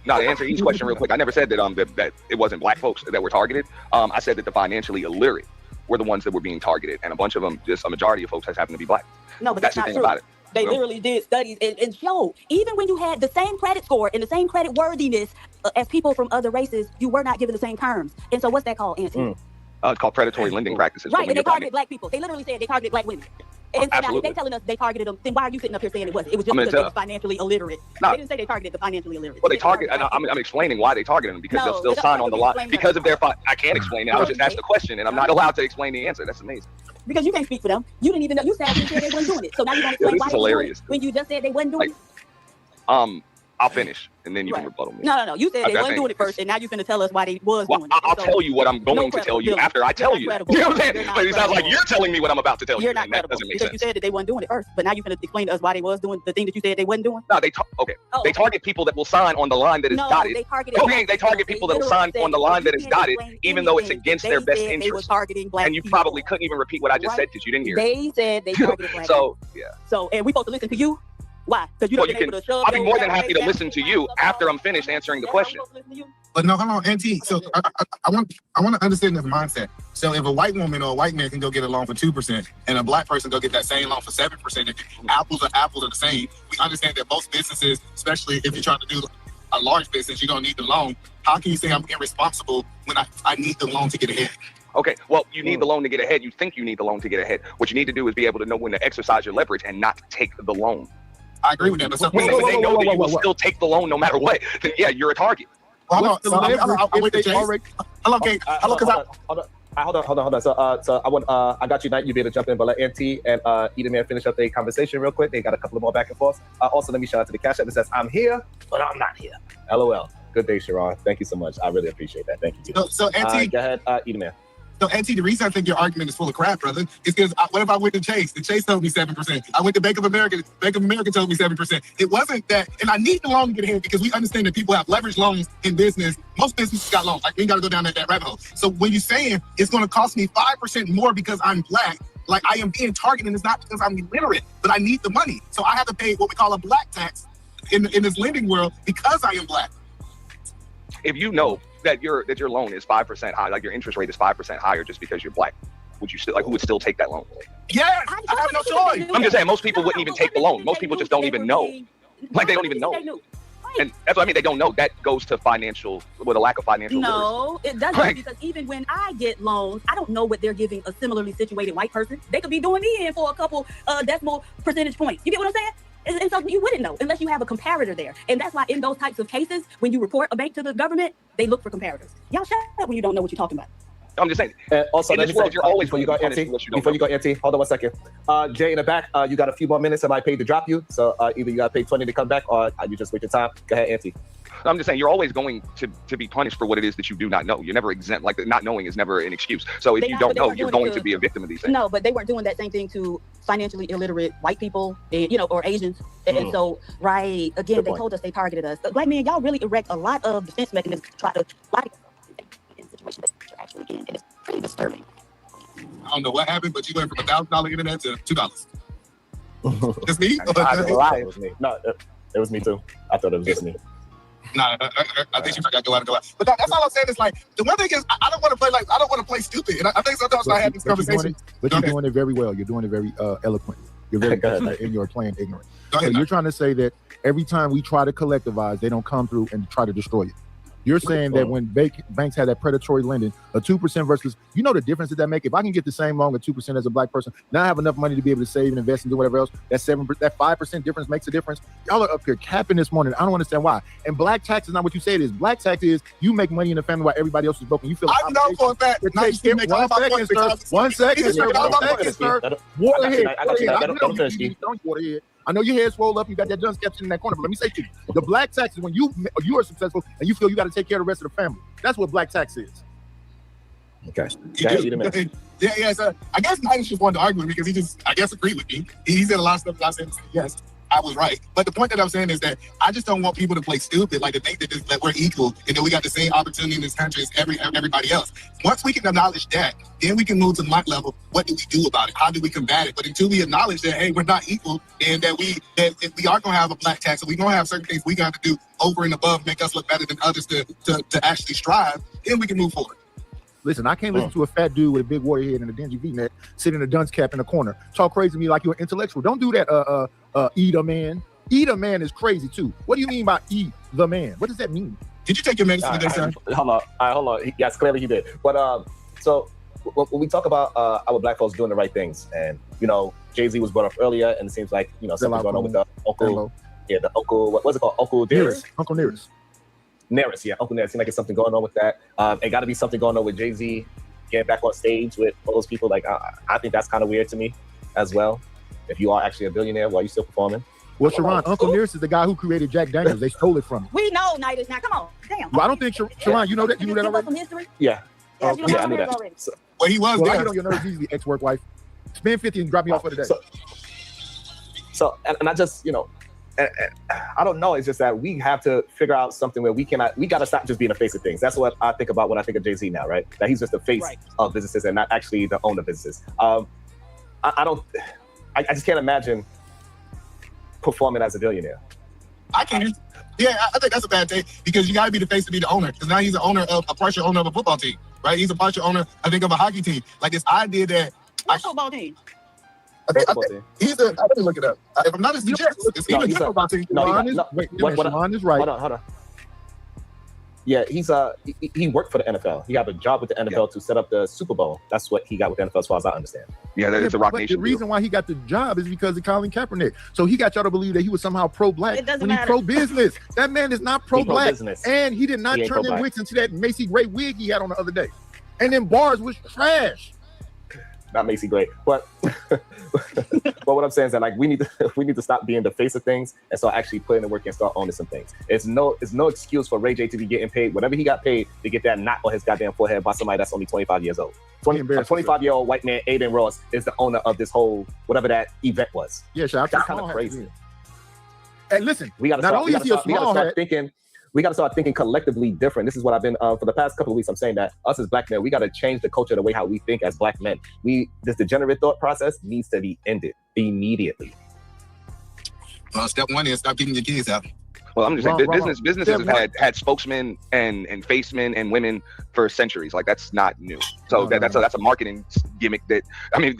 Speaker 16: No, to answer each question real quick, I never said that it wasn't Black folks that were targeted. I said that the financially illiterate were the ones that were being targeted, and a bunch of them, just a majority of folks, has happened to be Black.
Speaker 10: No, but that's not true. About it. They literally did studies and showed, even when you had the same credit score and the same credit worthiness as people from other races, you were not given the same terms. And so what's that called, Anthony?
Speaker 16: It's called predatory lending practices.
Speaker 10: Right, and they targeted Black people. They literally said they targeted Black women. And so now if they telling us they targeted them, then why are you sitting up here saying it wasn't? It was just because they were financially illiterate.
Speaker 16: No.
Speaker 10: They didn't say they targeted the financially illiterate.
Speaker 16: Well, they target. I'm explaining why they targeted them because they'll still sign on the line because of their. I can't explain it. I was just asked the question, and I'm not allowed to explain the answer. That's amazing.
Speaker 10: Because you can't speak for them. You didn't even know. You said they weren't doing it. So now you're going to explain why they were doing it when you just said they weren't doing it?
Speaker 16: I'll finish, and then you can rebuttal me.
Speaker 10: No. You said they weren't doing it first, and now you're going to tell us why they was doing it.
Speaker 16: I'll tell you what I'm going to tell you after I tell you. You know what I'm saying? But it sounds like you're telling me what I'm about to tell you.
Speaker 10: You're not credible because you said that they weren't doing it first, but now you're going to explain to us why they was doing the thing that you said they wasn't doing.
Speaker 16: No, they target people that will sign on the line that is dotted. They target people that will sign on the line that is dotted, even though it's against their best interest. And you probably couldn't even repeat what I just said because you didn't hear it.
Speaker 10: They said they targeted Black people. So, and we supposed to listen to you? Why? Because you
Speaker 16: I'll be more than happy to listen to you after I'm finished answering the question.
Speaker 13: But no, hold on, NT. So I want to understand this mindset. So if a white woman or a white man can go get a loan for 2%, and a Black person go get that same loan for 7%, if apples are the same, we understand that most businesses, especially if you're trying to do a large business, you don't need the loan. How can you say I'm irresponsible when I need the loan to get ahead?
Speaker 16: Okay, well, you need the loan to get ahead. You think you need the loan to get ahead. What you need to do is be able to know when to exercise your leverage and not take the loan.
Speaker 13: I agree with that. But
Speaker 16: When they know that you will still take the loan no matter what, then yeah, you're a target.
Speaker 13: Hold
Speaker 14: on. So I got you, Knight. You be able to jump in, but let NT and Edelman finish up their conversation real quick. They got a couple of more back and forth. Also, let me shout out to the Cash App that says, "I'm here, but I'm not here." LOL. Good day, Sharon. Thank you so much. I really appreciate that. Thank you.
Speaker 13: So NT,
Speaker 14: go ahead, Edelman.
Speaker 13: So, NT, the reason I think your argument is full of crap, brother, is because what if I went to Chase? The Chase told me 7%. I went to Bank of America. Bank of America told me 7%. It wasn't that, and I need the loan to get ahead because we understand that people have leveraged loans in business. Most businesses got loans. Like, we ain't got to go down that rabbit hole. So when you're saying it's going to cost me 5% more because I'm black, like I am being targeted, and it's not because I'm illiterate, but I need the money. So I have to pay what we call a black tax in this lending world because I am black.
Speaker 16: If you know that your loan is 5% high, like your interest rate is 5% higher just because you're black, would you still who would still take that loan?
Speaker 13: Yeah, I have no choice.
Speaker 16: I'm just saying most people wouldn't even take the loan. Most people just don't even know. Like they don't even know. And that's what I mean. They don't know. That goes to financial, with a lack of financial
Speaker 10: No,
Speaker 16: literacy.
Speaker 10: it doesn't, because even when I get loans, I don't know what they're giving a similarly situated white person. They could be doing me in for a couple decimal percentage points. You get what I'm saying? And so you wouldn't know unless you have a comparator there. And that's why in those types of cases, when you report a bank to the government, they look for comparators. Y'all shut up when you don't know what you're talking about.
Speaker 16: I'm just saying.
Speaker 14: Also,
Speaker 16: in this world, you're always
Speaker 14: before you go, NT, hold on 1 second. Jay in the back, you got a few more minutes. Somebody paid to drop you, so either you got to pay 20 to come back, or you just wait your time. Go ahead, NT.
Speaker 16: I'm just saying you're always going to be punished for what it is that you do not know. You're never exempt. Like not knowing is never an excuse. So if you don't know, you're going to be a victim of these things.
Speaker 10: No, but they weren't doing that same thing to financially illiterate white people, and, or Asians. And so, right, again, they told us they targeted us. Black men, y'all really erect a lot of defense mechanisms to try to lie in situations that you're actually in, and it's pretty disturbing.
Speaker 13: I don't know what happened, but you went from $1,000 internet to $2. It's me?
Speaker 14: It was me. No, it was me too. I thought it was just me.
Speaker 13: Nah, I think you forgot to go out. But that's all I'm saying is like the one thing is I don't want to play stupid, and I think sometimes I have this conversation.
Speaker 8: But you're doing it very well. You're doing it very eloquently. You're very and you're playing ignorant. So you're trying to say that every time we try to collectivize, they don't come through and try to destroy it. You're saying that when banks had that predatory lending, a 2% versus, the difference that make? If I can get the same loan at 2% as a black person, now I have enough money to be able to save and invest and do whatever else. That 5% difference makes a difference. Y'all are up here capping this morning. I don't understand why. And black tax is not what you say it is. Black tax is you make money in the family while everybody else is broken. You feel like
Speaker 13: I know for a fact.
Speaker 8: 1 second, sir. Waterhead. Waterhead. I know your head's rolled up. You got that dust kept in that corner. But let me say to you, the black tax is when you are successful and you feel you got to take care of the rest of the family. That's what black tax is.
Speaker 14: Okay.
Speaker 13: Yeah. So I guess Knight just wanted to argue with me because he just, I guess, agreed with me. He said a lot of stuff that I said. Yes, I was right. But the point that I'm saying is that I just don't want people to play stupid, like to think that we're equal and that we got the same opportunity in this country as everybody else. Once we can acknowledge that, then we can move to my level. What do we do about it? How do we combat it? But until we acknowledge that, hey, we're not equal, and that if we are going to have a black tax, and we're going to have certain things we got to do over and above, make us look better than others to actually strive, then we can move forward.
Speaker 8: Listen, I can't listen to a fat dude with a big water head and a dingy V-neck sitting in a dunce cap in the corner talk crazy to me like you're an intellectual. Don't do that, eat a man. Eat a man is crazy too. What do you mean by eat the man? What does that mean?
Speaker 13: Did you take your medicine today, sir?
Speaker 14: Hold on. Yes, clearly he did. But so when we talk about our black folks doing the right things, and Jay-Z was brought up earlier, and it seems like something's going on with the uncle. Yeah, the uncle. What's it called? Uncle Nearest.
Speaker 8: Uncle Nearest.
Speaker 14: Nearest, yeah, Uncle Nearest. Seems like there's something going on with that. It got to be something going on with Jay-Z getting back on stage with all those people. Like, I think that's kind of weird to me as well. If you are actually a billionaire, why are you still performing?
Speaker 8: Well, Sharon, Uncle Nearest is the guy who created Jack Daniels. They stole it from him.
Speaker 10: We know, Nidus. Now, come on. Damn.
Speaker 8: Well, I don't think, Sharon, you know that? You knew that already?
Speaker 10: Some history?
Speaker 14: Yeah.
Speaker 10: Yeah,
Speaker 14: I knew that.
Speaker 13: So, well, he was
Speaker 8: there.
Speaker 13: I
Speaker 8: get on your nerves easily, ex-work wife. Spend 50 and drop me off for the day.
Speaker 14: So and I just, I don't know. It's just that we have to figure out something where we got to stop just being the face of things. That's what I think about when I think of Jay-Z now, right? That he's just the face of businesses and not actually the owner of businesses. I just can't imagine performing as a billionaire.
Speaker 13: I can. Yeah, I think that's a bad take because you got to be the face to be the owner. Because now he's a partial owner of a football team, right? He's a partial owner, I think, of a hockey team. Like this idea that
Speaker 10: football team.
Speaker 13: I think let me look it up. If I'm not, it's the Jets. It's even a football team.
Speaker 8: Sharon is right.
Speaker 14: Hold on. Yeah, he worked for the NFL. He had a job with the NFL to set up the Super Bowl. That's what he got with the NFL, as far as I understand.
Speaker 16: Yeah, it's a Rock
Speaker 8: But
Speaker 16: Nation.
Speaker 8: the reason why he got the job is because of Colin Kaepernick. So he got y'all to believe that he was somehow pro-black
Speaker 25: It doesn't
Speaker 8: when he's
Speaker 25: matter.
Speaker 8: pro-business. That man is not pro-black,
Speaker 14: pro-business.
Speaker 8: and he did not
Speaker 14: He ain't
Speaker 8: turn them
Speaker 14: pro-black.
Speaker 8: wigs into that Macy Gray wig he had on the other day. And then bars was trash.
Speaker 14: Not Macy Gray, but but what I'm saying is that like we need to stop being the face of things and start actually putting the work and start owning some things. It's no excuse for Ray J to be getting paid whatever he got paid to get that knot on his goddamn forehead by somebody that's only 25 years old. A 25-year-old white man, Aiden Ross, is the owner of this whole whatever that event was.
Speaker 8: Yeah, shout out to
Speaker 14: That's
Speaker 8: Small
Speaker 14: kind of
Speaker 8: Hat,
Speaker 14: crazy.
Speaker 8: yeah. And listen,
Speaker 14: We got to
Speaker 8: not
Speaker 14: start.
Speaker 8: only is he a small hat,
Speaker 14: thinking. We got to start thinking collectively different. This is what I've been for the past couple of weeks. I'm saying that us as black men, we got to change the culture, the way how we think as black men. This degenerate thought process needs to be ended immediately.
Speaker 13: Step one is stop getting your kids out.
Speaker 16: Well, I'm just saying,
Speaker 8: Wrong.
Speaker 16: businesses have had spokesmen and facemen and women for centuries. Like that's not new. So that's a marketing gimmick that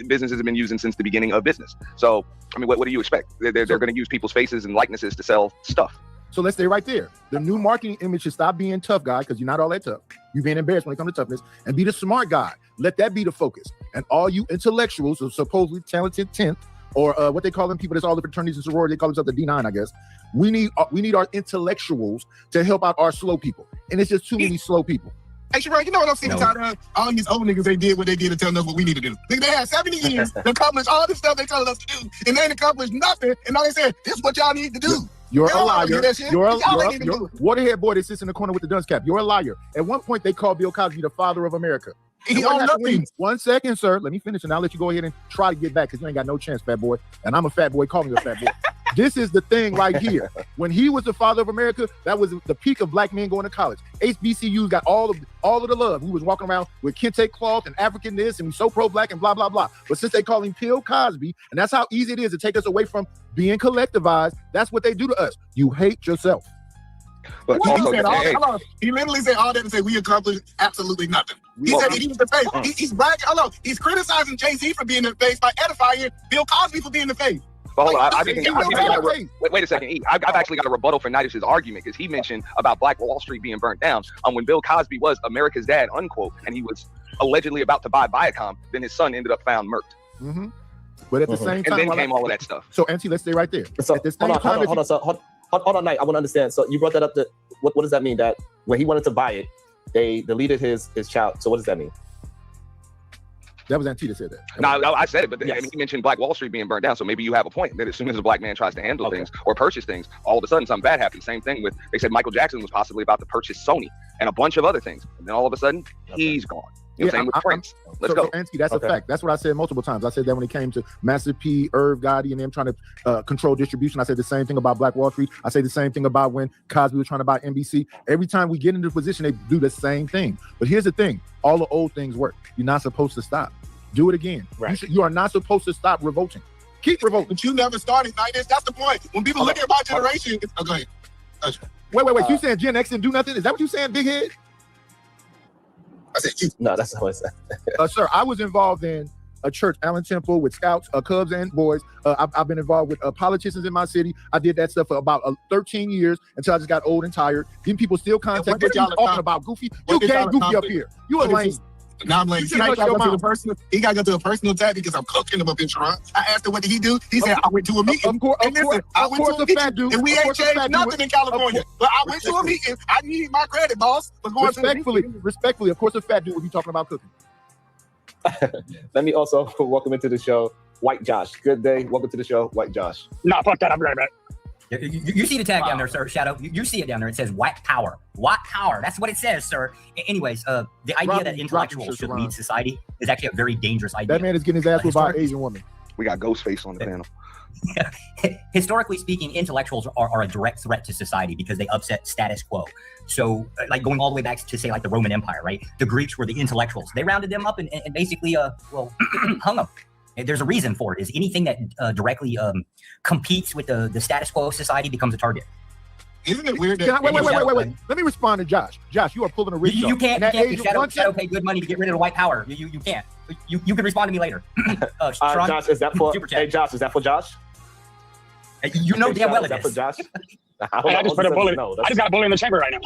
Speaker 16: businesses have been using since the beginning of business. So what do you expect? They're going to use people's faces and likenesses to sell stuff.
Speaker 8: So let's stay right there. The new marketing image should stop being tough guy, because you're not all that tough. You're being embarrassed when it comes to toughness, and be the smart guy. Let that be the focus. And all you intellectuals, or supposedly talented 10th, or what they call them, people that's all the fraternities and sororities, they call themselves the D9, I guess. We need our intellectuals to help out our slow people. And it's just too many slow people.
Speaker 13: Hey, Sherrod, you know what I'm seeing tired of? All these old niggas, they did what they did to tell us what we need to do. Nigga, they had 70 years to accomplish all this stuff they told us to do, and they ain't accomplished nothing, and now they said, this is what y'all need to do.
Speaker 8: You're a
Speaker 13: Y'all
Speaker 8: liar.
Speaker 13: do that shit.
Speaker 8: You're a
Speaker 13: Y'all ain't even do it.
Speaker 8: waterhead boy that sits in the corner with the dunce cap. You're a liar. At one point, they called Bill Cosby the father of America.
Speaker 13: He
Speaker 8: And what
Speaker 13: owned
Speaker 8: happened when
Speaker 13: nothing.
Speaker 8: 1 second, sir. Let me finish, and I'll let you go ahead and try to get back, because you ain't got no chance, fat boy. And I'm a fat boy. Call me a fat boy. This is the thing right here. When he was the father of America, that was the peak of black men going to college. HBCUs got all of the love. We was walking around with kente cloth and African this, and we so pro-black and blah, blah, blah. But since they call him Bill Cosby, and that's how easy it is to take us away from being collectivized, that's what they do to us. You hate yourself.
Speaker 16: But
Speaker 13: What
Speaker 16: also,
Speaker 13: he said,
Speaker 16: hey,
Speaker 13: hold on. He literally said all that and said we accomplished absolutely nothing. He said that he was the face. He's bragging. Hold on. He's criticizing Jay-Z for being the face by edifying Bill Cosby for being the face.
Speaker 16: But hold on,
Speaker 13: Like,
Speaker 16: I think I got wait a second. I've actually got a rebuttal for Nidish's argument, because he mentioned about Black Wall Street being burnt down. When Bill Cosby was America's dad, unquote, and he was allegedly about to buy Viacom, then his son ended up found murked.
Speaker 8: Mm-hmm. But at the same time,
Speaker 16: and then came all of that stuff.
Speaker 8: So, Auntie, let's stay right there.
Speaker 14: So
Speaker 8: At the same time, if you-
Speaker 14: hold on, Knight. I want to understand. So you brought that up. What does that mean? That when he wanted to buy it, they deleted his child. So what does that mean?
Speaker 8: That was Auntie that said that.
Speaker 16: No, I said it, but
Speaker 14: Yes.
Speaker 16: he mentioned Black Wall Street being burned down. So maybe you have a point that as soon as a black man tries to handle things or purchase things, all of a sudden something bad happens. Same thing with, they said Michael Jackson was possibly about to purchase Sony and a bunch of other things. And then all of a sudden, he's gone. You know what I'm saying? With Prince. Let's go.
Speaker 8: So, Auntie, that's a fact. That's what I said multiple times. I said that when it came to Master P, Irv Gotti, and them trying to control distribution. I said the same thing about Black Wall Street. I say the same thing about when Cosby was trying to buy NBC. Every time we get into a position, they do the same thing. But here's the thing. All the old things work. You're not supposed to stop. Do it again.
Speaker 14: Right.
Speaker 8: You are not supposed to stop revolting. Keep revolting.
Speaker 13: But you never started like this. That's the point. When people look at my generation, it's okay.
Speaker 8: Wait. You saying Gen X didn't do nothing? Is that what you saying, big head?
Speaker 13: I said you.
Speaker 14: No, that's not what I said.
Speaker 8: Sir, I was involved in a church, Allen Temple, with Scouts, Cubs, and boys. I've been involved with politicians in my city. I did that stuff for about 13 years until I just got old and tired. Then people still contact me. What are you talking about, Goofy? You gay Goofy up here. You a lame.
Speaker 13: Now I'm like,
Speaker 8: You
Speaker 13: he
Speaker 8: should
Speaker 13: got
Speaker 8: hush your
Speaker 13: to go to
Speaker 8: mouth.
Speaker 13: the personal. He got to go to a personal attack because I'm cooking him up in Toronto. I asked him what did he do. He said I went to a meeting.
Speaker 8: Of course,
Speaker 13: I went to a meeting, and we ain't changed nothing in California. But I went to a meeting. I need my credit, boss. For going
Speaker 8: Respectfully, of course, a fat dude would be talking about cooking.
Speaker 14: Let me also welcome into the show White Josh. Good day. Welcome to the show, White Josh.
Speaker 9: Nah, fuck that. I'll be right back.
Speaker 11: You see the tag down there, sir, Shadow. You see it down there. It says white power. White power. That's what it says, sir. Anyways, the idea that intellectuals should lead society is actually a very dangerous idea.
Speaker 8: That man is getting his ass whipped by an Asian woman.
Speaker 16: We got Ghostface on the panel.
Speaker 11: Historically speaking, intellectuals are a direct threat to society because they upset status quo. So, like going all the way back to say like the Roman Empire, right? The Greeks were the intellectuals. They rounded them up and basically, hung them. And there's a reason for it. Is anything that directly competes with the status quo of society becomes a target.
Speaker 13: Isn't it weird
Speaker 8: that? Wait. Let me respond to Josh. Josh, you are pulling a rich.
Speaker 11: You can't Shadow pay good money to get rid of the white power. You can't. You can respond to me later. Tron,
Speaker 14: Josh, is that for? Hey, Josh, is that for Josh?
Speaker 11: You know damn well
Speaker 14: is
Speaker 11: it
Speaker 14: that for
Speaker 11: is.
Speaker 14: Josh?
Speaker 9: I just put a bullet. I just got a bullet in the chamber right now.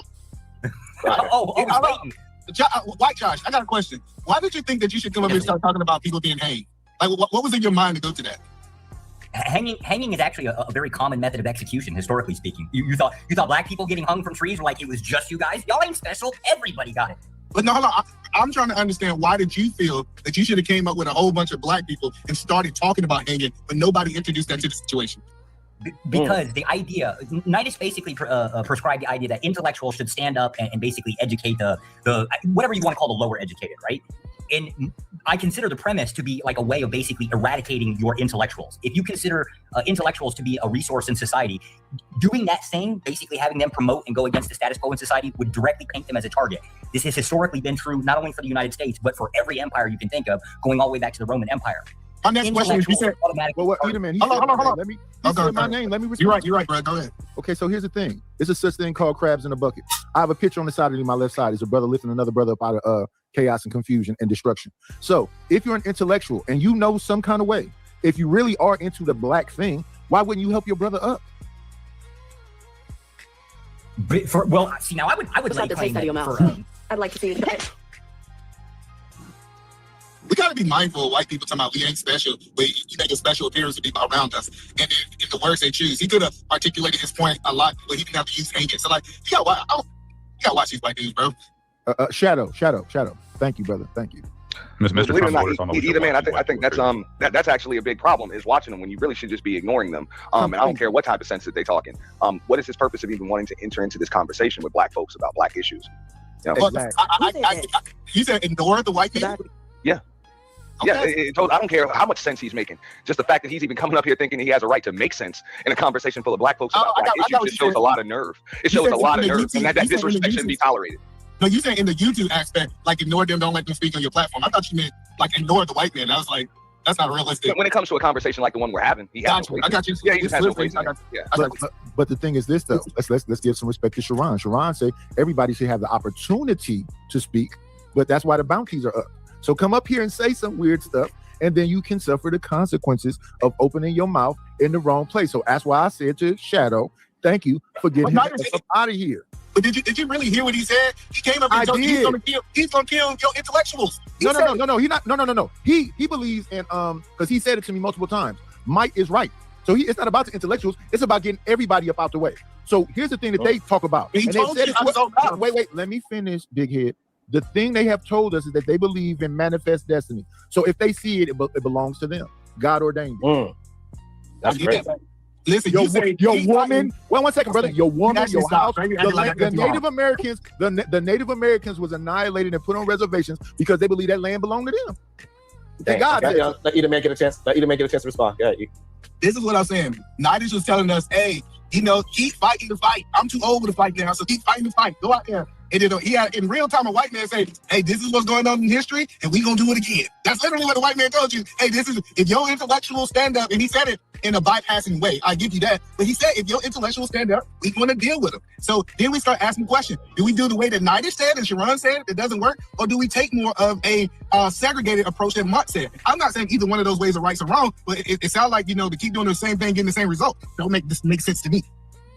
Speaker 13: White Josh, I got a question. Why did you think that you should come up here and start talking about people being hanged? Like, what was in your mind to go to that?
Speaker 11: Hanging is actually a very common method of execution, historically speaking. You thought black people getting hung from trees were like it was just you guys? Y'all ain't special. Everybody got it.
Speaker 13: But no, hold on. I'm trying to understand, why did you feel that you should have came up with a whole bunch of black people and started talking about hanging, but nobody introduced that to the situation?
Speaker 11: Because the idea, Nidus basically prescribed the idea that intellectuals should stand up and basically educate the whatever you want to call the lower educated, right? And I consider the premise to be like a way of basically eradicating your intellectuals. If you consider intellectuals to be a resource in society, doing that thing, basically having them promote and go against the status quo in society, would directly paint them as a target. This has historically been true not only for the United States, but for every empire you can think of, going all the way back to the Roman Empire.
Speaker 13: My next question is, you said,
Speaker 8: well, Edelman,
Speaker 13: hold on.
Speaker 8: Let me say my name. Let me respond.
Speaker 13: You're right, bro. Go ahead.
Speaker 8: Okay, so here's the thing. There's a such thing called crabs in a bucket. I have a picture on the side of my left side. It's a brother lifting another brother up out of chaos and confusion and destruction. So if you're an intellectual and you know some kind of way, if you really are into the black thing, why wouldn't you help your brother up?
Speaker 11: Well, see, now I would lay claim that for
Speaker 10: I'd like to see it.
Speaker 13: We got to be mindful of white people talking about we ain't special, but you make a special appearance to people around us. And in the words they choose, he could have articulated his point a lot, but he didn't have to use hanging. So, like, you gotta watch these white dudes, bro.
Speaker 8: Shadow. Thank you, brother. Thank you.
Speaker 16: Believe it or not, either man, I think that's actually a big problem, is watching them when you really should just be ignoring them. And I don't care what type of sense that they talking. What is his purpose of even wanting to enter into this conversation with black folks about black issues? You know?
Speaker 8: Exactly.
Speaker 13: You said ignore the white people?
Speaker 16: Yeah. Okay. Yeah, I don't care how much sense he's making. Just the fact that he's even coming up here thinking he has a right to make sense in a conversation full of black folks about black issues just shows a lot of nerve. It shows a lot of nerve, and that disrespect shouldn't be tolerated.
Speaker 13: No, you saying in the YouTube aspect, like ignore them, don't let them speak on your platform. I thought you meant like ignore the white man. I was like, that's not realistic.
Speaker 16: When it comes to a conversation like the one we're having, he has
Speaker 13: I got you.
Speaker 16: Yeah, he just has no place.
Speaker 8: But the thing is this though. Let's give some respect to Sharon. Sharon said everybody should have the opportunity to speak, but that's why the bounties are up. So come up here and say some weird stuff, and then you can suffer the consequences of opening your mouth in the wrong place. So that's why I said to Shadow, thank you for getting us up out of here.
Speaker 13: But did you really hear what he said? He came up and told you he's gonna kill your intellectuals.
Speaker 8: No. He believes in because he said it to me multiple times. Might is right. So it's not about the intellectuals, it's about getting everybody up out the way. So here's the thing that they talk about.
Speaker 13: He told you
Speaker 8: wait, let me finish, big head. The thing they have told us is that they believe in manifest destiny. So if they see it, it belongs to them. God ordained it.
Speaker 14: That's great.
Speaker 13: Listen,
Speaker 8: your woman. Well, 1 second, brother. Your woman, your house. The Native Americans. The Native Americans was annihilated and put on reservations because they believe that land belonged to them. Thank God.
Speaker 14: Let either man get a chance. Let either man get a chance to respond. Yeah.
Speaker 13: This is what I'm saying. Nidus was telling us, hey, keep fighting the fight. I'm too old to fight now, so keep fighting the fight. Go out there. And then he had in real time a white man say, hey, this is what's going on in history, and we gonna do it again. That's literally what the white man told you. Hey, this is if your intellectuals stand up, and he said it in a bypassing way. I give you that. But he said if your intellectuals stand up, we want to deal with them. So then we start asking questions. Do we do the way that Nidus said and Sharon said it doesn't work? Or do we take more of a segregated approach that Mutt said? I'm not saying either one of those ways are right or wrong, but it sounds like, to keep doing the same thing, getting the same result. Don't make sense to me.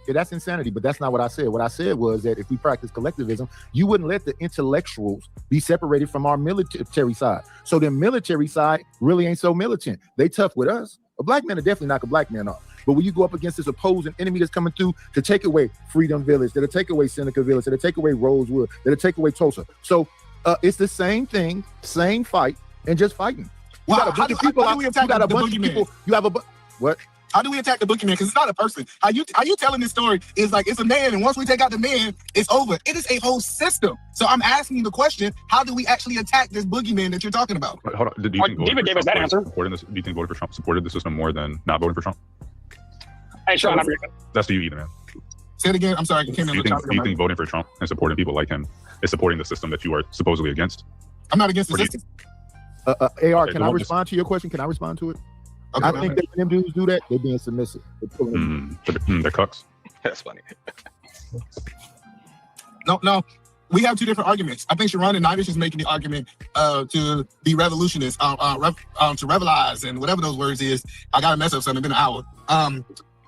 Speaker 8: Yeah, that's insanity, but that's not what I said. What I said was that if we practice collectivism, you wouldn't let the intellectuals be separated from our military side. So the military side really ain't so militant. They tough with us. A black man will definitely knock a black man off. But when you go up against this opposing enemy that's coming through to take away Freedom Village, that'll take away Seneca Village, that'll take away Rosewood, that'll take away Tulsa. So it's the same thing, same fight, and just fighting. You got a bunch of people. You have a what?
Speaker 13: How do we attack the boogeyman? Because it's not a person. How you telling this story is like it's a man, and once we take out the man, it's over. It is a whole system. So I'm asking you the question: how do we actually attack this boogeyman that you're talking about?
Speaker 15: Hold on. Do you think
Speaker 9: David gave us that answer.
Speaker 15: Do you think voting for Trump supported the system more than not voting for Trump?
Speaker 9: Hey, Sean,
Speaker 15: that's to you either, man.
Speaker 13: Say it again. I'm sorry.
Speaker 15: Do you think voting for Trump and supporting people like him is supporting the system that you are supposedly against?
Speaker 13: I'm not against the system.
Speaker 8: AR, can I respond to your question? Can I respond to it? Okay, I think that when them dudes do that, they're being submissive.
Speaker 15: They're cucks.
Speaker 16: That's funny.
Speaker 13: No. We have two different arguments. I think Sharon and Nidus is making the argument to be revolutionists, to revelize, and whatever those words is. I got to mess up something. It's been an hour.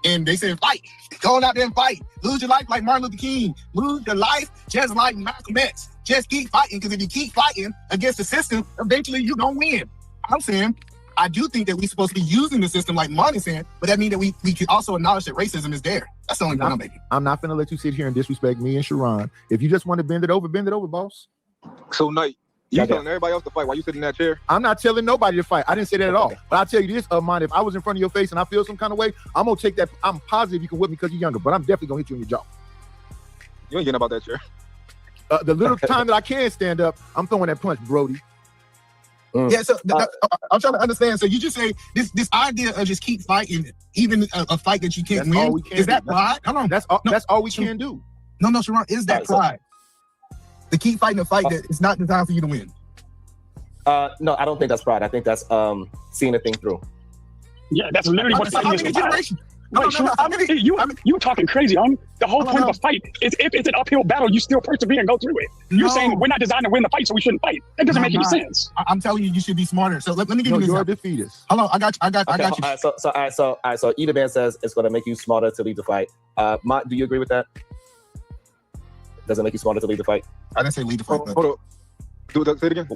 Speaker 13: And they said, fight. Go out there and fight. Lose your life like Martin Luther King. Lose your life just like Malcolm X. Just keep fighting, because if you keep fighting against the system, eventually you're going to win. I'm saying, I do think that we're supposed to be using the system like Monty's saying, but that means that we can also acknowledge that racism is there. That's the only point I'm making.
Speaker 8: I'm not finna let you sit here and disrespect me and Sharon. If you just want to bend it over, boss.
Speaker 1: So, Knight, you telling everybody else to fight while you sit in that chair?
Speaker 8: I'm not telling nobody to fight. I didn't say that at all. But I'll tell you this, Monty, if I was in front of your face and I feel some kind of way, I'm going to take that. I'm positive you can whip me because you're younger, but I'm definitely going to hit you in your jaw.
Speaker 1: You ain't getting about that chair.
Speaker 8: The little time that I can stand up, I'm throwing that punch, Brody.
Speaker 13: Yeah, so I'm trying to understand. So you just say this idea of just keep fighting, even a fight that you can't win, is that pride? Hold on.
Speaker 8: That's all we can do.
Speaker 13: No, Sharon, is that pride? To keep fighting a fight that it's not designed for you to win.
Speaker 14: No, I don't think that's pride. I think that's seeing the thing through.
Speaker 9: Yeah, that's literally what fighting is about. You talking crazy, homie. The whole point of a fight is if it's an uphill battle, you still persevere and go through it. You're saying we're not designed to win the fight, so we shouldn't fight. That doesn't make any sense.
Speaker 13: I'm telling you should be smarter. So let me give you an
Speaker 8: example. You're a defeatist.
Speaker 13: Hold on, I got you.
Speaker 14: All right, so Eda Man says it's going to make you smarter to lead the fight. Mott, do you agree with that? Does it make you smarter to lead the fight?
Speaker 13: I didn't say lead the fight.
Speaker 1: Hold on. Say it again.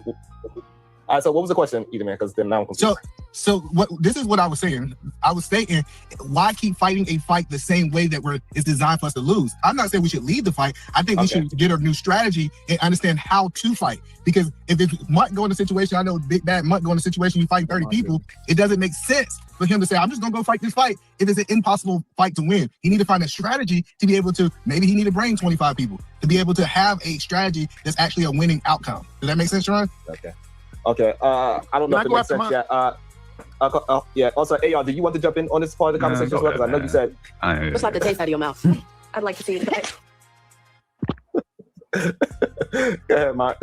Speaker 14: All right, so what was the question, Eda Man? Because then now I'm confused.
Speaker 13: So this is what I was saying. I was stating, why keep fighting a fight the same way that it's designed for us to lose? I'm not saying we should lead the fight. I think we should get a new strategy and understand how to fight. Because if Mutt go in a situation, I know Big Bad Mutt go in a situation, you fight 30 people, it doesn't make sense for him to say, I'm just going to go fight this fight if it's an impossible fight to win. He need to find a strategy to be able to, maybe he need to bring 25 people to be able to have a strategy that's actually a winning outcome. Does that make sense, Sharon?
Speaker 14: Okay. I don't know if it makes sense yet. Yeah. Also, AR, do you want to jump in on this part of the conversation as well? Because I know you said.
Speaker 10: Just like the taste out of your mouth. I'd like to see it.
Speaker 14: Go ahead, Mott.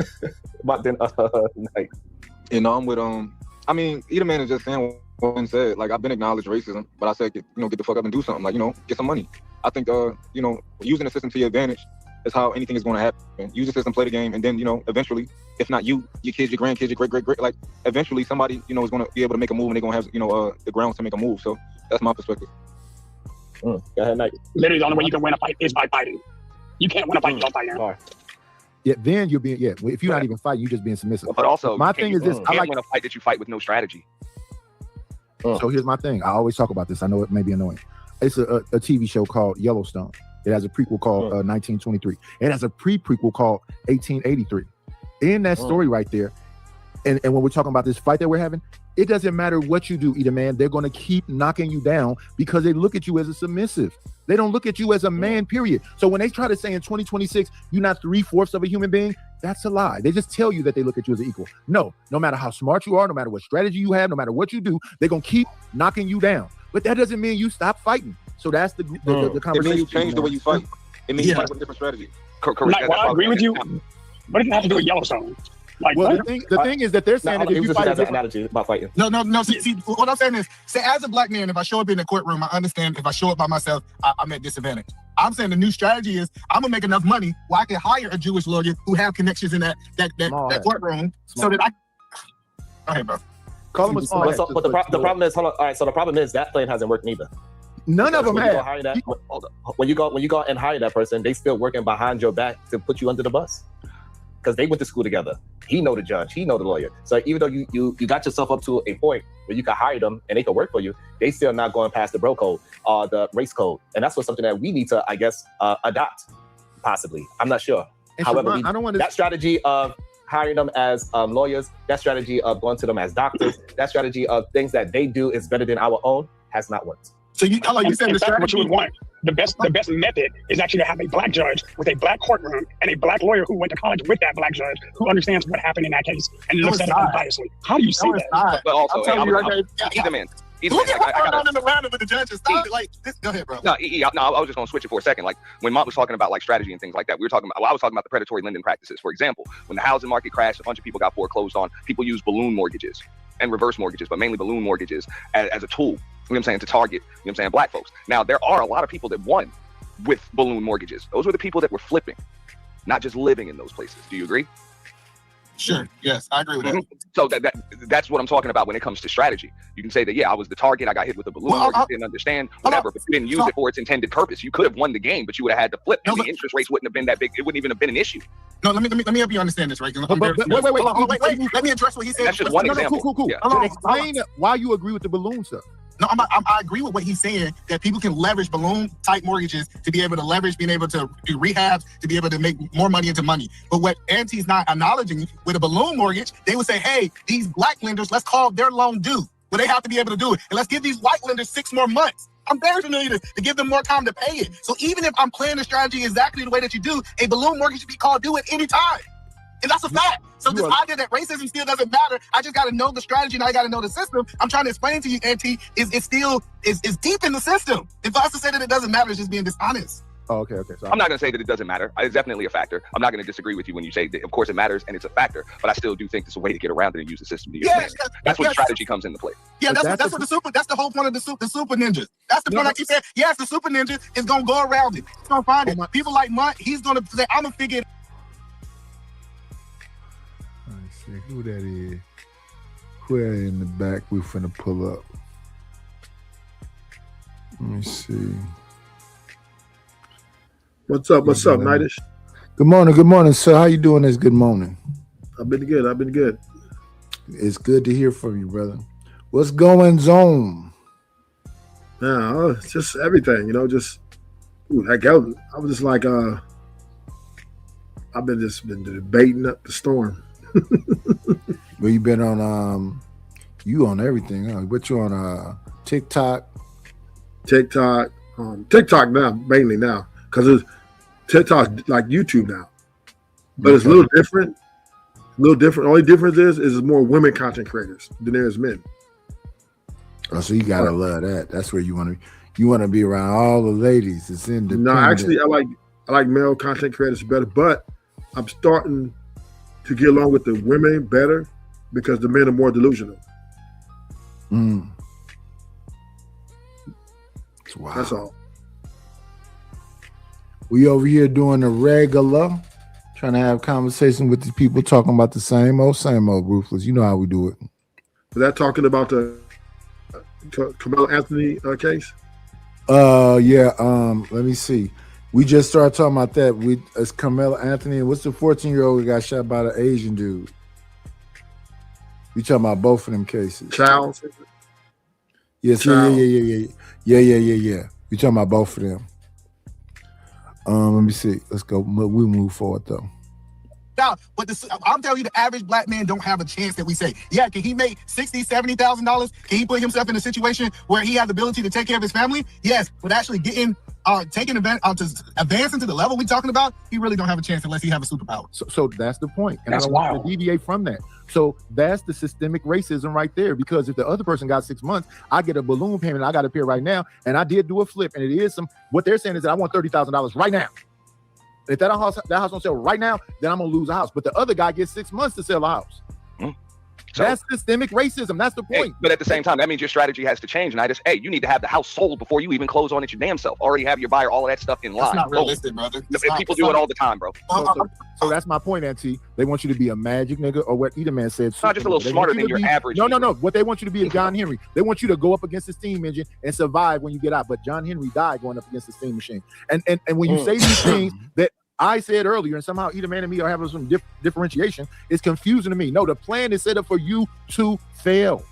Speaker 14: Mott then Knight.
Speaker 1: You know, I'm with I mean, Eda Man is just saying what he said. Like, I've been acknowledged racism, but I said, get the fuck up and do something. Like, get some money. I think using the system to your advantage is how anything is going to happen. Use the system, play the game, and then eventually, if not you, your kids, your grandkids, your great, like eventually somebody is going to be able to make a move, and they're going to have the grounds to make a move. So that's my perspective.
Speaker 14: Go ahead, Knight.
Speaker 9: Literally, the only way you can win a fight is by fighting. You can't win a fight, you don't fight now.
Speaker 8: Yeah, then you're being if you're not even fighting, you're just being submissive.
Speaker 16: But also,
Speaker 8: my thing is this: I like
Speaker 16: win a fight that you fight with no strategy.
Speaker 8: So here's my thing. I always talk about this. I know it may be annoying. It's a TV show called Yellowstone. It has a prequel called 1923. It has a pre-prequel called 1883. In that story right there, and when we're talking about this fight that we're having, it doesn't matter what you do, Eda Man. They're going to keep knocking you down because they look at you as a submissive. They don't look at you as a man, period. So when they try to say in 2026, you're not 3/4 of a human being, that's a lie. They just tell you that they look at you as an equal. No matter how smart you are, no matter what strategy you have, no matter what you do, they're going to keep knocking you down. But that doesn't mean you stop fighting. So that's the conversation.
Speaker 1: It means you change the way you fight. It means you fight with a different strategy.
Speaker 9: Like, I agree with you. What does it have to do with Yellowstone? Like,
Speaker 8: the thing is that they're saying that if you fight
Speaker 14: as an analogy about fighting.
Speaker 13: No. See, what I'm saying is, say as a black man, if I show up in the courtroom, I understand if I show up by myself, I'm at disadvantage. I'm saying the new strategy is I'm gonna make enough money where I can hire a Jewish lawyer who have connections in that courtroom, so that I. Go ahead, bro.
Speaker 8: Call him a small head.
Speaker 14: But the problem is, hold on. All right, so the problem is that plan hasn't worked neither.
Speaker 8: None of them have.
Speaker 14: When you go and hire that person, they still working behind your back to put you under the bus because they went to school together. He know the judge, he know the lawyer. So even though you got yourself up to a point where you can hire them and they can work for you, they still not going past the bro code or the race code, and that's something that we need to, I guess, adopt. Possibly, I'm not sure.
Speaker 8: And
Speaker 14: however,
Speaker 8: Sharon, I don't want
Speaker 14: that strategy of hiring them as lawyers, that strategy of going to them as doctors, that strategy of things that they do is better than our own has not worked.
Speaker 13: So you said the strategy.
Speaker 9: What you would want. The best method is actually to have a black judge with a black courtroom and a black lawyer who went to college with that black judge who understands what happened in that case and looks at it unbiasedly. How do you see that?
Speaker 16: But also,
Speaker 13: I'm telling you right now,
Speaker 16: Eda Man.
Speaker 13: Look at what's going on in the round with the judges. Stop it. Like this. Go ahead, bro.
Speaker 16: No, I was just gonna switch it for a second. Like when Mott was talking about like strategy and things like that, I was talking about the predatory lending practices. For example, when the housing market crashed, a bunch of people got foreclosed on. People used balloon mortgages and reverse mortgages, but mainly balloon mortgages as a tool. You know what I'm saying, to target, you know what I'm saying, black folks. Now, there are a lot of people that won with balloon mortgages. Those were the people that were flipping, not just living in those places. Do you agree?
Speaker 13: Sure. Yes, I agree with that.
Speaker 16: So that's what I'm talking about when it comes to strategy. You can say that, yeah, I was the target. I got hit with a balloon, or you didn't understand, whatever, but you didn't use it for its intended purpose. You could have won the game, but you would have had to flip. And the interest rates wouldn't have been that big. It wouldn't even have been an issue.
Speaker 13: No, let me help you understand this, right?
Speaker 8: Wait.
Speaker 13: Let me address what he said.
Speaker 16: That's just one example.
Speaker 8: Cool.
Speaker 16: Yeah.
Speaker 8: Explain why you agree with the balloon stuff.
Speaker 13: No, I agree with what he's saying, that people can leverage balloon-type mortgages to be able to leverage, being able to do rehabs, to be able to make more money into money. But what Auntie's not acknowledging, with a balloon mortgage, they would say, hey, these black lenders, let's call their loan due. Well, they have to be able to do it. And let's give these white lenders 6 more months. I'm very familiar to give them more time to pay it. So even if I'm playing the strategy exactly the way that you do, a balloon mortgage should be called due at any time. And that's a fact. So this idea that racism still doesn't matter, I just got to know the strategy and I got to know the system. I'm trying to explain to you, Auntie, is still deep in the system. If I was to say that it doesn't matter, it's just being dishonest.
Speaker 8: Oh, okay. So
Speaker 16: I'm not going to say that it doesn't matter. It's definitely a factor. I'm not going to disagree with you when you say that, of course, it matters and it's a factor, but I still do think there's a way to get around it and use the system to your advantage. That's when strategy comes into play.
Speaker 13: Yeah, that's the whole point of the super ninja. That's the point I keep saying. Yes, the super ninja is going to go around it. He's going to find it. People like Mutt, he's going to say, I'm going to figure it out.
Speaker 3: Who that is? Who that in the back we finna pull up? Let me see.
Speaker 18: What's up, Nightish?
Speaker 3: Good morning, sir. How you doing this good morning?
Speaker 18: I've been good.
Speaker 3: It's good to hear from you, brother. What's going on?
Speaker 18: Yeah, it's just everything, I was just like, I've been debating up the storm.
Speaker 3: Well, you been on you on everything, huh? What you on TikTok
Speaker 18: now, mainly now, because it's TikTok like YouTube now, but it's a little different. Only difference is it's more women content creators than there is men.
Speaker 3: Oh, so you gotta love that. That's where you want to be around all the ladies. It's independent.
Speaker 18: No, actually, I like male content creators better, but I'm starting to get along with the women better because the men are more delusional.
Speaker 3: Wow.
Speaker 18: That's all.
Speaker 3: We over here doing the regular, trying to have conversation with the people talking about the same old Ruthless. You know how we do it.
Speaker 18: Was that talking about the Carmelo Anthony case?
Speaker 3: Yeah. Let me see. We just started talking about that. It's Carmelo Anthony. What's the 14-year-old who got shot by the Asian dude? We talking about both of them cases.
Speaker 18: Charles.
Speaker 3: Yes, yeah. We talking about both of them. Let me see. Let's go. We'll move forward though.
Speaker 13: Now, but I'm telling you, the average black man don't have a chance that we say, yeah, can he make $60,000, $70,000? Can he put himself in a situation where he has the ability to take care of his family? Yes, but actually taking advantage to advancing to the level we're talking about, he really don't have a chance unless he have a superpower.
Speaker 8: So that's the point. And
Speaker 13: That's
Speaker 8: I don't want to deviate from that. So that's the systemic racism right there. Because if the other person got 6 months, I get a balloon payment I got to pay right now, and I did do a flip, and it is what they're saying is that I want $30,000 right now. If that house don't sell right now, then I'm gonna lose a house. But the other guy gets 6 months to sell a house. So, that's systemic racism. That's the point.
Speaker 16: But at the same time, that means your strategy has to change. And you need to have the house sold before you even close on it your damn self. Already have your buyer, all of that stuff in line.
Speaker 13: That's not realistic, brother.
Speaker 16: People do it all the time, bro.
Speaker 8: So that's my point, Auntie. They want you to be a magic nigga, or what Edelman said.
Speaker 16: Not just a little smarter than your average.
Speaker 8: No. What they want you to be is John Henry. They want you to go up against the steam engine and survive when you get out. But John Henry died going up against the steam machine. And when you say these things that I said earlier, and somehow either man and me are having some differentiation, it's confusing to me. No, the plan is set up for you to fail.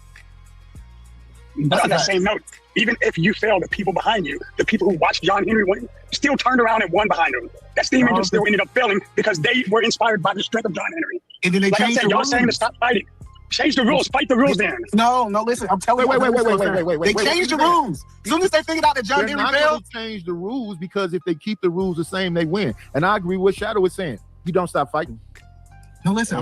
Speaker 9: But on that same note, even if you fail, the people behind you, the people who watched John Henry win, still turned around and won behind him. That steam engine still ended up failing because they were inspired by the strength of John Henry.
Speaker 13: And then they
Speaker 9: like I
Speaker 13: changed
Speaker 9: said,
Speaker 13: the
Speaker 9: y'all
Speaker 13: rules.
Speaker 9: saying to stop fighting. Change the rules. Fight the rules then.
Speaker 13: No, listen. I'm telling you.
Speaker 8: Wait.
Speaker 13: They changed the rules. As soon as they figured out that John
Speaker 8: They're
Speaker 13: Henry
Speaker 8: not
Speaker 13: failed.
Speaker 8: going to change the rules, because if they keep the rules the same, they win. And I agree with what Shadow is saying. You don't stop fighting.
Speaker 13: No, listen, I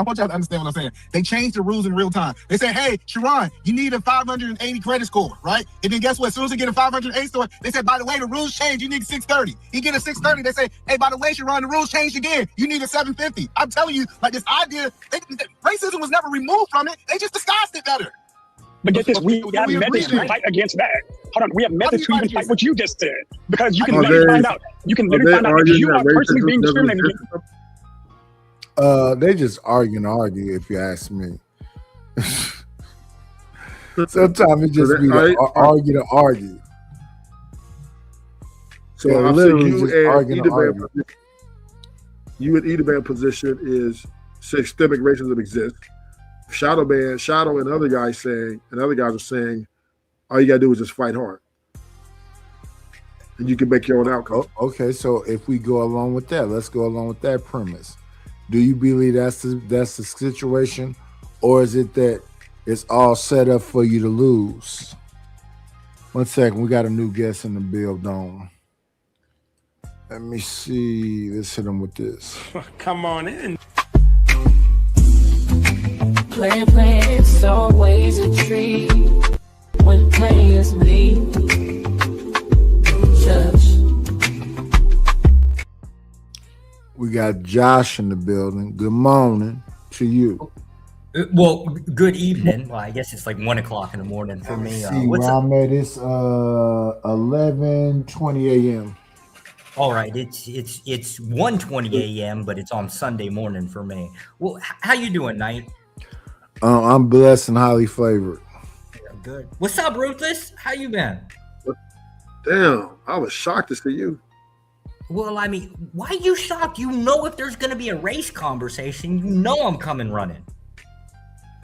Speaker 13: want y'all to understand what I'm saying. They changed the rules in real time. They say, hey, Sharon, you need a 580 credit score, right? And then guess what? As soon as they get a 580 score, they said, by the way, the rules changed. You need 630. You get a 630. They say, hey, by the way, Sharon, the rules changed again. You need a 750. I'm telling you, like this idea, racism was never removed from it. They just disguised it better.
Speaker 9: But get this, we have methods to fight against that. Hold on, we have methods to even fight what you just said. Because you can literally find out. You can literally find out if you are personally being discriminated against.
Speaker 3: They just argue. If you ask me, sometimes it just be argue to argue.
Speaker 18: So
Speaker 3: Yeah,
Speaker 18: I'm saying
Speaker 3: literally
Speaker 18: you
Speaker 3: just
Speaker 18: and
Speaker 3: arguing to
Speaker 18: Edom's
Speaker 3: argue.
Speaker 18: you and Edom's position is systemic racism exists. Shadow and other guys are saying, all you gotta do is just fight hard, and you can make your own outcome.
Speaker 3: Okay, so if we go along with that, let's go along with that premise. Do you believe that's the situation, or is it that it's all set up for you to lose? 1 second, we got a new guest in the building. Let me see. Let's hit him with this.
Speaker 5: Come on in.
Speaker 6: Play, it's always a treat when players leave.
Speaker 3: We got Josh in the building. Good morning to you.
Speaker 11: Well, good evening. Well, I guess it's like 1 o'clock in the morning for me.
Speaker 3: See
Speaker 11: What's
Speaker 3: where
Speaker 11: up?
Speaker 3: I'm at. It's 11:20 a.m.
Speaker 11: All right, it's 1:20 a.m., but it's on Sunday morning for me. Well, how you doing, Knight?
Speaker 3: I'm blessed and highly favored.
Speaker 11: Good. What's up, Ruthless? How you been?
Speaker 18: Damn, I was shocked to see you.
Speaker 11: Well, I mean, why are you shocked? You know, if there's going to be a race conversation, you know I'm coming running.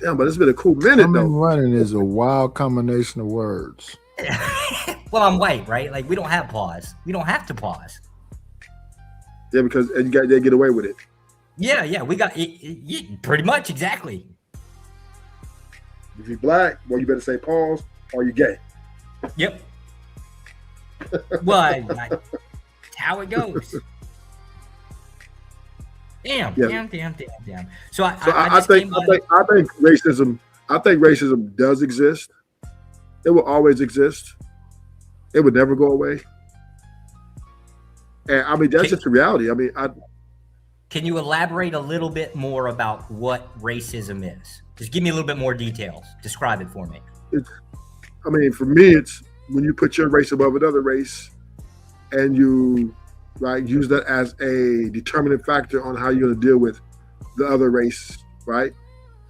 Speaker 18: Damn, but it's been a cool minute
Speaker 3: Coming
Speaker 18: though.
Speaker 3: running is a wild combination of words.
Speaker 11: Well, I'm white, right? Like, we don't have pause. We don't have to pause.
Speaker 18: Yeah, because they get away with it.
Speaker 11: Yeah, we got it, pretty much, exactly.
Speaker 18: If you're black, well, you better say pause, or you gay.
Speaker 11: Yep. Well, that's how it goes. Damn. So I
Speaker 18: think racism. I think racism does exist. It will always exist. It would never go away. And I mean, that's just the reality. I mean,
Speaker 11: Can you elaborate a little bit more about what racism is? Just give me a little bit more details. Describe it for me.
Speaker 18: I mean, for me, it's when you put your race above another race, and you use that as a determining factor on how you're going to deal with the other race, right?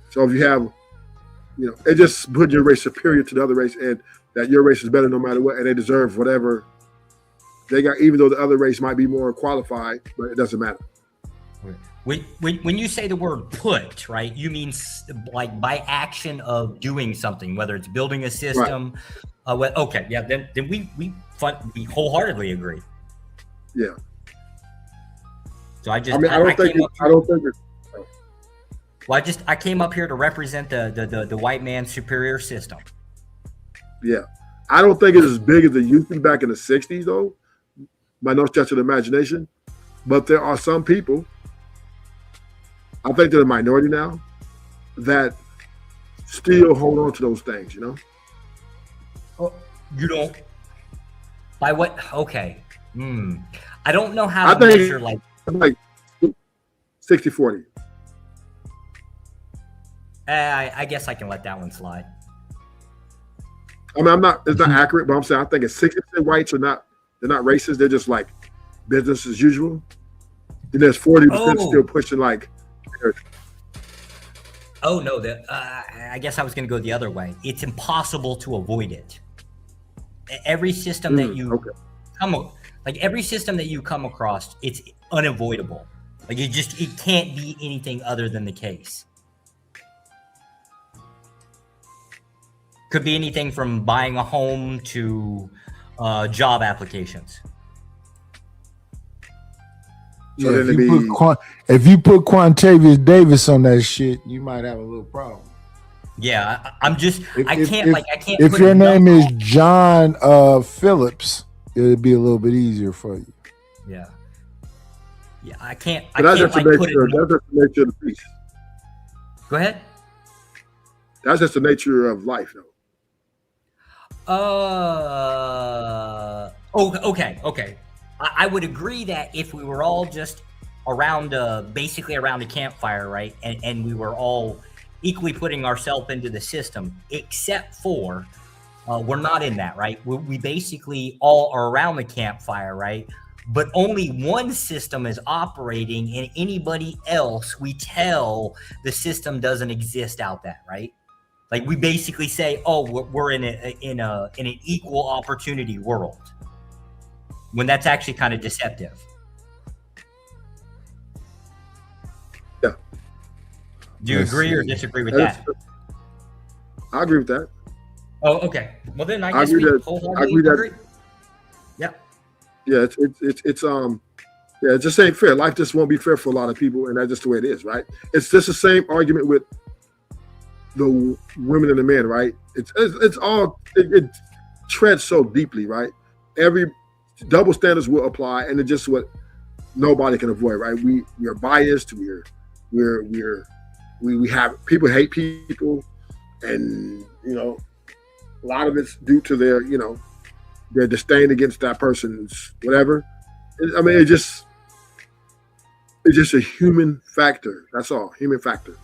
Speaker 18: So if you have, it just put your race superior to the other race, and that your race is better no matter what, and they deserve whatever they got, even though the other race might be more qualified, but it doesn't matter.
Speaker 11: When you say the word put, right, you mean like by action of doing something, whether it's building a system. Right. Okay, yeah, then we wholeheartedly agree.
Speaker 18: Yeah.
Speaker 11: So I don't think I came up here to represent the white man's superior system.
Speaker 18: Yeah. I don't think it's as big as it used to be back in the 60s, though, by no stretch of the imagination. But there are some people, I think they're a minority now, that still hold on to those things,
Speaker 11: Oh, you don't? By what? Okay. I don't know how to measure like
Speaker 18: 60-40.
Speaker 11: I guess I can let that one slide.
Speaker 18: I mean, it's not accurate, but I'm saying I think it's 60% whites they're not racist. They're just like business as usual. And there's 40% still pushing like.
Speaker 11: Oh no, I guess I was going to go the other way. It's impossible to avoid it. Every system that you every system that you come across, it's unavoidable. Like it can't be anything other than the case. Could be anything from buying a home to job applications.
Speaker 3: Yeah, if you put Quantavious Davis on that shit, you might have a little problem.
Speaker 11: Yeah, I can't.
Speaker 3: If your name is John Phillips, it'd be a little bit easier for you.
Speaker 11: Yeah, I can't.
Speaker 18: But that's just the nature of the beast.
Speaker 11: Go ahead.
Speaker 18: That's just the nature of life, though.
Speaker 11: Okay. I would agree that if we were all just basically around a campfire, right, and we were all equally putting ourselves into the system, except for we're not in that, right? We basically all are around the campfire, right? but only one system is operating, and anybody else, we tell the system doesn't exist out there, right? Like we basically say, oh, we're in an equal opportunity world, when that's actually kind of deceptive.
Speaker 18: Yeah.
Speaker 11: Do you agree or disagree with that?
Speaker 18: I agree with that.
Speaker 11: Oh, okay. Well, then I guess we
Speaker 18: wholeheartedly agree.
Speaker 11: Yeah.
Speaker 18: Yeah, it just ain't fair. Life just won't be fair for a lot of people, and that's just the way it is, right? It's just the same argument with the women and the men, right? It treads so deeply, right? Every double standards will apply, and it's just what nobody can avoid, right? We are biased. We have people hate people, and a lot of it's due to their disdain against that person's whatever. I mean, it's just a human factor. That's all, human factor.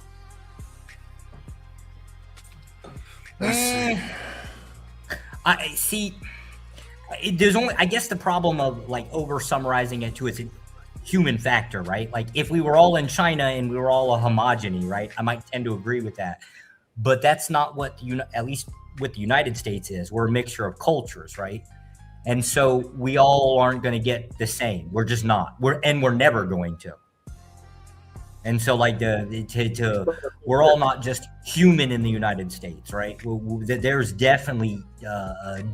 Speaker 11: I see. There's only, I guess, the problem of like over summarizing it to its human factor, right? Like if we were all in China and we were all a homogeny, right? I might tend to agree with that, but that's not what at least with the United States is. We're a mixture of cultures, right? And so we all aren't going to get the same. We're just not. We're never going to. And so like we're all not just human in the United States, right? There's definitely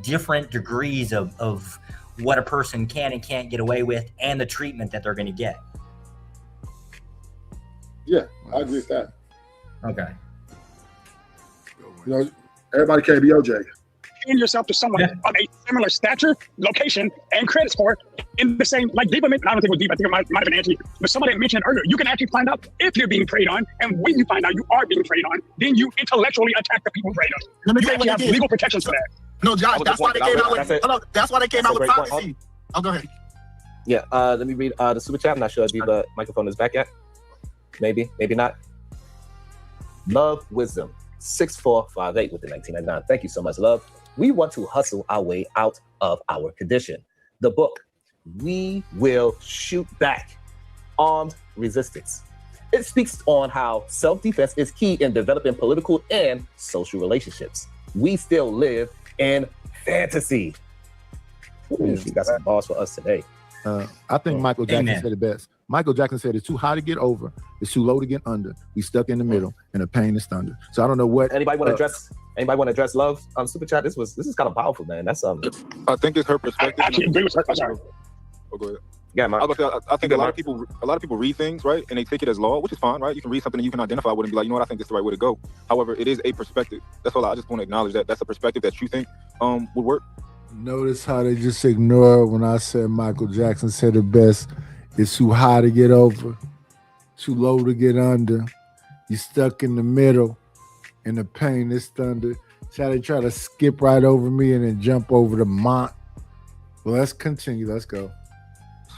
Speaker 11: different degrees of what a person can and can't get away with, and the treatment that they're going to get.
Speaker 18: Yeah, I agree with that.
Speaker 11: Okay.
Speaker 18: Everybody can't be OJ.
Speaker 9: In yourself to someone of a similar stature, location, and credit score in the same, like Diva mentioned, I don't think it was Diva, I think it might have been Anthony, but somebody mentioned earlier, you can actually find out if you're being preyed on, and when you find out you are being preyed on, then you intellectually attack the people preyed on. You actually have legal protections for that.
Speaker 13: No, Josh, that's why they came out with, that's why they came out with privacy. Oh, go ahead.
Speaker 14: Yeah, let me read the super chat. I'm not sure if the microphone is back yet. Maybe not. Love Wisdom 6458 with the 1999. Thank you so much, Love. We want to hustle our way out of our condition. The book, We Will Shoot Back, Armed Resistance. It speaks on how self-defense is key in developing political and social relationships. We still live in fantasy. Ooh, she got some balls for us today.
Speaker 8: I think Michael Jackson said it best. Michael Jackson said it's too high to get over, it's too low to get under. We stuck in the middle, and the pain is thunder. So I don't know what.
Speaker 14: Anybody want to address? Anybody want to address Love on super chat? This is kind of powerful, man. That's
Speaker 1: I think it's her perspective.
Speaker 9: I agree with her. I'm sorry.
Speaker 1: Oh, go ahead.
Speaker 14: Yeah, man.
Speaker 1: I think a lot of people read things, right, and they take it as law, which is fine, right? You can read something and you can identify with it and be like, you know what, I think this is the right way to go. However, it is a perspective. That's all. I just want to acknowledge that that's a perspective that you think would work.
Speaker 3: Notice how they just ignore when I said Michael Jackson said it best. It's too high to get over, too low to get under. You're stuck in the middle, and the pain is thunder. So they try to skip right over me and then jump over the Mont. Well, let's continue. Let's go.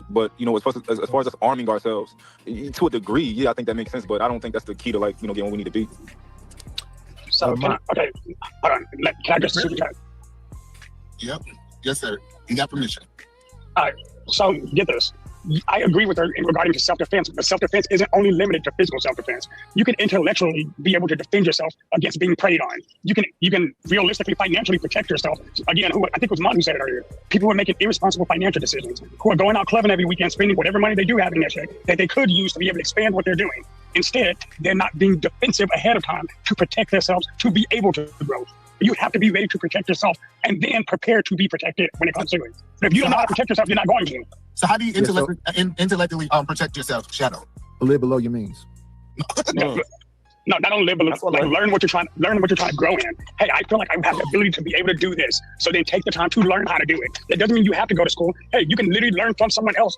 Speaker 1: But as far as us arming ourselves, to a degree, yeah, I think that makes sense. But I don't think that's the key to getting where we need to be.
Speaker 9: So okay, hold on. Can I just super chat?
Speaker 13: Yep. Yes, sir. You got permission.
Speaker 9: All right. So get this. I agree with her in regarding to self-defense, but self-defense isn't only limited to physical self-defense. You can intellectually be able to defend yourself against being preyed on. You can realistically financially protect yourself. Again, I think it was Mon who said it earlier. People who are making irresponsible financial decisions, who are going out clubbing every weekend, spending whatever money they do have in their check that they could use to be able to expand what they're doing. Instead, they're not being defensive ahead of time to protect themselves, to be able to grow. You have to be ready to protect yourself and then prepare to be protected when it comes to it. But if you don't know how to protect yourself, you're not going to.
Speaker 13: So how do you intellectually protect yourself, Shadow?
Speaker 8: Live below your means.
Speaker 9: No, not only live below, learn what you're trying to grow in. Hey, I feel like I have the ability to be able to do this. So then take the time to learn how to do it. That doesn't mean you have to go to school. Hey, you can literally learn from someone else.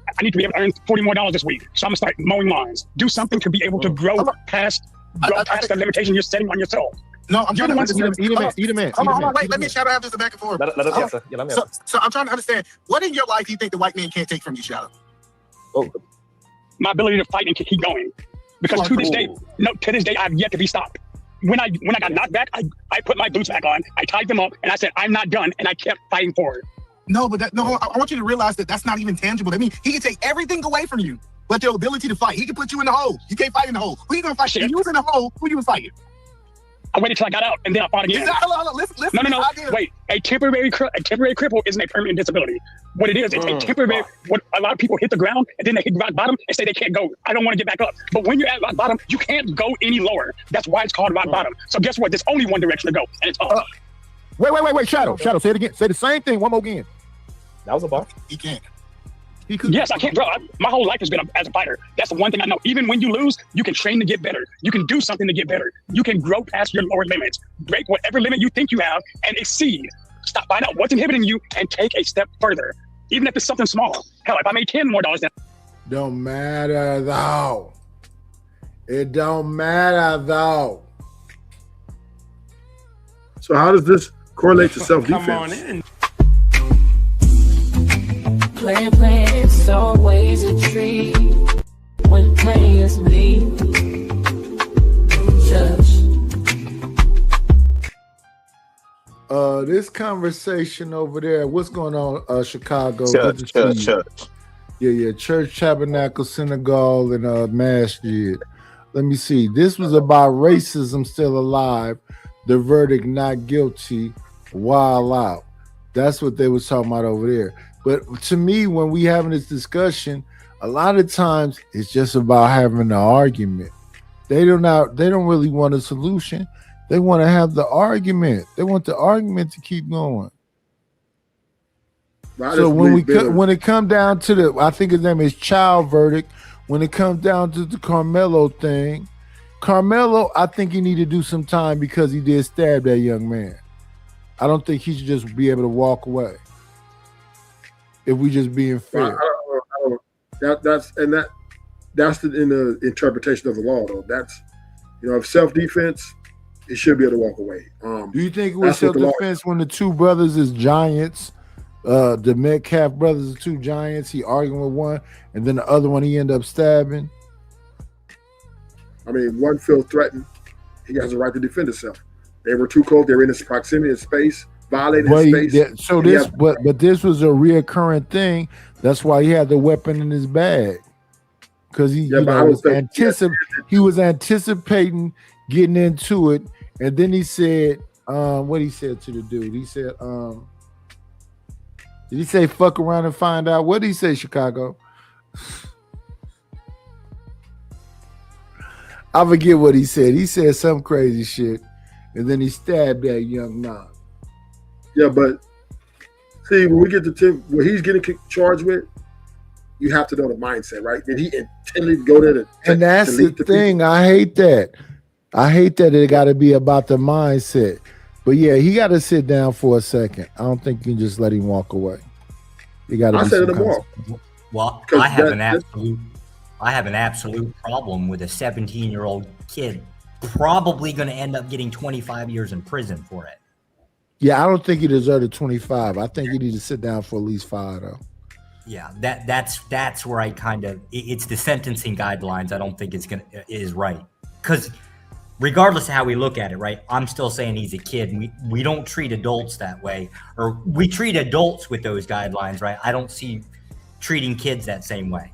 Speaker 9: I need to be able to earn $40 more this week. So I'm gonna start mowing lawns. Do something to be able to grow past the limitation you're setting on yourself.
Speaker 13: No, I'm trying to understand.
Speaker 8: Eat a man.
Speaker 13: Hold on, wait. Let me Shadow have this back and forth. So I'm trying to understand, what in your life do you think the white man can't take from you, Shadow?
Speaker 9: My ability to fight and keep going. Because to this day, I've yet to be stopped. When I got knocked back, I put my boots back on, I tied them up, and I said, I'm not done, and I kept fighting forward.
Speaker 13: No, but I want you to realize that that's not even tangible. I mean, he can take everything away from you, but your ability to fight. He can put you in the hole. You can't fight in the hole. Who you gonna fight? If you was in the hole, who you was fighting?
Speaker 9: I waited till I got out, and then I fought again.
Speaker 13: Listen,
Speaker 9: No. Wait, a temporary cripple isn't a permanent disability. What it is, it's a temporary. What a lot of people hit the ground and then they hit rock bottom and say they can't go. I don't want to get back up. But when you're at rock bottom, you can't go any lower. That's why it's called rock bottom. So guess what? There's only one direction to go, and it's up.
Speaker 8: Wait, Shadow, say it again. Say the same thing one more again.
Speaker 14: That was a bar.
Speaker 13: He can't.
Speaker 9: Yes, I can't, bro. My whole life has been as a fighter. That's the one thing I know. Even when you lose, you can train to get better. You can do something to get better. You can grow past your lower limits, break whatever limit you think you have, and exceed. Stop, find out what's inhibiting you, and take a step further, even if it's something small. Hell, if I made $10 more, then
Speaker 3: don't matter though. It don't matter though.
Speaker 18: So how does this correlate to self-defense?
Speaker 6: Come on in. Playing, it's always a treat when players leave.
Speaker 3: This conversation over there, what's going on, Chicago?
Speaker 14: Church.
Speaker 3: Yeah, Church, Tabernacle, Synagogue, and Masjid. Let me see. This was about racism still alive. The verdict not guilty. Wild out. That's what they was talking about over there. But to me, when we having this discussion, a lot of times it's just about having an argument. They don't really want a solution. They want to have the argument. They want the argument to keep going. So when it come down to I think his name is Child verdict. When it comes down to the Carmelo thing, Carmelo, I think he need to do some time because he did stab that young man. I don't think he should just be able to walk away. If we just being fair,
Speaker 18: that's in the interpretation of the law, though. That's if self-defense, it should be able to walk away.
Speaker 3: Do you think it was self-defense when the two brothers is giants? The Metcalf brothers are two giants. He arguing with one, and then the other one he end up stabbing.
Speaker 18: I mean, one feel threatened. He has a right to defend himself. They were too close. They were in his proximity of space. Violated space.
Speaker 3: But this was a reoccurring thing. That's why he had the weapon in his bag, because he was anticipating getting into it, and then he said, what he said to the dude. He said, did he say fuck around and find out? What did he say, Chicago? I forget what he said. He said some crazy shit, and then he stabbed that young man.
Speaker 18: Yeah, but see, when we get to Tim, what he's getting charged with, you have to know the mindset, right? Did he intendly go there
Speaker 3: and that's the thing. People? I hate that. It got to be about the mindset. But yeah, he got to sit down for a second. I don't think you can just let him walk away. You got to. I said it tomorrow.
Speaker 11: Well, I have an absolute problem with a 17-year-old kid probably going to end up getting 25 years in prison for it.
Speaker 3: Yeah, I don't think he deserved 25. I think he need to sit down for at least 5, though.
Speaker 11: Yeah, that's where I kind of it's the sentencing guidelines. I don't think is right, because regardless of how we look at it, right? I'm still saying he's a kid. We don't treat adults that way, or we treat adults with those guidelines, right? I don't see treating kids that same way.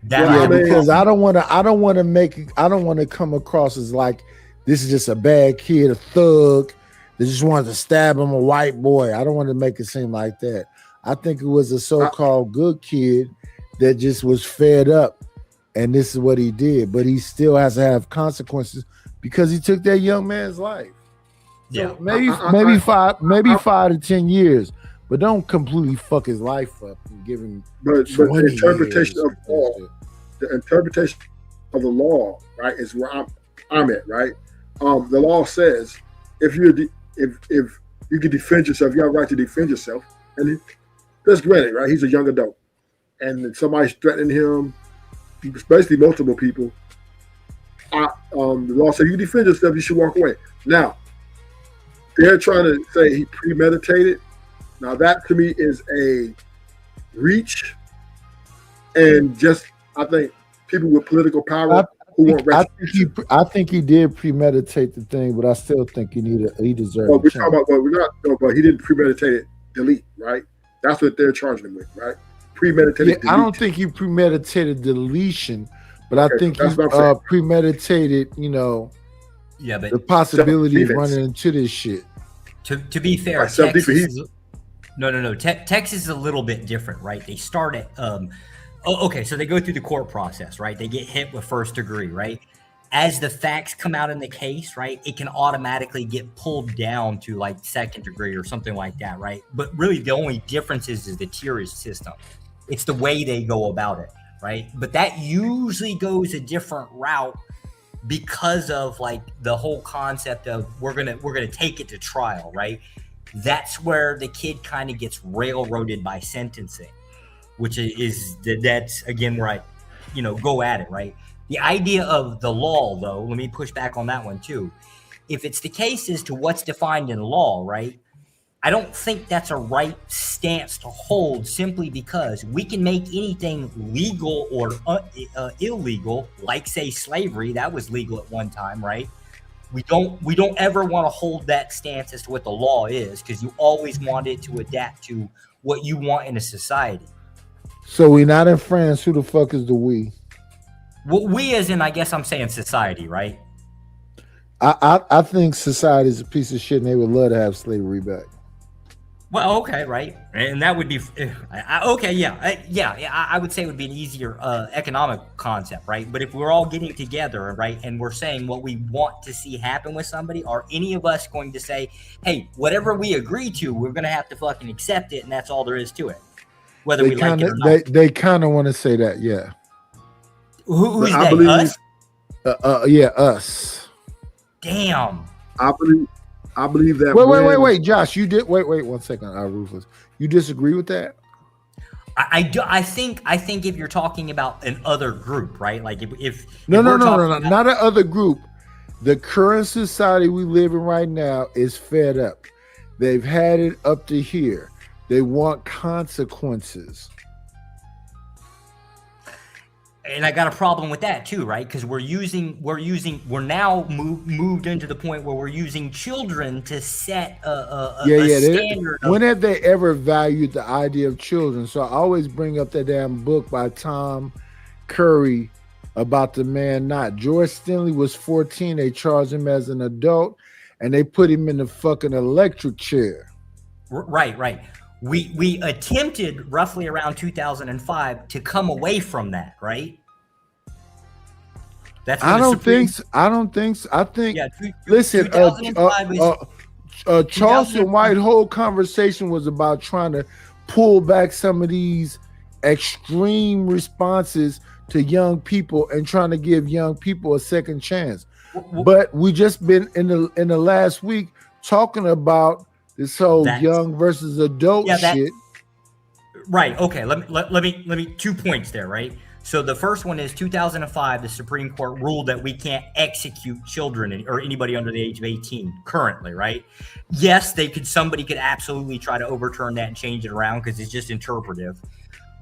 Speaker 3: Because I don't want to come across as like this is just a bad kid, a thug. They just wanted to stab him, a white boy. I don't want to make it seem like that. I think it was a so-called good kid that just was fed up, and this is what he did. But he still has to have consequences because he took that young man's life. So maybe 5 to 10 years, but don't completely fuck his life up and give him. But the interpretation
Speaker 18: of the interpretation of the law, right, is where I'm at, right? The law says if you can defend yourself, you have a right to defend yourself. And that's granted, right? He's a young adult. And somebody's threatening him, basically multiple people. The law says you can defend yourself, you should walk away. Now, they're trying to say he premeditated. Now, that to me is a reach. And just, I think, people with political power I think he did premeditate the thing, but I still think he deserved. But we're talking about, but he didn't premeditate it delete, right? That's what they're charging him with, right? Premeditated delete.
Speaker 3: I don't think he premeditated deletion, but I think
Speaker 18: that's
Speaker 3: he
Speaker 18: what I'm saying.
Speaker 3: premeditated, you know,
Speaker 11: Yeah, but
Speaker 3: the possibility of
Speaker 18: Self-defense.
Speaker 3: running into this shit.
Speaker 11: to be fair,
Speaker 18: Like self-defense.
Speaker 11: Texas is, no. Texas is a little bit different, right? They start at okay, so they go through the court process, right? They get hit with first degree, right? As the facts come out in the case, right, it can automatically get pulled down to like second degree or something like that, right? But really, the only difference is the tier system. It's the way they go about it, right? But that usually goes a different route because of like the whole concept of we're gonna take it to trial, right? That's where the kid kind of gets railroaded by sentencing, which is that's again where I, go at it, right? The idea of the law, though, let me push back on that one too. If it's the case as to what's defined in law, right? I don't think that's a right stance to hold simply because we can make anything legal or illegal, like say slavery, that was legal at one time, right? We don't ever want to hold that stance as to what the law is because you always want it to adapt to what you want in a society.
Speaker 3: So we're not in France. Who the fuck is the we?
Speaker 11: Well, we as in, I guess I'm saying society, right?
Speaker 3: I think society is a piece of shit and they would love to have slavery back.
Speaker 11: Well, okay, right, and that would be okay. Yeah. I would say it would be an easier economic concept, right? But if we're all getting together, right, and we're saying what we want to see happen with somebody, are any of us going to say, "Hey, whatever we agree to, we're going to have to fucking accept it," and that's all there is to it, whether we like it or not?
Speaker 3: They kind of want to say that, yeah.
Speaker 11: Who's
Speaker 18: I
Speaker 11: that?
Speaker 18: believe-
Speaker 11: Us?
Speaker 3: Yeah, us.
Speaker 11: Damn.
Speaker 18: I believe that.
Speaker 3: Wait, Josh, you did wait 1 second. Ruthless. You disagree with that?
Speaker 11: I do. I think if you're talking about an other group, right? Like if
Speaker 3: No,
Speaker 11: we're talking about-
Speaker 3: not an other group. The current society we live in right now is fed up. They've had it up to here. They want consequences.
Speaker 11: And I got a problem with that too, right? Because we're now moved into the point where we're using children to set a standard.
Speaker 3: When have they ever valued the idea of children? So I always bring up that damn book by Tom Curry about the man not. George Stanley was 14. They charged him as an adult, and they put him in the fucking electric chair.
Speaker 11: Right. We attempted roughly around 2005 to come away from that, right? That's
Speaker 3: I don't think so. I think listen,
Speaker 11: 2005 is
Speaker 3: Charleston White whole conversation was about trying to pull back some of these extreme responses to young people and trying to give young people a second chance. But we just been in the last week talking about this whole young versus adult shit.
Speaker 11: Right. Okay. Let me 2 points there. Right. So the first one is 2005. The Supreme Court ruled that we can't execute children or anybody under the age of 18 currently. Right. Yes, somebody could absolutely try to overturn that and change it around because it's just interpretive.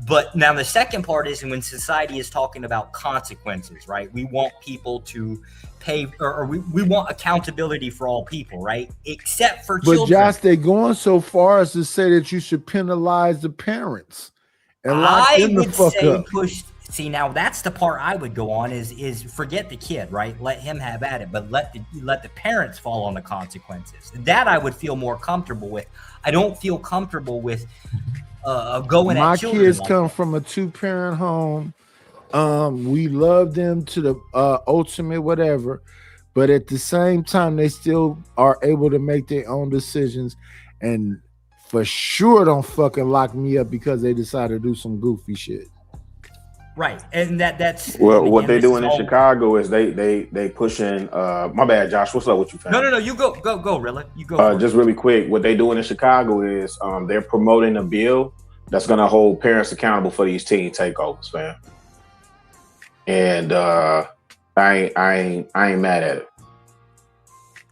Speaker 11: But now the second part is when society is talking about consequences, right? We want people to pay, or we want accountability for all people, right? Except for children.
Speaker 3: But Josh, they're going so far as to say that you should penalize the parents and lock them the fuck up.
Speaker 11: See, now that's the part I would go on is forget the kid, right? Let him have at it, but let the parents fall on the consequences. That I would feel more comfortable with. I don't feel comfortable with going
Speaker 3: My
Speaker 11: at children.
Speaker 3: kids
Speaker 11: like
Speaker 3: come
Speaker 11: that.
Speaker 3: from a 2-parent home. We love them to the ultimate whatever, but at the same time, they still are able to make their own decisions, and for sure don't fucking lock me up because they decide to do some goofy shit.
Speaker 11: Right, and that's
Speaker 19: Well, what
Speaker 11: again,
Speaker 19: they
Speaker 11: this
Speaker 19: doing
Speaker 11: is
Speaker 19: in
Speaker 11: all-
Speaker 19: Chicago is they pushing. My bad, Josh. What's up with you, fam?
Speaker 11: No, you go, Rilla. You go. for it.
Speaker 19: Just really quick, what they doing in Chicago is they're promoting a bill that's gonna hold parents accountable for these teen takeovers, man. And I ain't mad at it.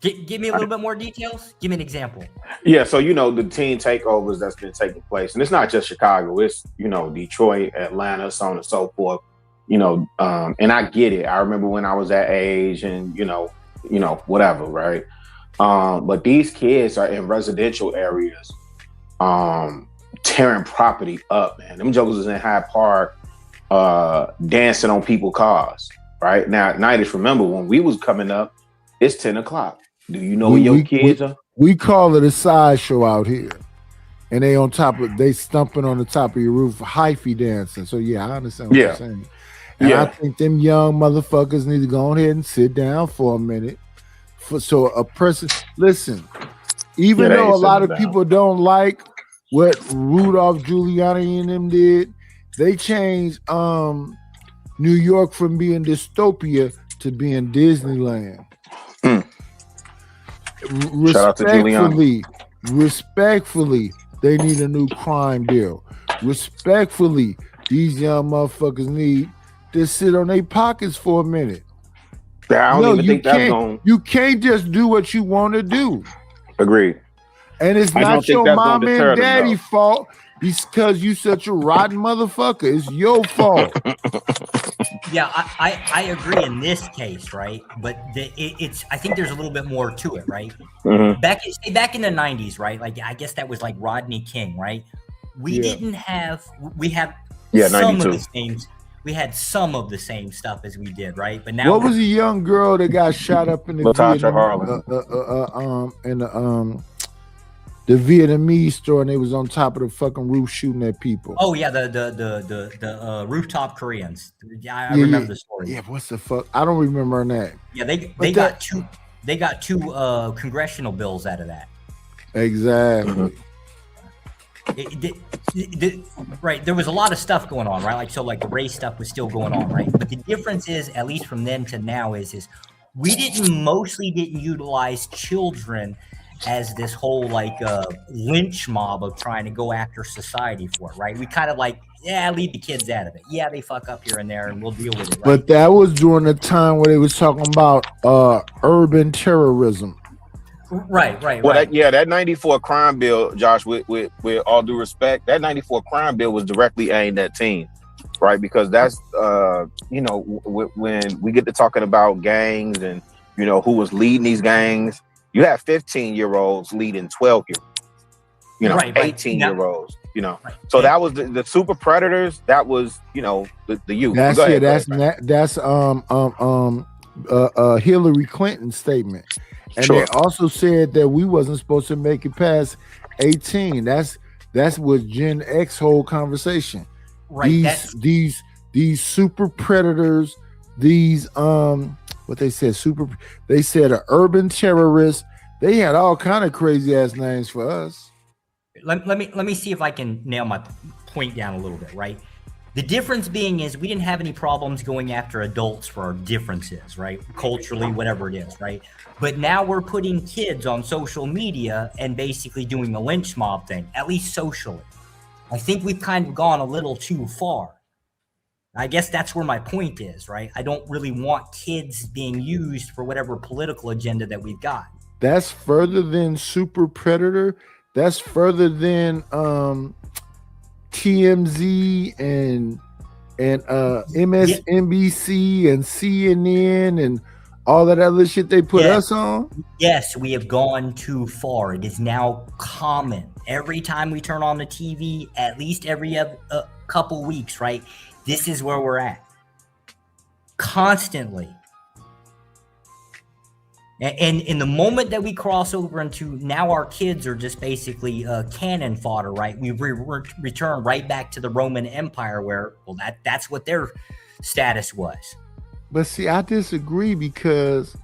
Speaker 11: Give me a little bit more details. Give me an example.
Speaker 19: Yeah, so the teen takeovers that's been taking place, and it's not just Chicago, it's Detroit, Atlanta, so on and so forth. And I get it. I remember when I was that age, and whatever, right? But these kids are in residential areas, tearing property up, man. Them jokers was in Hyde Park dancing on people's cars. Right now at night, is remember when we was coming up, it's 10 o'clock. Do you know where your kids are?
Speaker 3: We call it a sideshow out here. And they stumping on the top of your roof, hyphy dancing. So yeah, I understand what you're saying. And I think them young motherfuckers need to go ahead and sit down for a minute. So a person, listen, even though a lot of people don't like what Rudolph Giuliani and them did, they changed New York from being dystopia to being Disneyland.
Speaker 19: Shout out to Giuliani.
Speaker 3: Respectfully, they need a new crime bill. Respectfully, these young motherfuckers need to sit on their pockets for a minute.
Speaker 19: I don't even think that's going.
Speaker 3: You can't just do what you want to do.
Speaker 19: Agreed.
Speaker 3: And it's not your mom and daddy fault because you such a rotten motherfucker. It's your fault.
Speaker 11: Yeah, I agree in this case, right? But it's I think there's a little bit more to it, right?
Speaker 19: Mm-hmm.
Speaker 11: Back in the 90s, right? Like I guess that was like Rodney King, right? We had some
Speaker 19: 92.
Speaker 11: of the same. We had some of the same stuff as we did, right? But now
Speaker 3: what was a young girl that got shot up in the the Vietnamese store, and they was on top of the fucking roof shooting at people?
Speaker 11: Oh yeah, the rooftop Koreans. Yeah, I remember the story.
Speaker 3: Yeah, what's the fuck? I don't remember her name.
Speaker 11: Yeah, they got two congressional bills out of that.
Speaker 3: Exactly.
Speaker 11: Right, there was a lot of stuff going on, right? Like the race stuff was still going on, right? But the difference is, at least from then to now, is we mostly didn't utilize children as this whole lynch mob of trying to go after society for it, right? We kind of leave the kids out of it. Yeah, they fuck up here and there, and we'll deal with it. Right?
Speaker 3: But that was during the time where they was talking about urban terrorism.
Speaker 11: Right.
Speaker 19: Well, that 94 crime bill, Josh, with all due respect, that 94 crime bill was directly aimed at teens, right? Because that's, when we get to talking about gangs and, who was leading these gangs, you have 15-year-olds leading 12-year-olds, 18-year-olds, Right. So that was the super predators. That was, the youth.
Speaker 3: That's That's Hillary Clinton's statement. And they also said that we wasn't supposed to make it past 18. That's what Gen X whole conversation.
Speaker 11: Right.
Speaker 3: These super predators, these what they said, they said an urban terrorist. They had all kind of crazy ass names for us.
Speaker 11: Let me see if I can nail my point down a little bit, right? The difference being is we didn't have any problems going after adults for our differences, right? Culturally, whatever it is, right? But now we're putting kids on social media and basically doing the lynch mob thing, at least socially. I think we've kind of gone a little too far. I guess that's where my point is, right? I don't really want kids being used for whatever political agenda that we've got.
Speaker 3: That's further than super predator. That's further than TMZ and MSNBC and CNN and all that other shit they put us on.
Speaker 11: Yes, we have gone too far. It is now common. Every time we turn on the TV, at least every couple weeks, right? This is where we're at. Constantly. And in the moment that we cross over into now our kids are just basically cannon fodder, right? We return right back to the Roman Empire where, that's what their status was.
Speaker 3: But see, I disagree because,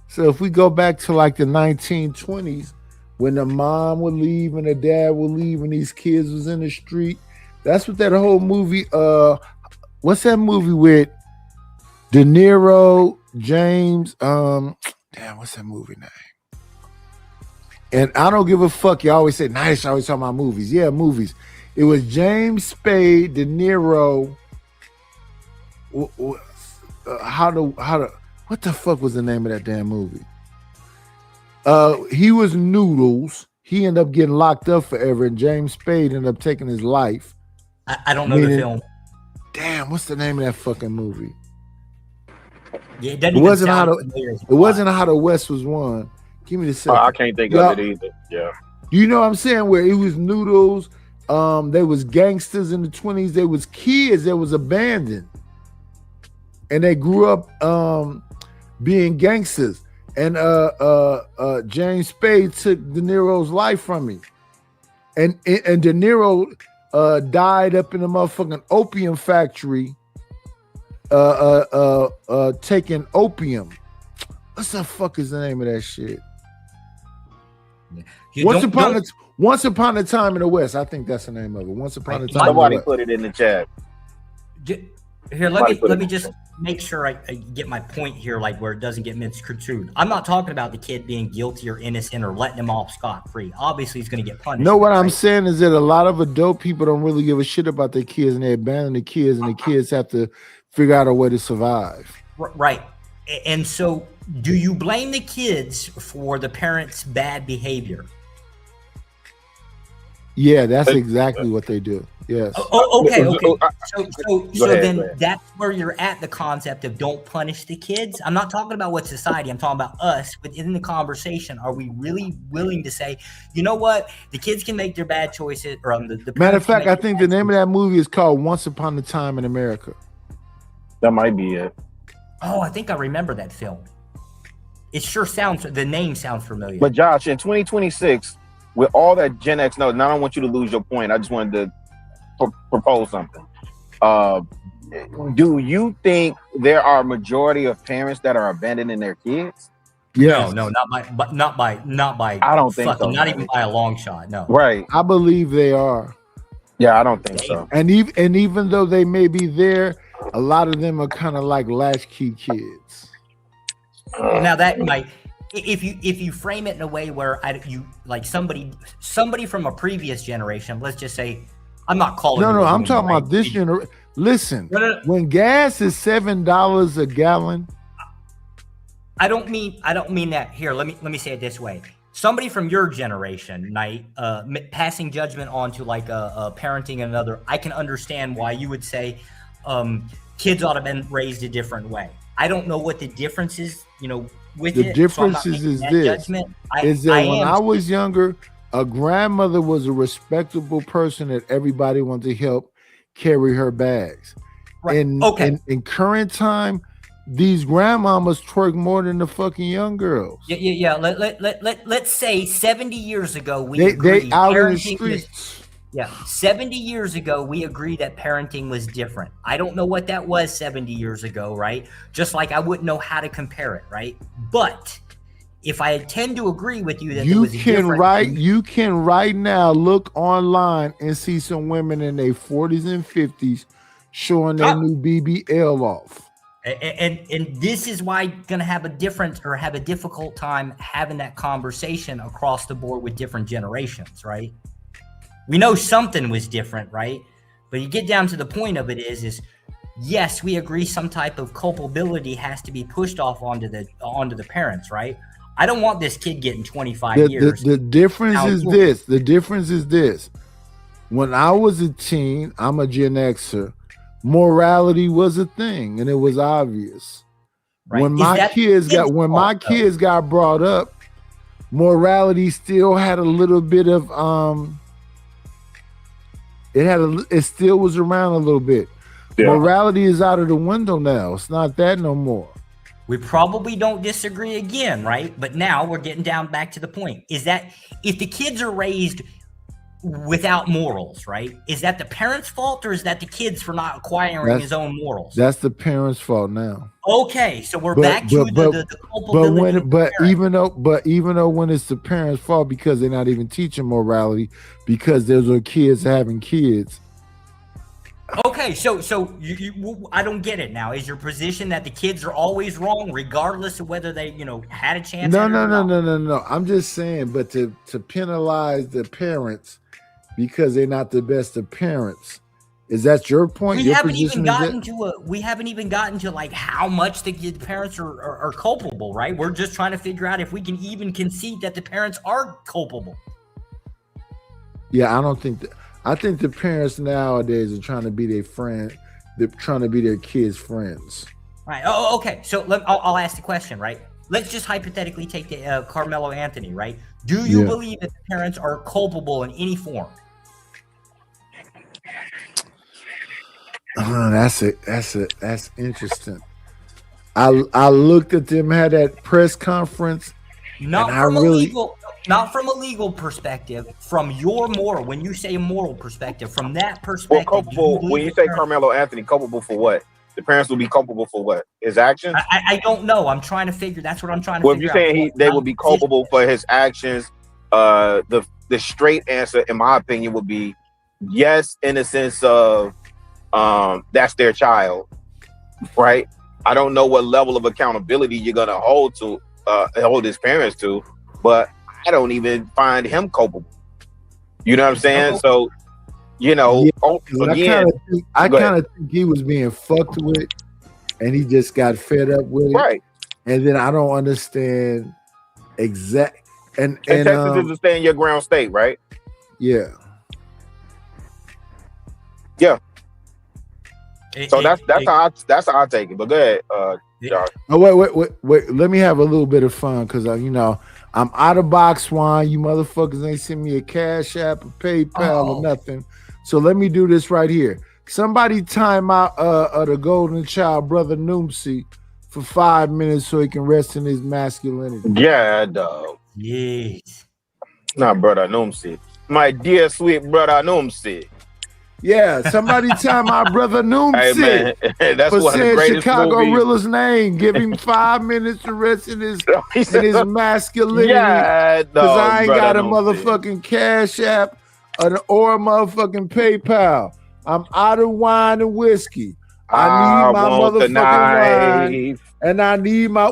Speaker 3: so if we go back to like the 1920s, when the mom would leave and the dad would leave and these kids was in the street, that's what that whole movie, what's that movie with De Niro, James, what's that movie name? And I don't give a fuck. You always say, nice, I always talk about movies. Yeah, movies. It was James Spade, De Niro. What the fuck was the name of that damn movie? He was Noodles. He ended up getting locked up forever, and James Spade ended up taking his life.
Speaker 11: I don't know the film.
Speaker 3: Damn, what's the name of that fucking movie?
Speaker 11: Yeah,
Speaker 3: it wasn't how the West was won. Give me the second.
Speaker 19: I can't think of it either. Yeah.
Speaker 3: You know what I'm saying? Where it was noodles, there was gangsters in the 20s, there was kids that was abandoned. And they grew up being gangsters. And James Spade took De Niro's life from me. And De Niro died up in a motherfucking opium factory taking opium. What's the fuck is the name of that shit? Once Upon a Time in the West. I think that's the name of it. Once Upon a Time.
Speaker 19: Somebody put it in the chat.
Speaker 11: Here, let me just make sure I get my point here, like where it doesn't get misconstrued. I'm not talking about the kid being guilty or innocent or letting him off scot-free. Obviously, he's going to get punished.
Speaker 3: No, what I'm saying is that a lot of adult people don't really give a shit about their kids, and they abandon the kids, and the kids have to figure out a way to survive.
Speaker 11: Right. And so, do you blame the kids for the parents' bad behavior?
Speaker 3: Yeah, that's exactly what they do. Yes.
Speaker 11: Okay. So
Speaker 19: ahead,
Speaker 11: then that's where you're at, the concept of don't punish the kids. I'm not talking about what society, I'm talking about us within the conversation. Are we really willing to say, you know what, the kids can make their bad choices, or the
Speaker 3: matter of fact, I think the name of that movie is called Once Upon a Time in America.
Speaker 19: That might be it.
Speaker 11: Oh, I think I remember that film. It sure sounds, the name sounds familiar.
Speaker 19: But Josh, in 2026, with all that Gen X knows, and I don't want you to lose your point, I just wanted to propose something. Do you think there are a majority of parents that are abandoning their kids?
Speaker 3: Yeah.
Speaker 11: No, not by.
Speaker 19: I don't think so.
Speaker 11: Not even by a long shot. No.
Speaker 19: Right.
Speaker 3: I believe they are.
Speaker 19: Yeah, I don't think so.
Speaker 3: And even though they may be there, a lot of them are kind of like latchkey kids.
Speaker 11: Now that might, if you frame it in a way where you like somebody from a previous generation, let's just say, I'm not calling.
Speaker 3: No, I'm talking about this generation. Listen, when gas is $7 a gallon.
Speaker 11: I don't mean that. Here, let me say it this way. Somebody from your generation, Knight, passing judgment on to like parenting another, I can understand why you would say kids ought to have been raised a different way. I don't know what the difference is, with
Speaker 3: the
Speaker 11: it.
Speaker 3: Difference is this. When I was younger, a grandmother was a respectable person that everybody wanted to help carry her bags.
Speaker 11: Right.
Speaker 3: In current time, these grandmamas twerk more than the fucking young girls.
Speaker 11: Yeah. Let's say 70 years ago we
Speaker 3: they out in the streets.
Speaker 11: 70 years ago we agreed that parenting was different. I don't know what that was 70 years ago, right? Just like I wouldn't know how to compare it, right? But if I tend to agree with you that
Speaker 3: you can right now look online and see some women in their 40s and 50s showing their new BBL off.
Speaker 11: And this is why gonna have a difficult time having that conversation across the board with different generations, right? We know something was different, right? But you get down to the point of it is yes, we agree some type of culpability has to be pushed off onto the parents, right? I don't want this kid getting 25 years.
Speaker 3: The difference is this. When I was a teen, I'm a Gen Xer, morality was a thing and it was obvious. Right. When my kids got brought up, morality still had a little bit of it still was around a little bit. Yeah. Morality is out of the window now. It's not that no more.
Speaker 11: We probably don't disagree again, right? But now we're getting down back to the point. Is that if the kids are raised without morals, right? Is that the parents' fault or is that the kids for not acquiring his own morals?
Speaker 3: That's the parents' fault now.
Speaker 11: Okay, so we're back to the culpability.
Speaker 3: But even though when it's the parents' fault because they're not even teaching morality because those are kids having kids.
Speaker 11: Okay, so you I don't get it now. Is your position that the kids are always wrong regardless of whether they, had a chance?
Speaker 3: No. I'm just saying, but to penalize the parents because they're not the best of parents. Is that your point?
Speaker 11: We haven't even gotten to like how much the parents are culpable, right? We're just trying to figure out if we can even concede that the parents are culpable.
Speaker 3: Yeah, I don't think that. I think the parents nowadays are trying to be their friend. They're trying to be their kids' friends.
Speaker 11: Right. Oh, okay. So I'll ask the question, right? let's just hypothetically take the, Carmelo Anthony, right? Do you
Speaker 3: Yeah.
Speaker 11: believe that the parents are culpable in any form?
Speaker 3: That's interesting. I looked at them, had that press conference,
Speaker 11: Not
Speaker 3: and I
Speaker 11: from
Speaker 3: really
Speaker 11: not from a legal perspective, from your moral. When you say a moral perspective, from that
Speaker 19: Well,
Speaker 11: perspective,
Speaker 19: culpable. When you say Carmelo Anthony, culpable for what? The parents will be culpable for what? His actions.
Speaker 11: I don't know. I'm trying to figure. That's what I'm trying to
Speaker 19: Well, if
Speaker 11: figure
Speaker 19: you're
Speaker 11: out.
Speaker 19: saying they will be culpable for his actions, the straight answer, in my opinion, would be yes, in the sense of that's their child, right? I don't know what level of accountability you're gonna hold his parents to, but I don't even find him culpable. You know what I'm saying? So, you know, again,
Speaker 3: I
Speaker 19: go ahead.
Speaker 3: kind of think he was being fucked with, and he just got fed up with it.
Speaker 19: Right.
Speaker 3: And then I don't understand and
Speaker 19: Texas is a stand your ground state, right?
Speaker 3: Yeah.
Speaker 19: Yeah. So that's how I take it. But go ahead, Josh.
Speaker 3: Oh wait. Let me have a little bit of fun because I'm out of box wine. You motherfuckers ain't send me a Cash App, a PayPal, or nothing. So let me do this right here. Somebody time out the golden child, brother Noomsi, for 5 minutes so he can rest in his masculinity.
Speaker 19: Yeah, dog.
Speaker 11: Yes.
Speaker 19: Not brother Noomsi. My dear sweet brother Noomsi.
Speaker 3: Yeah, somebody time out brother Noomsi.
Speaker 19: Hey, man, that's
Speaker 3: for
Speaker 19: one of the
Speaker 3: saying
Speaker 19: greatest
Speaker 3: Chicago
Speaker 19: movies.
Speaker 3: Rilla's name. Give him 5 minutes to rest in his masculinity.
Speaker 19: Yeah,
Speaker 3: because I ain't got a
Speaker 19: brother Noomsi.
Speaker 3: motherfucking Cash App or a motherfucking PayPal. I'm out of wine and whiskey. I need my
Speaker 19: want the
Speaker 3: motherfucking wine,
Speaker 19: knife.
Speaker 3: and I need my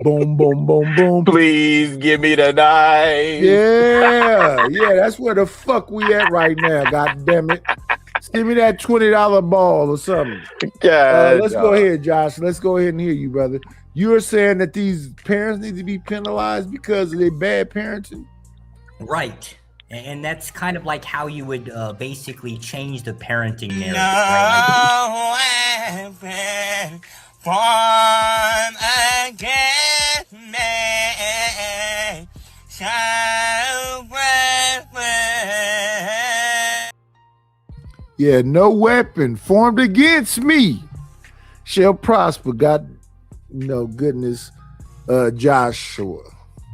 Speaker 3: boom, boom, boom, boom.
Speaker 19: Please give me the knife.
Speaker 3: Yeah, that's where the fuck we at right now. God damn it. Give me that $20 ball or something. Let's go ahead, Josh. Let's go ahead and hear you, brother. You're saying that these parents need to be penalized because of their bad parenting?
Speaker 11: Right. And that's kind of like how you would basically change the parenting narrative. Right?
Speaker 3: Yeah, no weapon formed against me shall prosper. God, goodness, Joshua.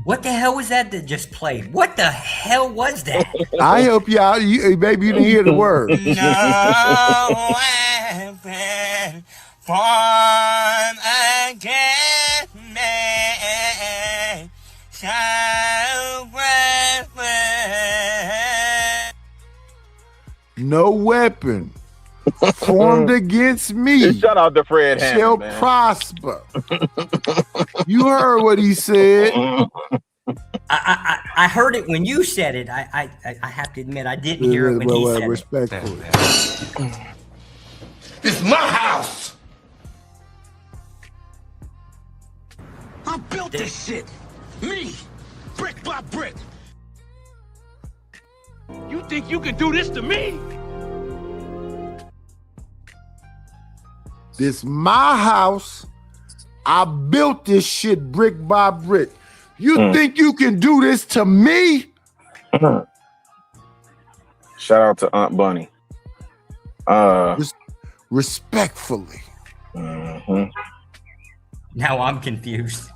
Speaker 11: What the hell was that just played? What the hell was that?
Speaker 3: I help you out. Maybe you didn't hear the word. No weapon formed against me
Speaker 19: Shout out to Fred Hammond,
Speaker 3: shall
Speaker 19: man.
Speaker 3: prosper. You heard what he said.
Speaker 11: I heard it when you said it. I have to admit I didn't hear it when he said
Speaker 3: respectfully.
Speaker 11: it.
Speaker 20: This is my house. I built this shit. Me. Brick by brick. You think you can do this to me?
Speaker 3: This my house. I built this shit brick by brick. You think you can do this to me?
Speaker 19: Shout out to Aunt Bunny.
Speaker 3: Respectfully.
Speaker 11: Now I'm confused.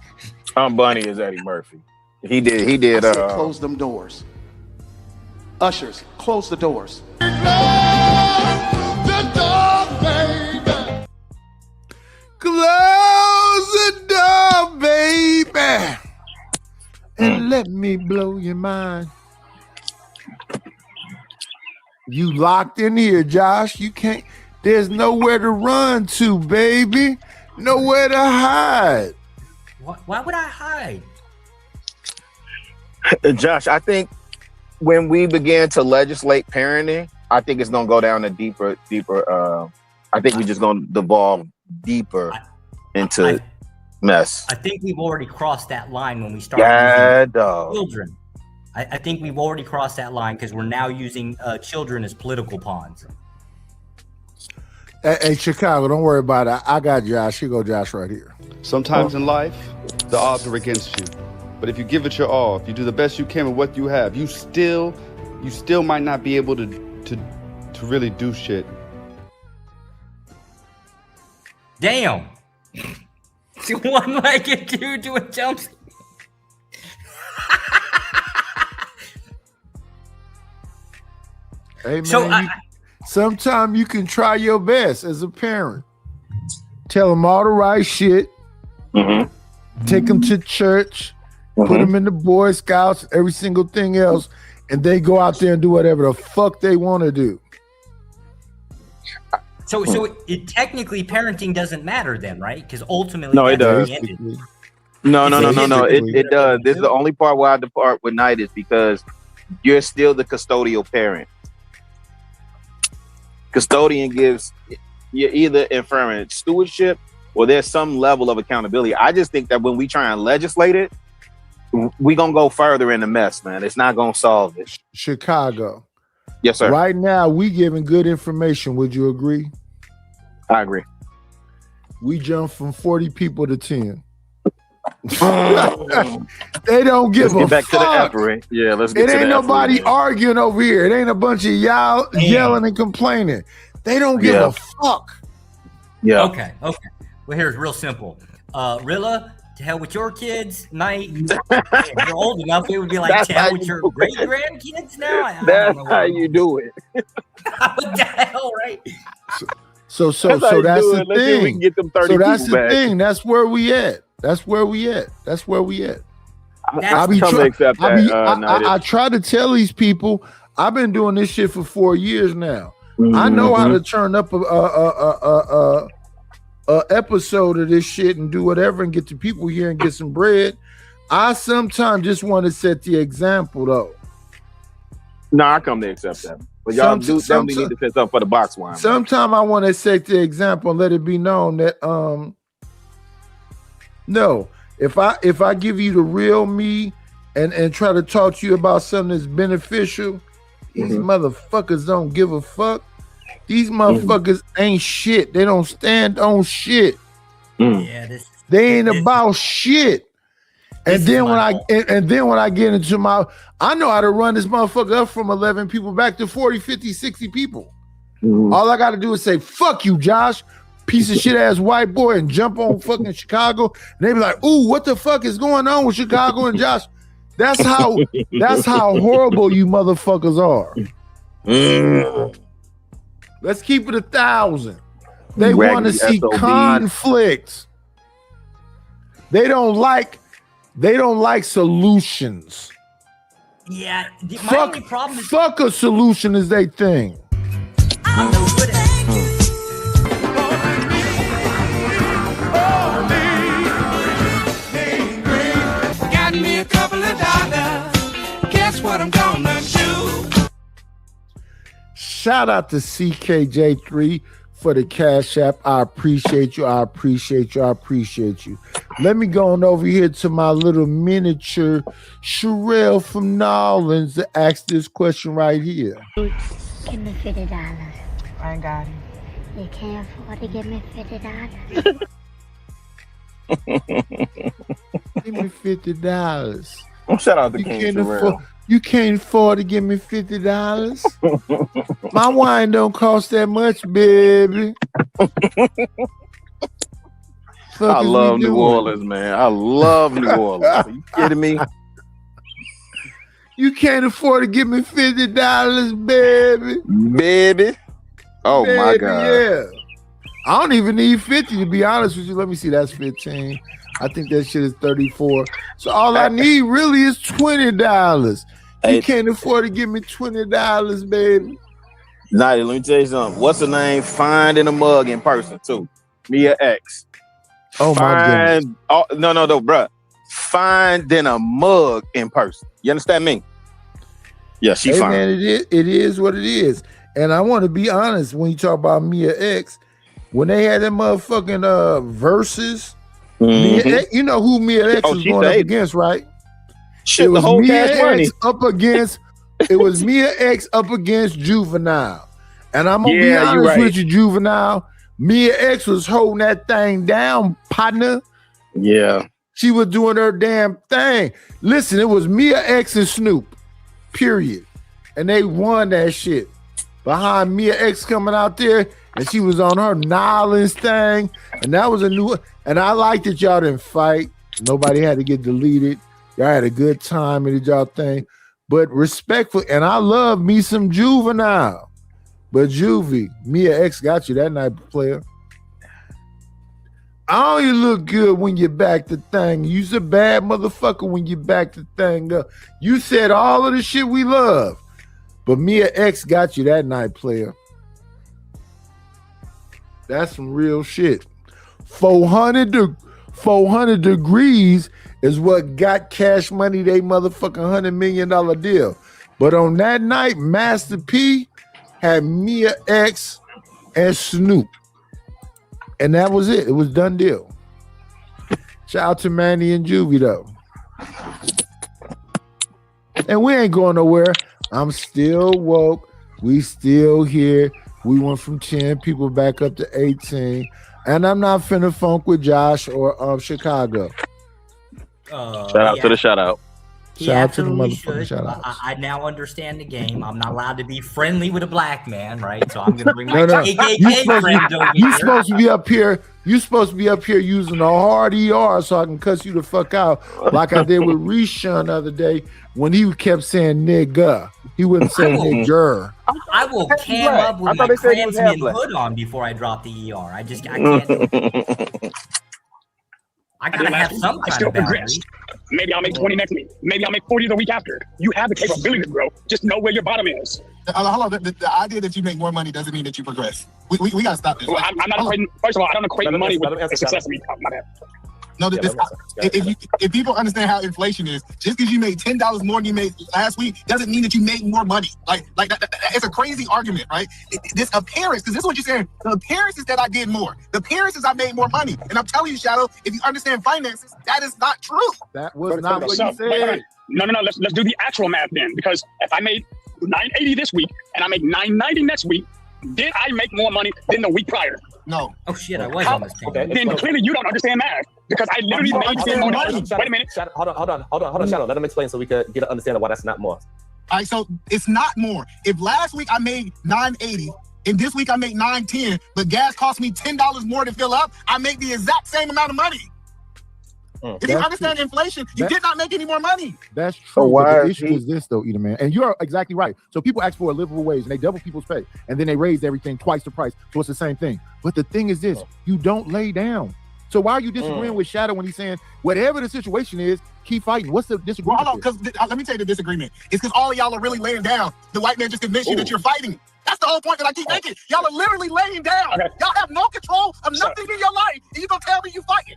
Speaker 19: Aunt Bunny is Eddie Murphy. He did
Speaker 21: I said close them doors. Ushers, close the doors.
Speaker 3: Close the door, baby, and let me blow your mind. You locked in here, Josh. You can't. There's nowhere to run to, baby. Nowhere to hide.
Speaker 11: Why would I hide?
Speaker 19: Josh, I think when we begin to legislate parenting, I think it's gonna go down a deeper. I think we're just gonna devolve deeper into mess.
Speaker 11: I think we've already crossed that line when we start using children. I think we've already crossed that line because we're now using children as political pawns.
Speaker 3: Hey, Chicago, don't worry about it. I got Josh. Here go Josh right here.
Speaker 22: Sometimes in life,
Speaker 4: the odds are against you. But if you give it your all, if you do the best you can with what you have, you still might not be able to really do shit.
Speaker 11: Damn. One-legged dude doing jumps.
Speaker 3: Hey man,
Speaker 11: So
Speaker 3: sometimes you can try your best as a parent. Tell them all the right shit. Take them to church. Put them in the Boy Scouts, every single thing else, and they go out there and do whatever the fuck they want to do.
Speaker 11: So it technically parenting doesn't matter then, right? Because ultimately,
Speaker 7: No, it
Speaker 11: that's
Speaker 7: does.
Speaker 11: the end.
Speaker 7: No. It does. This is the only part where I depart with Knight is because you're still the custodial parent. Custodian gives you either inferring stewardship or there's some level of accountability. I just think that when we try and legislate it, we're going to go further in the mess, man. It's not going to solve it.
Speaker 3: Chicago.
Speaker 7: Yes, sir.
Speaker 3: Right now, we giving good information. Would you agree?
Speaker 7: I agree.
Speaker 3: We jumped from 40 people to 10. They don't give
Speaker 7: Let's get back
Speaker 3: fuck.
Speaker 7: to the effort. Yeah, let's get
Speaker 3: It
Speaker 7: to
Speaker 3: ain't
Speaker 7: the
Speaker 3: nobody
Speaker 7: effort.
Speaker 3: arguing over here. It ain't a bunch of y'all yelling and complaining. They don't give
Speaker 7: Yeah.
Speaker 3: a fuck.
Speaker 7: Yeah.
Speaker 11: Okay. Well, here's real simple. Rilla, to hell with your kids. Knight, if you're old enough, it would be like
Speaker 7: That's
Speaker 11: to hell
Speaker 7: how
Speaker 11: with
Speaker 7: you
Speaker 11: your
Speaker 7: do it.
Speaker 11: great grandkids now. I don't
Speaker 7: That's
Speaker 11: know
Speaker 7: how you do it.
Speaker 11: what the hell, right?
Speaker 3: So
Speaker 7: That's how
Speaker 3: that's
Speaker 7: you do
Speaker 3: the
Speaker 7: it. Let's see if we
Speaker 3: thing.
Speaker 7: can get them 30
Speaker 3: So that's
Speaker 7: people
Speaker 3: the
Speaker 7: back.
Speaker 3: thing. That's where we at.
Speaker 7: I come to accept that.
Speaker 3: I try to tell these people. I've been doing this shit for 4 years now. I know how to turn up a episode of this shit and do whatever and get the people here and get some bread. I sometimes just want to set the example though.
Speaker 7: No, I come to accept that. But y'all do definitely need to set something for the box wine.
Speaker 3: Sometimes I want to set the example and let it be known that no, if I give you the real me and try to talk to you about something that's beneficial, these motherfuckers don't give a fuck. These motherfuckers ain't shit. They don't stand on shit.
Speaker 11: Yeah,
Speaker 3: They ain't about shit. And then when I get into I know how to run this motherfucker up from 11 people back to 40, 50, 60 people. All I got to do is say, fuck you, Josh, piece of shit ass white boy, and jump on fucking Chicago. And they be like, ooh, what the fuck is going on with Chicago and Josh? That's how horrible you motherfuckers are. Let's keep it 1,000. They want to see conflicts. They don't like solutions.
Speaker 11: Yeah, my only problem is
Speaker 3: Fuck a solution is they thing.
Speaker 20: Got me a couple of dollars. Guess what I'm gonna do?
Speaker 3: Shout out to CKJ3 for the Cash App. I appreciate you. Let me go on over here to my little miniature Sherelle from Nolans to ask this question right here.
Speaker 22: Give me $50. I ain't got it. You can't afford to give me $50.
Speaker 3: Give me $50.
Speaker 7: Shout out to King Sherelle.
Speaker 3: You can't afford to give me $50. My wine don't cost that much, baby.
Speaker 7: I love New Orleans, man. I love New Orleans. Are you kidding me?
Speaker 3: You can't afford to give me $50, baby.
Speaker 7: Baby. Oh my God.
Speaker 3: Yeah. I don't even need 50 to be honest with you. Let me see. That's 15. I think that shit is 34. So all I need really is $20. You can't afford to give me $20, baby.
Speaker 7: Nighty, let me tell you something. What's her name? Find in a mug in person too. Mia X.
Speaker 3: Oh my goodness.
Speaker 7: No, bruh. Find in a mug in person. You understand me? Yeah, she fine.
Speaker 3: Man, it is what it is. And I want to be honest when you talk about Mia X, when they had that motherfucking verses, Mia X, you know who Mia X was going up against, right?
Speaker 7: Shit, the whole Cash Money.
Speaker 3: It was Mia X up against Juvenile. And I'm gonna be
Speaker 7: Yeah, you
Speaker 3: honest
Speaker 7: right.
Speaker 3: with you, Juvenile. Mia X was holding that thing down, partner.
Speaker 7: Yeah.
Speaker 3: She was doing her damn thing. Listen, it was Mia X and Snoop, period. And they won that shit. Behind Mia X coming out there, and she was on her Nolans thing. And that was a new, and I liked that y'all didn't fight. Nobody had to get deleted. Y'all had a good time and did y'all thing. But respectful, and I love me some Juvenile. But Juvie, Mia X got you that night, player. Oh, you look good when you back the thing. You's a bad motherfucker when you back the thing up. You said all of the shit we love. But Mia X got you that night, player. That's some real shit. 400 degrees is what got Cash Money they motherfucking $100 million deal. But on that night, Master P had Mia X and Snoop. And that was it. It was done deal. Shout out to Manny and Juvie, though. And we ain't going nowhere. I'm still woke. We still here. We went from 10 people back up to 18. And I'm not finna funk with Josh or Chicago.
Speaker 7: Shout out to the shout out.
Speaker 25: He absolutely should. I now understand the game. I'm not allowed to be friendly with a black man, right? So I'm gonna bring my KKK friends over
Speaker 3: You
Speaker 25: here.
Speaker 3: supposed to be up here. You supposed to be up here using a hard ER so I can cuss you the fuck out, like I did with Rishon the other day when he kept saying nigga. He wouldn't say nigger.
Speaker 25: I will cam up with my Klansman hood on before I drop the ER. I can't. I gotta have some
Speaker 9: I
Speaker 25: kind
Speaker 9: still
Speaker 25: of boundary.
Speaker 9: progress. Maybe I'll make 20 next week. Maybe I'll make 40 the week after. You have the capability to grow. Just know where your bottom is.
Speaker 13: Hold on. The idea that you make more money doesn't mean that you progress. We gotta stop this.
Speaker 9: Well, I'm not equating. First of all, I don't equate money with success. My bad.
Speaker 13: No, if people understand how inflation is, just because you made $10 more than you made last week doesn't mean that you made more money. Like that, it's a crazy argument, right? This appearance, because this is what you're saying. The appearance is that I did more. The appearance is I made more money. And I'm telling you, Shadow, if you understand finances, that is not true.
Speaker 3: That was not what you said.
Speaker 9: No. Let's do the actual math then, because if I made $980 this week and I make $990 next week, did I make more money than the week prior?
Speaker 13: No.
Speaker 25: Oh shit, I was on this team.
Speaker 9: Then clearly you don't understand math, because I literally made $10 more. Wait a minute.
Speaker 14: Hold on, Shadow. Let him explain so we could get an understanding why that's not more.
Speaker 13: All right, so it's not more. If last week I made $980 and this week I made $910, but gas cost me $10 more to fill up, I make the exact same amount of money. If you understand inflation, you did not make any more money.
Speaker 8: That's true. But the issue is this, though, Eda, man. And you're exactly right. So people ask for a livable wage and they double people's pay. And then they raise everything twice the price. So it's the same thing. But the thing is this, you don't lay down. So why are you disagreeing with Shadow when he's saying, whatever the situation is, keep fighting? What's the disagreement?
Speaker 13: Well, hold on, because let me tell you the disagreement. It's because all of y'all are really laying down. The white man just convinced you that you're fighting. That's the whole point that I keep making. Y'all are literally laying down. Okay. Y'all have no control of nothing in your life. And you gonna tell me you fighting.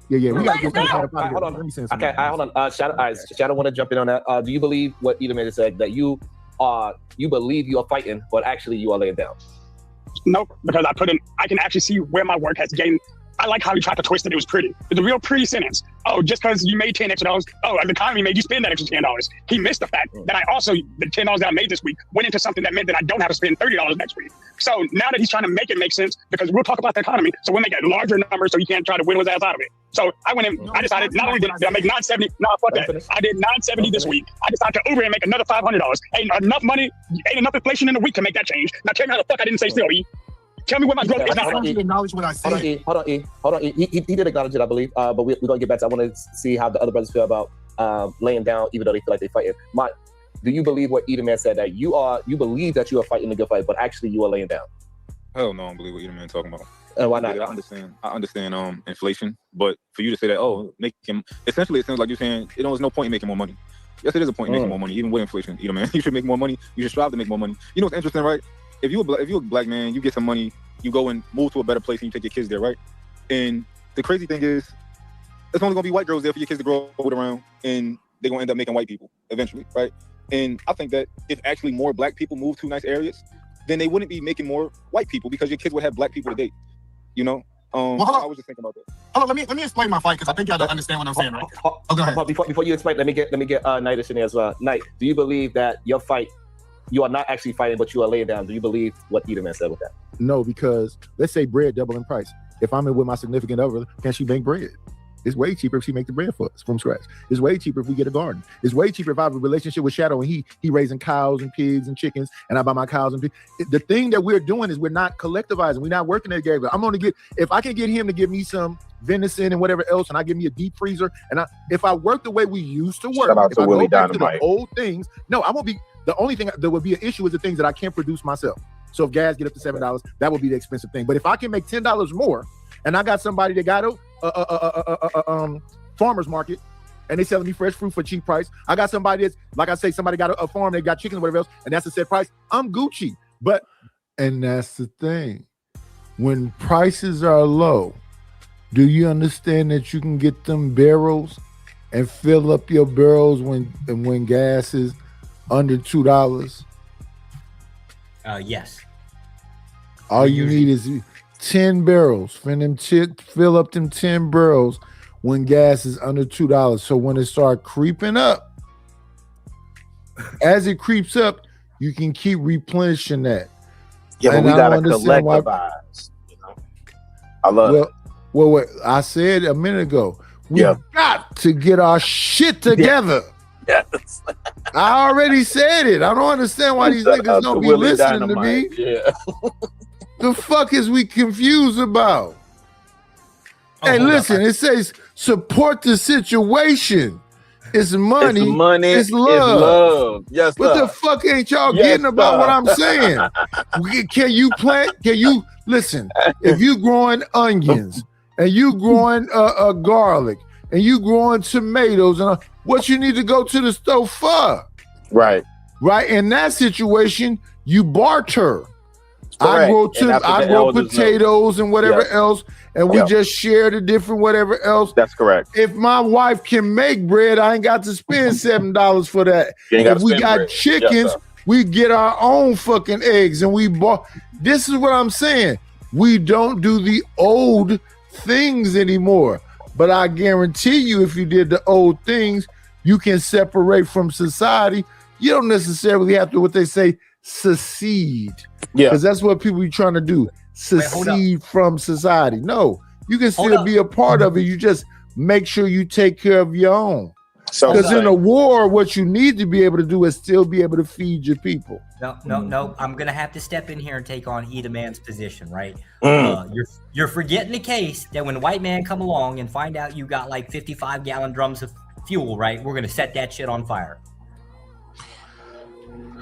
Speaker 8: Yeah, we gotta get
Speaker 13: Hold
Speaker 14: on. Let me say something. Okay, hold on. Shadow want to jump in on that. Do you believe what Eda man said, that you believe you are fighting, but actually you are laying down?
Speaker 9: Nope, because I can actually see where my work has gained. I like how he tried to twist it. It was pretty. It's a real pretty sentence. Oh, just because you made $10 extra, the economy made you spend that extra $10. He missed the fact that I also, the $10 that I made this week went into something that meant that I don't have to spend $30 next week. So now that he's trying to make it make sense, because we'll talk about the economy, so we'll make a larger number so he can't try to win his ass out of it. So I went in, I decided not only did I make $970, fuck that. I did $970 this week. I decided to Uber and make another $500. Ain't enough money, ain't enough inflation in a week to make that change. Now tell me how the fuck I didn't say still, E. Tell me what my growth is now.
Speaker 13: Acknowledge what I said.
Speaker 14: Hold on, E. He did acknowledge it, I believe. But we're going to get back to, I want to see how the other brothers feel about laying down, even though they feel like they're fighting. Do you believe what Eda man said, that you believe that you are fighting a good fight, but actually you are laying down?
Speaker 1: Hell no, I don't believe what Eda man talking about.
Speaker 14: Why not?
Speaker 1: I understand inflation, but for you to say that, essentially it sounds like you're saying there's no point in making more money. Yes, it is a point in making more money, even with inflation. Eda man, you should make more money. You should strive to make more money. You know what's interesting, right? If you're a black man, you get some money, you go and move to a better place and you take your kids there, right? And the crazy thing is, it's only gonna be white girls there for your kids to grow up around, and they're gonna end up making white people eventually, right? And I think that if actually more black people move to nice areas, then they wouldn't be making more white people, because your kids would have black people to date. You know? I was just thinking about that.
Speaker 13: Hold on, let me explain my fight, because I think y'all don't understand what I'm saying, right? Go ahead.
Speaker 14: Before you explain, let me get Knight in there as well. Knight, do you believe that your fight, you are not actually fighting, but you are laying down? Do you believe what Eda man said with that?
Speaker 8: No, because let's say bread double in price. If I'm in with my significant other, can she bake bread? It's way cheaper if she make the bread for us from scratch. It's way cheaper if we get a garden. It's way cheaper if I have a relationship with Shadow and he raising cows and pigs and chickens, and I buy my cows and pigs. The thing that we're doing is we're not collectivizing. We're not working together. I'm gonna if I can get him to give me some venison and whatever else, and I give me a deep freezer, and if I work the way we used to work,
Speaker 19: Shout out
Speaker 8: if
Speaker 19: to
Speaker 8: I
Speaker 19: Willie
Speaker 8: go back to
Speaker 19: Dynamite.
Speaker 8: the old things, no, I won't be. The only thing that would be an issue is the things that I can't produce myself. So if gas get up to $7, that would be the expensive thing. But if I can make $10 more, and I got somebody that got a farmer's market, and they selling me fresh fruit for cheap price. I got somebody that's, like I say, somebody got a farm, they got chicken or whatever else, and that's a set price. I'm Gucci.
Speaker 3: And that's the thing. When prices are low, do you understand that you can get them barrels and fill up your barrels when gas is under $2?
Speaker 25: Yes.
Speaker 3: All you need is 10 barrels. Fill up them 10 barrels when gas is under $2. So when it start creeping up, as it creeps up, you can keep replenishing that.
Speaker 19: Yeah, but
Speaker 3: And
Speaker 19: we
Speaker 3: I
Speaker 19: gotta
Speaker 3: don't understand why-
Speaker 19: collectivize. You know? I love it.
Speaker 3: Well, what I said a minute ago, we got to get our shit together.
Speaker 19: Yes.
Speaker 3: I already said it. I don't understand why these
Speaker 19: Shout
Speaker 3: niggas
Speaker 19: out
Speaker 3: don't
Speaker 19: to
Speaker 3: be
Speaker 19: Willie
Speaker 3: listening to me.
Speaker 19: Dynamite. Yeah.
Speaker 3: The fuck is we confused about? Hey,
Speaker 19: hold
Speaker 3: listen, it says support the situation. It's money.
Speaker 19: It's money.
Speaker 3: It's
Speaker 19: It's
Speaker 3: love.
Speaker 19: love. Yes,
Speaker 3: What
Speaker 19: sir.
Speaker 3: the fuck ain't y'all
Speaker 19: Yes,
Speaker 3: getting about
Speaker 19: sir.
Speaker 3: what I'm saying? Can you plant? Can you listen? If you growing onions and you growing garlic and you growing tomatoes and what you need to go to the store for?
Speaker 19: Right.
Speaker 3: Right. In that situation, you barter. I
Speaker 19: Correct.
Speaker 3: grow
Speaker 19: And that's what
Speaker 3: I
Speaker 19: the
Speaker 3: grow
Speaker 19: elders know.
Speaker 3: potatoes and whatever
Speaker 19: Yes.
Speaker 3: else, and we
Speaker 19: Yep.
Speaker 3: just share the different whatever else.
Speaker 19: That's correct.
Speaker 3: If my wife can make bread, I ain't got to spend $7 for that.
Speaker 19: You ain't
Speaker 3: If
Speaker 19: gotta
Speaker 3: we
Speaker 19: spend
Speaker 3: got
Speaker 19: bread.
Speaker 3: chickens,
Speaker 19: Yes, sir.
Speaker 3: we get our own fucking eggs, and we bought. This is what I'm saying. We don't do the old things anymore. But I guarantee you, if you did the old things, you can separate from society. You don't necessarily have to, what they say, secede.
Speaker 19: Yeah.
Speaker 3: Because that's what people be trying to do. Secede from society. No, you can
Speaker 25: Hold
Speaker 3: still
Speaker 25: up.
Speaker 3: be a part of it. You just make sure you take care of your own.
Speaker 19: So
Speaker 3: Because in a war, what you need to be able to do is still be able to feed your people.
Speaker 25: No. I'm gonna have to step in here and take on Eda Man's position, right?
Speaker 19: Mm.
Speaker 25: You're forgetting the case that when the white man come along and find out you got like 55-gallon drums of fuel, right? We're gonna set that shit on fire.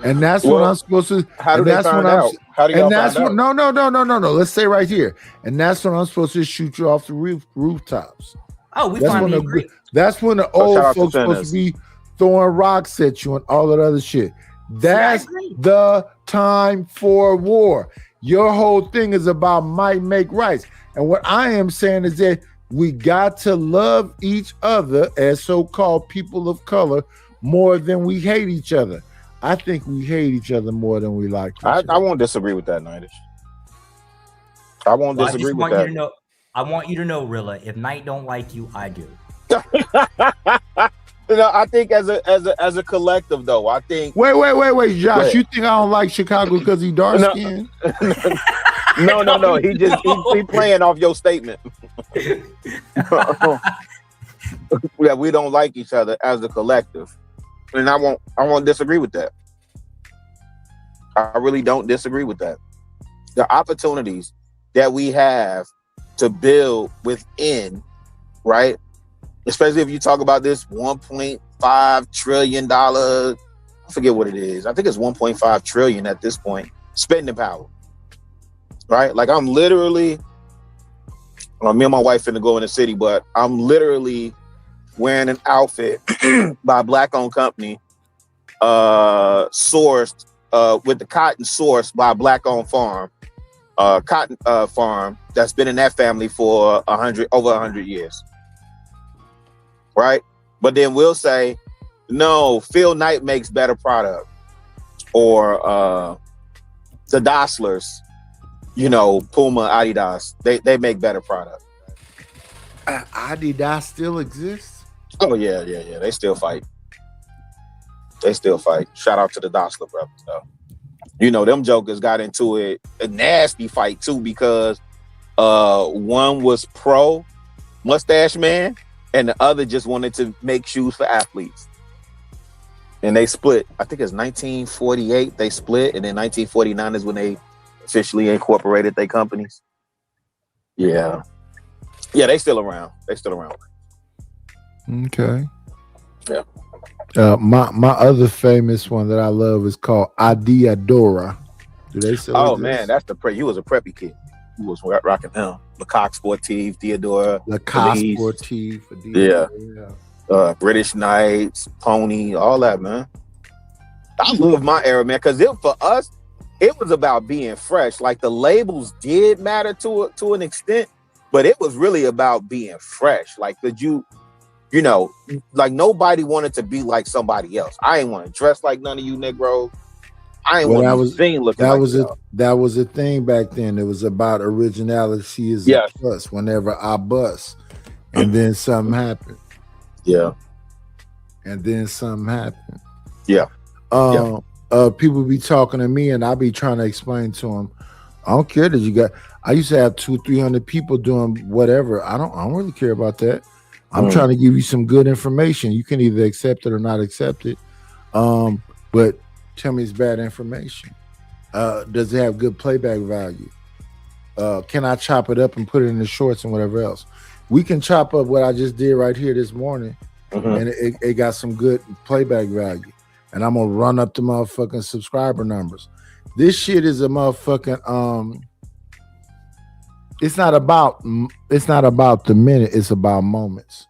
Speaker 3: And that's what
Speaker 19: Well,
Speaker 3: I'm supposed to.
Speaker 19: how do
Speaker 3: and
Speaker 19: they
Speaker 3: that's
Speaker 19: find
Speaker 3: what I'm-
Speaker 19: out? How do y'all
Speaker 3: and that's
Speaker 19: find
Speaker 3: what,
Speaker 19: out?
Speaker 3: No. Let's stay right here. And that's when I'm supposed to shoot you off the rooftops.
Speaker 25: Oh, we
Speaker 3: That's
Speaker 25: finally
Speaker 3: when
Speaker 25: agree.
Speaker 3: That's when the
Speaker 19: So
Speaker 3: old
Speaker 19: shout out to
Speaker 3: folks supposed
Speaker 19: Sinners.
Speaker 3: to be throwing rocks at you and all that other shit. That's
Speaker 25: agree.
Speaker 3: the time for war. Your whole thing is about might make rights. And what I am saying is that we got to love each other as so-called people of color more than we hate each other. I think we hate each other more than we like each other.
Speaker 19: I won't disagree with that, Nightish. I won't
Speaker 25: Well, I
Speaker 19: disagree
Speaker 25: just
Speaker 19: with
Speaker 25: want
Speaker 19: that.
Speaker 25: you to know. I want you to know, Rilla. If Knight don't like you, I do.
Speaker 19: You know, I think as a collective though, I think
Speaker 3: Wait, Josh.
Speaker 19: Right.
Speaker 3: You think I don't like Chicago because he dark
Speaker 19: No.
Speaker 3: skinned?
Speaker 19: no. He playing off your statement. Yeah, we don't like each other as a collective, and I won't disagree with that. I really don't disagree with that. The opportunities that we have to build within, right? Especially if you talk about this $1.5 trillion, I forget what it is. I think it's 1.5 trillion at this point, spending power, right? Like I'm literally, me and my wife finna go in the city, but I'm literally wearing an outfit by a black-owned company, sourced with the cotton sourced by a black-owned farm, cotton farm that's been in that family for over 100 years, right? But then we'll say, no, Phil Knight makes better product, or the Dosslers, Puma, Adidas, they make better product.
Speaker 3: Adidas still exists?
Speaker 19: Oh yeah. They still fight. Shout out to the Dossler brothers, though. Them jokers got into a nasty fight too, because one was pro Mustache Man
Speaker 7: and the other just wanted to make shoes for athletes. And they split. I think it's 1948 they split, and then 1949 is when they officially incorporated their companies. Yeah, they still around.
Speaker 3: Okay.
Speaker 7: Yeah.
Speaker 3: My other famous one that I love is called Adiadora. Do they still?
Speaker 7: Oh
Speaker 3: exist?
Speaker 7: man, that's the he was a preppy kid. He was rocking him. Lecoq Sportive, Diodora,
Speaker 3: Lecoq
Speaker 7: Felice.
Speaker 3: Sportive.
Speaker 7: Yeah. British Knights, Pony, all that, man. I love my era, man, because for us, it was about being fresh. Like the labels did matter to an extent, but it was really about being fresh. Like you know, like nobody wanted to be like somebody else. I ain't want to dress like none of you Negroes. I ain't want to sing looking like y'all.
Speaker 3: That was a thing back then. It was about originality is a plus whenever I bust. And then something happened.
Speaker 7: Yeah.
Speaker 3: And then something happened.
Speaker 7: Yeah.
Speaker 3: People be talking to me and I be trying to explain to them, I don't care that you got, I used to have 200-300 people doing whatever. I don't really care about that. I'm trying to give you some good information. You can either accept it or not accept it. But tell me it's bad information. Does it have good playback value? Can I chop it up and put it in the shorts and whatever else? We can chop up what I just did right here this morning, and it got some good playback value. And I'm gonna run up the motherfucking subscriber numbers. This shit is a motherfucking it's not about the minute, it's about moments.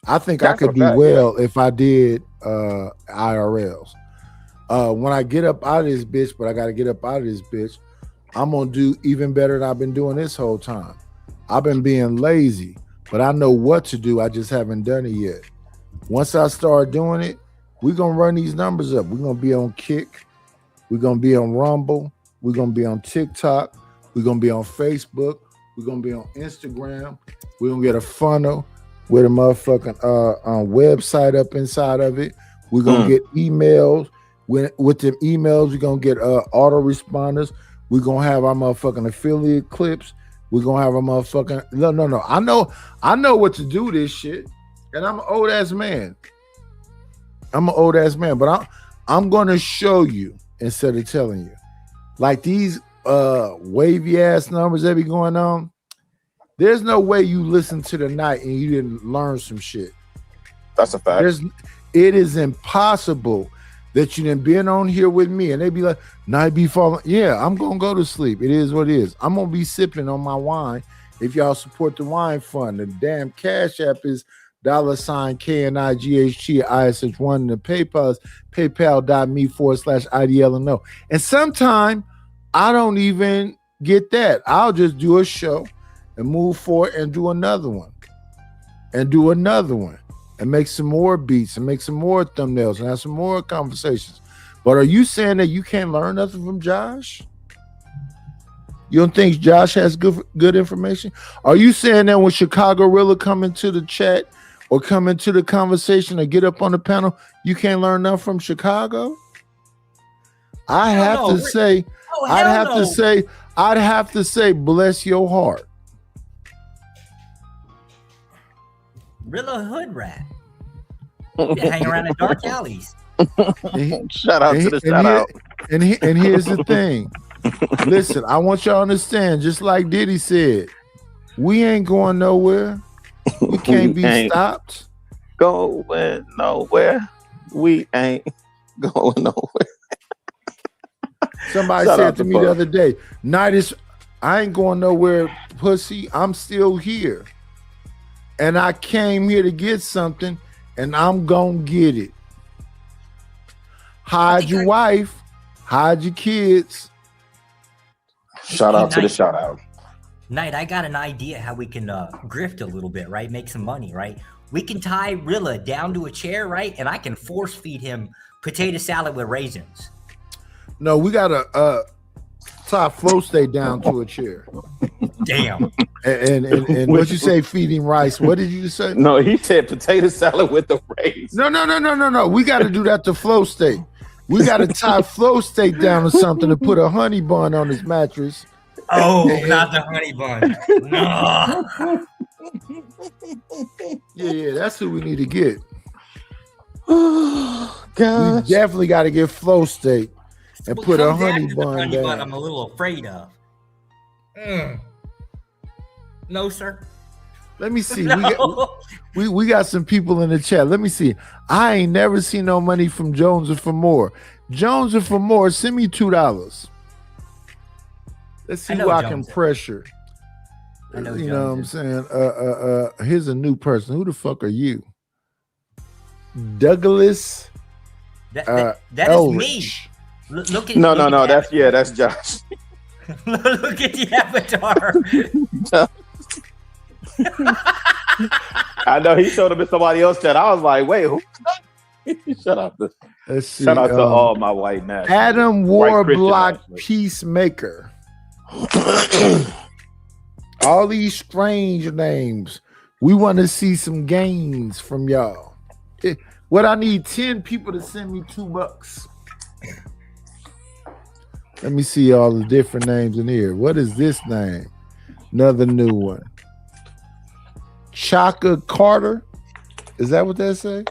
Speaker 3: I think I could do well if I did IRLs. When I get up out of this bitch, but I gotta get up out of this bitch, I'm gonna do even better than I've been doing this whole time. I've been being lazy, but I know what to do. I just haven't done it yet. Once I start doing it, we're gonna run these numbers up. We're gonna be on Kick, we're gonna be on Rumble, we're gonna be on TikTok, we're gonna be on Facebook, we're gonna be on Instagram, we're gonna get a funnel with a motherfucking website up inside of it. We're gonna get emails. With them emails, we're gonna get autoresponders. We're gonna have our motherfucking affiliate clips. We're gonna have a motherfucking no. I know what to do this shit. And I'm an old ass man. But I'm gonna show you instead of telling you. Like these wavy ass numbers that be going on. There's no way you listen to the night and you didn't learn some shit.
Speaker 7: That's a fact.
Speaker 3: It is impossible that you done been on here with me and they be like, night be falling. Yeah, I'm gonna go to sleep. It is what it is. I'm gonna be sipping on my wine if y'all support the wine fund. The damn Cash App is $KNIGHT-ISH1 and the PayPal is paypal.me/IDLNO. And sometime I don't even get that. I'll just do a show and move forward and do another one and make some more beats and make some more thumbnails and have some more conversations. But are you saying that you can't learn nothing from Josh? You don't think Josh has good information? Are you saying that when Chicago Rilla come into the chat or come into the conversation or get up on the panel, you can't learn nothing from Chicago? I'd have to say, bless your heart.
Speaker 25: Rilla hood rat. You hang around in dark alleys.
Speaker 7: Shout out to the shout out.
Speaker 3: And here's the thing. Listen, I want y'all to understand, just like Diddy said, we ain't going nowhere. We can't be stopped.
Speaker 7: Going nowhere. We ain't going nowhere.
Speaker 3: Somebody said to me the other day, I ain't going nowhere, pussy. I'm still here. And I came here to get something, and I'm gonna get it. Hide your wife, hide your kids.
Speaker 7: Shout out to the shout out.
Speaker 25: Knight, I got an idea how we can grift a little bit, right? Make some money, right? We can tie Rilla down to a chair, right? And I can force feed him potato salad with raisins.
Speaker 3: No, we gotta tie Flow State down to a chair.
Speaker 25: Damn.
Speaker 3: And what you say, feeding rice? What did you say?
Speaker 7: No, he said potato salad with the raisins.
Speaker 3: No. We got to do that to Flow State. We got to tie Flow State down to something to put a honey bun on his mattress.
Speaker 25: Oh, not the honey bun. No.
Speaker 3: Yeah, that's who we need to get.
Speaker 7: God,
Speaker 3: we definitely got to get Flow State and
Speaker 25: What
Speaker 3: put a
Speaker 25: comes
Speaker 3: honey
Speaker 25: after the
Speaker 3: bun
Speaker 25: honey bun,
Speaker 3: down.
Speaker 25: I'm a little afraid of. No, sir.
Speaker 3: Let me see.
Speaker 25: No.
Speaker 3: We got some people in the chat. Let me see. I ain't never seen no money from Jones or for more. Jones or for more, send me $2. Let's see
Speaker 25: I
Speaker 3: who
Speaker 25: know
Speaker 3: I can
Speaker 25: Jones.
Speaker 3: pressure.
Speaker 25: I know
Speaker 3: You know what I'm
Speaker 25: Jones.
Speaker 3: saying? Here's a new person. Who the fuck are you? Douglas
Speaker 25: That is me.
Speaker 3: Elrich.
Speaker 25: Look at
Speaker 7: No,
Speaker 25: look
Speaker 7: no,
Speaker 25: at
Speaker 7: no.
Speaker 25: the
Speaker 7: That's Josh.
Speaker 25: look at the avatar.
Speaker 7: I know he showed up in somebody else's chat. I was like, wait, who? Shout out to
Speaker 3: Let's see.
Speaker 7: shout out to all my white nationals.
Speaker 3: Adam
Speaker 7: White Christian
Speaker 3: Warblock
Speaker 7: nationals.
Speaker 3: Peacemaker. All these strange names. We want to see some gains from y'all. What I need 10 people to send me $2. Let me see all the different names in here. What is this name? Another new one. Chaka Carter. Is that what that say?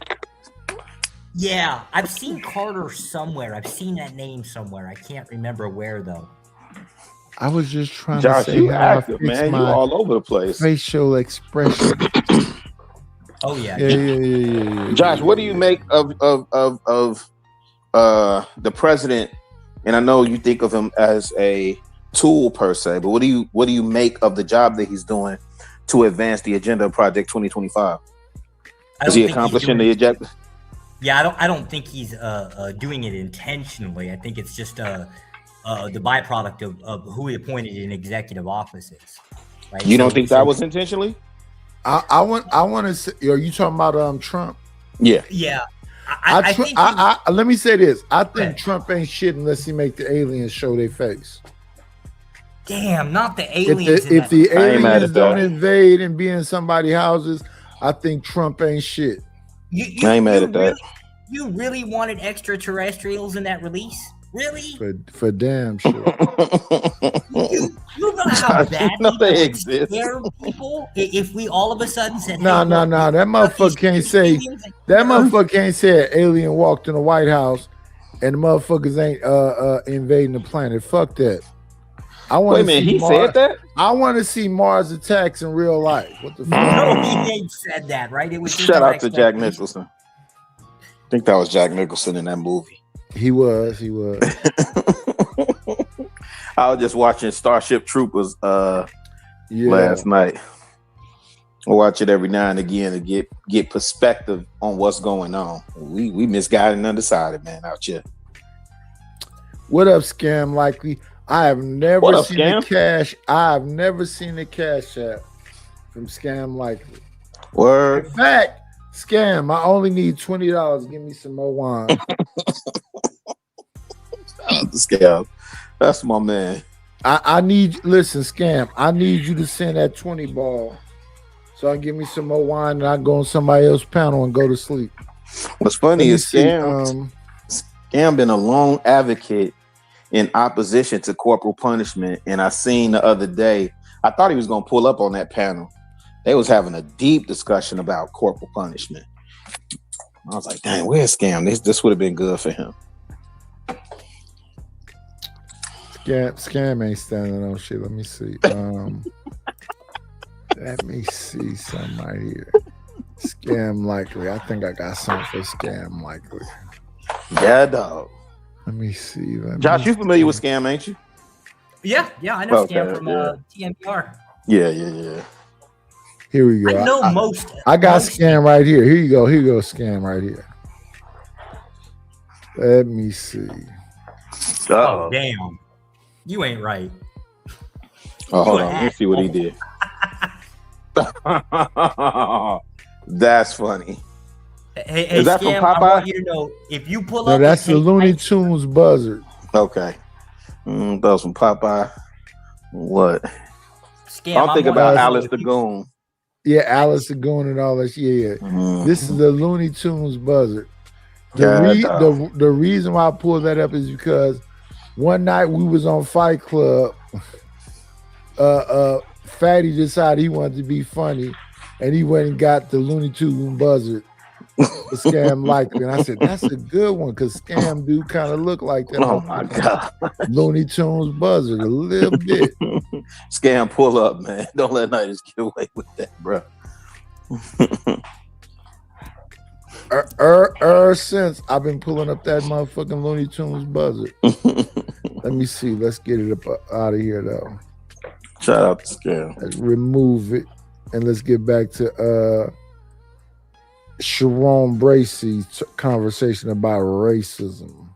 Speaker 25: Yeah, I've seen Carter somewhere. I've seen that name somewhere. I can't remember where though.
Speaker 3: I was just trying
Speaker 7: Josh,
Speaker 3: to say
Speaker 7: you
Speaker 3: how
Speaker 7: active,
Speaker 3: I fix
Speaker 7: man. You
Speaker 3: my
Speaker 7: all over the place.
Speaker 3: facial expression.
Speaker 25: Oh yeah.
Speaker 3: Yeah.
Speaker 7: Josh, what do you make of the president? And I know you think of him as a tool per se, but what do you make of the job that he's doing to advance the agenda of Project 2025? Is he accomplishing the objective?
Speaker 25: Yeah, I don't think he's doing it intentionally. I think it's just the byproduct of who he appointed in executive offices. Right?
Speaker 7: You don't think that was intentionally?
Speaker 3: I want to say, are you talking about Trump?
Speaker 7: Yeah.
Speaker 25: Yeah. I think
Speaker 3: let me say this. I think Trump ain't shit unless he make the aliens show their face.
Speaker 25: Damn, not the aliens.
Speaker 3: If the
Speaker 7: I ain't mad
Speaker 3: aliens
Speaker 7: at
Speaker 3: don't
Speaker 7: that.
Speaker 3: invade and be in somebody's houses, I think Trump ain't shit.
Speaker 7: I ain't mad at that.
Speaker 25: You really wanted extraterrestrials in that release? Really?
Speaker 3: For damn sure.
Speaker 25: You know how bad
Speaker 7: know they exist.
Speaker 25: scare people if we all of a sudden said,
Speaker 3: No. That motherfucker can't say that motherfucker can't say an alien walked in the White House and the motherfuckers ain't invading the planet. Fuck that. I want
Speaker 7: Wait a
Speaker 3: to
Speaker 7: minute,
Speaker 3: see
Speaker 7: he said that?
Speaker 3: I want to see Mars attacks in real life. What the fuck?
Speaker 25: No, he ain't said that, right? It was just
Speaker 7: Shout
Speaker 25: our
Speaker 7: out to Jack
Speaker 25: expectation.
Speaker 7: Nicholson. I think that was Jack Nicholson in that movie.
Speaker 3: He was.
Speaker 7: I was just watching Starship Troopers
Speaker 3: Yeah.
Speaker 7: last night. I watch it every now and again to get perspective on what's going on. We misguided and undecided, man, out here.
Speaker 3: What up, Scam Likely? I have never
Speaker 7: What up,
Speaker 3: seen
Speaker 7: Scam?
Speaker 3: the cash. I've never seen the cash app from Scam Likely.
Speaker 7: Word.
Speaker 3: In fact, Scam, I only need $20. Give me some more wine.
Speaker 7: Scam. That's my man.
Speaker 3: I need, listen, Scam, I need you to send that 20 ball so I can give me some more wine and I go on somebody else's panel and go to sleep.
Speaker 7: What's funny
Speaker 3: Let me
Speaker 7: is
Speaker 3: see,
Speaker 7: Scam been a long advocate in opposition to corporal punishment. And I seen the other day, I thought he was gonna pull up on that panel. They was having a deep discussion about corporal punishment. I was like, dang, where's Scam? This would have been good for him.
Speaker 3: Scam ain't standing on shit. Let me see. Let me see something right here. Scam Likely. I think I got something for Scam Likely.
Speaker 7: Yeah, dog.
Speaker 3: Let me see.
Speaker 7: Josh, you familiar with Scam, ain't you?
Speaker 25: Yeah, I know
Speaker 7: Okay,
Speaker 25: Scam from
Speaker 7: yeah.
Speaker 25: TMPR.
Speaker 7: Yeah.
Speaker 3: Here we go.
Speaker 25: I know most.
Speaker 3: I got Scam right here. Here you go. Scam right here. Let me see.
Speaker 25: Oh, damn. You ain't right.
Speaker 7: Oh, hold on. Let me see what he did. That's funny.
Speaker 25: Hey,
Speaker 7: Is that
Speaker 25: Scam,
Speaker 7: from
Speaker 25: I
Speaker 7: Popeye?
Speaker 25: want you to know if you pull
Speaker 3: No,
Speaker 25: up.
Speaker 3: that's
Speaker 25: and
Speaker 3: the
Speaker 25: take
Speaker 3: Looney Tunes buzzard.
Speaker 7: Okay. That was from Popeye. What?
Speaker 25: Scam,
Speaker 7: I'm thinking
Speaker 25: I
Speaker 7: about
Speaker 25: want
Speaker 7: Alice
Speaker 25: you
Speaker 7: the
Speaker 25: to
Speaker 7: Goon.
Speaker 3: Yeah, Alice the Goon and all that. Yeah. This is the Looney Tunes buzzard.
Speaker 7: Yeah,
Speaker 3: The reason why I pulled that up is because one night we was on Fight Club. Fatty decided he wanted to be funny and he went and got the Looney Tunes buzzard for Scam Likely. And I said, that's a good one because Scam do kind of look like that.
Speaker 7: Oh my God.
Speaker 3: Looney Tunes buzzard a little bit.
Speaker 7: Scam, pull up, man. Don't let Nighters get away with that, bro.
Speaker 3: Since I've been pulling up that motherfucking Looney Tunes buzzard. Let me see. Let's get it up out of here though.
Speaker 7: Shout out to Scam.
Speaker 3: Let's remove it and let's get back to Sharon Bracey's conversation about racism.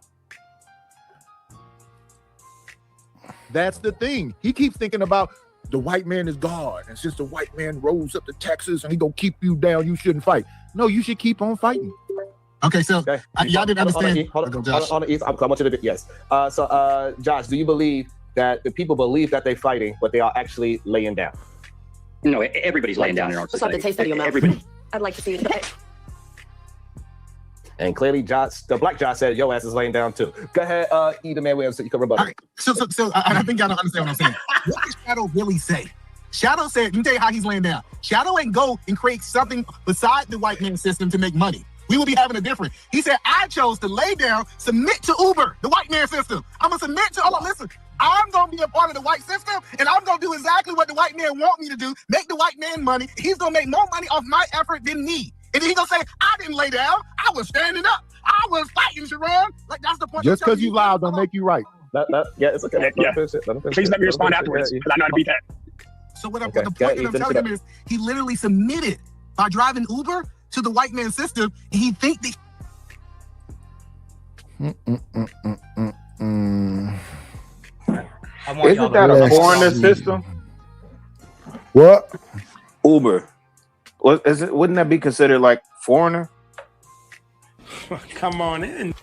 Speaker 8: That's the thing. He keeps thinking about the white man is God, and since the white man rose up to Texas and he gonna keep you down, you shouldn't fight. No, you should keep on fighting.
Speaker 13: Okay, so y'all didn't understand.
Speaker 14: Hold on, I want you to yes. Josh, do you believe that the people believe that they're fighting, but they are actually laying down?
Speaker 2: No, everybody's laying down in our
Speaker 10: What's up, the taste of your mouth?
Speaker 2: Everybody.
Speaker 10: I'd like to see it.
Speaker 14: And clearly, Josh, the black Josh said, "Your ass is laying down too." Go ahead, either man Williams, you can rebuttal.
Speaker 13: All right, so I think y'all don't understand what I'm saying. What did Shadow really say? Shadow said, let me tell you how he's laying down. Shadow ain't go and create something beside the white man system to make money. We will be having a different. He said, I chose to lay down, submit to Uber, the white man system. I'm going to submit to, listen, I'm going to be a part of the white system, and I'm going to do exactly what the white man want me to do, make the white man money. He's going to make more money off my effort than me. And then he's going to say, I didn't lay down. I was standing up. I was fighting, Sharon. Like, that's the point.
Speaker 8: Just because you loud don't make you right.
Speaker 14: Yeah, it's okay.
Speaker 9: Please let me respond afterwards, because I know how to beat that.
Speaker 13: So the point that I'm telling him is he literally submitted by driving Uber to the white man system. He think that
Speaker 7: Isn't that a foreigner system?
Speaker 3: What?
Speaker 7: Uber. Wouldn't that be considered like foreigner?
Speaker 20: Come on in.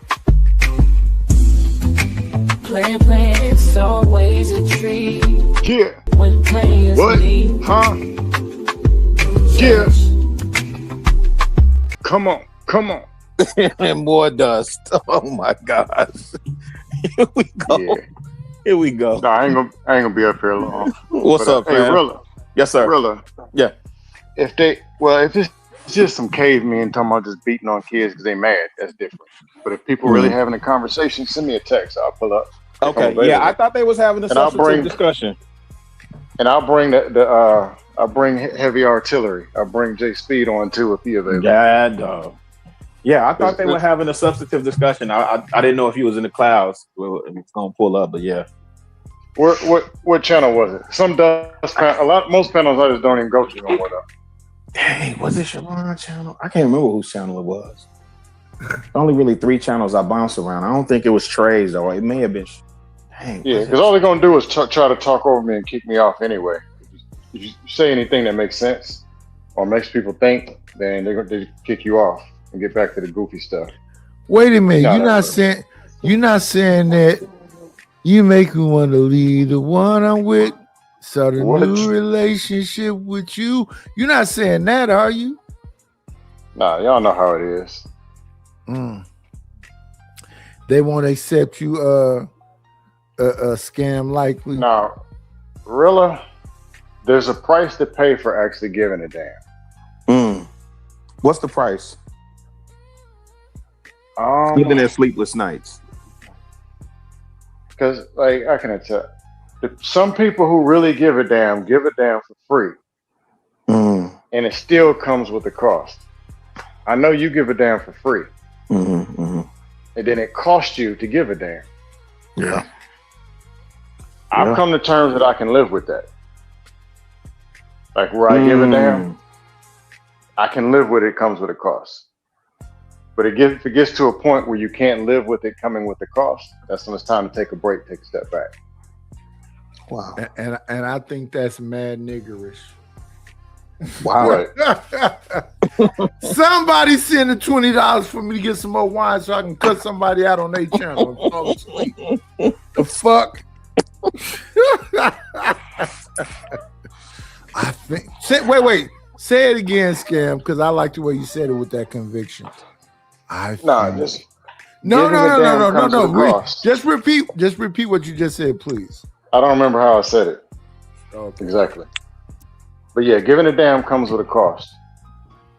Speaker 6: Playing, it's always a treat.
Speaker 18: Yeah.
Speaker 6: When players
Speaker 18: What?
Speaker 6: leave.
Speaker 18: Huh? Yeah. Come on.
Speaker 7: And more dust. Oh my gosh. Here we go.
Speaker 18: Yeah.
Speaker 7: Here we go.
Speaker 18: No, I ain't gonna be up here long.
Speaker 7: What's up,
Speaker 18: hey,
Speaker 7: fam?
Speaker 18: Rilla?
Speaker 7: Yes, sir.
Speaker 18: Rilla.
Speaker 7: Yeah.
Speaker 18: If it's just some cavemen talking about just beating on kids because they mad, that's different. But if people really having a conversation, send me a text. I'll pull up.
Speaker 7: Okay. Yeah, I thought they was having a substantive discussion.
Speaker 18: And I'll bring I'll bring heavy artillery. I'll bring Jay Speed on too if he available.
Speaker 7: Yeah, dog. Yeah, I thought they were having a substantive discussion. I didn't know if he was in the clouds. Well, it's gonna pull up, but yeah.
Speaker 18: What channel was it? Some dust most panels I just don't even go to no more though.
Speaker 7: Dang, was it Shalon channel? I can't remember whose channel it was. Only really 3 channels I bounce around. I don't think it was Trey's though. It may have been. Dang.
Speaker 18: Yeah, because all they're gonna do is try to talk over me and kick me off anyway. If you say anything that makes sense or makes people think, then they kick you off and get back to the goofy stuff.
Speaker 3: Wait a minute, you're not saying that you make me want to leave the one I'm with, start a new relationship with you. You're not saying that, are you?
Speaker 18: Nah, y'all know how it is.
Speaker 3: They won't accept you a Scam Likely.
Speaker 18: Now, Rilla, there's a price to pay for actually giving a damn.
Speaker 7: What's the price? Even their sleepless nights.
Speaker 18: Because, like, I can tell, some people who really give a damn for free, and it still comes with a cost. I know you give a damn for free, and then it costs you to give a damn.
Speaker 7: Yeah.
Speaker 18: I've come to terms that I can live with that. Like where I give a damn, I can live with it. Comes with a cost. But if it gets to a point where you can't live with it coming with the cost, that's when it's time to take a break, take a step back.
Speaker 7: Wow.
Speaker 3: And I think that's mad niggerish.
Speaker 7: Wow.
Speaker 3: Somebody send the $20 for me to get some more wine so I can cut somebody out on their channel and fall asleep. The fuck? I think. Wait. Say it again, Scam, because I like the way you said it with that conviction. No. Just repeat what you just said, please.
Speaker 18: I don't remember how I said it.
Speaker 3: Okay.
Speaker 18: Exactly.
Speaker 12: But yeah, giving a damn comes with a cost.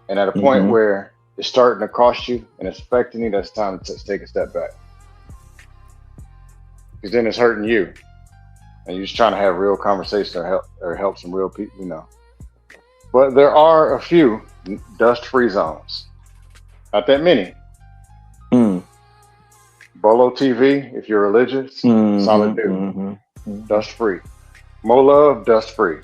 Speaker 12: And at a point
Speaker 19: Mhm.
Speaker 12: where it's starting to cost you and it's affecting you, that's time to take a step back. Because then it's hurting you. And you're just trying to have real conversation or help some real people, you know. But there are a few dust-free zones. Not that many. Bolo TV, if you're religious, solid dude. Dust-free. Mo Love, dust-free.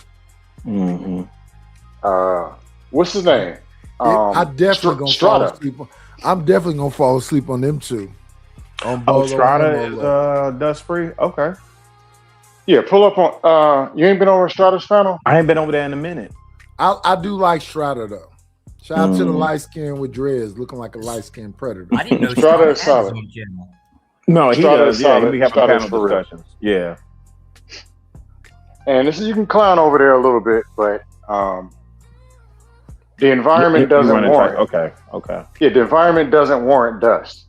Speaker 12: What's his name?
Speaker 3: I definitely gonna
Speaker 12: Strata.
Speaker 3: fall asleep. I'm definitely gonna fall asleep on them two. On Bolo
Speaker 19: Strata
Speaker 3: and
Speaker 19: is
Speaker 3: Mo Love.
Speaker 19: dust free. Okay.
Speaker 12: Yeah, pull up on. You ain't been over Strata's channel?
Speaker 19: I ain't been over there in a minute.
Speaker 3: I do like Strata though. Shout out to the
Speaker 19: Mm.
Speaker 3: light skin with dreads, looking like a light skinned predator.
Speaker 25: I didn't know
Speaker 12: Strata is
Speaker 25: had
Speaker 12: solid.
Speaker 25: his own channel.
Speaker 19: No, he
Speaker 12: Strata
Speaker 19: does.
Speaker 12: is
Speaker 19: Yeah,
Speaker 12: solid.
Speaker 19: we have
Speaker 12: Strata's
Speaker 19: panel
Speaker 12: for real.
Speaker 19: discussions. Yeah.
Speaker 12: And this is, you can clown over there a little bit, but the environment
Speaker 19: You
Speaker 12: doesn't
Speaker 19: run it
Speaker 12: warrant.
Speaker 19: tight. Okay. Okay.
Speaker 12: Yeah, the environment doesn't warrant dust.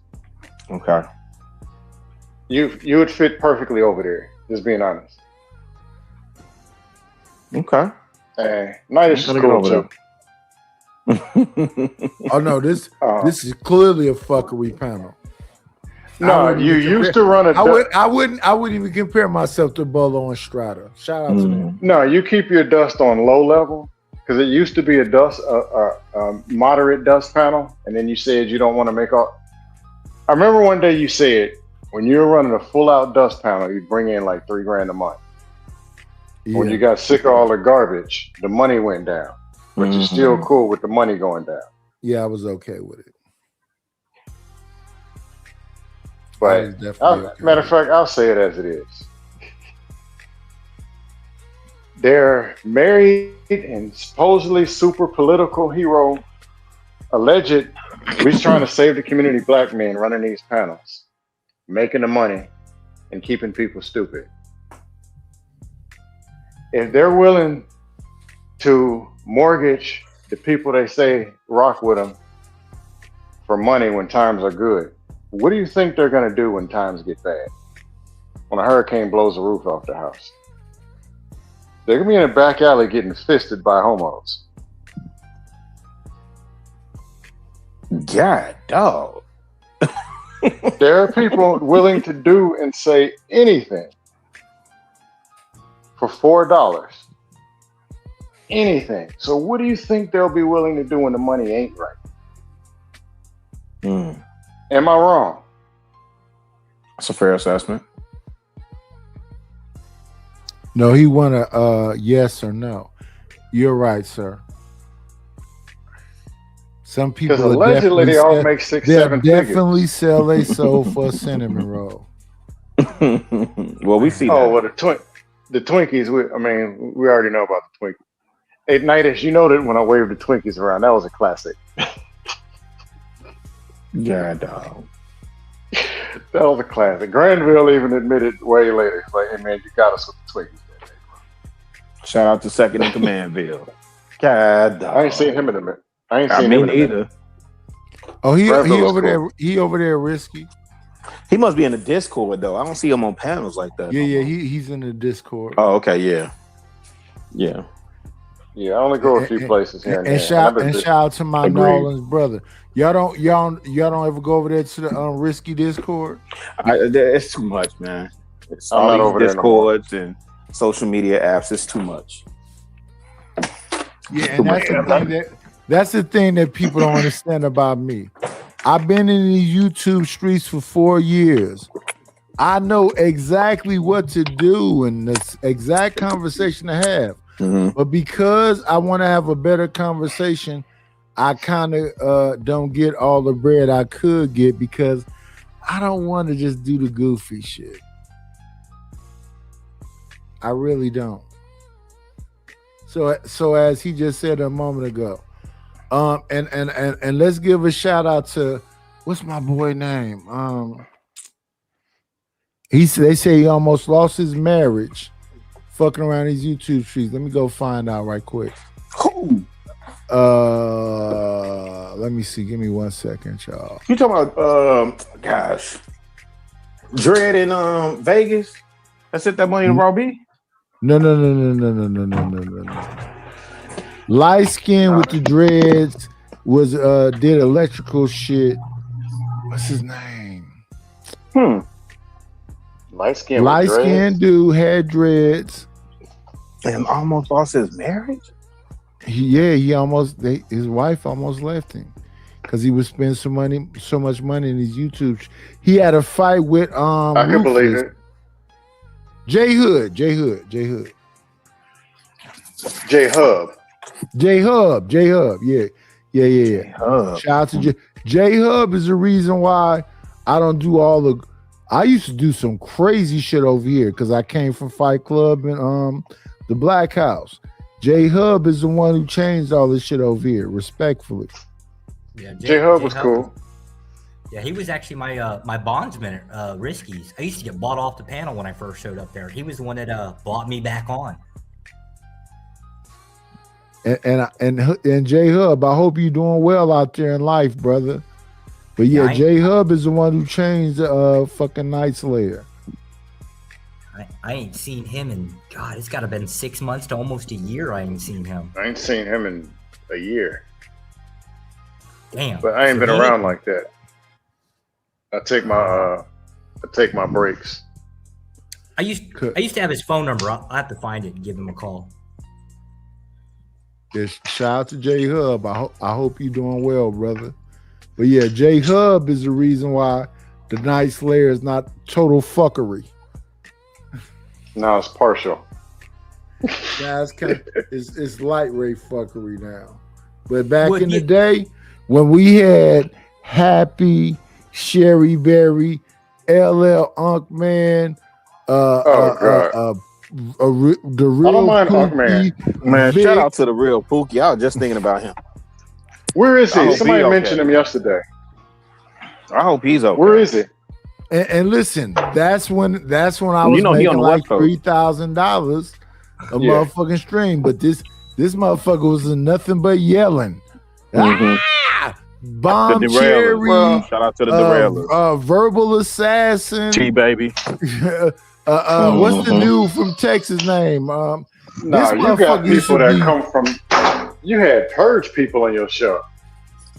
Speaker 19: Okay.
Speaker 12: You would fit perfectly over there. Just being honest.
Speaker 19: Okay.
Speaker 12: And Night is
Speaker 19: Gotta get
Speaker 12: cool
Speaker 19: over
Speaker 12: too.
Speaker 3: Oh no, this
Speaker 12: Uh,
Speaker 3: this is clearly a fuckery panel. I
Speaker 12: No,
Speaker 3: wouldn't
Speaker 12: you
Speaker 3: even
Speaker 12: used
Speaker 3: compare-
Speaker 12: to run a.
Speaker 3: I wouldn't even compare myself to Bolo and Strata. Shout out to them.
Speaker 12: No, you keep your dust on low level because it used to be a moderate dust panel, and then you said you don't want to make all. I remember one day you said when you were running a full out dust panel, you'd bring in like $3,000 a month. When
Speaker 3: Yeah.
Speaker 12: you got sick of all the garbage, the money went down, but you're still cool with the money going down.
Speaker 3: Yeah, I was okay with it.
Speaker 12: But
Speaker 3: was definitely okay
Speaker 12: matter of fact, I'll say it as it is. Their married and supposedly super political hero, alleged, he's trying to save the community, black men running these panels, making the money and keeping people stupid. If they're willing to mortgage the people they say rock with them for money when times are good, what do you think they're going to do when times get bad? When a hurricane blows the roof off the house? They're going to be in a back alley getting fisted by homos.
Speaker 19: God, dog.
Speaker 12: There are people willing to do and say anything for $4. Anything. So what do you think they'll be willing to do when the money ain't right? Am I wrong?
Speaker 19: That's a fair assessment.
Speaker 3: No, he want a yes or no. You're right, sir. Some people
Speaker 12: Because allegedly they all make six, seven figures.
Speaker 3: definitely sell their soul for a cinnamon roll.
Speaker 19: Well, we see
Speaker 12: Oh,
Speaker 19: that.
Speaker 12: well, the Twinkies, we already know about the Twinkies. Hey, Nightish, you know that when I waved the Twinkies around, that was a classic.
Speaker 19: Yeah, dog.
Speaker 12: That was a classic. Granville even admitted way later, he's like, hey, man, you got us with the Twinkies.
Speaker 19: Shout out to Second in Commandville. God, dog.
Speaker 12: I ain't seen him in a minute. I ain't
Speaker 19: I
Speaker 12: seen
Speaker 19: mean,
Speaker 12: him in a minute.
Speaker 19: either.
Speaker 3: Oh, he
Speaker 12: Granville was
Speaker 3: over
Speaker 12: cool.
Speaker 3: there. He over there risky.
Speaker 19: He must be in the Discord though. I don't see him on panels like that.
Speaker 3: Yeah, he's in the Discord.
Speaker 19: Oh, okay, yeah.
Speaker 12: Yeah, I only go a few places here and there.
Speaker 3: And shout
Speaker 12: I've been
Speaker 3: shout out to my
Speaker 19: Agreed.
Speaker 3: Nolans brother. Y'all don't ever go over there to the risky Discord.
Speaker 19: It's too much, man. It's
Speaker 12: I'm
Speaker 19: all
Speaker 12: not
Speaker 19: these
Speaker 12: over there no more.
Speaker 19: Discords and social media apps. It's too much.
Speaker 3: Yeah, and that's the thing that people don't understand about me. I've been in the YouTube streets for 4 years. I know exactly what to do and the exact conversation to have. But because I want to have a better conversation, I kind of don't get all the bread I could get because I don't want to just do the goofy shit. I really don't. So as he just said a moment ago, and let's give a shout out to what's my boy name? They say he almost lost his marriage fucking around these YouTube streets. Let me go find out right quick.
Speaker 19: Who?
Speaker 3: Let me see. Give me 1 second, y'all.
Speaker 19: You talking about gosh, Dread in Vegas? That sent that money to Raw B?
Speaker 3: No. Light skin with the dreads was did electrical shit. What's his name?
Speaker 12: Light skin.
Speaker 3: Light skin dude had dreads.
Speaker 7: And almost lost his marriage.
Speaker 3: He almost his wife almost left him because he was spending so much money in his YouTube. He had a fight with
Speaker 12: I can believe it.
Speaker 3: J Hub.
Speaker 12: J Hub.
Speaker 3: Yeah. Shout out to J Hub is the reason why I don't do all the. I used to do some crazy shit over here because I came from Fight Club and the Black House. J Hub is the one who changed all this shit over here, respectfully.
Speaker 25: Yeah,
Speaker 12: J Hub was cool.
Speaker 25: Yeah, he was actually my bondsman at Risky's. I used to get bought off the panel when I first showed up there. He was the one that bought me back on.
Speaker 3: And J Hub, I hope you're doing well out there in life, brother. But yeah, J Hub is the one who changed the fucking Night Slayer.
Speaker 25: I ain't seen him in God. It's got to been 6 months to almost a year. I ain't seen him.
Speaker 12: I ain't seen him in a year.
Speaker 25: Damn.
Speaker 12: But I ain't been around like that. I take my breaks.
Speaker 25: I used to have his phone number. I'll have to find it and give him a call.
Speaker 3: Yeah, shout out to J Hub. I hope you're doing well, brother. But yeah, J Hub is the reason why the Night Slayer is not total fuckery.
Speaker 12: No, it's partial.
Speaker 3: Now it's light ray fuckery now. But back in the day, when we had Happy, Sherry Berry, LL Unk Man, the real
Speaker 12: I don't mind Unk Man.
Speaker 7: Man,
Speaker 3: Vic.
Speaker 7: shout out to the real Pookie. I was just thinking about him.
Speaker 12: Where is
Speaker 7: I
Speaker 12: he?
Speaker 7: hope
Speaker 12: Somebody
Speaker 7: he okay.
Speaker 12: mentioned him yesterday.
Speaker 7: I hope he's okay.
Speaker 12: Where is he?
Speaker 3: And listen, that's when I was
Speaker 7: he on
Speaker 3: making
Speaker 7: the
Speaker 3: like
Speaker 7: West Coast.
Speaker 3: $3,000 a
Speaker 12: Yeah.
Speaker 3: motherfucking stream. But this motherfucker was nothing but yelling.
Speaker 7: Mhm.
Speaker 3: Bomb
Speaker 7: The Derailers.
Speaker 3: Cherry.
Speaker 7: Well, shout out to the Derailers.
Speaker 3: Verbal Assassin.
Speaker 7: T-Baby.
Speaker 3: What's the dude from Texas name?
Speaker 12: No, you got people that come from. You had Purge people on your show.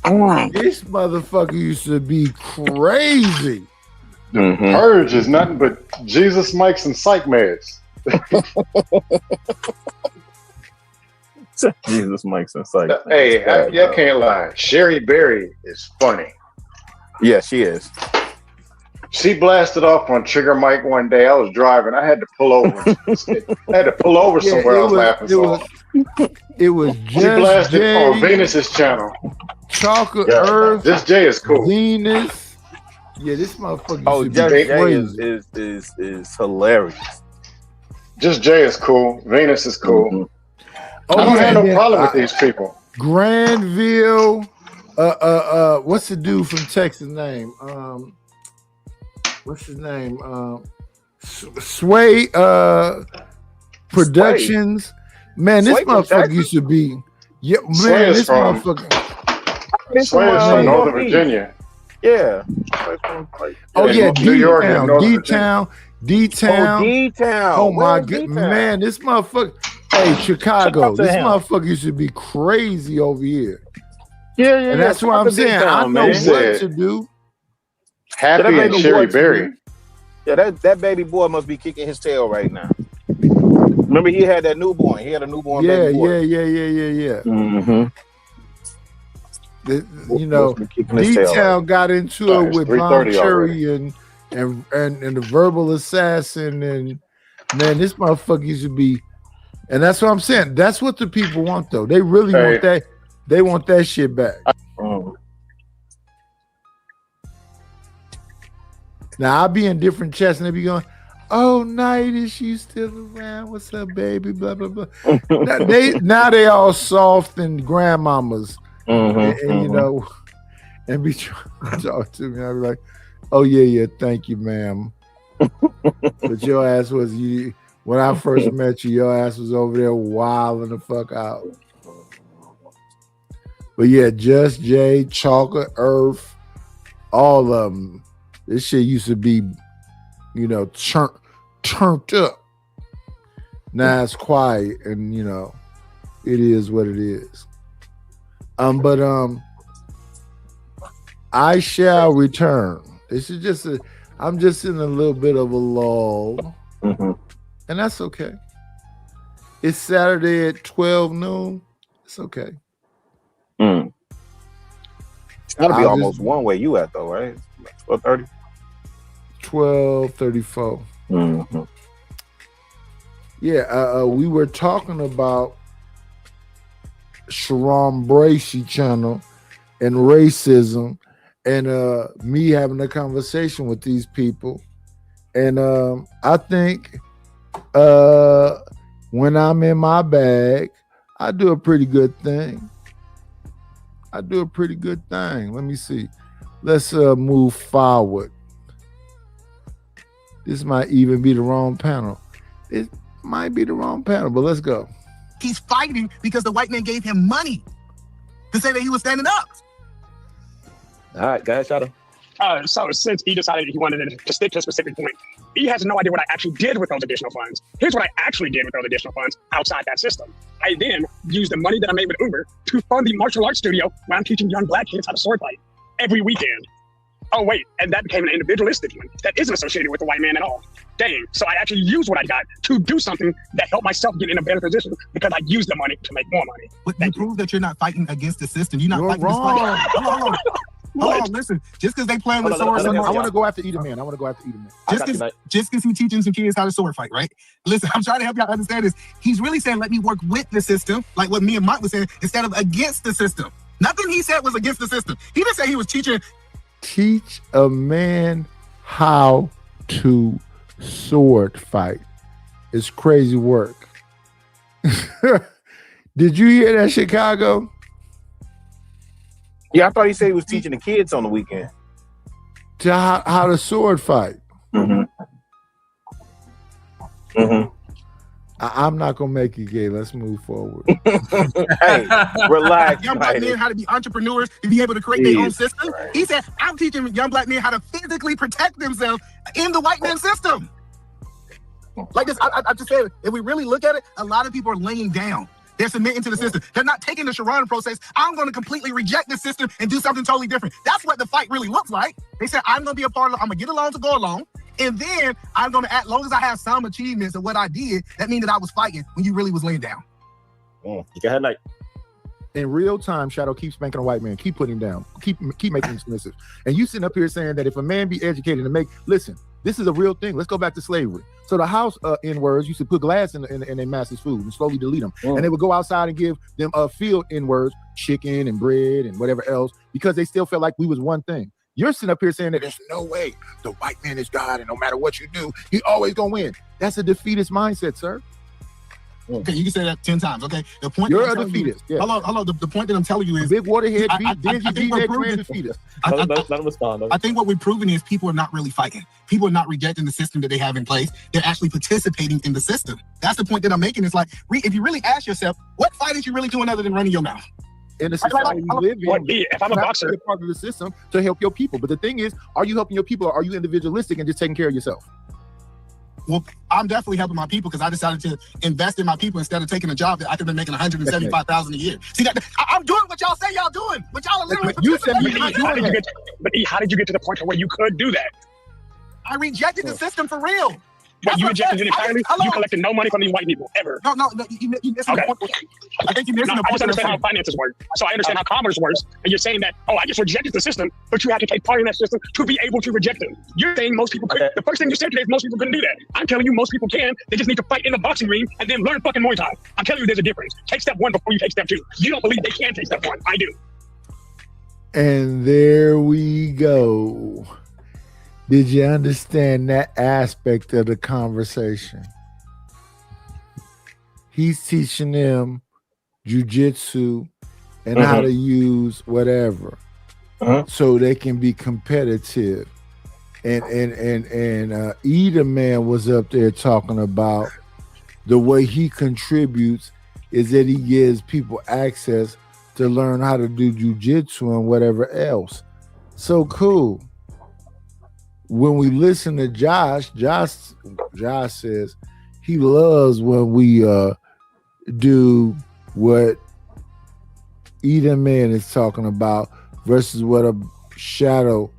Speaker 3: This motherfucker used to be crazy.
Speaker 12: Purge is nothing but Jesus Mikes and Psych Meds.
Speaker 7: Jesus Mike's and Psych.
Speaker 12: Hey, I can't lie. Sherry Berry is funny.
Speaker 7: Yeah, she is.
Speaker 12: She blasted off on Trigger Mike one day. I was driving. I had to pull over. I had to pull over somewhere. I was laughing so hard.
Speaker 3: It was
Speaker 12: She
Speaker 3: just
Speaker 12: blasted
Speaker 3: Jay,
Speaker 12: on Venus's channel.
Speaker 3: Chocolate
Speaker 12: Yeah,
Speaker 3: Earth.
Speaker 12: this Jay is cool.
Speaker 3: Venus. Yeah, this motherfucker.
Speaker 7: Oh,
Speaker 3: used to
Speaker 7: Just
Speaker 3: be
Speaker 7: Jay
Speaker 3: crazy.
Speaker 7: is hilarious.
Speaker 12: Just Jay is cool. Venus is cool. I don't have no problem with these people.
Speaker 3: Granville. What's the dude from Texas name? What's his name? Sway Productions. Man, this
Speaker 7: Sway from
Speaker 3: motherfucker
Speaker 7: Texas?
Speaker 3: used to be. Yeah,
Speaker 12: Sway
Speaker 3: man,
Speaker 12: is
Speaker 3: this
Speaker 12: from-
Speaker 3: motherfucker.
Speaker 12: Sway is from Northern Virginia.
Speaker 7: Yeah.
Speaker 3: Oh yeah,
Speaker 12: New York and
Speaker 3: D-Town,
Speaker 12: Northern
Speaker 3: D-Town,
Speaker 7: Oh,
Speaker 3: D-Town.
Speaker 7: D-Town.
Speaker 3: Oh my
Speaker 7: Where's
Speaker 3: god,
Speaker 7: D-Town?
Speaker 3: man, this motherfucker. Hey, Chicago,
Speaker 7: Shout out to
Speaker 3: this
Speaker 7: him.
Speaker 3: motherfucker used to be crazy over here.
Speaker 7: Yeah,
Speaker 3: And that's what I'm saying. I know what to do.
Speaker 12: Happy
Speaker 7: That
Speaker 12: and
Speaker 7: baby
Speaker 12: Sherry
Speaker 7: boy-
Speaker 12: Berry.
Speaker 7: Yeah, that baby boy must be kicking his tail right now. Remember, he had that newborn. He had a newborn
Speaker 3: Yeah,
Speaker 7: baby boy.
Speaker 3: yeah.
Speaker 7: Mm-hmm.
Speaker 3: You know,
Speaker 7: kicking his tail
Speaker 3: D-Town got into
Speaker 12: Sorry,
Speaker 3: it
Speaker 12: it's
Speaker 3: with Bomb
Speaker 12: 3:30
Speaker 3: Cherry and the Verbal Assassin, and man, this motherfucker used to be. And that's what I'm saying. That's what the people want, though. They really
Speaker 12: Hey.
Speaker 3: want that. They want that shit back. Now I'll be in different chats and they be going, "Oh, Night, is she still around? What's up, baby?" Blah blah blah. now they all soft and grandmamas, and you know, and be trying to talk to me. I be like, "Oh yeah, thank you, ma'am." But your ass was you when I first met you. Your ass was over there wilding the fuck out. But yeah, Just Jay, Chocolate Earth, all of them. This shit used to be, you know, turned up. Now it's quiet, and you know, it is what it is. But I shall return. This is just I'm just in a little bit of a lull, and that's okay. It's Saturday at 12 noon. It's okay.
Speaker 7: It's gotta be almost one where you at though, right? 12:30.
Speaker 3: 12:34. Yeah, we were talking about Sharon Bracey channel and racism, and me having a conversation with these people, and I think when I'm in my bag, I do a pretty good thing. Let me see. Let's move forward. This might even be the wrong panel. It might be the wrong panel, but let's go.
Speaker 13: He's fighting because the white man gave him money to say that he was standing up.
Speaker 14: All right, go ahead, Shadow.
Speaker 9: So since he decided he wanted to stick to a specific point, he has no idea what I actually did with those additional funds. Here's what I actually did with those additional funds outside that system. I then used the money that I made with Uber to fund the martial arts studio where I'm teaching young black kids how to sword fight every weekend. Oh, wait, and that became an individualistic one that isn't associated with the white man at all. Dang, so I actually used what I got to do something that helped myself get in a better position because I used the money to make more money.
Speaker 13: But you prove that you're not fighting against the system. You're not fighting
Speaker 3: wrong.
Speaker 13: this fight. Hold on, listen. Just because they playing with swords,
Speaker 8: I want to go after Edom Man.
Speaker 13: Just because he's teaching some kids how to sword fight, right? Listen, I'm trying to help y'all understand this. He's really saying, let me work with the system, like what me and Mike was saying, instead of against the system. Nothing he said was against the system. He didn't say he was teaching.
Speaker 3: Teach a man how to sword fight. It's crazy work. Did you hear that, Chicago?
Speaker 7: Yeah, I thought he said he was teaching the kids on the weekend.
Speaker 3: To how to sword fight. I'm not gonna make it gay. Let's move forward.
Speaker 7: Hey, relax.
Speaker 13: Young black men how to be entrepreneurs and be able to create their own system. Right. He said, I'm teaching young black men how to physically protect themselves in the white man system. Like this, I just said, if we really look at it, a lot of people are laying down. They're submitting to the system. They're not taking the Sharon process. I'm going to completely reject the system and do something totally different. That's what the fight really looks like. They said, I'm going to be a part of it. I'm going to get along to go along. And then I'm going to act, long as I have some achievements of what I did, that means that I was fighting when you really was laying down.
Speaker 14: Go ahead, Knight.
Speaker 8: In real time, Shadow keeps spanking a white man, keep putting him down, keep making him submissive. And you sitting up here saying that if a man be educated and listen, this is a real thing. Let's go back to slavery. So the house N-words used to put glass in their master's food and slowly delete them. And they would go outside and give them field N-words, chicken and bread and whatever else, because they still felt like we was one thing. You're sitting up here saying that there's no way the white man is God and no matter what you do, he always gonna win. That's a defeatist mindset, sir.
Speaker 13: Okay, you can say that 10 times. Okay, the point
Speaker 8: you're a defeatist.
Speaker 13: Yeah. Hello. The point that I'm telling you is
Speaker 8: big waterhead.
Speaker 13: I think what we're proving is people are not really fighting. People are not rejecting the system that they have in place. They're actually participating in the system. That's the point that I'm making. It's like, if you really ask yourself, what fight is you really doing other than running your mouth?
Speaker 8: In the society we live in,
Speaker 9: if I'm a boxer,
Speaker 8: you're part of the system to help your people. But the thing is, are you helping your people or are you individualistic and just taking care of yourself?
Speaker 13: Well, I'm definitely helping my people because I decided to invest in my people instead of taking a job that I could have been making $175,000 a year. See that I'm doing what y'all say y'all doing. What y'all are literally
Speaker 9: doing. But how did you get to the point where you could do that?
Speaker 13: I rejected the system for real.
Speaker 9: But you rejected it entirely? You collected no money from these white people, ever?
Speaker 13: No, you missed the point. I think you missed the point.
Speaker 9: I just understand how finances work. So I understand how commerce works. And you're saying that, I just rejected the system, but you have to take part in that system to be able to reject it. You're saying most people couldn't. The first thing you said today is most people couldn't do that. I'm telling you most people can. They just need to fight in the boxing ring and then learn fucking Muay Thai. I'm telling you there's a difference. Take step 1 before you take step 2. You don't believe they can take step 1. I do.
Speaker 3: And there we go. Did you understand that aspect of the conversation? He's teaching them jujitsu and how to use whatever so they can be competitive. And Edom Man was up there talking about the way he contributes is that he gives people access to learn how to do jujitsu and whatever else. So cool. When we listen to Josh says he loves when we do what Edom Man is talking about versus what a Shadow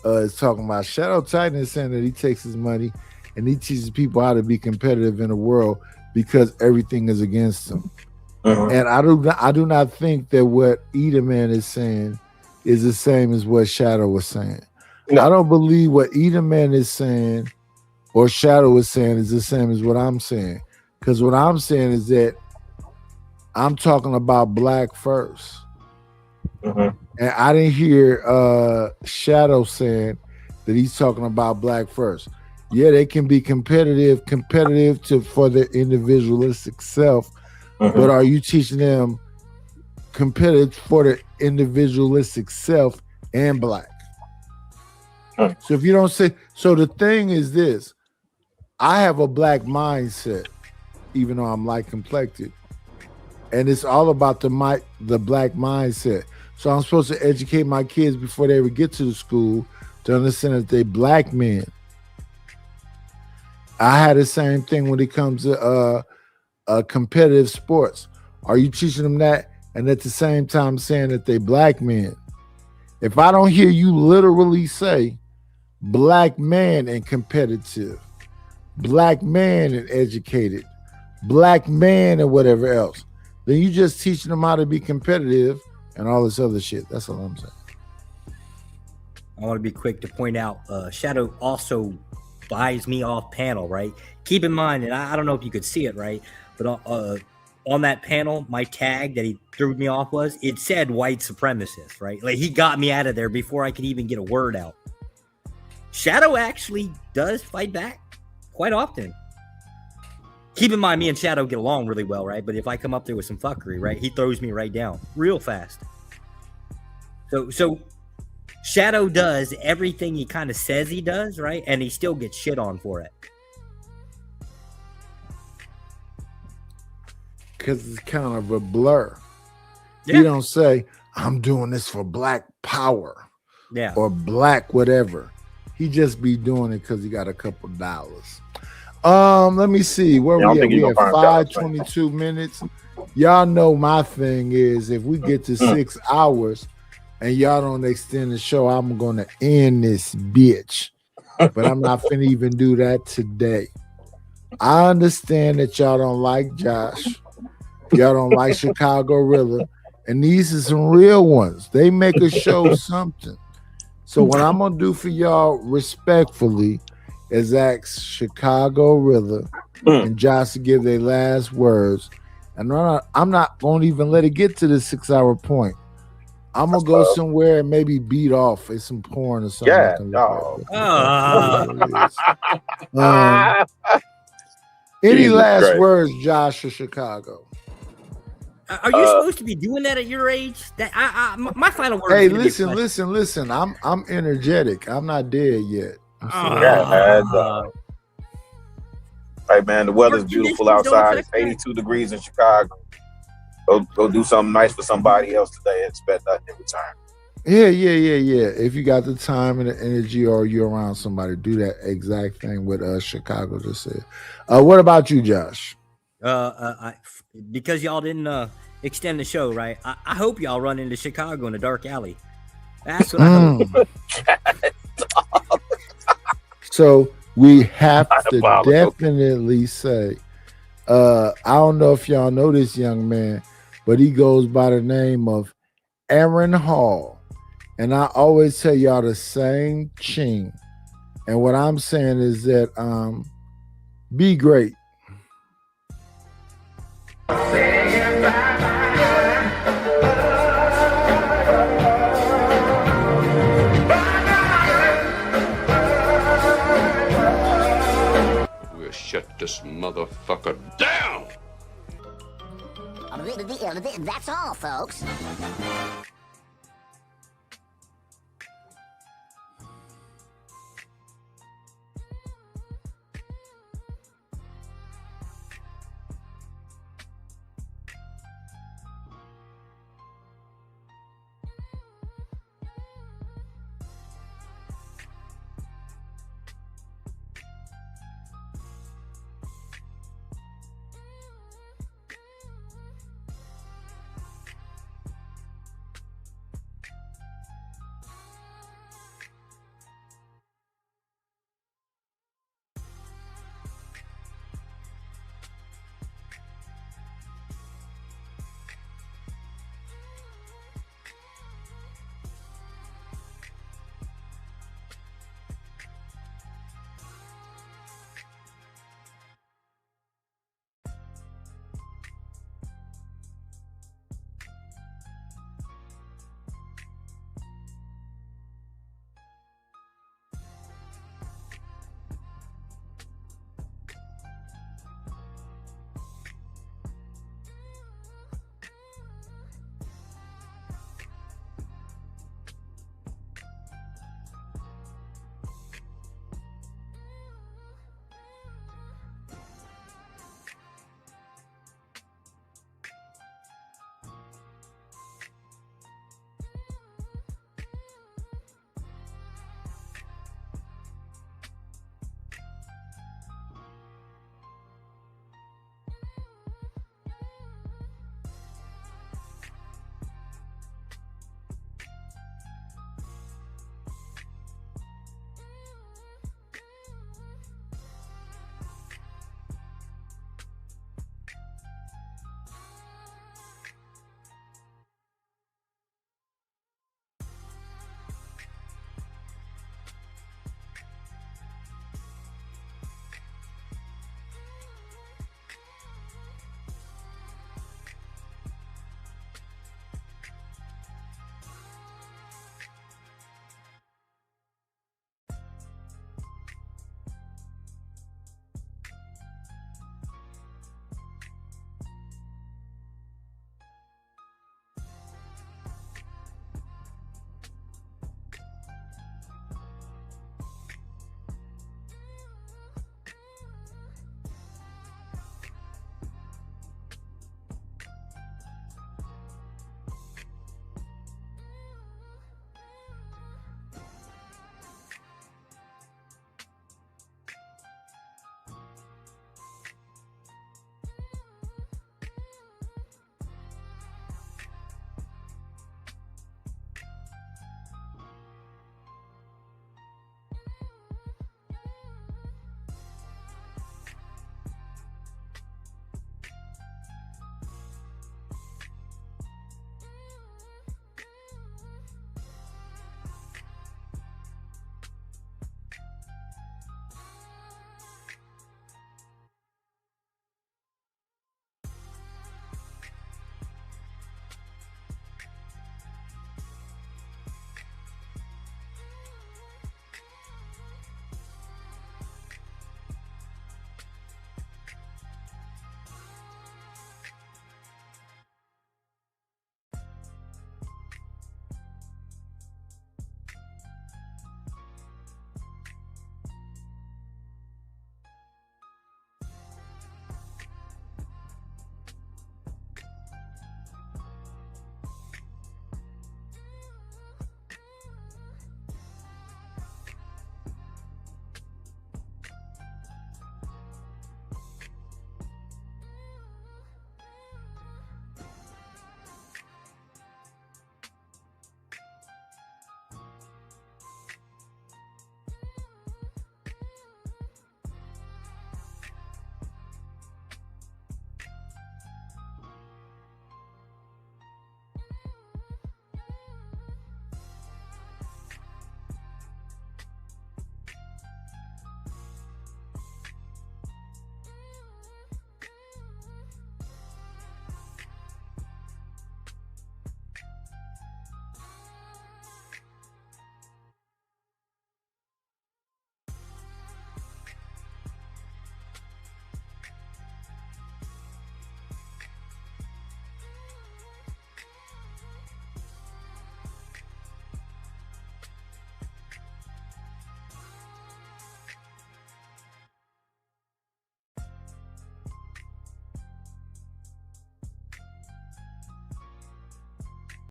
Speaker 3: is talking about. Shadow Titan is saying that he takes his money and he teaches people how to be competitive in the world because everything is against them. And I do not think that what Edom Man is saying is the same as what Shadow was saying. I don't believe what Edom Man is saying or Shadow is saying is the same as what I'm saying. Because what I'm saying is that I'm talking about black first. And I didn't hear Shadow saying that he's talking about black first. Yeah, they can be competitive for their individualistic self, but are you teaching them competitive for their individualistic self and black? So if you don't say, so the thing is this, I have a black mindset, even though I'm light complected, and it's all about the black mindset. So I'm supposed to educate my kids before they ever get to the school to understand that they black men. I had the same thing when it comes to competitive sports. Are you teaching them that and at the same time saying that they black men? If I don't hear you literally say black man and competitive, black man and educated, black man and whatever else, then you just teaching them how to be competitive and all this other shit. That's all I'm saying.
Speaker 25: I want to be quick to point out, Shadow also buys me off panel, right? Keep in mind, and I don't know if you could see it, right? But on that panel, my tag that he threw me off it said white supremacist, right? Like he got me out of there before I could even get a word out. Shadow actually does fight back quite often. Keep in mind, me and Shadow get along really well, right? But if I come up there with some fuckery, right, he throws me right down real fast. So Shadow does everything he kind of says he does, right? And he still gets shit on for it.
Speaker 3: Because it's kind of a blur.
Speaker 25: Yeah.
Speaker 3: He don't say, I'm doing this for black power.
Speaker 25: Yeah.
Speaker 3: Or black whatever. He just be doing it because he got a couple dollars. Let me see. Where we at? We at 5:22 minutes. Y'all know my thing is if we get to 6 hours and y'all don't extend the show, I'm gonna end this bitch. But I'm not finna even do that today. I understand that y'all don't like Josh. Y'all don't like Chicago-Rilla. And these are some real ones. They make a show something. So what I'm gonna do for y'all respectfully is ask Chicago-Rilla and Josh to give their last words. And I'm not gonna even let it get to the 6 hour point. I'm gonna go somewhere and maybe beat off at some porn or something.
Speaker 7: Yeah,
Speaker 3: any
Speaker 7: Jesus
Speaker 3: last
Speaker 7: Christ.
Speaker 3: words, Josh or Chicago?
Speaker 25: Are you supposed to be doing that at your age? That my final word.
Speaker 3: Hey,
Speaker 25: is gonna be
Speaker 3: listen. I'm energetic. I'm not dead yet.
Speaker 7: Hey man, the weather's beautiful outside. It's 82 degrees in Chicago. Go do something nice for somebody else today and expect nothing in return.
Speaker 3: Yeah. If you got the time and the energy or you're around somebody, do that exact thing what Chicago just said. What about you, Josh?
Speaker 25: Because y'all didn't extend the show, right? I hope y'all run into Chicago in a dark alley. That's what I hope.
Speaker 3: So we have to definitely say, I don't know if y'all know this young man, but he goes by the name of Aaron Hall. And I always tell y'all the same thing. And what I'm saying is that be great.
Speaker 15: We'll shut this motherfucker down!
Speaker 16: That's all, folks.